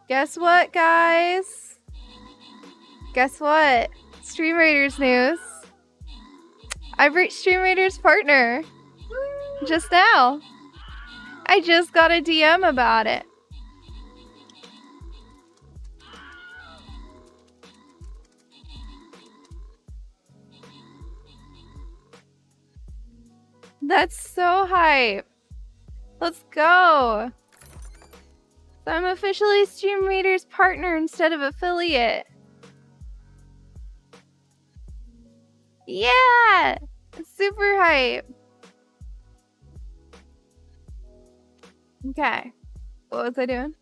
Guess what, guys? Guess what? Stream Raiders news. I've reached Stream Raiders partner. Just now. I just got a DM about it. That's so hype. Let's go. So I'm officially Stream Raiders partner instead of affiliate. Yeah! Super hype. Okay. What was I doing?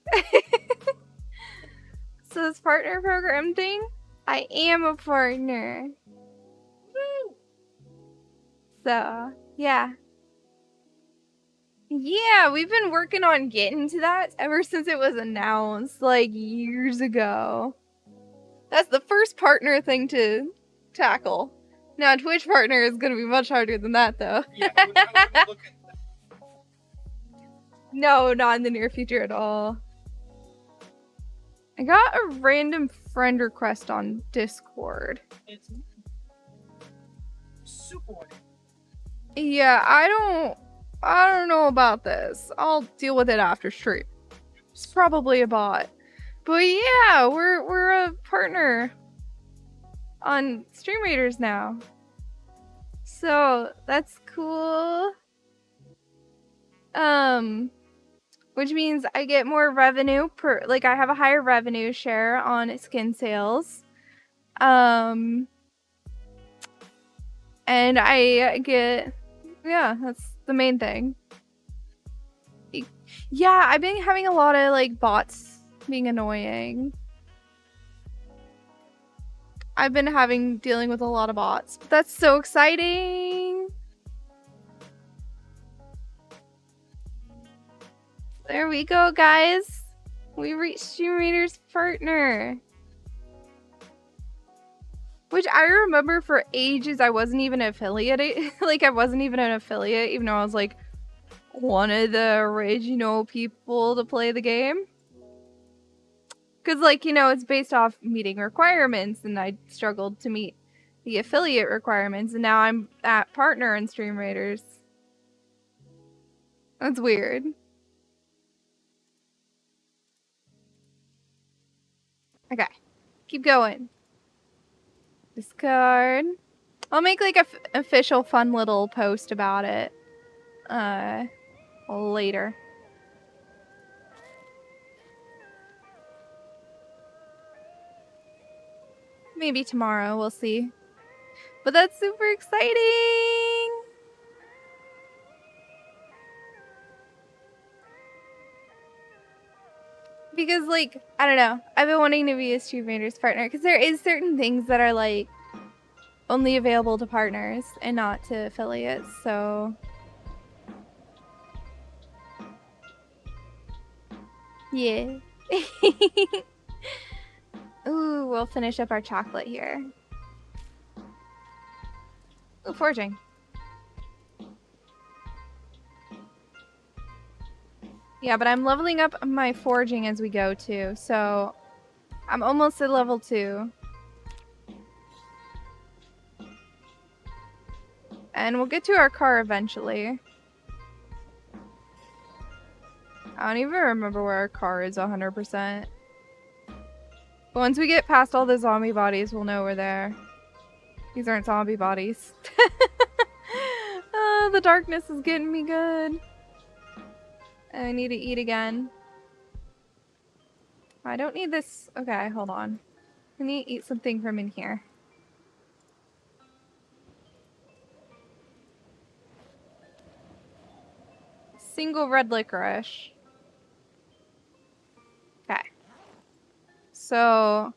So this partner program thing, I am a partner. Woo! So, yeah. Yeah, we've been working on getting to that ever since it was announced, like, years ago. That's the first partner thing to tackle. Now, Twitch partner is going to be much harder than that, though. Yeah, I was no, not in the near future at all. I got a random friend request on Discord. It's Suwey. Yeah, I don't know about this. I'll deal with it after stream. It's probably a bot. But yeah, we're a partner on Stream Raiders now. So that's cool. Which means I get more revenue per, like, I have a higher revenue share on skin sales. And I get, yeah, that's the main thing. Yeah, I've been having a lot of, like, bots being annoying. I've been dealing with a lot of bots. But that's so exciting. There we go, guys. We reached Stream Raiders partner. Which I remember for ages I wasn't even an affiliate. Like, I wasn't even an affiliate, even though I was like one of the original people to play the game. Because, like, you know, it's based off meeting requirements, and I struggled to meet the affiliate requirements, and now I'm at partner in Stream Raiders. That's weird. Okay. Keep going. Discard. I'll make, like, a official fun little post about it. Later. Maybe tomorrow, we'll see. But that's super exciting! Because, like, I don't know. I've been wanting to be a Stream Raiders partner. Because there is certain things that are, like, only available to partners and not to affiliates, so... Yeah. Ooh, we'll finish up our chocolate here. Ooh, forging. Yeah, but I'm leveling up my forging as we go, too. So, I'm almost at level 2. And we'll get to our car eventually. I don't even remember where our car is 100%. But once we get past all the zombie bodies, we'll know we're there. These aren't zombie bodies. Oh, the darkness is getting me good. I need to eat again. I don't need this. Okay, hold on. I need to eat something from in here. single red licorice. Okay. So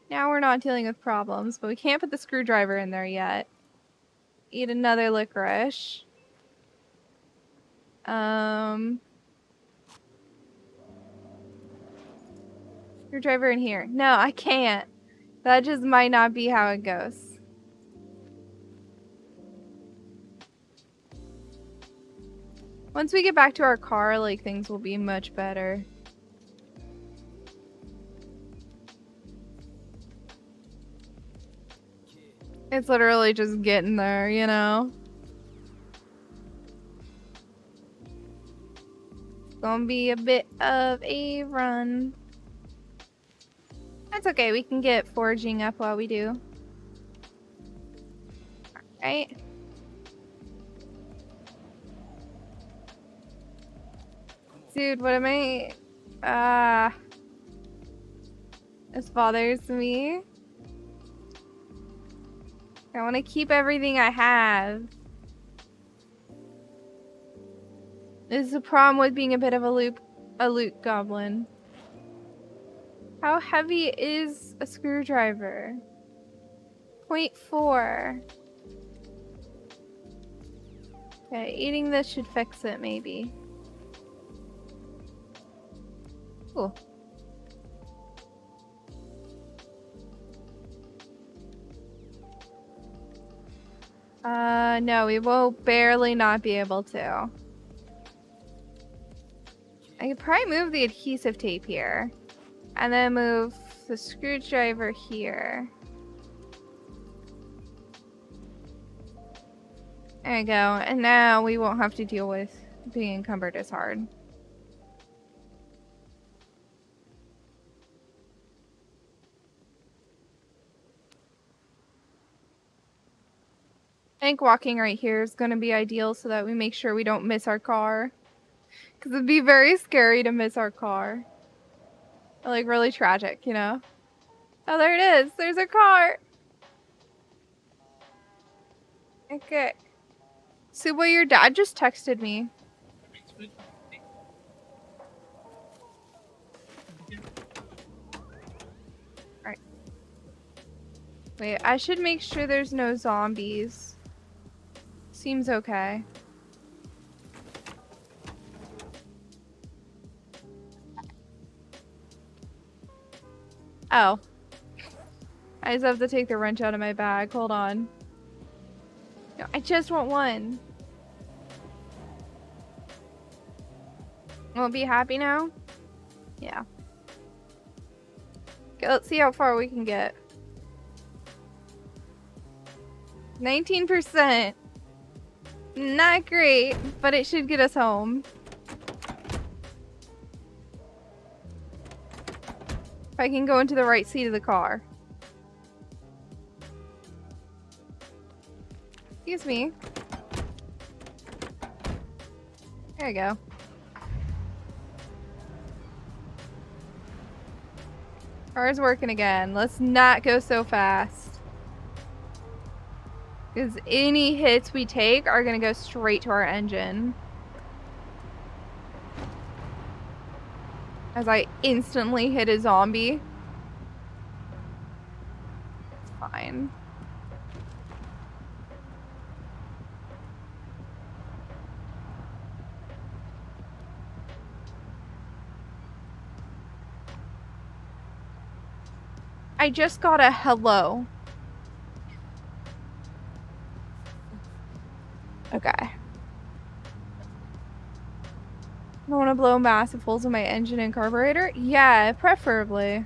now we're not dealing with problems, but we can't put the screwdriver in there yet. Eat another licorice. Screwdriver in here. No, I can't. That just might not be how it goes. Once we get back to our car, like, things will be much better. It's literally just getting there, you know? It's gonna be a bit of a run. That's okay, we can get foraging up while we do. Alright. Dude, what am I? This bothers me. I want to keep everything I have. This is a problem with being a bit of a loot goblin. How heavy is a screwdriver? 0.4. Okay, eating this should fix it, maybe. Cool. No, we will barely not be able to. I could probably move the adhesive tape here. And then move the screwdriver here. There we go. And now we won't have to deal with being encumbered as hard. I think walking right here is going to be ideal so that we make sure we don't miss our car. Because it'd be very scary to miss our car. Like, really tragic, you know? Oh, there it is. There's our car. Okay. Suwey, your dad just texted me. Alright. Wait, I should make sure there's no zombies. Seems okay. Oh. I just have to take the wrench out of my bag. Hold on. No, I just want one. Won't be happy now? Yeah. Okay, let's see how far we can get. 19%. Not great, but it should get us home. If I can go into the right seat of the car. Excuse me. There we go. Car's working again. Let's not go so fast. Because any hits we take are going to go straight to our engine. As I instantly hit a zombie. It's fine. I just got a hello. Okay. I don't want to blow massive holes in my engine and carburetor. Yeah, preferably.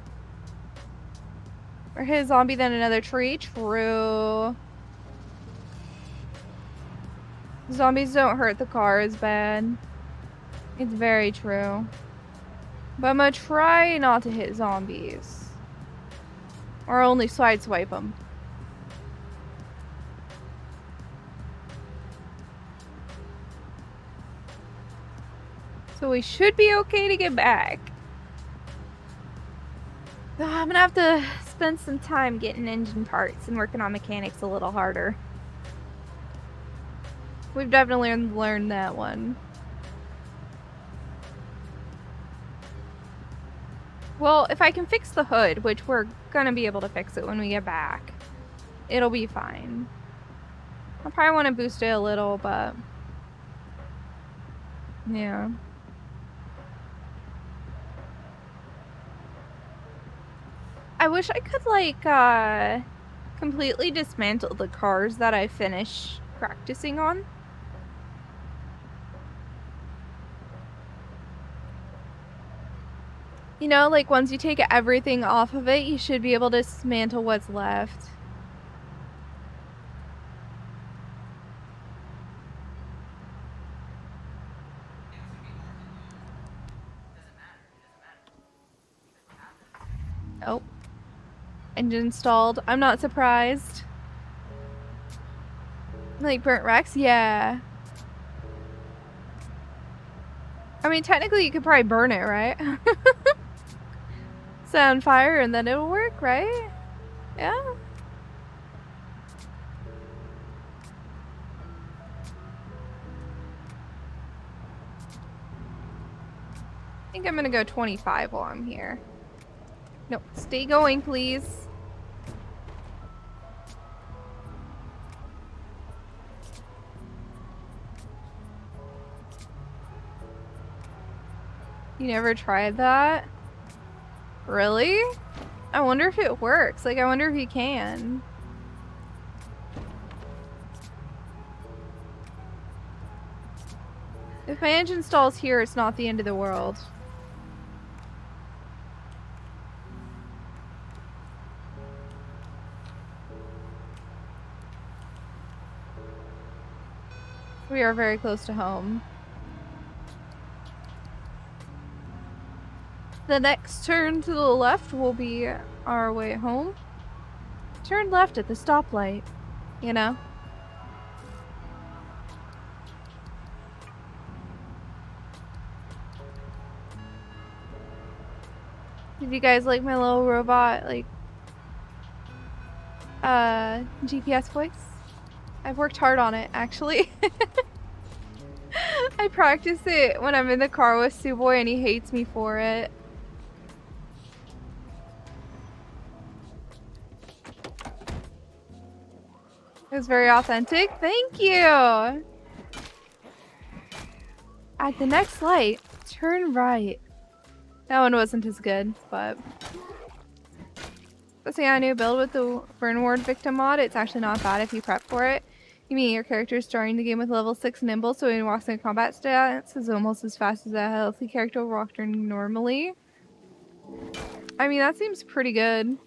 Or hit a zombie, then another tree. True. Zombies don't hurt the car as bad. It's very true. But I'm gonna try not to hit zombies. Or only sideswipe them. So we should be okay to get back. I'm gonna have to spend some time getting engine parts and working on mechanics a little harder. We've definitely learned that one. Well, if I can fix the hood, which we're gonna be able to fix it when we get back, it'll be fine. I probably want to boost it a little, but yeah. I wish I could like completely dismantle the cars that I finished practicing on. You know, like once you take everything off of it, you should be able to dismantle what's left. Oh. Engine installed. I'm not surprised. Like burnt Rex? Yeah. I mean, technically you could probably burn it, right? Set on fire and then it'll work, right? Yeah. I think I'm gonna go 25 while I'm here. No, stay going, please. You never tried that? Really? I wonder if it works. Like, I wonder if you can. If my engine stalls here, it's not the end of the world. We are very close to home. The next turn to the left will be our way home. Turn left at the stoplight, you know? Did you guys like my little robot, like, GPS voice? I've worked hard on it, actually. I practice it when I'm in the car with Suwey and he hates me for it. It was very authentic. Thank you! At the next light, turn right. That one wasn't as good, but... Let's say a new build with the Burn Ward Victim mod. It's actually not bad if you prep for it. You mean your character is starting the game with level 6 nimble, so when he walks in combat stance is almost as fast as a healthy character walking normally. I mean, that seems pretty good.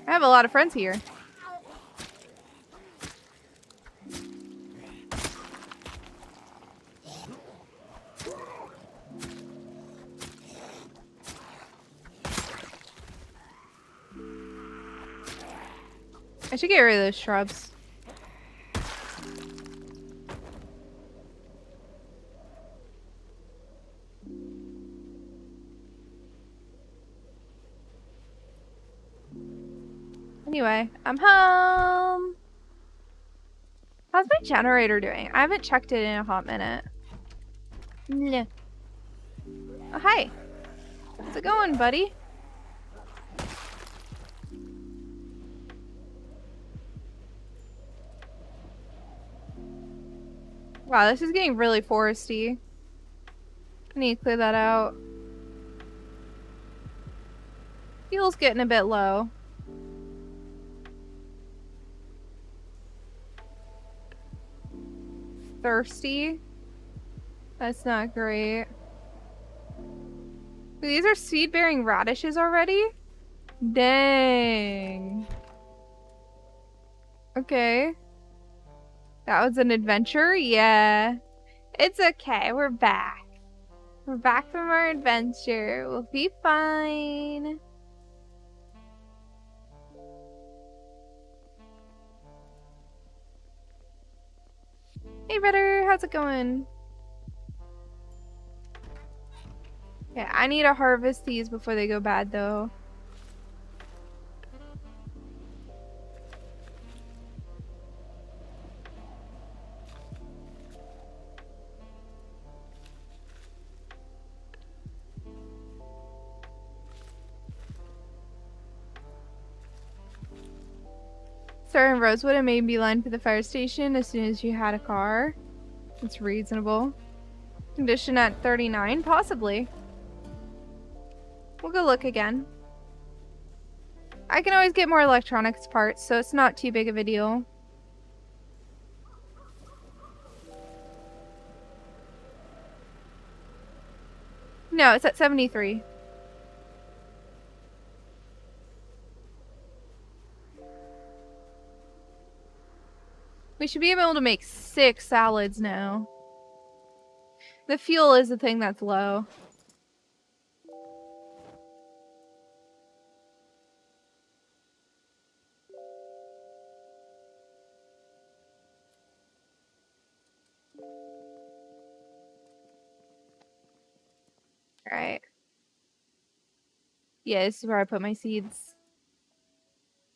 I have a lot of friends here. I should get rid of those shrubs. Anyway, I'm home. How's my generator doing? I haven't checked it in a hot minute. Nah. Oh, hi. How's it going, buddy? Wow, this is getting really foresty. I need to clear that out. Fuel's getting a bit low. Thirsty. That's not great. These are seed-bearing radishes already? Dang. Okay. That was an adventure? Yeah. It's okay. We're back. We're back from our adventure. We'll be fine. Hey, Ritter. How's it going? Yeah, I need to harvest these before they go bad, though. Throwing rosewood and maybe line for the fire station as soon as you had a car. It's reasonable. Condition at 39, possibly. We'll go look again. I can always get more electronics parts, so it's not too big of a deal. No, it's at 73. We should be able to make 6 salads now. The fuel is the thing that's low. Alright. Yeah, this is where I put my seeds.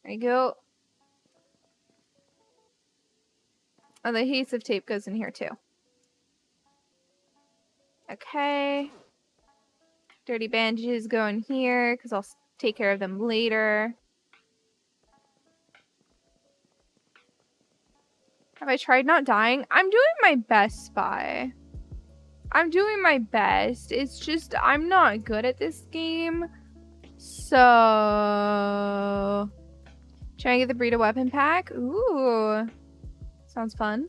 There you go. Oh, the adhesive tape goes in here too. Okay. Dirty bandages go in here because I'll take care of them later. Have I tried not dying? I'm doing my best, Spy. I'm doing my best. It's just I'm not good at this game. So... Trying to get the burrito weapon pack? Ooh. Sounds fun.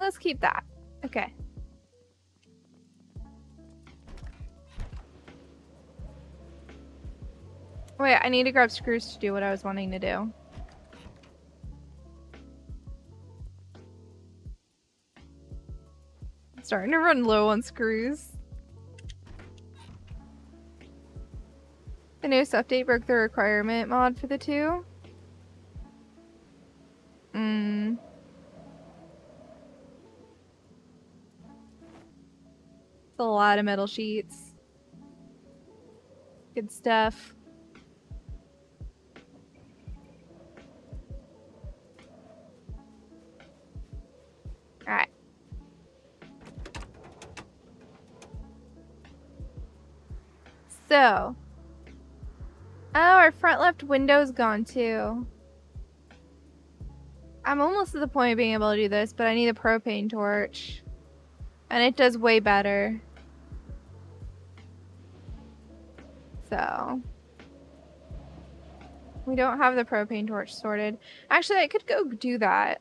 Let's keep that. Okay. Wait, I need to grab screws to do what I was wanting to do. I'm starting to run low on screws. The newest update broke the requirement mod for the 2. It's a lot of metal sheets. Good stuff. Alright. So. Oh, our front left window's gone too. I'm almost at the point of being able to do this, but I need a propane torch. And it does way better. So. We don't have the propane torch sorted. Actually, I could go do that.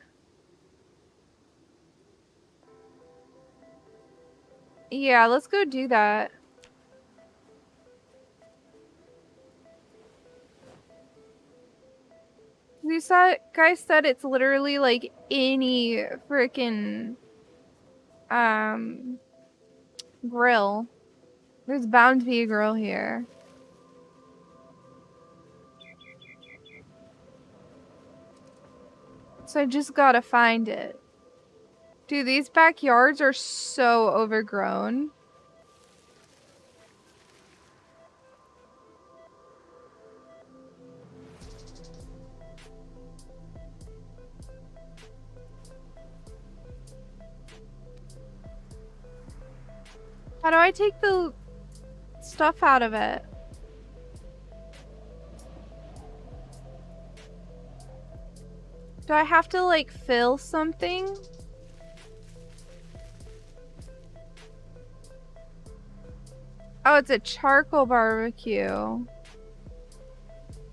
Yeah, let's go do that. These guys said it's literally like any freaking grill. There's bound to be a grill here. So I just gotta find it. Dude, these backyards are so overgrown. How do I take the stuff out of it? Do I have to like fill something? Oh, it's a charcoal barbecue.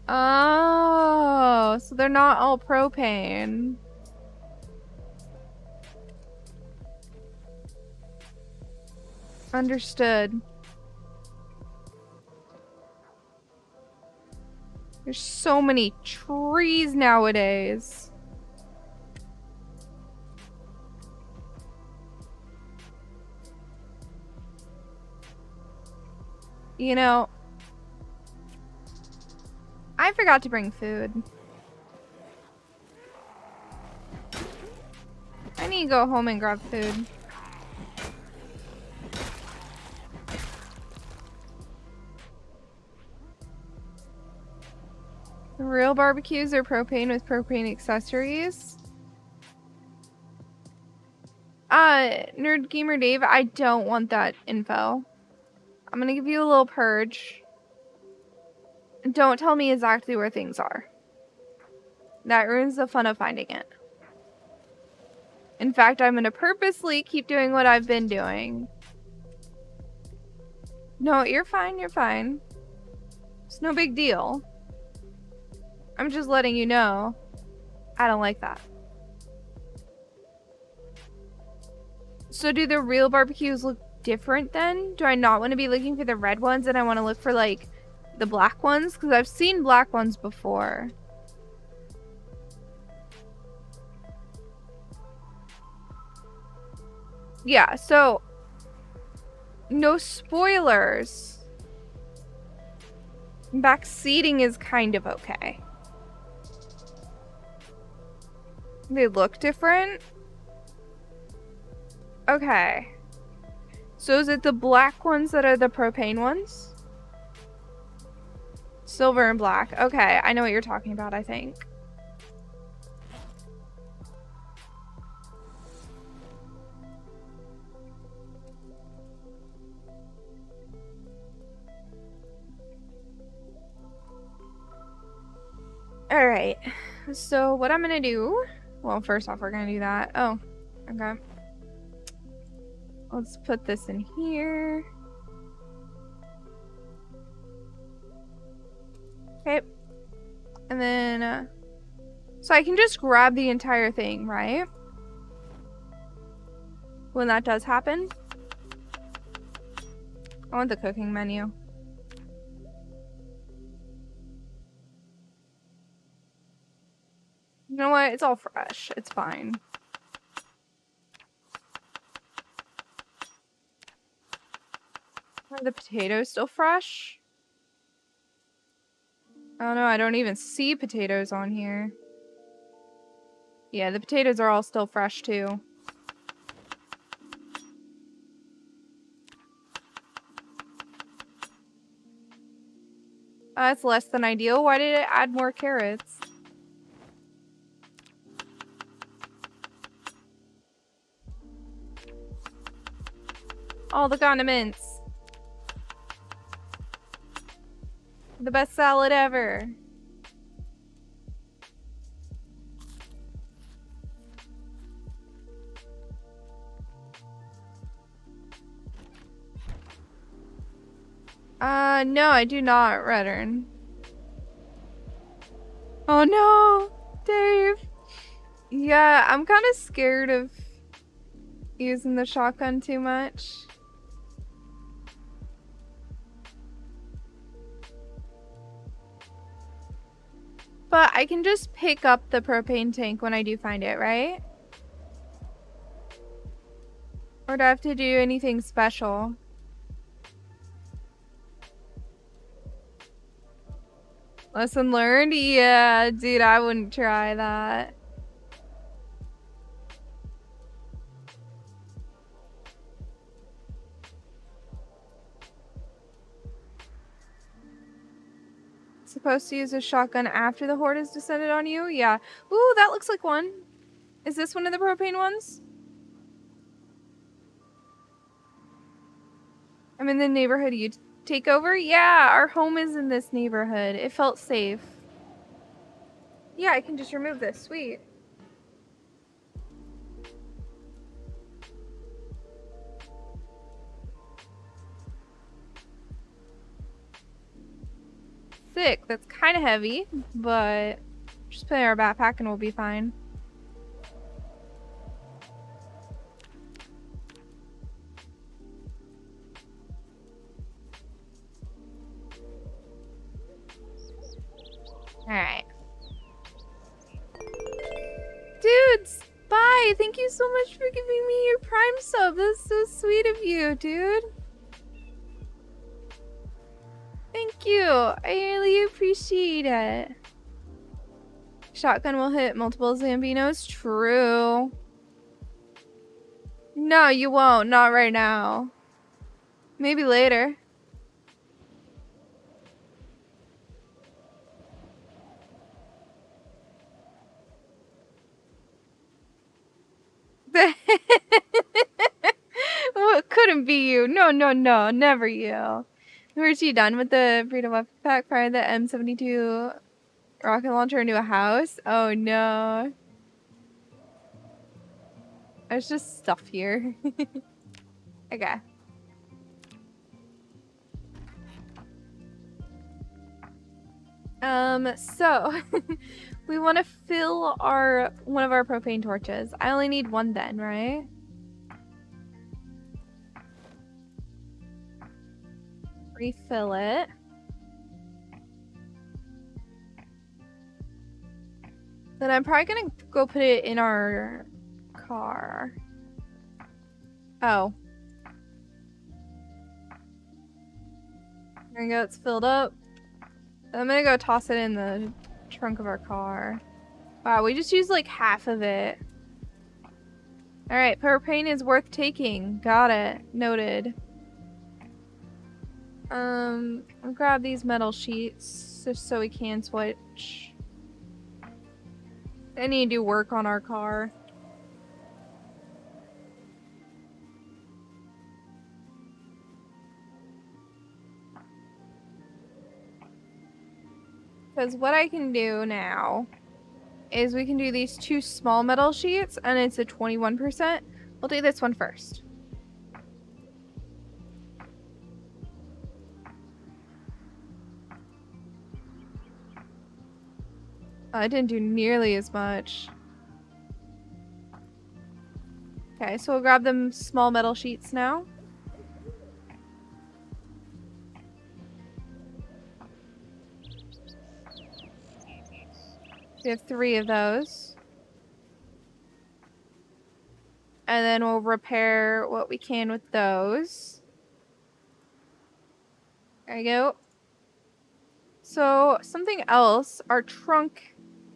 Oh, so they're not all propane. Understood. There's so many trees nowadays. You know, I forgot to bring food. I need to go home and grab food. The real barbecues are propane with propane accessories. Nerd Gamer Dave, I don't want that info. I'm gonna give you a little purge. Don't tell me exactly where things are. That ruins the fun of finding it. In fact, I'm gonna purposely keep doing what I've been doing. No, you're fine, you're fine. It's no big deal. I'm just letting you know. I don't like that. So do the real barbecues look different then? Do I not want to be looking for the red ones and I want to look for like the black ones? Because I've seen black ones before. Yeah, so no spoilers. Back seating is kind of okay. They look different? Okay. So is it the black ones that are the propane ones? Silver and black. Okay, I know what you're talking about, I think. Alright. So what I'm gonna do... Well, first off, we're gonna do that. Oh, okay. Let's put this in here. Okay. And then... so I can just grab the entire thing, right? When that does happen. I want the cooking menu. You know what? It's all fresh. It's fine. Are the potatoes still fresh? Oh no, I don't even see potatoes on here. Yeah, the potatoes are all still fresh too. That's less than ideal. Why did it add more carrots? All the condiments. The best salad ever. No, I do not, Redern. Oh no, Dave. Yeah, I'm kind of scared of using the shotgun too much. But I can just pick up the propane tank when I do find it, right? Or do I have to do anything special? Lesson learned? Yeah, dude, I wouldn't try that. Supposed to use a shotgun after the horde has descended on you? Yeah. Ooh, that looks like one. Is this one of the propane ones? I'm in the neighborhood you take over? Yeah, our home is in this neighborhood. It felt safe. Yeah, I can just remove this. Sweet. Sick. That's kind of heavy, but just put it in our backpack and we'll be fine. Alright. Dudes, bye! Thank you so much for giving me your Prime sub. That's so sweet of you, dude. Thank you. I really appreciate it. Shotgun will hit multiple Zambinos. True. No, you won't. Not right now. Maybe later. Well, it couldn't be you. No, no, no. Never you. Were you done with the Freedom Weapon Pack? Fired the M72 rocket launcher into a house? Oh no. There's just stuff here. Okay. So we want to fill one of our propane torches. I only need one then, right? Refill it. Then I'm probably gonna go put it in our car. Oh. There we go, it's filled up. I'm gonna go toss it in the trunk of our car. Wow, we just used like half of it. Alright, propane is worth taking. Got it. Noted. I'll grab these metal sheets just so we can switch. I need to do work on our car. Because what I can do now is we can do these 2 small metal sheets and it's a 21%. We'll do this one first. I didn't do nearly as much. Okay, so we'll grab them small metal sheets now. We have 3 of those. And then we'll repair what we can with those. There you go. So, something else. Our trunk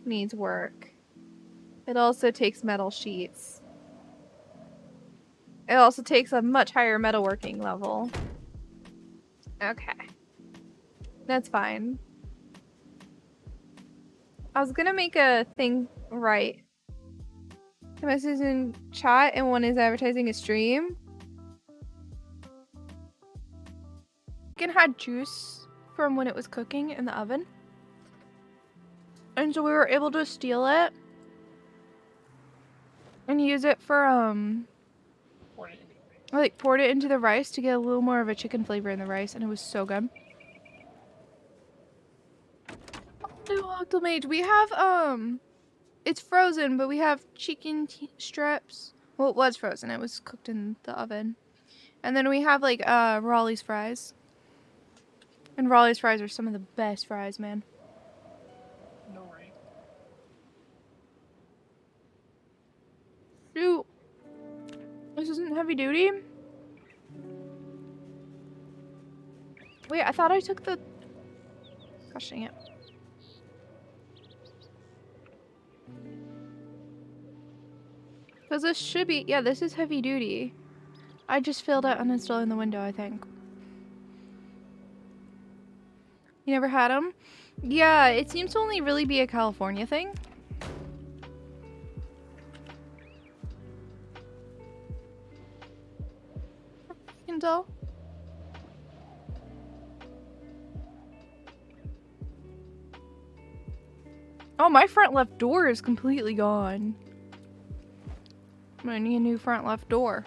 needs work. It also takes metal sheets. It also takes a much higher metalworking level. Okay. That's fine. I was gonna make a thing right. A message in chat and one is advertising a stream. Chicken had juice from when it was cooking in the oven. And so we were able to steal it and use it for poured it into the rice to get a little more of a chicken flavor in the rice, and it was so good. New Octomage. We have it's frozen, but we have chicken strips. Well, it was frozen. It was cooked in the oven. And then we have like Raleigh's fries. And Raleigh's fries are some of the best fries, man. No right. Shoot. This isn't heavy duty? Wait, I thought I took the... Gosh dang it. Because this should be... Yeah, this is heavy duty. I just failed at uninstalling the window, I think. You never had them? Yeah, it seems to only really be a California thing. You can tell. Oh, my front left door is completely gone. I'm gonna need a new front left door.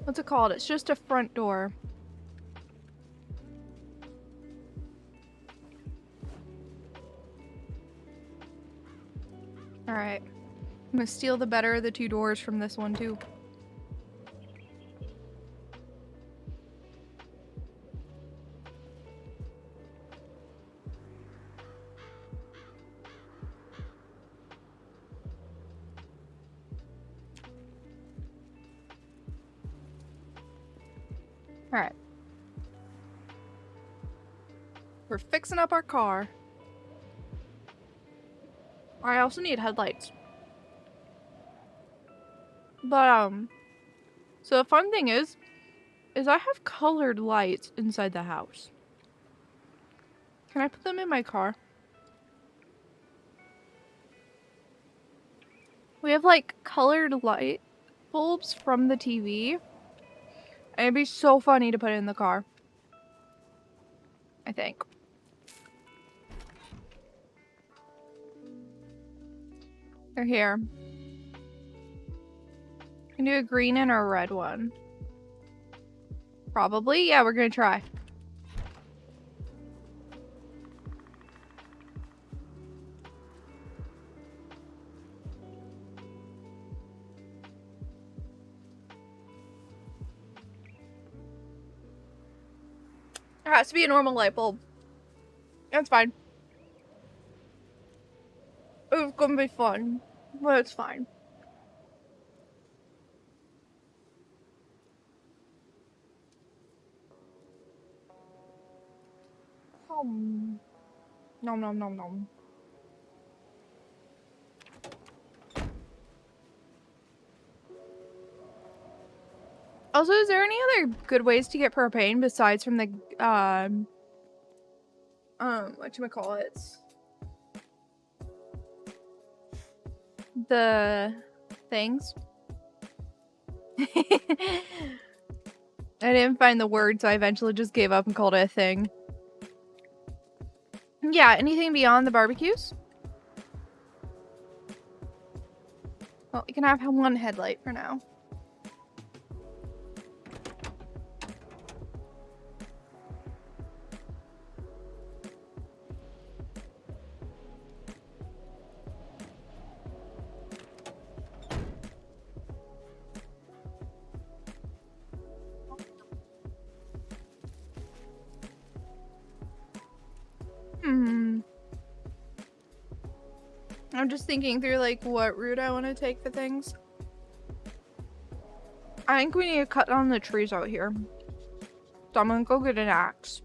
What's it called? It's just a front door. Alright. I'm gonna steal the better of the 2 doors from this one too. Alright. We're fixing up our car. I also need headlights. But, so the fun thing is I have colored lights inside the house. Can I put them in my car? We have like colored light bulbs from the TV. And it'd be so funny to put it in the car. I think. They're here. Can do a green and a red one. Probably. Yeah, we're gonna try. It has to be a normal light bulb. That's fine. It's gonna be fun, but it's fine. Nom nom nom nom. Also, is there any other good ways to get propane besides from the whatchamacallits? The things? I didn't find the word, so I eventually just gave up and called it a thing. Yeah, anything beyond the barbecues? Well, you can have one headlight for now. I'm just thinking through like what route I want to take for things. I think we need to cut down the trees out here. So I'm gonna go get an axe.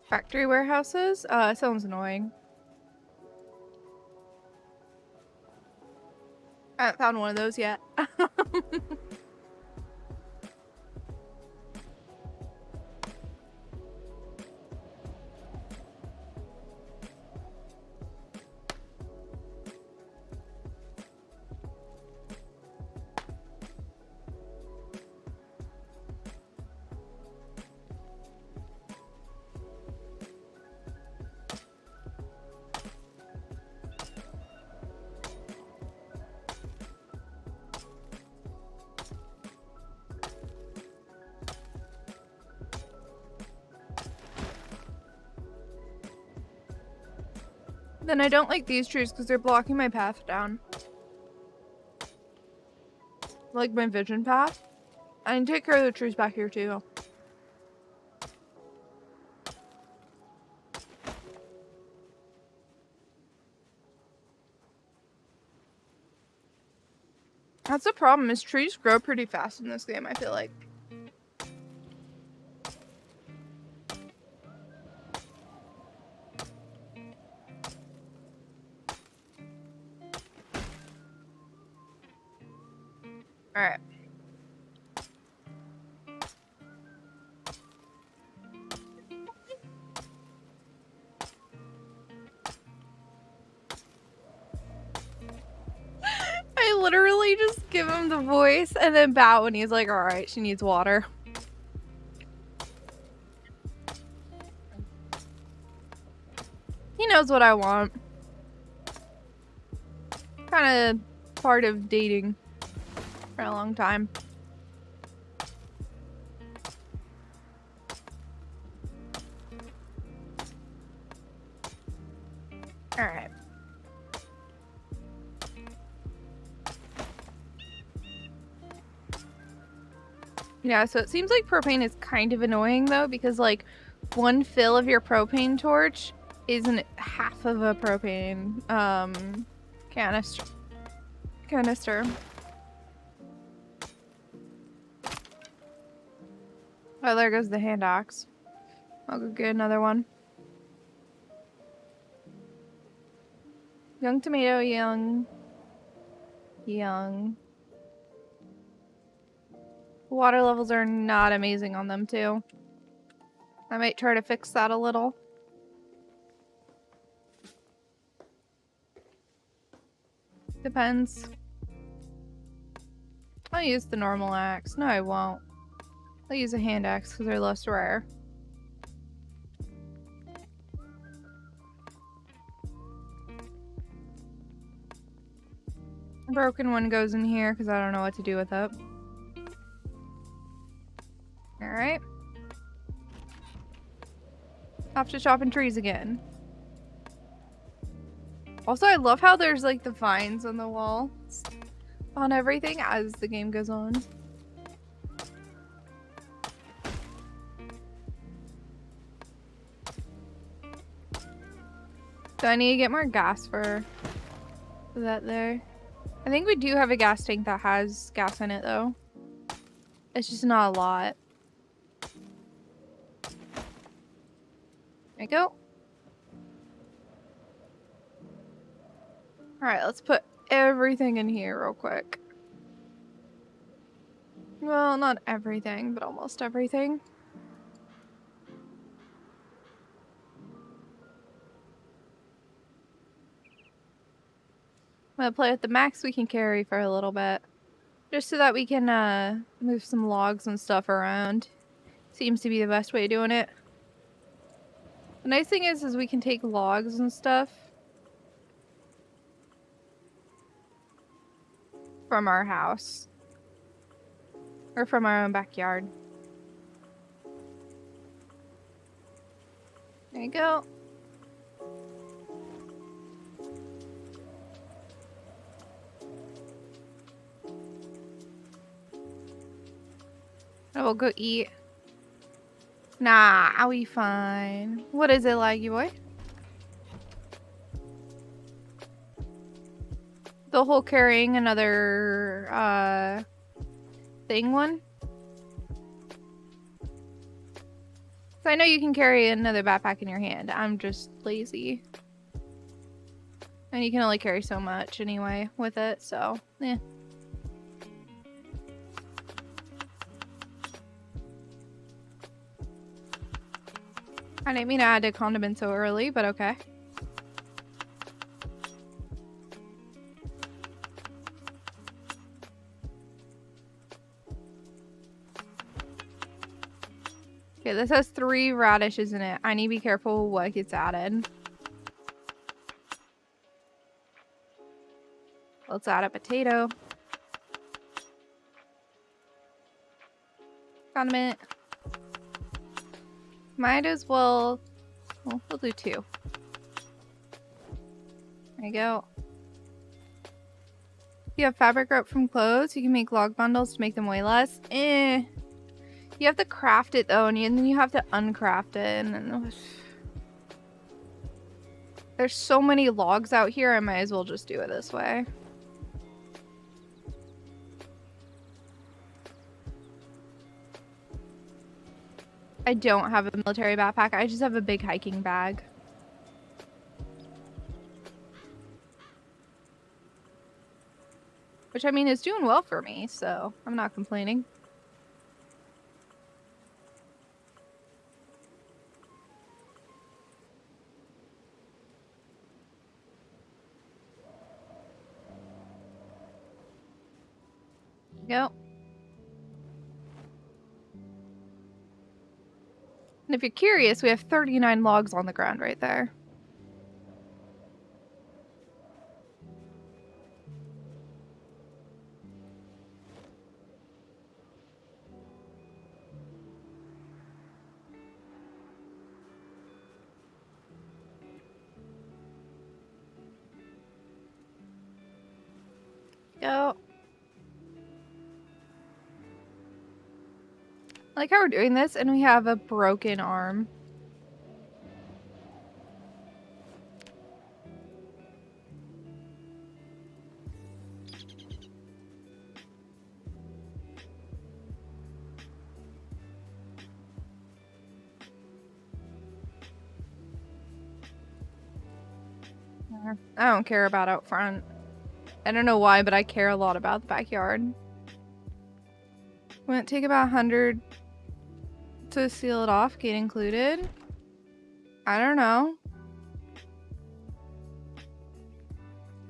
Factory warehouses? Sounds annoying. I haven't found one of those yet. Then I don't like these trees because they're blocking my path down. Like my vision path. I can take care of the trees back here too. That's the problem, is trees grow pretty fast in this game, I feel like. Alright. I literally just give him the voice and then bow when he's like, alright, she needs water. He knows what I want. Kind of part of dating for a long time. Alright. Yeah, so it seems like propane is kind of annoying though, because like one fill of your propane torch isn't half of a propane canister. Oh, there goes the hand axe. I'll go get another one. Young tomato, young. Water levels are not amazing on them too. I might try to fix that a little. Depends. I'll use the normal axe. No, I won't. I'll use a hand axe because they're less rare. Broken one goes in here because I don't know what to do with it. Alright. Off to chopping trees again. Also, I love how there's like the vines on the wall on everything as the game goes on. So I need to get more gas for that there. I think we do have a gas tank that has gas in it though. It's just not a lot. There we go. Alright, let's put everything in here real quick. Well, not everything, but almost everything. I'm gonna play with the max we can carry for a little bit. Just so that we can move some logs and stuff around. Seems to be the best way of doing it. The nice thing is we can take logs and stuff from our house. Or from our own backyard. There you go. I will go eat. Nah, I'll be fine. What is it, Laggy boy? The whole carrying another, thing one? So I know you can carry another backpack in your hand. I'm just lazy. And you can only carry so much anyway with it, so, yeah. I didn't mean to add a condiment so early, but okay. Okay, this has 3 radishes in it. I need to be careful what gets added. Let's add a potato. Condiment. Might as well... Well, we'll do 2. There you go. If you have fabric rope from clothes, you can make log bundles to make them weigh less. You have to craft it though, and then you have to uncraft it. And there's so many logs out here, I might as well just do it this way. I don't have a military backpack. I just have a big hiking bag. Which, I mean, is doing well for me, so I'm not complaining. Yep. And if you're curious, we have 39 logs on the ground right there. Go. I like how we're doing this, and we have a broken arm. I don't care about out front. I don't know why, but I care a lot about the backyard. Wouldn't it take about 100 to seal it off, gate included? I don't know.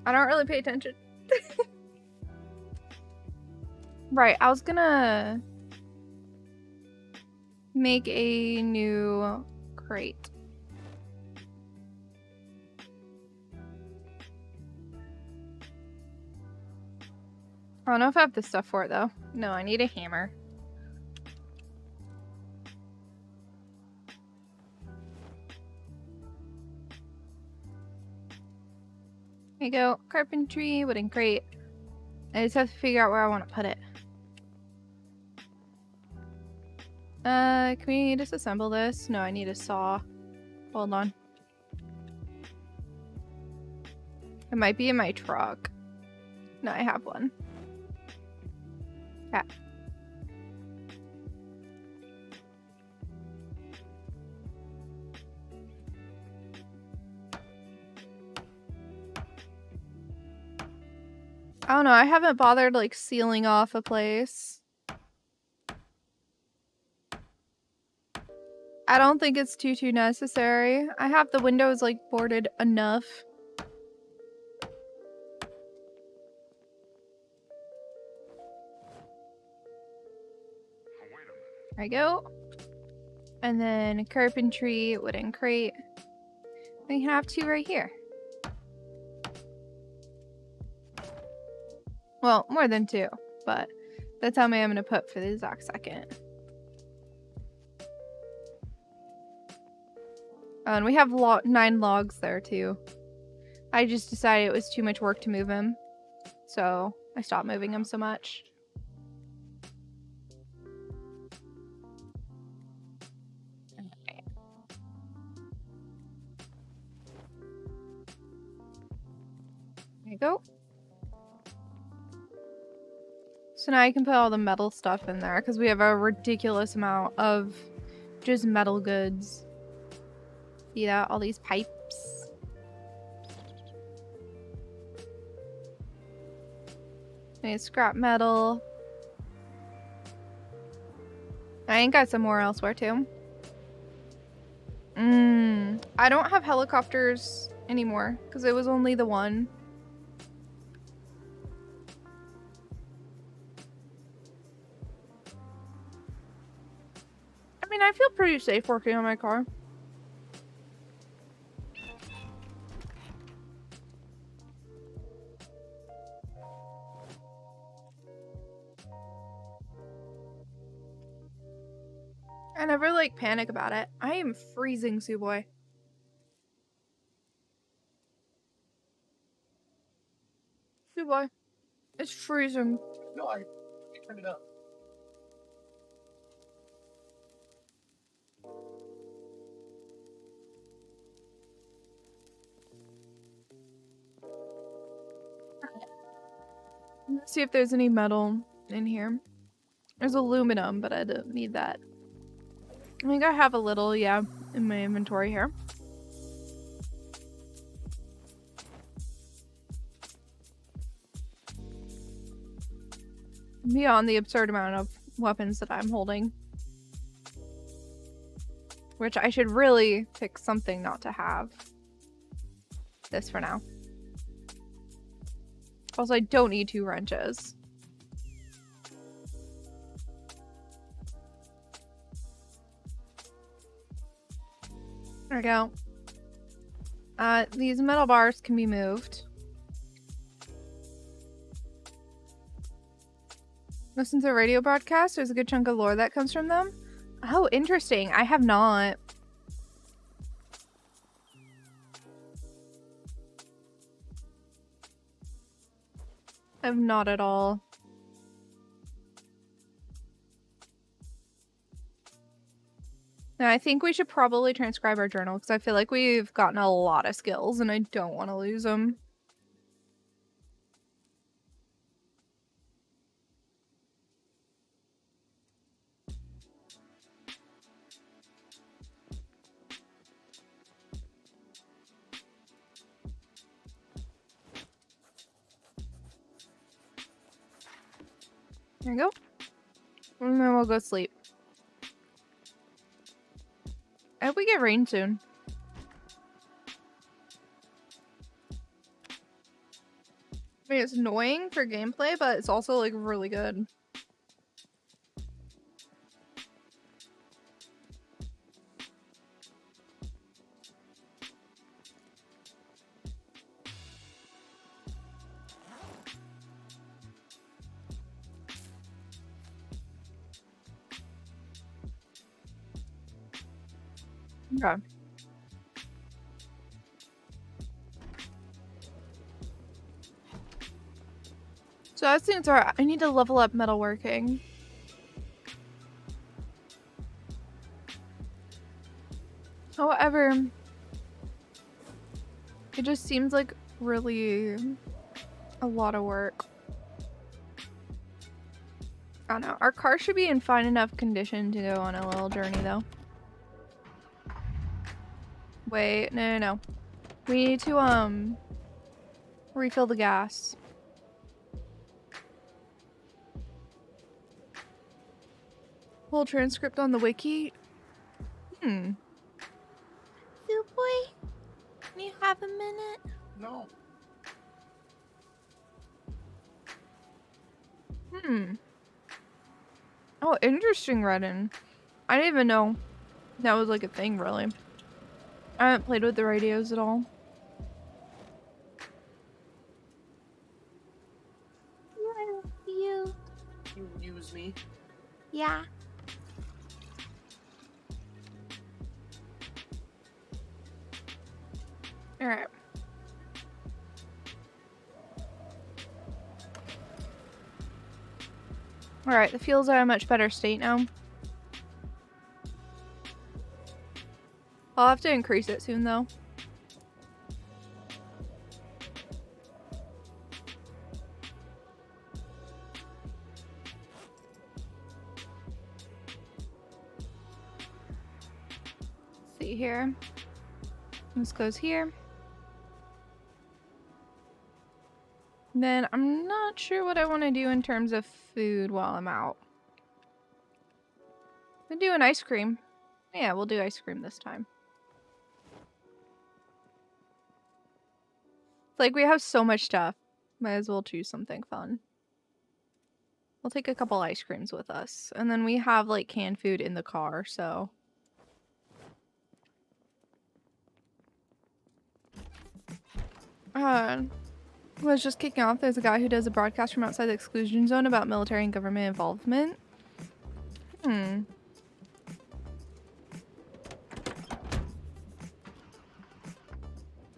I don't really pay attention. Right, I was gonna make a new crate. I don't know if I have the stuff for it though. No, I need a hammer. There you go. Carpentry, wooden crate. I just have to figure out where I want to put it. Can we disassemble this? No, I need a saw. Hold on. It might be in my truck. No, I have one. Okay. I don't know, I haven't bothered like sealing off a place. I don't think it's too necessary. I have the windows like boarded enough. There you go. And then carpentry, wooden crate. We can have 2 right here. Well, more than 2, but that's how many I'm gonna put for the exact second. Oh, and we have 9 logs there too. I just decided it was too much work to move him, so I stopped moving him so much. There you go. So now I can put all the metal stuff in there because we have a ridiculous amount of just metal goods. See that? All these pipes. Okay, scrap metal. I ain't got some more elsewhere too. I don't have helicopters anymore because it was only the one. I mean, I feel pretty safe working on my car. I never like panic about it. I am freezing, Suwey. Suwey, it's freezing. No, I turned it up. Let's see if there's any metal in here. There's aluminum, but I don't need that. I think I have a little, yeah, in my inventory here. Beyond the absurd amount of weapons that I'm holding. Which I should really pick something not to have. This for now. Also, I don't need 2 wrenches. There we go. These metal bars can be moved. Listen to a radio broadcast. There's a good chunk of lore that comes from them. Oh, interesting. I have not. I have not at all. Now, I think we should probably transcribe our journal because I feel like we've gotten a lot of skills and I don't want to lose them. There you go. And then we'll go sleep. I hope we get rain soon. I mean, it's annoying for gameplay, but it's also like really good. Okay. So as things are, I need to level up metalworking. However, it just seems like really a lot of work. I don't know. Our car should be in fine enough condition to go on a little journey though. Wait, no. We need to refill the gas. Whole transcript on the wiki. Suwey, can you have a minute? No. Oh, interesting, Redden. I didn't even know that was like a thing, really. I haven't played with the radios at all. I love you. You use me. Yeah. Alright. Alright, the fuels are in a much better state now. I'll have to increase it soon, though. Let's see here. This goes here. Then I'm not sure what I want to do in terms of food while I'm out. I'm doing ice cream. Yeah, we'll do ice cream this time. It's like we have so much stuff. Might as well choose something fun. We'll take a couple ice creams with us. And then we have like canned food in the car, so. Was just kicking off. There's a guy who does a broadcast from outside the exclusion zone about military and government involvement.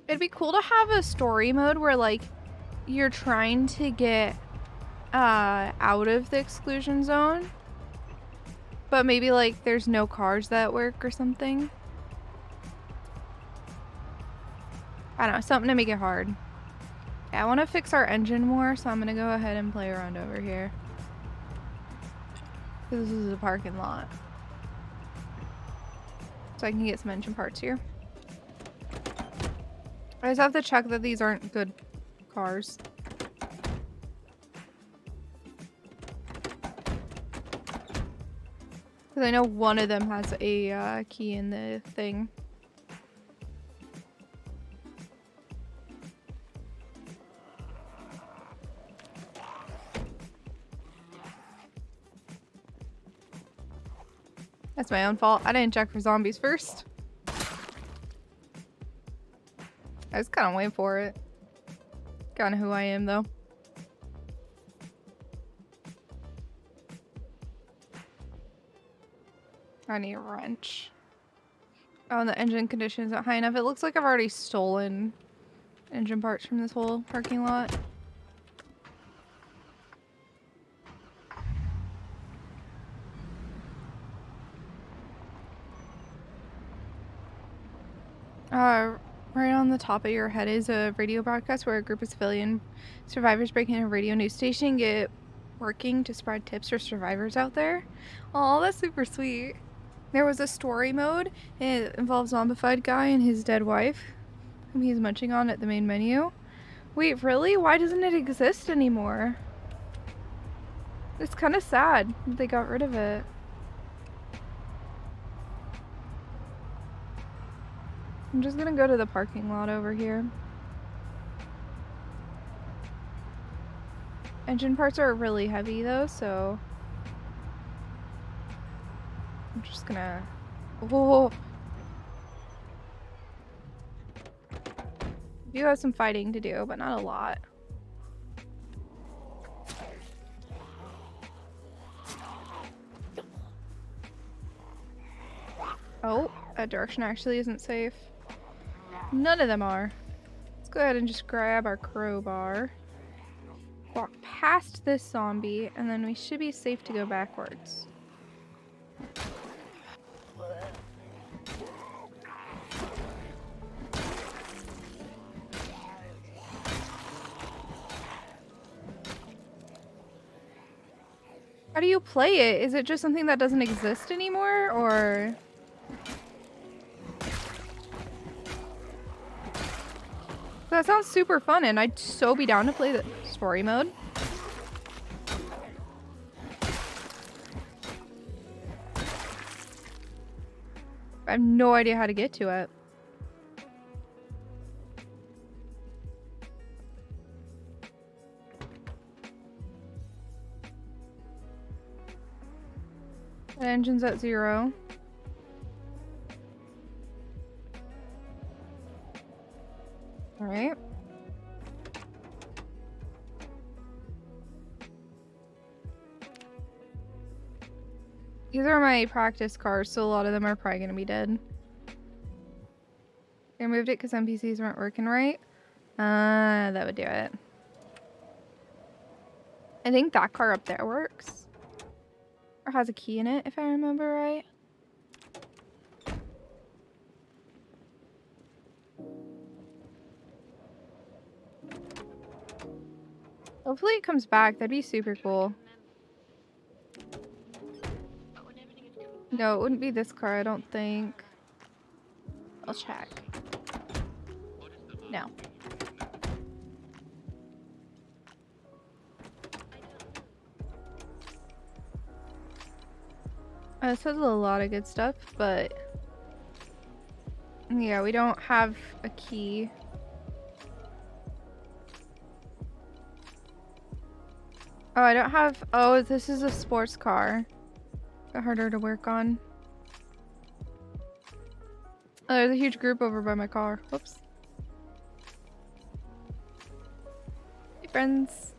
It'd be cool to have a story mode where like you're trying to get out of the exclusion zone, but maybe like there's no cars that work or something. I don't know, something to make it hard. Yeah, I want to fix our engine more, so I'm gonna go ahead and play around over here. This is a parking lot, so I can get some engine parts here. I just have to check that these aren't good cars. Because I know one of them has a key in the thing. That's my own fault. I didn't check for zombies first. I was kind of waiting for it. Kind of who I am, though. I need a wrench. Oh, and the engine condition isn't high enough. It looks like I've already stolen engine parts from this whole parking lot. Right on the top of your head is a radio broadcast where a group of civilian survivors break into a radio news station, get working to spread tips for survivors out there. Oh, that's super sweet. There was a story mode. It involves a zombified guy and his dead wife, whom he's munching on at the main menu. Wait, really? Why doesn't it exist anymore? It's kind of sad that they got rid of it. I'm just gonna go to the parking lot over here. Engine parts are really heavy though, so I'm just gonna... Oh! We do have some fighting to do, but not a lot. Oh, that direction actually isn't safe. None of them are. Let's go ahead and just grab our crowbar. Walk past this zombie, and then we should be safe to go backwards. How do you play it? Is it just something that doesn't exist anymore, or...? That sounds super fun, and I'd so be down to play the story mode. I have no idea how to get to it. The engine's at 0. Alright. These are my practice cars, so a lot of them are probably gonna be dead. They moved it because NPCs weren't working right. That would do it. I think that car up there works. Or has a key in it, if I remember right. Hopefully it comes back. That'd be super cool. No, it wouldn't be this car, I don't think. I'll check. No. This has a lot of good stuff, but... yeah, we don't have a key. Oh, I don't have... oh, this is a sports car. Harder to work on. Oh, there's a huge group over by my car. Whoops. Hey, friends.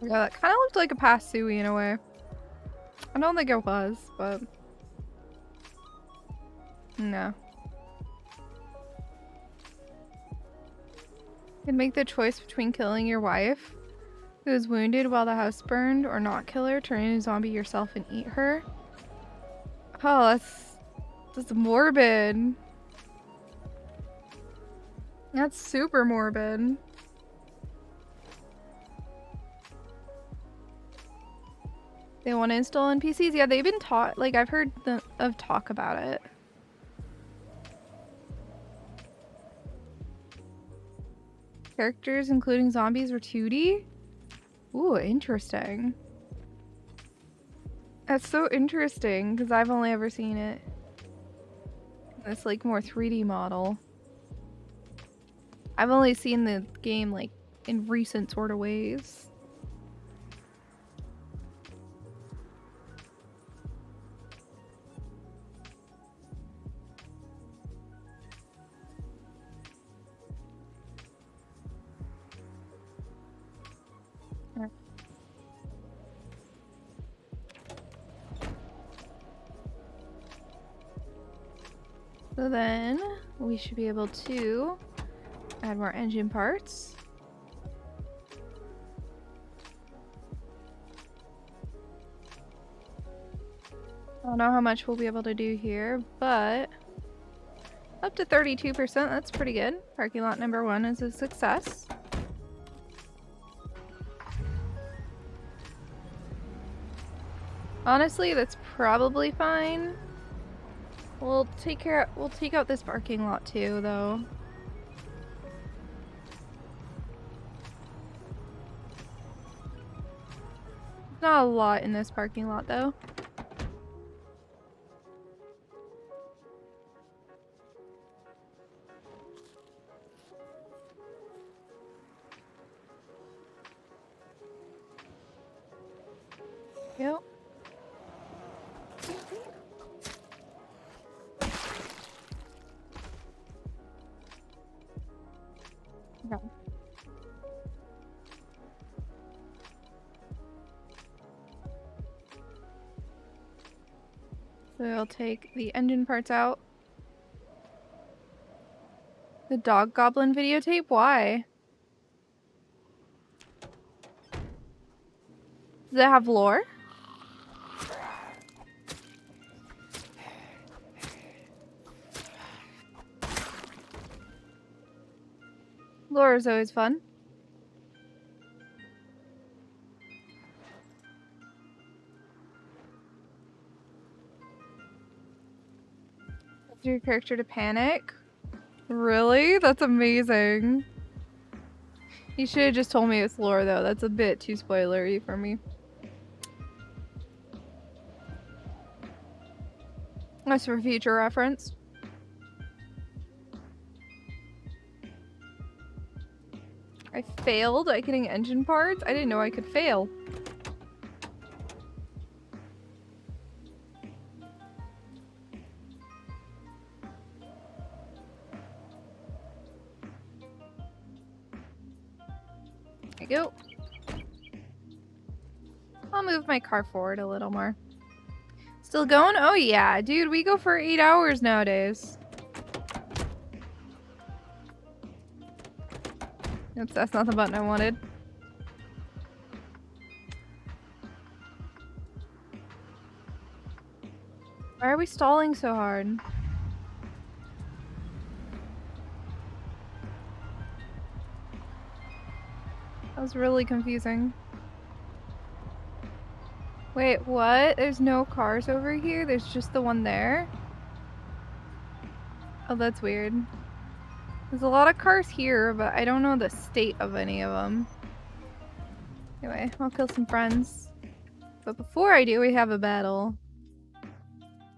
Yeah, that kind of looked like a past Suwey in a way. I don't think it was, but... no. You can make the choice between killing your wife, who was wounded while the house burned, or not kill her, turn into a zombie yourself and eat her. Oh, that's morbid. That's super morbid. They want to install NPCs? Yeah, they've been taught. Like, I've heard of talk about it. Characters, including zombies, were 2D? Ooh, interesting. That's so interesting, because I've only ever seen it. This, like, more 3D model. I've only seen the game, like, in recent sort of ways. So then we should be able to add more engine parts. I don't know how much we'll be able to do here, but Up to 32%, that's pretty good. Parking lot number 1 is a success. Honestly, that's probably fine. We'll take out this parking lot too, though. Not a lot in this parking lot, though. Yep. Okay. So I'll take the engine parts out. The dog goblin videotape? Why? Does it have lore? Lore is always fun. Your character to panic? Really? That's amazing. You should have just told me it's lore, though. That's a bit too spoilery for me. That's for future reference. I failed at getting engine parts? I didn't know I could fail. There you go. I'll move my car forward a little more. Still going? Oh yeah, dude, we go for 8 hours nowadays. Oops, that's not the button I wanted. Why are we stalling so hard? That was really confusing. Wait, what? There's no cars over here? There's just the one there? Oh, that's weird. There's a lot of cars here, but I don't know the state of any of them. Anyway, I'll kill some friends. But before I do, we have a battle.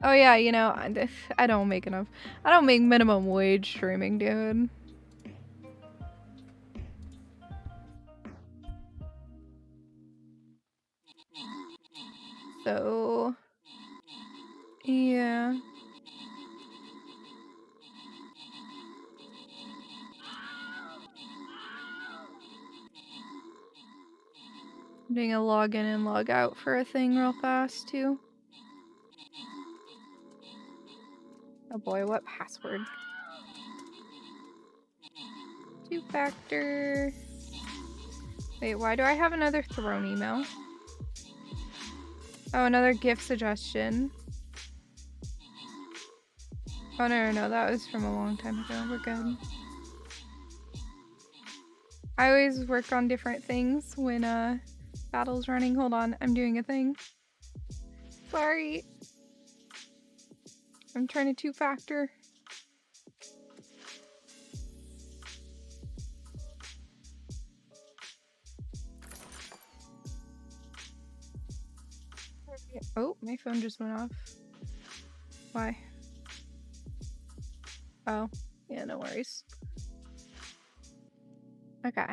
Oh yeah, you know, I don't make enough. I don't make minimum wage streaming, dude. So... yeah. I'm doing a login and log out for a thing real fast, too. Oh boy, what password? 2-factor. Wait, why do I have another thrown email? Oh, another gift suggestion. Oh, no, that was from a long time ago. We're good. I always work on different things when battle's running. Hold on, I'm doing a thing. Sorry. I'm trying to 2-factor. Oh, my phone just went off. Why? Oh, yeah, no worries. Okay.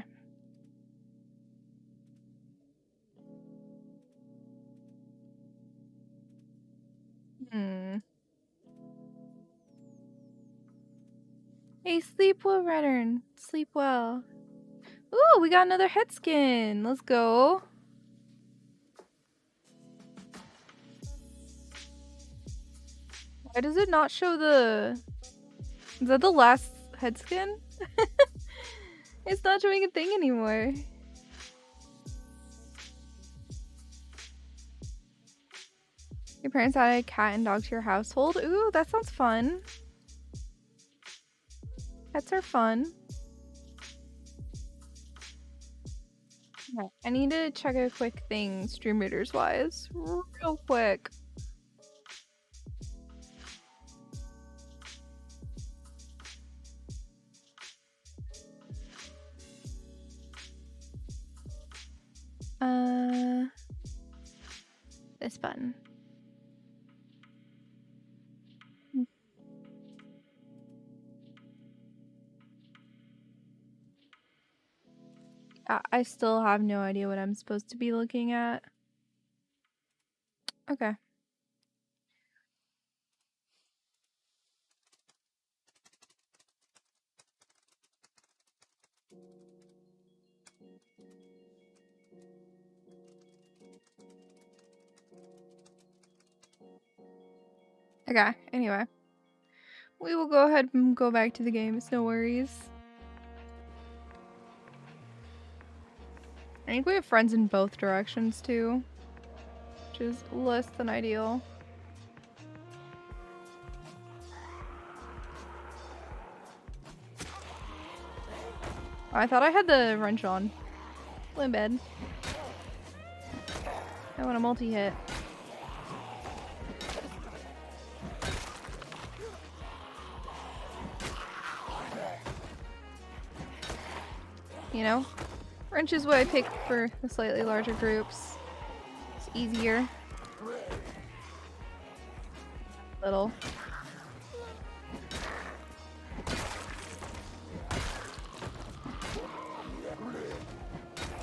Hey, sleep well, Return. Sleep well. Ooh, we got another head skin. Let's go. Why does it not show the... Is that the last head skin? It's not showing a thing anymore. Your parents added a cat and dog to your household? Ooh, that sounds fun. Pets are fun. Okay, I need to check a quick thing, stream readers wise, real quick. This button. I still have no idea what I'm supposed to be looking at. Okay. Okay, anyway. We will go ahead and go back to the game, it's no worries. I think we have friends in both directions too, which is less than ideal. Oh, I thought I had the wrench on. In bed. I want a multi-hit. You know? Wrench is what I pick for the slightly larger groups. It's easier. Little.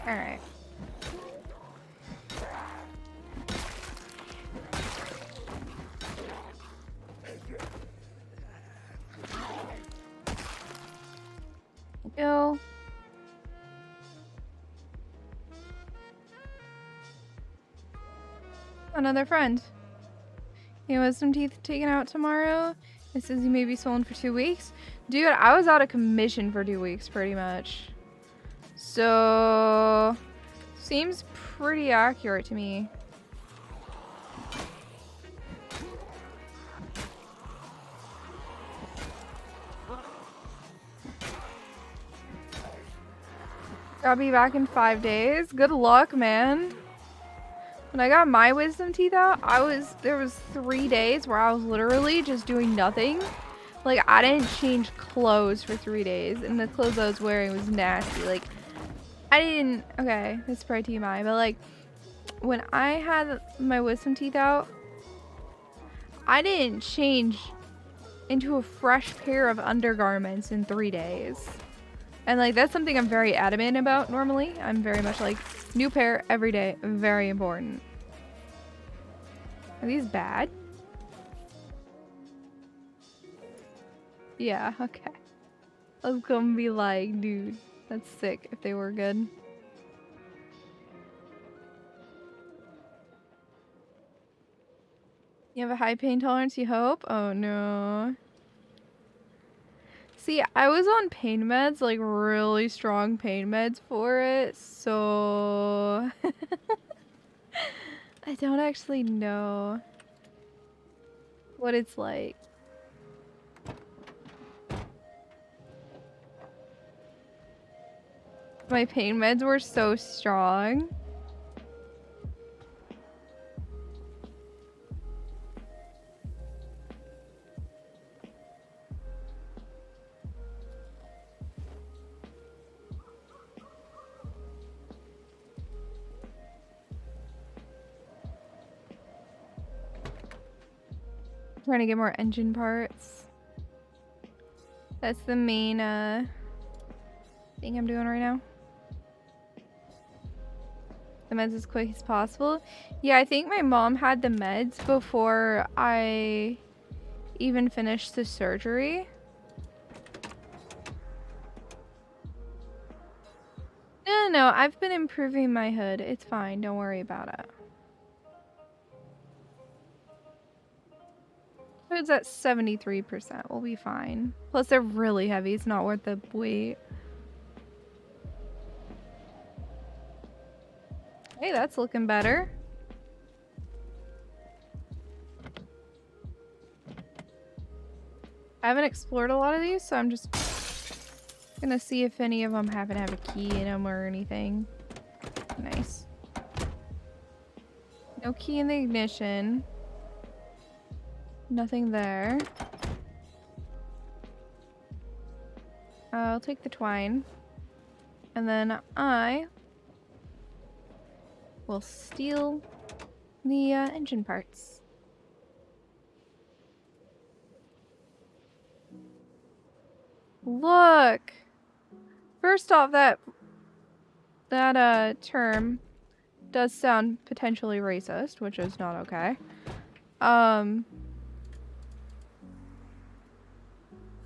Alright. Go. Another friend. He has some teeth taken out tomorrow. It says he may be swollen for 2 weeks. Dude, I was out of commission for 2 weeks pretty much. So seems pretty accurate to me. I'll be back in 5 days. Good luck, man. When I got my wisdom teeth out, there was 3 days where I was literally just doing nothing. Like, I didn't change clothes for 3 days, and the clothes I was wearing was nasty. Like, okay, that's probably TMI, but like, when I had my wisdom teeth out, I didn't change into a fresh pair of undergarments in 3 days. And like, that's something I'm very adamant about normally. I'm very much like, new pair every day, very important. Are these bad? Yeah, okay. I was gonna be like, dude, that's sick if they were good. You have a high pain tolerance, you hope? Oh no. See, I was on pain meds, like really strong pain meds for it, so I don't actually know what it's like. My pain meds were so strong. Trying to get more engine parts. That's the main thing I'm doing right now. The meds as quick as possible. Yeah, I think my mom had the meds before I even finished the surgery. No, I've been improving my hood. It's fine. Don't worry about it. Hood's at 73%. We'll be fine. Plus, they're really heavy. It's not worth the weight. Hey, that's looking better. I haven't explored a lot of these, so I'm just Gonna see if any of them happen to have a key in them or anything. Nice. No key in the ignition. Nothing there. I'll take the twine. And then I will steal the engine parts. Look! First off, that term does sound potentially racist, which is not okay.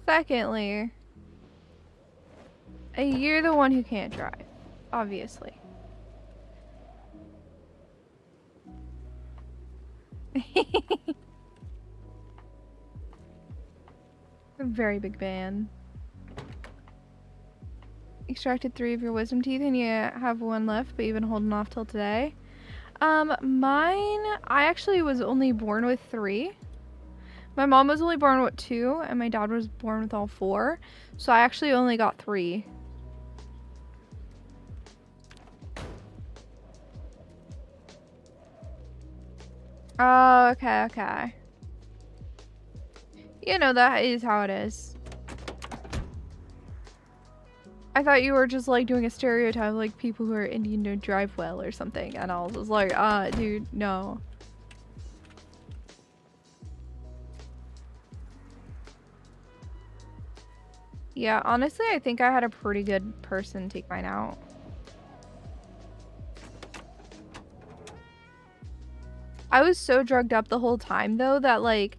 Secondly, you're the one who can't drive, obviously. A very big fan. Extracted 3 of your wisdom teeth and you have 1 left, but you've been holding off till today. Mine, I actually was only born with 3. My mom was only born with 2, and my dad was born with all 4. So I actually only got 3. Oh, okay. You know, that is how it is. I thought you were just like doing a stereotype like people who are Indian don't drive well or something, and I was just like, dude, no. Yeah, honestly, I think I had a pretty good person take mine out. I was so drugged up the whole time though that like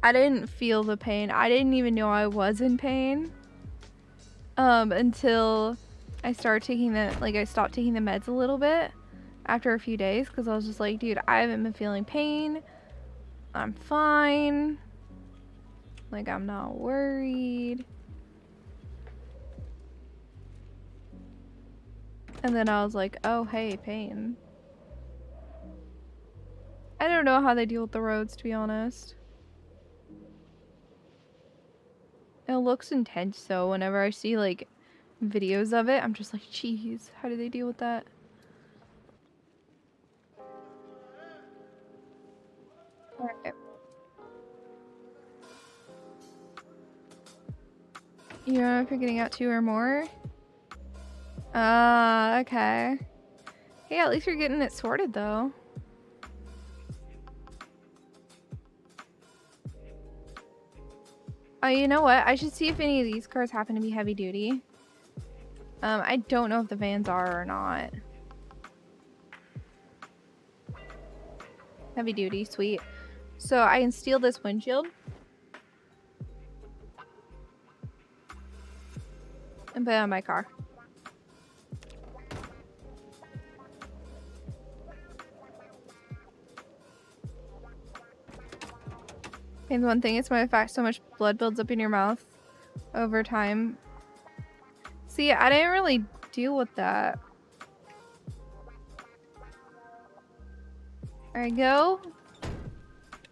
I didn't feel the pain. I didn't even know I was in pain. Until I started taking I stopped taking the meds a little bit after a few days because I was just like, dude, I haven't been feeling pain. I'm fine. Like, I'm not worried. And then I was like, oh, hey, pain. I don't know how they deal with the roads, to be honest. It looks intense, so whenever I see, like, videos of it, I'm just like, jeez, how do they deal with that? Alright. You know if you're getting out 2 or more? Okay. Hey, at least you're getting it sorted, though. You know what? I should see if any of these cars happen to be heavy duty. I don't know if the vans are or not. Heavy duty, sweet. So I can steal this windshield. And put it on my car. And one thing is my fact so much blood builds up in your mouth over time. See, I didn't really deal with that. There you go.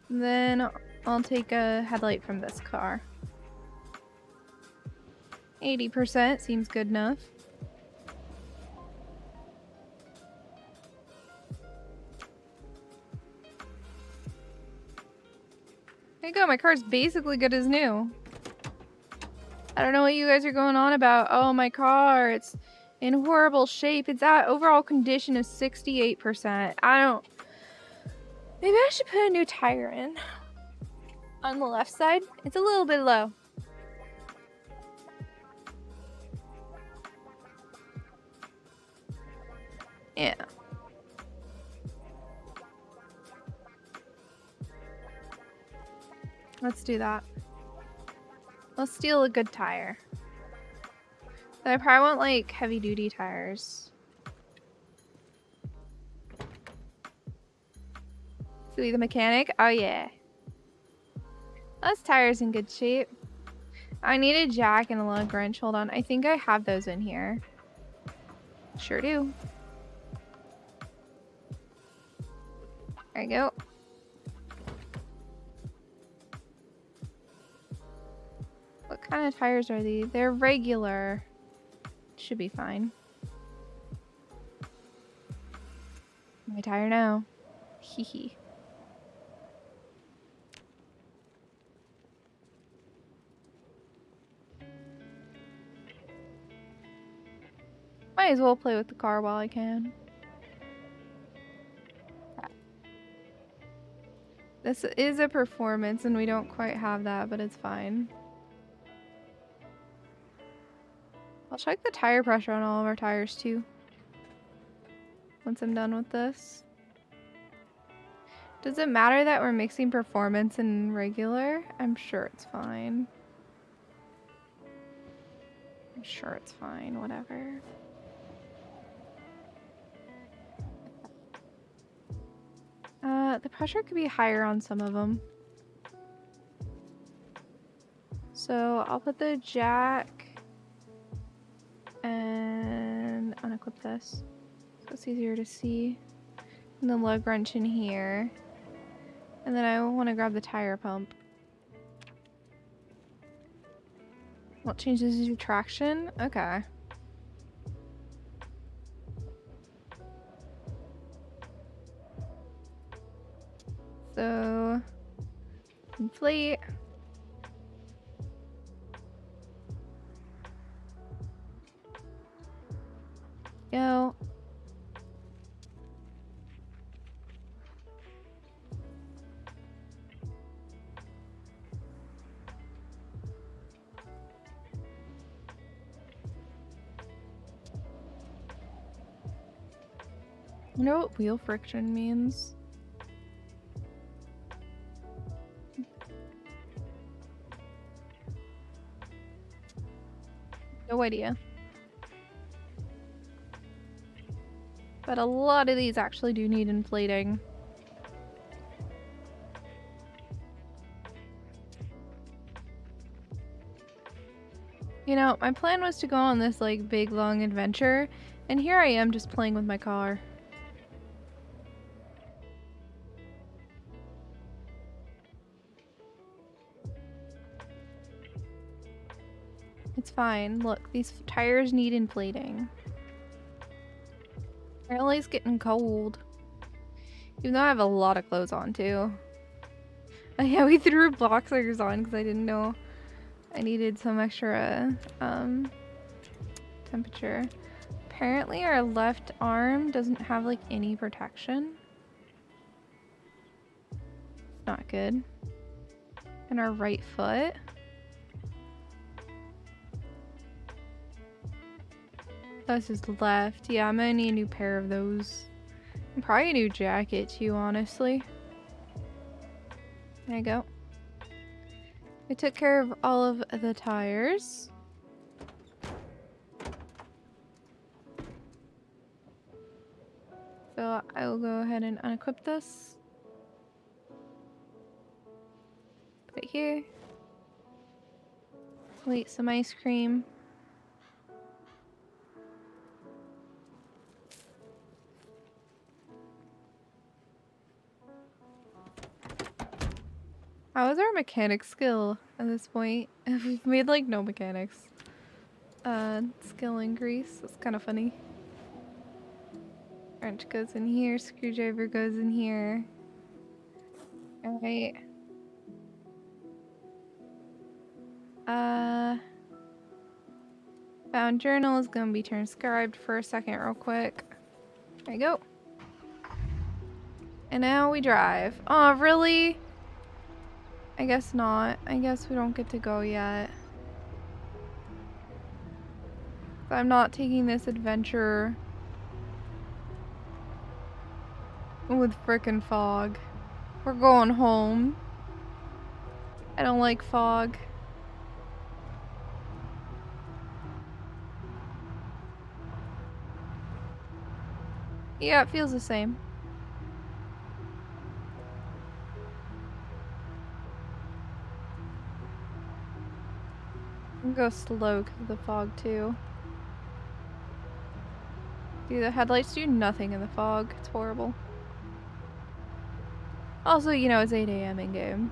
Then I'll take a headlight from this car. 80% seems good enough. There you go, my car's basically good as new. I don't know what you guys are going on about. Oh, my car, it's in horrible shape. It's at overall condition of 68%. Maybe I should put a new tire in. On the left side, it's a little bit low. Yeah. Let's do that. Let's steal a good tire. But I probably want like heavy duty tires. Suwey the mechanic? Oh yeah. Those tires in good shape. I need a jack and a lug wrench. Hold on. I think I have those in here. Sure do. There you go. Look. kind of tires are these? They're regular. Should be fine. My tire now. Hee hee. Might as well play with the car while I can. This is a performance and we don't quite have that, but it's fine. I'll check the tire pressure on all of our tires too. Once I'm done with this. Does it matter that we're mixing performance and regular? I'm sure it's fine. I'm sure it's fine, whatever. The pressure could be higher on some of them. So I'll put the jack and unequip this so it's easier to see. And the lug wrench in here. And then I want to grab the tire pump. What changes to traction? Okay. So, inflate. Go. You know what wheel friction means? No idea. But a lot of these actually do need inflating. You know, my plan was to go on this like big long adventure, and here I am just playing with my car. It's fine. Look, these tires need inflating. Apparently it's getting cold. Even though I have a lot of clothes on too. Oh yeah, we threw boxers on because I didn't know I needed some extra temperature. Apparently our left arm doesn't have like any protection. Not good. And our right foot. This is left. Yeah, I'm gonna need a new pair of those. And probably a new jacket too, honestly. There you go. I took care of all of the tires. So I will go ahead and unequip this. Put it here. I'll eat some ice cream. How is our mechanic skill at this point? We've made like no mechanics. Skill increase. That's kind of funny. Wrench goes in here, screwdriver goes in here. Alright. Found journal is gonna be transcribed for a second real quick. There you go. And now we drive. Oh, really? I guess not. I guess we don't get to go yet. I'm not taking this adventure with frickin' fog. We're going home. I don't like fog. Yeah, it feels the same. I'm gonna go slow because of the fog too. Dude, the headlights do nothing in the fog. It's horrible. Also, you know, it's 8 AM in game.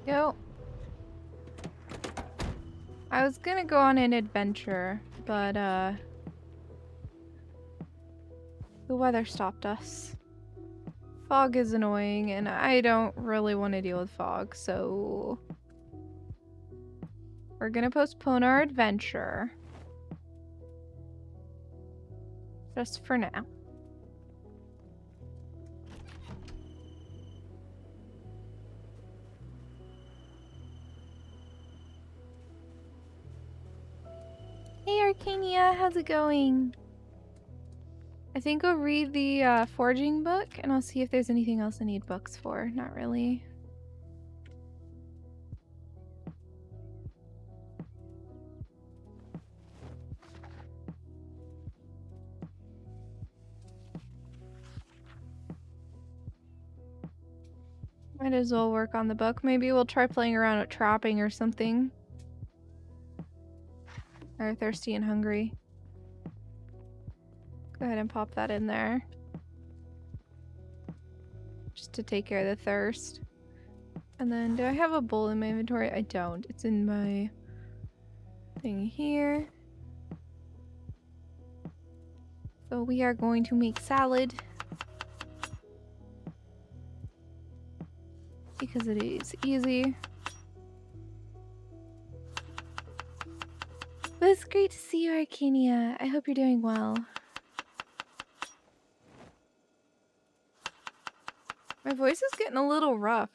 Yo. I was gonna go on an adventure, but the weather stopped us. Fog is annoying, and I don't really want to deal with fog, so we're gonna postpone our adventure. Just for now. Hey Arcania, how's it going? I think I'll read the forging book and I'll see if there's anything else I need books for. Not really. Might as well work on the book. Maybe we'll try playing around with trapping or something. Or thirsty and hungry. Go ahead and pop that in there. Just to take care of the thirst. And then, do I have a bowl in my inventory? I don't. It's in my thing here. So we are going to make salad. Because it is easy. But it's great to see you, Arcania. I hope you're doing well. My voice is getting a little rough.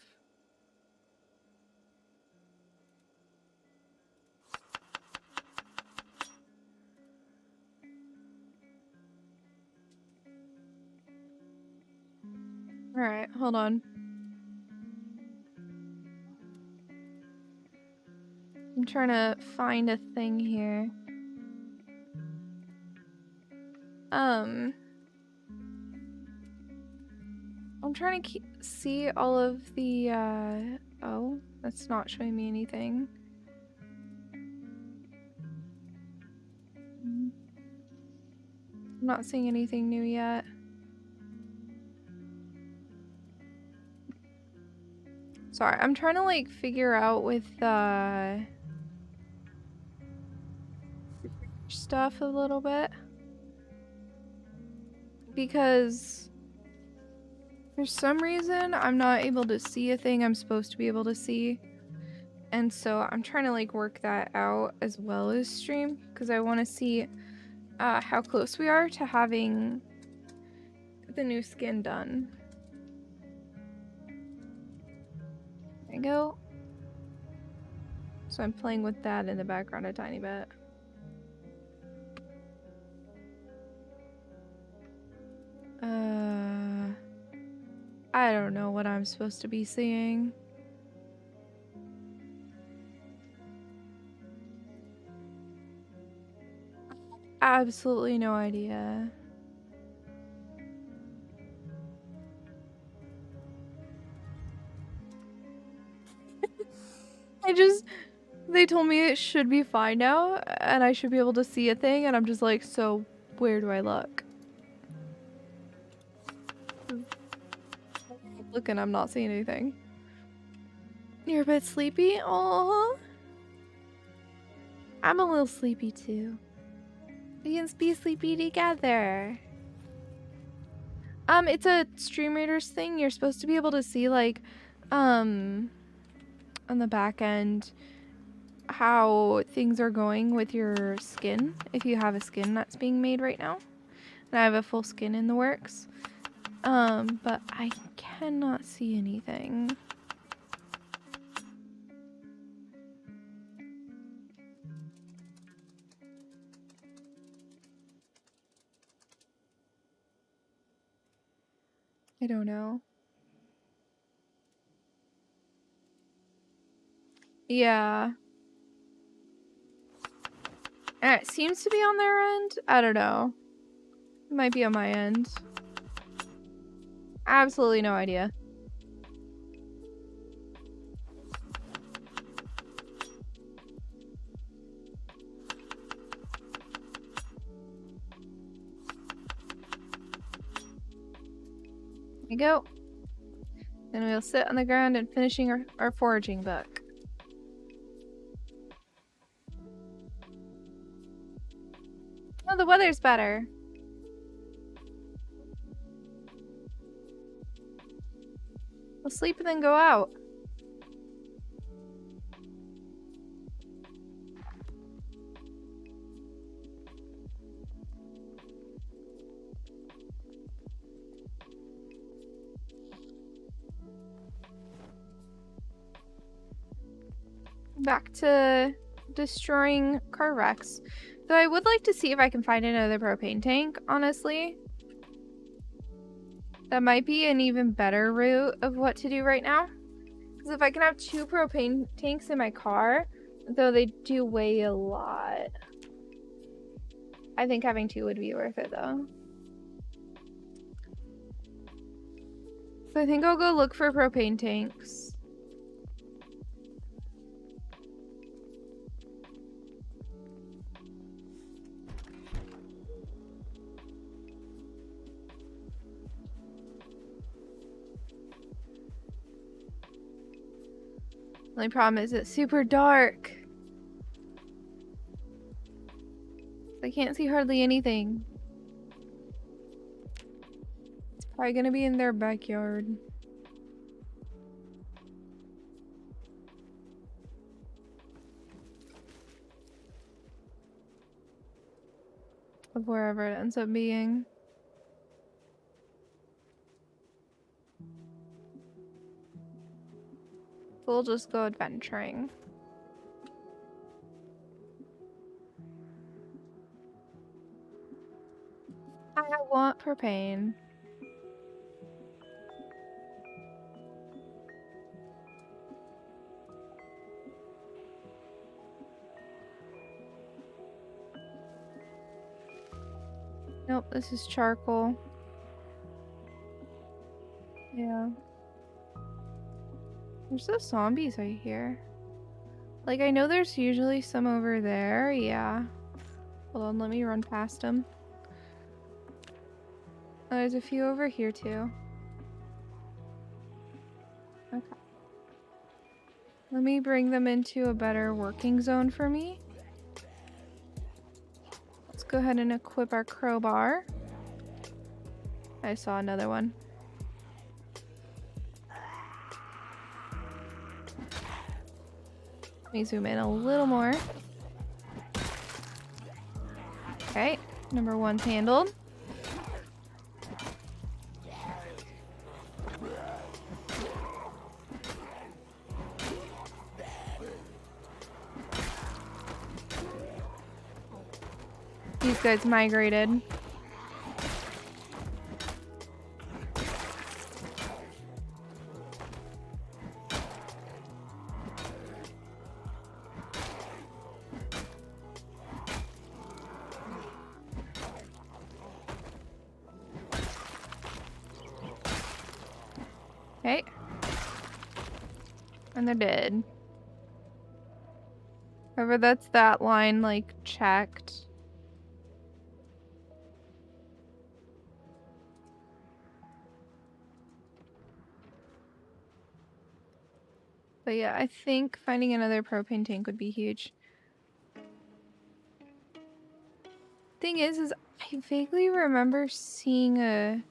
Alright, hold on. I'm trying to find a thing here. I'm trying to see all of the, oh, that's not showing me anything. I'm not seeing anything new yet. Sorry, I'm trying to, like, figure out with, stuff a little bit. Because for some reason, I'm not able to see a thing I'm supposed to be able to see. And so I'm trying to like work that out as well as stream. Because I want to see how close we are to having the new skin done. There you go. So I'm playing with that in the background a tiny bit. I don't know what I'm supposed to be seeing. Absolutely no idea. They told me it should be fine now, and I should be able to see a thing, and I'm just like, so where do I look? Look, and I'm not seeing anything. You're a bit sleepy? Aww. I'm a little sleepy too. We can be sleepy together. It's a Stream Raiders thing. You're supposed to be able to see, like, on the back end how things are going with your skin, if you have a skin that's being made right now. And I have a full skin in the works. But I cannot see anything. I don't know. Yeah. It seems to be on their end. I don't know. It might be on my end. Absolutely no idea. There you go. Then we'll sit on the ground and finishing our foraging book. Oh, the weather's better. We'll sleep and then go out. Back to destroying car wrecks. Though I would like to see if I can find another propane tank, honestly. That might be an even better route of what to do right now. Because if I can have 2 propane tanks in my car, though they do weigh a lot. I think having 2 would be worth it though. So I think I'll go look for propane tanks. The only problem is it's super dark. I can't see hardly anything. It's probably gonna be in their backyard. Of wherever it ends up being. We'll just go adventuring. I want propane. Nope, this is charcoal. Yeah. There's those zombies right here. Like, I know there's usually some over there. Yeah. Hold on, let me run past them. Oh, there's a few over here, too. Okay. Let me bring them into a better working zone for me. Let's go ahead and equip our crowbar. I saw another one. Let me zoom in a little more. Okay, number 1's handled. These guys migrated. Okay. And they're dead. However, that's that line, like, checked. But yeah, I think finding another propane tank would be huge. Thing is I vaguely remember seeing a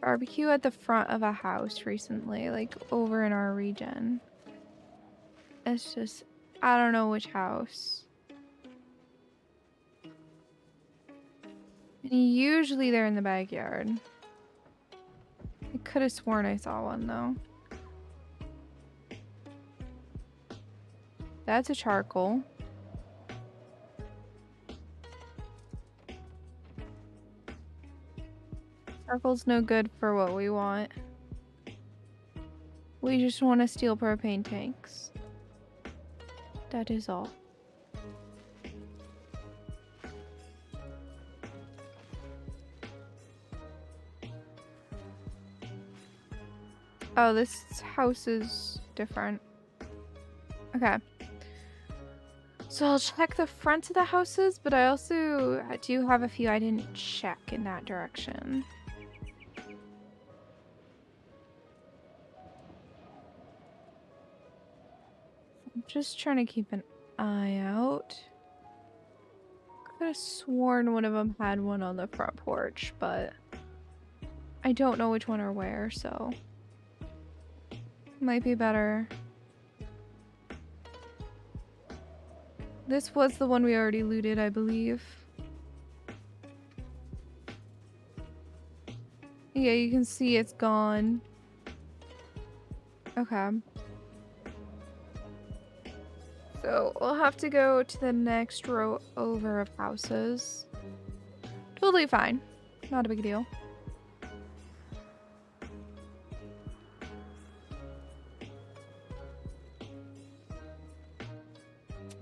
barbecue at the front of a house recently, like over in our region. It's just, I don't know which house. And usually they're in the backyard. I could have sworn I saw one though. That's a charcoal. Charcoal's no good for what we want. We just want to steal propane tanks. That is all. Oh, this house is different. Okay. So I'll check the front of the houses, but I also do have a few I didn't check in that direction. Just trying to keep an eye out. Could have sworn one of them had one on the front porch, but I don't know which one or where, so might be better. This was the one we already looted, I believe. Yeah, you can see it's gone. Okay. So we'll have to go to the next row over of houses. Totally fine. Not a big deal.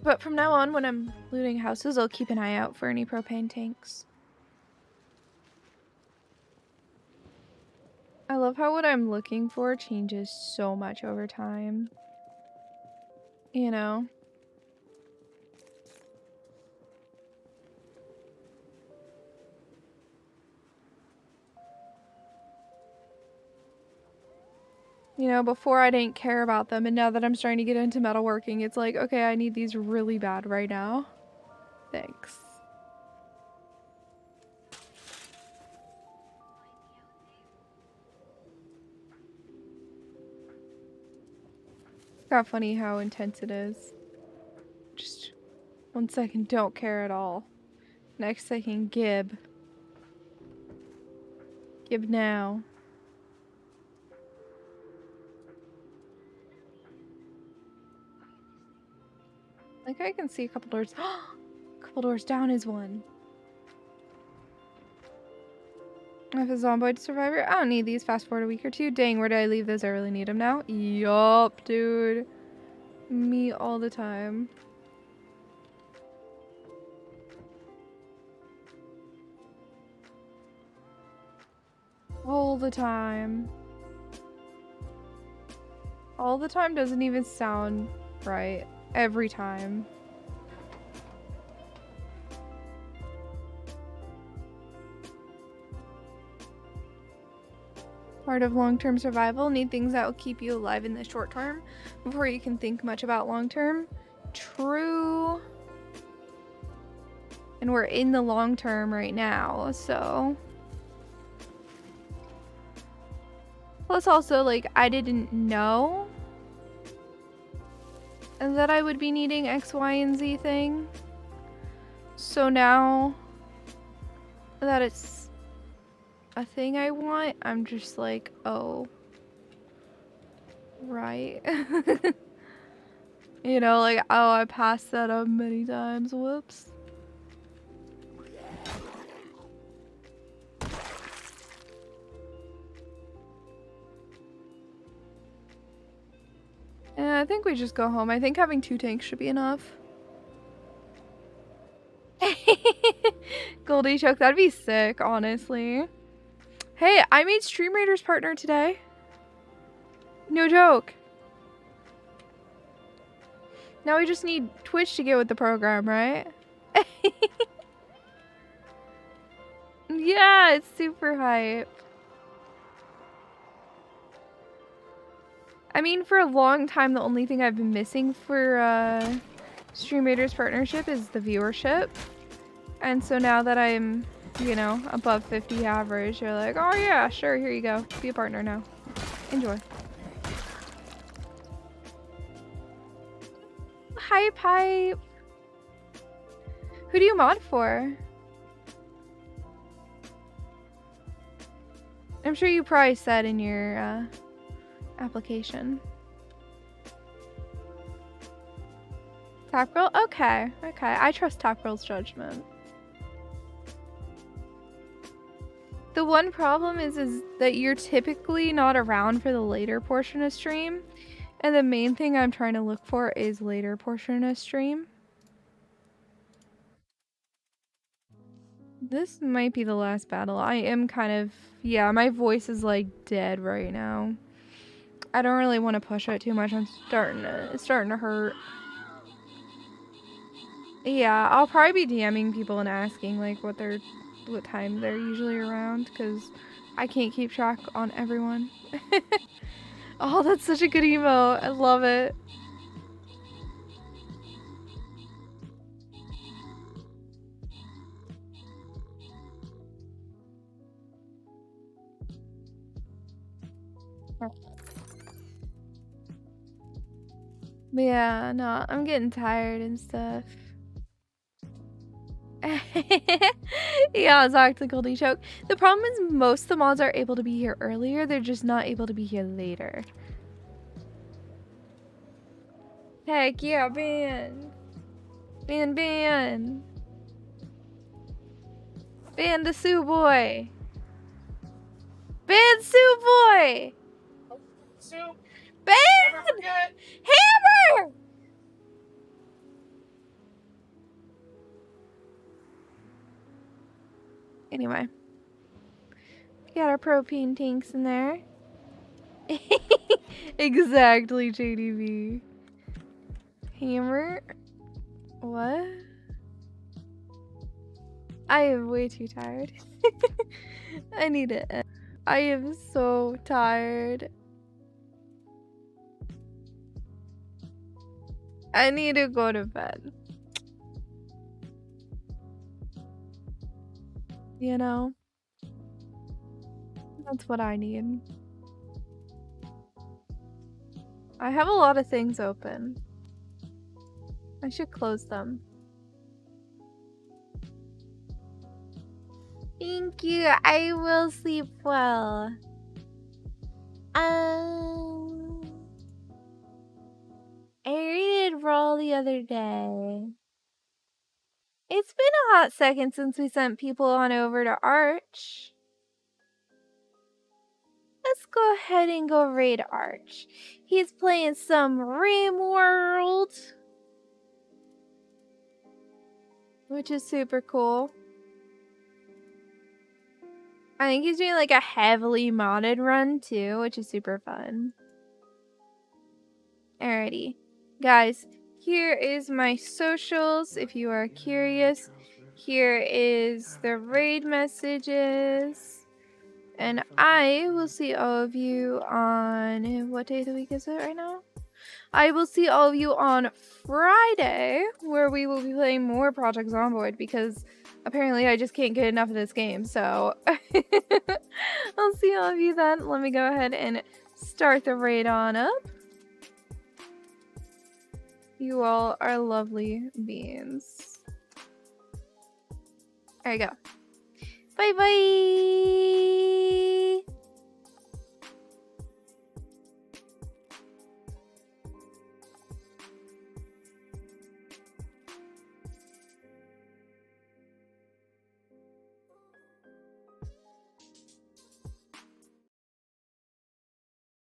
But from now on, when I'm looting houses, I'll keep an eye out for any propane tanks. I love how what I'm looking for changes so much over time. You know? You know, before I didn't care about them, and now that I'm starting to get into metalworking, it's like, okay, I need these really bad right now. Thanks. Got funny how intense it is. Just 1 second, don't care at all. Next second, gib. Gib now. Like I can see a couple doors. A couple doors down is one. I have a Zomboid survivor. I don't need these. Fast forward a week or two. Dang, where did I leave those? I really need them now. Yup, dude. Me all the time. All the time. All the time doesn't even sound right. Every time. Part of long-term survival, need things that will keep you alive in the short term before you can think much about long-term. True. And we're in the long term right now, so. Plus also, like, I didn't know that I would be needing X, Y, and Z thing. So now that it's a thing I want, I'm just like, oh, right. You know, like, oh, I passed that up many times, whoops. And I think we just go home. I think having 2 tanks should be enough. Goldie choke, that'd be sick, honestly. Hey, I made Stream Raiders partner today. No joke. Now we just need Twitch to get with the program, right? Yeah, it's super hype. I mean, for a long time, the only thing I've been missing for Stream Raiders partnership is the viewership. And so now that I'm, you know, above 50 average, you're like, oh yeah, sure, here you go. Be a partner now. Enjoy. Hype, hype. Who do you mod for? I'm sure you probably said in your application. Top Girl? Okay, okay. I trust Top Girl's judgment. The one problem is that you're typically not around for the later portion of stream. And the main thing I'm trying to look for is later portion of stream. This might be the last battle. I am kind of... Yeah, my voice is like dead right now. I don't really want to push it too much. It's starting to hurt. Yeah, I'll probably be DMing people and asking like what time they're usually around, because I can't keep track on everyone. Oh, that's such a good emote. I love it. But yeah, no, I'm getting tired and stuff. Yeah, it's tactical choke. The problem is most of the mods are able to be here earlier. They're just not able to be here later. Heck yeah, ban. Ban, ban. Ban the Suwey. Ban Suwey. Sue, Ban never forget. Hammer. Anyway, we got our propane tanks in there. Exactly, JDV. Hammer. What? I am way too tired. I need it. I am so tired. I need to go to bed. You know? That's what I need. I have a lot of things open. I should close them. Thank you. I will sleep well. I raided Roll the other day. It's been a hot second since we sent people on over to Arch. Let's go ahead and go raid Arch. He's playing some RimWorld, which is super cool. I think he's doing like a heavily modded run too, which is super fun. Alrighty. Guys, here is my socials if you are curious. Here is the raid messages. And I will see all of you on... What day of the week is it right now? I will see all of you on Friday, where we will be playing more Project Zomboid, because apparently I just can't get enough of this game, so... I'll see all of you then. Let me go ahead and start the raid on up. You all are lovely beings. There you go. Bye-bye!